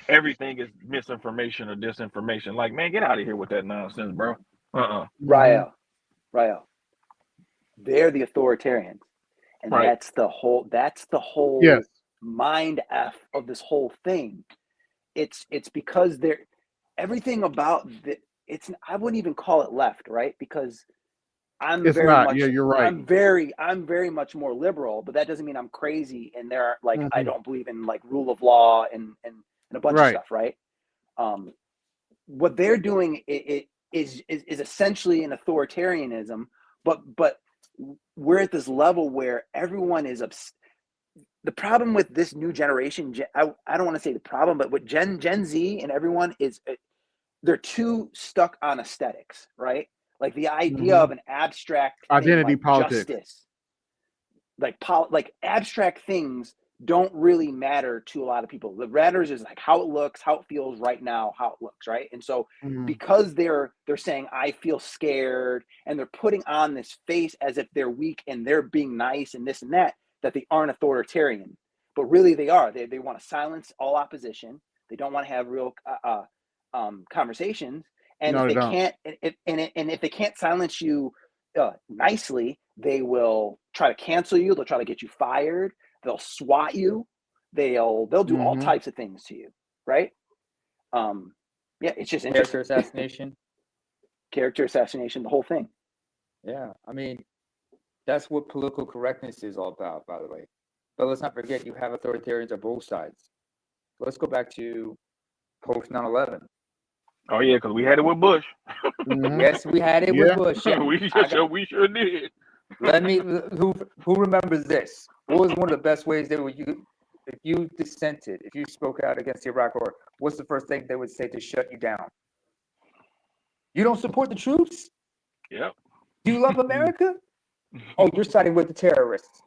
everything is misinformation or disinformation. Like, man, get out of here with that nonsense, bro. Rael, they're the authoritarians, and Right. that's the whole Yes. mind f of this whole thing. It's because they're everything about it's, I wouldn't even call it left, right? Because It's not. Yeah, you're right. I'm very much more liberal, but that doesn't mean I'm crazy and there are like I don't believe in like rule of law and a bunch of stuff, right? What they're doing is essentially an authoritarianism, but we're at this level where everyone is the problem with this new generation. I don't want to say the problem, but what Gen Z and everyone is, they're too stuck on aesthetics, right? Like the idea of an abstract identity thing, like politics, justice, like abstract things don't really matter to a lot of people. What matters is like how it looks, how it feels right now, how it looks, right? And so because they're saying I feel scared, and they're putting on this face as if they're weak and they're being nice and this and that they aren't authoritarian, but really they are. They want to silence all opposition. They don't want to have real conversations. And no, if they can't, and if they can't silence you nicely, they will try to cancel you. They'll try to get you fired. They'll SWAT you. They'll do all types of things to you, right? Yeah, it's just character assassination. Character assassination, the whole thing. Yeah, I mean, that's what political correctness is all about, by the way. But let's not forget, you have authoritarians on both sides. Let's go back to post 9/11. Oh yeah, because we had it with Bush. Yes, we had it with Bush. Yeah. we sure did. Let me. Who remembers this? What was one of the best ways they would use if you dissented, if you spoke out against the Iraq War? What's the first thing they would say to shut you down? You don't support the troops? Yep. Do you love America? Oh, you're siding with the terrorists.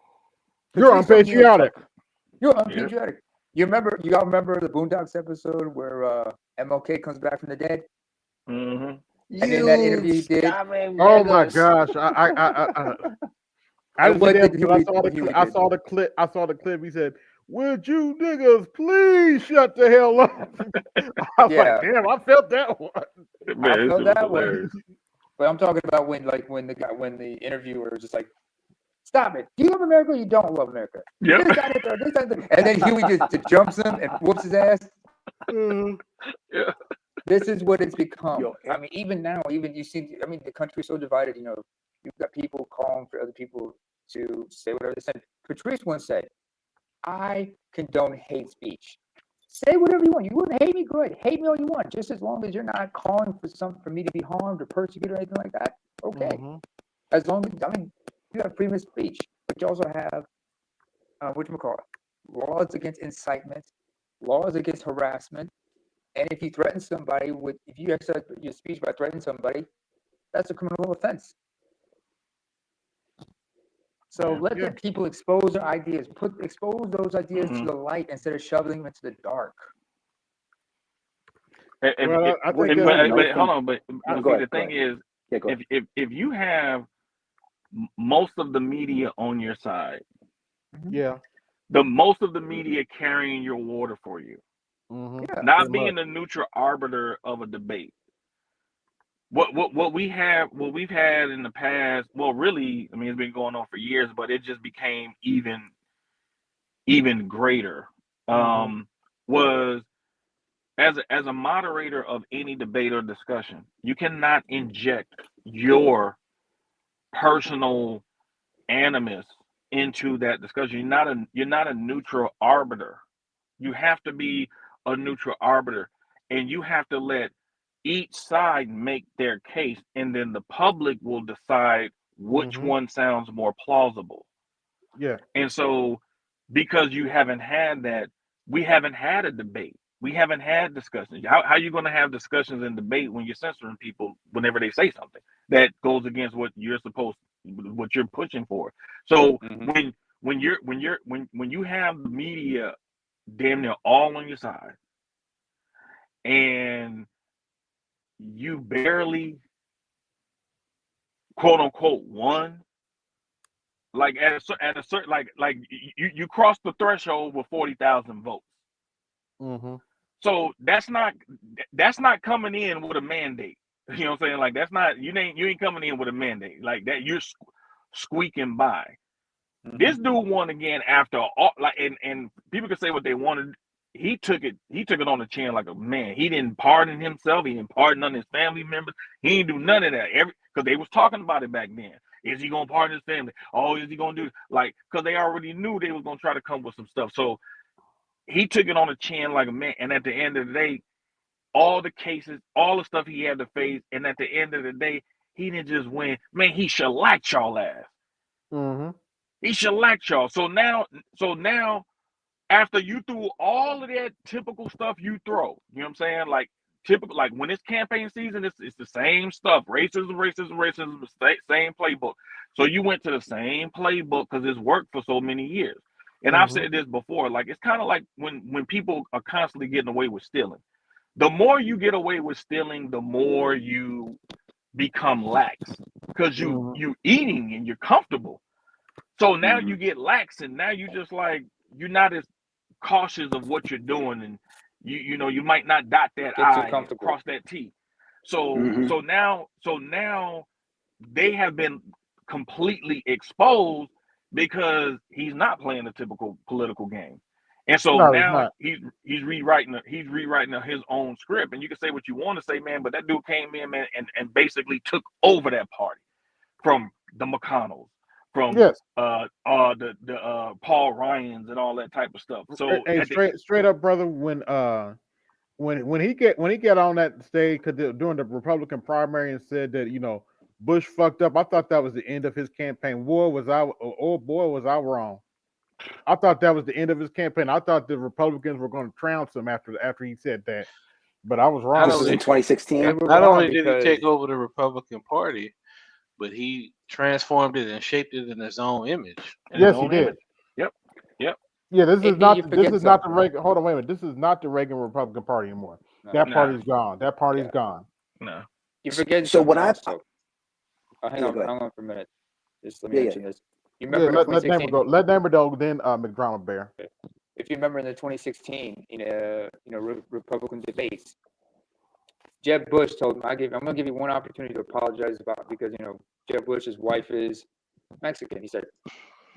You're unpatriotic. You're unpatriotic. Y'all remember the Boondocks episode where MLK comes back from the dead? Mm-hmm. And in that interview he did. Oh my gosh! I saw the clip. He said, would you niggas please shut the hell up? I was like, damn, I felt that one. I felt that one. But I'm talking about when the interviewer was just like, stop it. Do you love America or you don't love America? Yep. And then Huey just jumps him and whoops his ass. Yeah. This is what it's become. I mean, even now, you see, I mean, the country's so divided, you know, you've got people calling for other people to say whatever they said. Patrice once said, I condone hate speech. Say whatever you want. You want to hate me? Good. Hate me all you want. Just as long as you're not calling for me to be harmed or persecuted or anything like that. Okay. As long as, I mean, you have freedom of speech, but you also have, laws against incitement, laws against harassment. And if you threaten somebody if you exercise your speech by threatening somebody, that's a criminal offense. So let the people expose their ideas, expose those ideas to the light instead of shoving them into the dark. But hold on, but the thing is, if you have most of the media on your side, most of the media carrying your water for you, not being a neutral arbiter of a debate. What we've had in the past, well, really, I mean, it's been going on for years, but it just became even greater. Was as a moderator of any debate or discussion, you cannot inject your personal animus into that discussion. You're not a neutral arbiter. You have to be a neutral arbiter, and you have to let each side make their case, and then the public will decide which one sounds more plausible. Yeah. And so, because you haven't had that, we haven't had a debate. We haven't had discussions. How are you going to have discussions and debate when you're censoring people whenever they say something that goes against what you're pushing for? So when you have the media damn near all on your side, and you barely quote unquote won, like at a certain like you crossed the threshold with 40,000 votes. So that's not coming in with a mandate. You know what I'm saying? Like that's not you ain't coming in with a mandate like that. You're squeaking by. This dude won again after all, and people can say what they wanted. He took it on the chin like a man. He didn't pardon himself. He didn't pardon none of his family members. He didn't do none of that. Because they was talking about it back then. Is he gonna pardon his family? Oh, is he gonna do because they already knew they was gonna try to come with some stuff. So he took it on the chin like a man. And at the end of the day, all the cases, all the stuff he had to face, and at the end of the day, he didn't just win. Man, he shellacked y'all ass. He shellacked y'all. So now, after you threw all of that typical stuff you throw, you know what I'm saying? Like typical, like when it's campaign season, it's the same stuff. Racism, same playbook. So you went to the same playbook because it's worked for so many years. And I've said this before, like it's kind of like when people are constantly getting away with stealing. The more you get away with stealing, the more you become lax because you eating and you're comfortable. So now you get lax, and now you just like you're not as cautious of what you're doing, and you might not dot that I and cross that T. So now they have been completely exposed because he's not playing a typical political game. And so now he's rewriting his own script. And you can say what you want to say, man, but that dude came in, man, and basically took over that party from the McConnells, from the Paul Ryans and all that type of stuff. So hey, straight up, brother, when he get on that stage during the Republican primary and said that Bush fucked up, I thought that was the end of his campaign. Was I wrong? I thought that was the end of his campaign. I thought the Republicans were going to trounce him after he said that, but I was wrong. This was in 2016. Not only did he take over the Republican Party, but he transformed it and shaped it in his own image. Yes, he did. Yep. Yeah, this is not the Reagan. Hold on, wait a minute. This is not the Reagan Republican Party anymore. That party's gone. That party's gone. No, you forget. So what I hang on for a minute. Just let me mention this. You remember let Neighbor go. Let Neighbor go. Then McDonald Bear. if you remember in the 2016, Republican debates, Jeb Bush told him, I'm going to give you one opportunity to apologize because Jeb Bush's wife is Mexican. He said,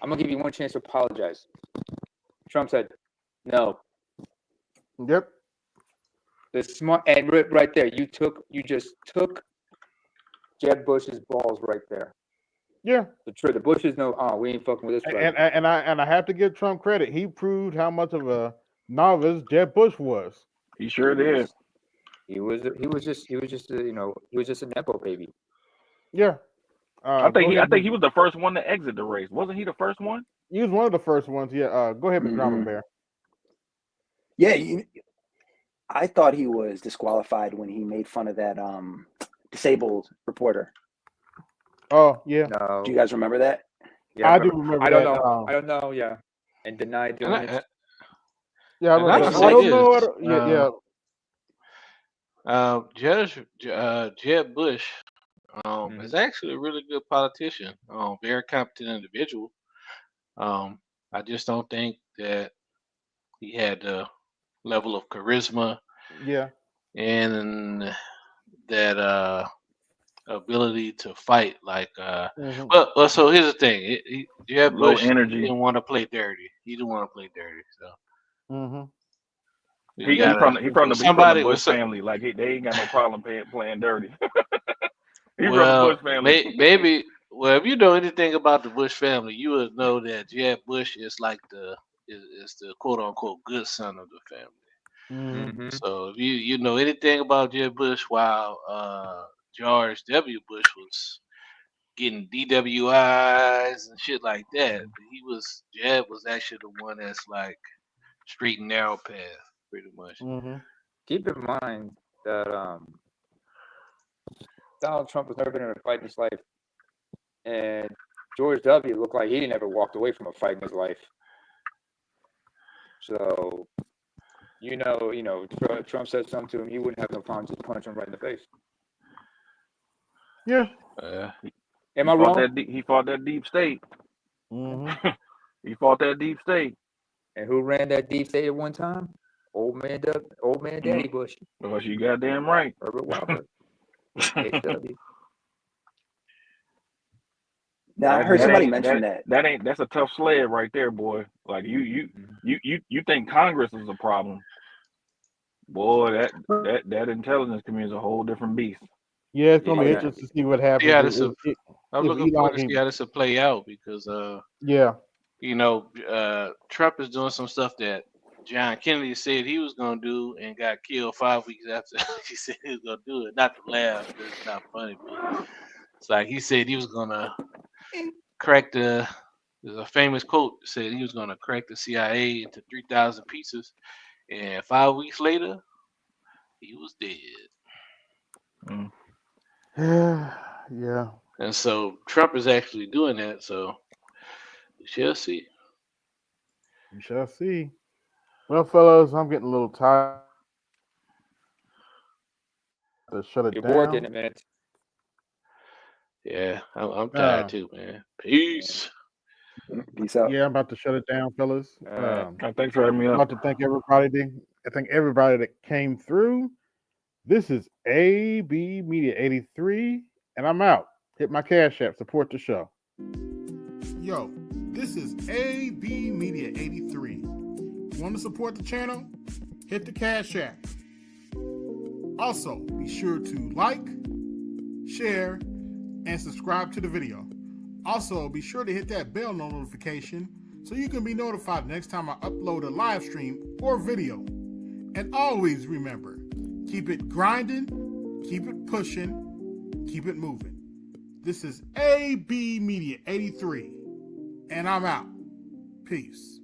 I'm going to give you one chance to apologize. Trump said, no. Yep. The smart, and right there, you just took Jeb Bush's balls right there. Yeah. The Bushes know, we ain't fucking with this president. And I have to give Trump credit. He proved how much of a novice Jeb Bush was. He sure did. He was just a nepo baby. Yeah. I think he was the first one to exit the race. Wasn't he the first one? He was one of the first ones. Yeah. Go ahead, Mr. Drama Bear. Yeah, I thought he was disqualified when he made fun of that disabled reporter. Oh yeah. No. Do you guys remember that? Yeah, I do remember. I don't that. know. I don't know. Yeah, and denied doing it. Yeah, I don't know. Jeb Bush is actually a really good politician. Very competent individual. I just don't think that he had the level of charisma. Yeah. And that ability to fight like well, so here's the thing. Jeb Low Bush energy. didn't want to play dirty. He didn't want to play dirty. So He from the Bush family. Like they ain't got no problem playing dirty. He from the Bush family. Maybe if you know anything about the Bush family, you would know that Jeb Bush is like the quote unquote good son of the family. So if you know anything about Jeb Bush, while George W. Bush was getting DWIs and shit like that, Jeb was actually the one that's like straight and narrow path, pretty much. Keep in mind that Donald Trump has never been in a fight in his life, and George W. looked like he never walked away from a fight in his life. So, Trump said something to him, he wouldn't have no problem just punch him right in the face. Yeah. Am I wrong? He fought that deep state. He fought that deep state. And who ran that deep state at one time? Old man Daddy Bush. Well, you goddamn right. Herbert Walker. HW. Now I heard somebody mention that. That's a tough sled right there, boy. Like you think Congress is a problem. Boy, that intelligence community is a whole different beast. Yeah, it's gonna be interesting to see what happens. Yeah, I'm looking forward to see how this will play out because Trump is doing some stuff that John Kennedy said he was gonna do and got killed 5 weeks after he said he was gonna do it. Not to laugh, because it's not funny, but it's like he said he was gonna crack there's a famous quote that said he was gonna crack the CIA into 3,000 pieces, and 5 weeks later, he was dead. Yeah. And so Trump is actually doing that. So we shall see. We shall see. Well, fellas, I'm getting a little tired. To shut it down. You're bored in a minute. Yeah, I'm tired too, man. Peace. Peace out. Yeah, I'm about to shut it down, fellas. Thanks for having me I'd up. like to thank everybody. I thank everybody that came through. This is AB Media 83, and I'm out. Hit my Cash App. Support the show. Yo, this is AB Media 83. Want to support the channel? Hit the Cash App. Also, be sure to like, share, and subscribe to the video. Also, be sure to hit that bell notification so you can be notified next time I upload a live stream or video. And always remember, keep it grinding, keep it pushing, keep it moving. This is AB Media 83, and I'm out. Peace.